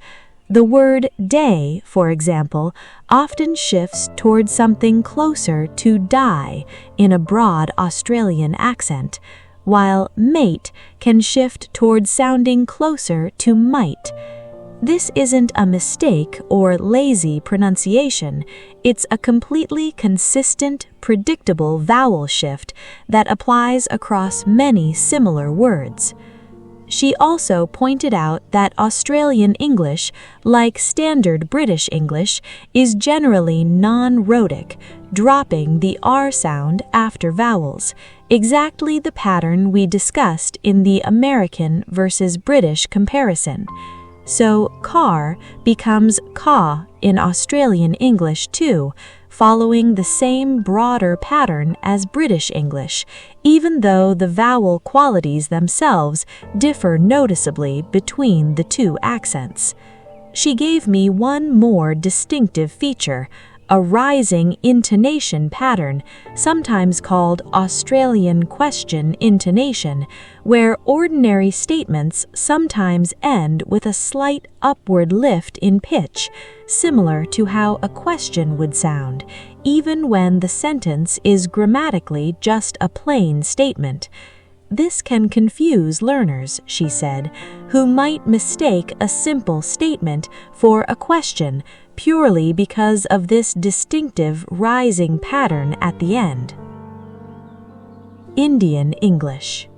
The word day, for example, often shifts toward something closer to die in a broad Australian accent, while mate can shift toward sounding closer to might. This isn't a mistake or lazy pronunciation. It's a completely consistent, predictable vowel shift that applies across many similar words. She also pointed out that Australian English, like standard British English, is generally non-rhotic, dropping the R sound after vowels, exactly the pattern we discussed in the American versus British comparison. So car becomes caw in Australian English too, following the same broader pattern as British English, even though the vowel qualities themselves differ noticeably between the 2 accents. She gave me one more distinctive feature, a rising intonation pattern, sometimes called Australian question intonation, where ordinary statements sometimes end with a slight upward lift in pitch, similar to how a question would sound, even when the sentence is grammatically just a plain statement. This can confuse learners, she said, who might mistake a simple statement for a question purely because of this distinctive rising pattern at the end. Indian English.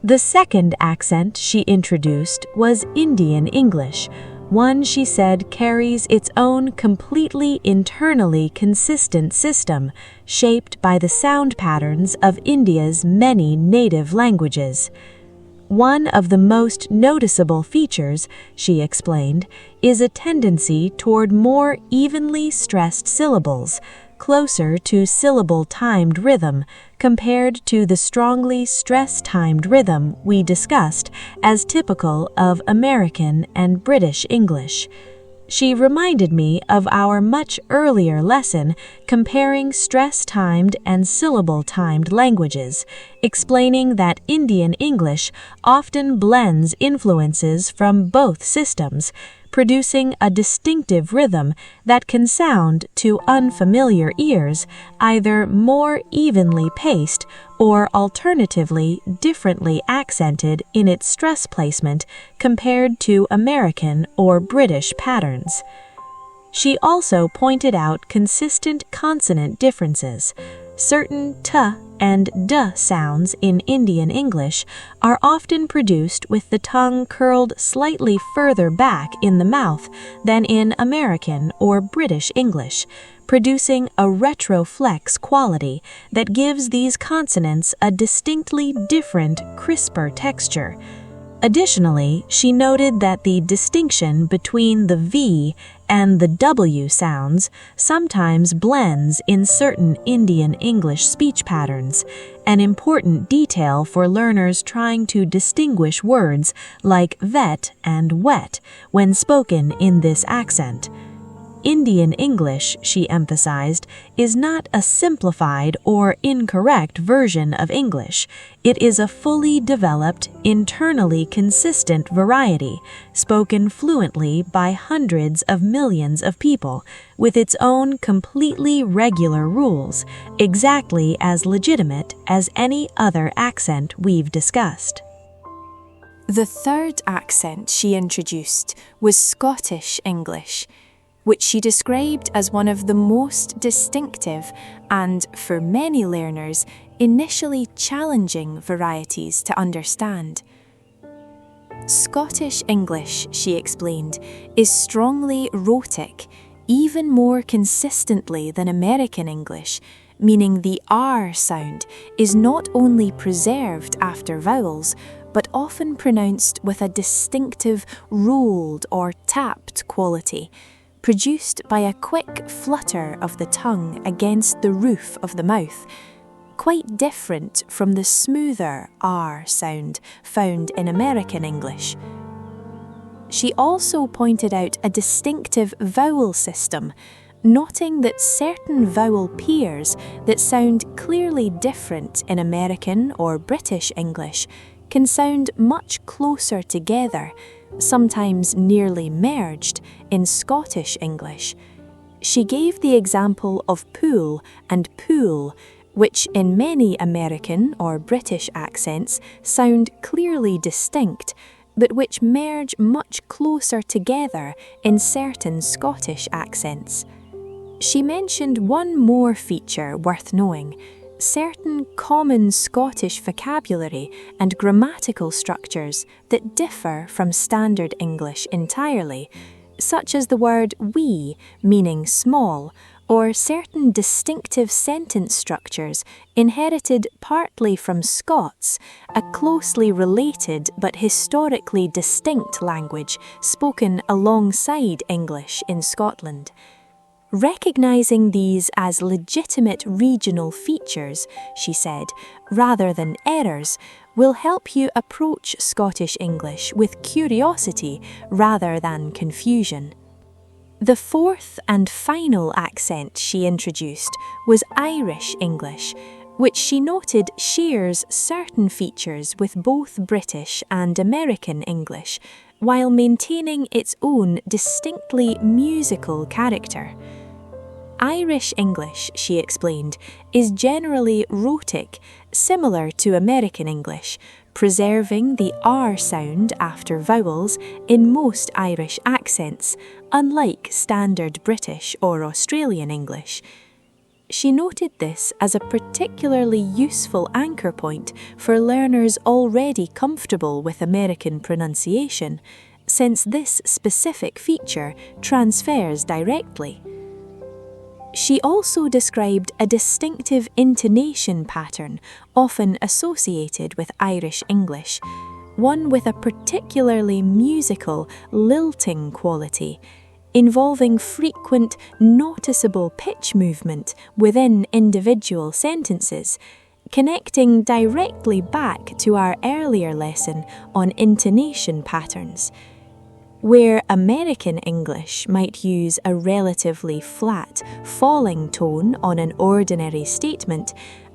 The second accent she introduced was Indian English, one she said carries its own completely internally consistent system, shaped by the sound patterns of India's many native languages. One of the most noticeable features, she explained, is a tendency toward more evenly stressed syllables, closer to syllable-timed rhythm, compared to the strongly stress-timed rhythm we discussed as typical of American and British English. She reminded me of our much earlier lesson comparing stress-timed and syllable-timed languages, explaining that Indian English often blends influences from both systems, producing a distinctive rhythm that can sound to unfamiliar ears either more evenly paced or alternatively differently accented in its stress placement compared to American or British patterns. She also pointed out consistent consonant differences. Certain t and d sounds in Indian English are often produced with the tongue curled slightly further back in the mouth than in American or British English, producing a retroflex quality that gives these consonants a distinctly different, crisper texture. Additionally, she noted that the distinction between the V and the W sounds sometimes blends in certain Indian English speech patterns, an important detail for learners trying to distinguish words like vet and wet when spoken in this accent. Indian English, she emphasized, is not a simplified or incorrect version of English. It is a fully developed, internally consistent variety, spoken fluently by hundreds of millions of people, with its own completely regular rules, exactly as legitimate as any other accent we've discussed. The third accent she introduced was Scottish English, which she described as one of the most distinctive and, for many learners, initially challenging varieties to understand. Scottish English, she explained, is strongly rhotic, even more consistently than American English, meaning the R sound is not only preserved after vowels, but often pronounced with a distinctive rolled or tapped quality, produced by a quick flutter of the tongue against the roof of the mouth, quite different from the smoother R sound found in American English. She also pointed out a distinctive vowel system, noting that certain vowel pairs that sound clearly different in American or British English can sound much closer together, sometimes nearly merged, in Scottish English. She gave the example of pool and pool, which in many American or British accents sound clearly distinct, but which merge much closer together in certain Scottish accents. She mentioned one more feature worth knowing: certain common Scottish vocabulary and grammatical structures that differ from standard English entirely, such as the word wee, meaning small, or certain distinctive sentence structures inherited partly from Scots, a closely related but historically distinct language spoken alongside English in Scotland. Recognizing these as legitimate regional features, she said, rather than errors, will help you approach Scottish English with curiosity rather than confusion. The fourth and final accent she introduced was Irish English, which she noted shares certain features with both British and American English, while maintaining its own distinctly musical character. Irish English, she explained, is generally rhotic, similar to American English, preserving the R sound after vowels in most Irish accents, unlike standard British or Australian English. She noted this as a particularly useful anchor point for learners already comfortable with American pronunciation, since this specific feature transfers directly. She also described a distinctive intonation pattern often associated with Irish English, one with a particularly musical, lilting quality, involving frequent, noticeable pitch movement within individual sentences, connecting directly back to our earlier lesson on intonation patterns. Where American English might use a relatively flat, falling tone on an ordinary statement,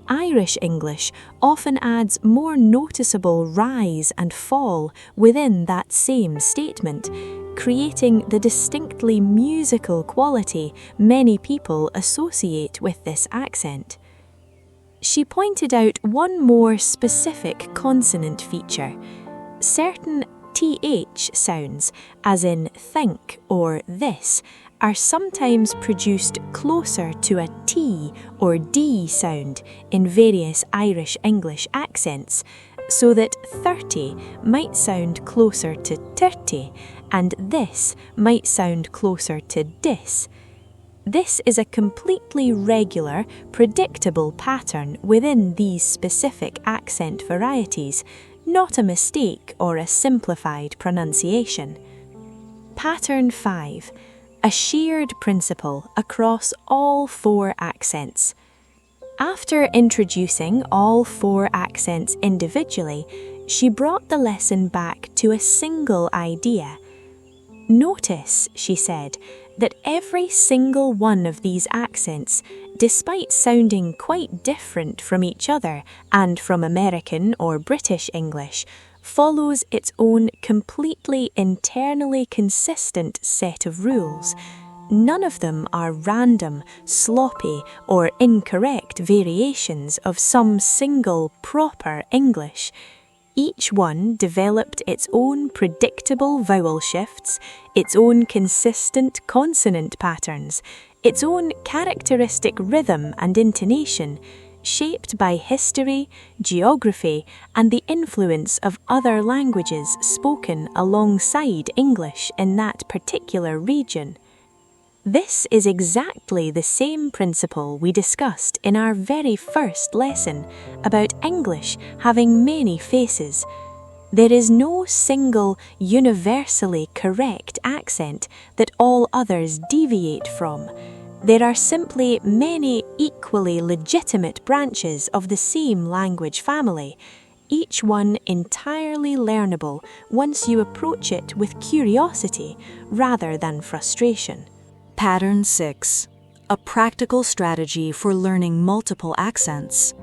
Irish English often adds more noticeable rise and fall within that same statement, creating the distinctly musical quality many people associate with this accent. She pointed out one more specific consonant feature. Certain TH sounds, as in think or this, are sometimes produced closer to a T or D sound in various Irish English accents, so that 30 might sound closer to 30 and this might sound closer to dis. This is a completely regular, predictable pattern within these specific accent varieties, not a mistake or a simplified pronunciation. Pattern 5. A shared principle across all 4 accents. After introducing all 4 accents individually, she brought the lesson back to a single idea. Notice, she said, that every single one of these accents, despite sounding quite different from each other and from American or British English, follows its own completely internally consistent set of rules. None of them are random, sloppy, or incorrect variations of some single proper English. Each one developed its own predictable vowel shifts, its own consistent consonant patterns, its own characteristic rhythm and intonation, shaped by history, geography, and the influence of other languages spoken alongside English in that particular region. This is exactly the same principle we discussed in our very first lesson about English having many faces. There is no single, universally correct accent that all others deviate from. There are simply many equally legitimate branches of the same language family, each one entirely learnable once you approach it with curiosity rather than frustration. Pattern 6. A practical strategy for learning multiple accents.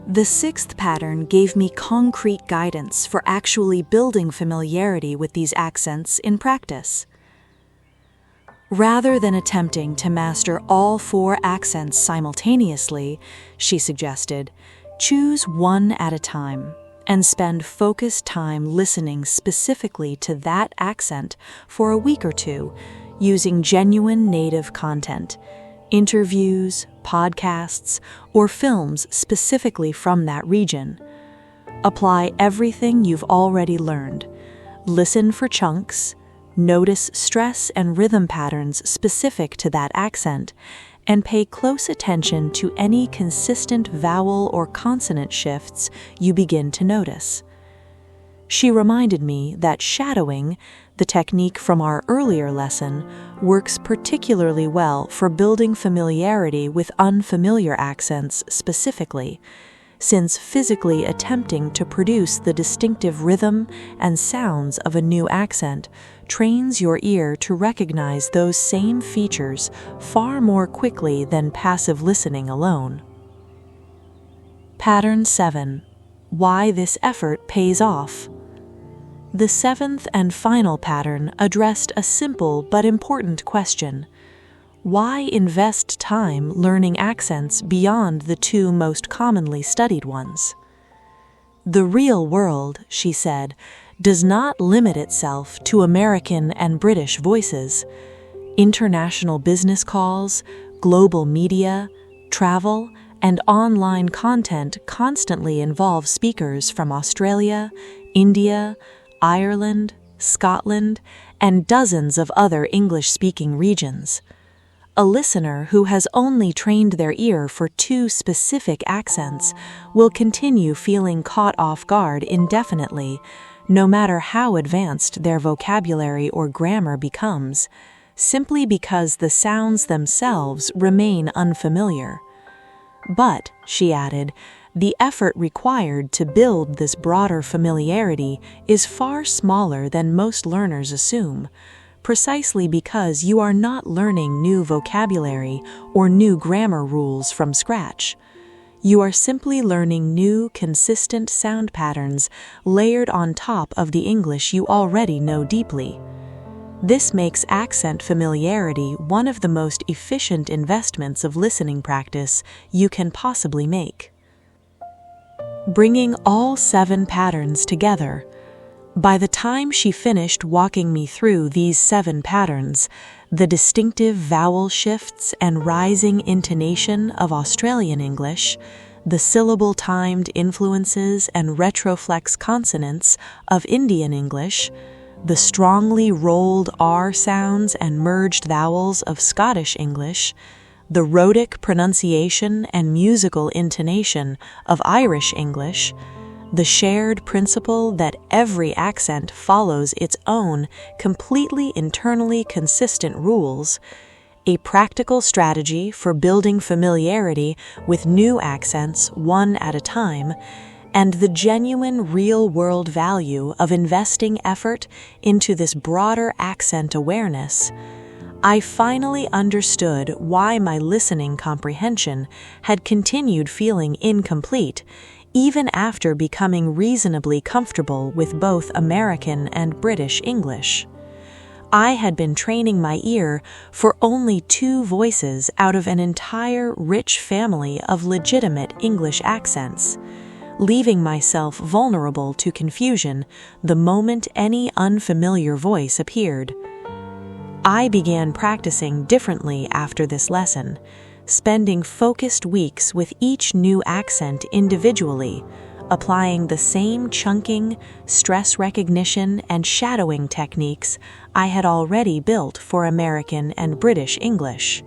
The 6th pattern gave me concrete guidance for actually building familiarity with these accents in practice. Rather than attempting to master all 4 accents simultaneously, she suggested, choose one at a time and spend focused time listening specifically to that accent for a week or two, using genuine native content, interviews, podcasts, or films specifically from that region. Apply everything you've already learned. Listen for chunks, notice stress and rhythm patterns specific to that accent, and pay close attention to any consistent vowel or consonant shifts you begin to notice. She reminded me that shadowing, the technique from our earlier lesson, works particularly well for building familiarity with unfamiliar accents specifically, since physically attempting to produce the distinctive rhythm and sounds of a new accent trains your ear to recognize those same features far more quickly than passive listening alone. Pattern 7. Why this effort pays off. The seventh and final pattern addressed a simple but important question. Why invest time learning accents beyond the two most commonly studied ones? The real world, she said, does not limit itself to American and British voices. International business calls, global media, travel, and online content constantly involve speakers from Australia, India, Ireland, Scotland, and dozens of other English-speaking regions. A listener who has only trained their ear for two specific accents will continue feeling caught off guard indefinitely, no matter how advanced their vocabulary or grammar becomes, simply because the sounds themselves remain unfamiliar. But, she added, the effort required to build this broader familiarity is far smaller than most learners assume, precisely because you are not learning new vocabulary or new grammar rules from scratch. You are simply learning new, consistent sound patterns layered on top of the English you already know deeply. This makes accent familiarity one of the most efficient investments of listening practice you can possibly make. Bringing all 7 patterns together. By the time she finished walking me through these 7 patterns, the distinctive vowel shifts and rising intonation of Australian English, the syllable-timed influences and retroflex consonants of Indian English, the strongly rolled R sounds and merged vowels of Scottish English, the rhotic pronunciation and musical intonation of Irish English, the shared principle that every accent follows its own completely internally consistent rules, a practical strategy for building familiarity with new accents one at a time, and the genuine real-world value of investing effort into this broader accent awareness, I finally understood why my listening comprehension had continued feeling incomplete even after becoming reasonably comfortable with both American and British English. I had been training my ear for only 2 voices out of an entire rich family of legitimate English accents, leaving myself vulnerable to confusion the moment any unfamiliar voice appeared. I began practicing differently after this lesson, spending focused weeks with each new accent individually, applying the same chunking, stress recognition, and shadowing techniques I had already built for American and British English.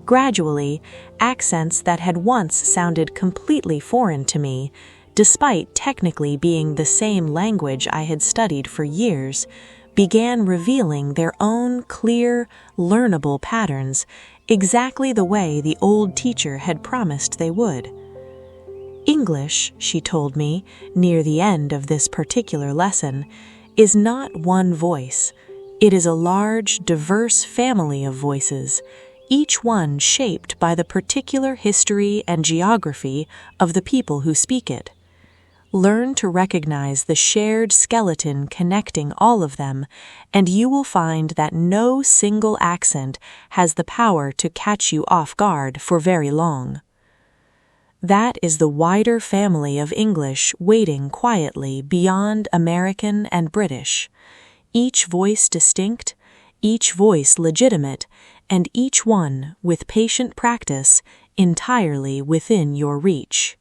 Gradually, accents that had once sounded completely foreign to me, despite technically being the same language I had studied for years, began revealing their own clear, learnable patterns exactly the way the old teacher had promised they would. English, she told me, near the end of this particular lesson, is not one voice. It is a large, diverse family of voices, each one shaped by the particular history and geography of the people who speak it. Learn to recognize the shared skeleton connecting all of them, and you will find that no single accent has the power to catch you off guard for very long. That is the wider family of English waiting quietly beyond American and British, each voice distinct, each voice legitimate, and each one, with patient practice, entirely within your reach.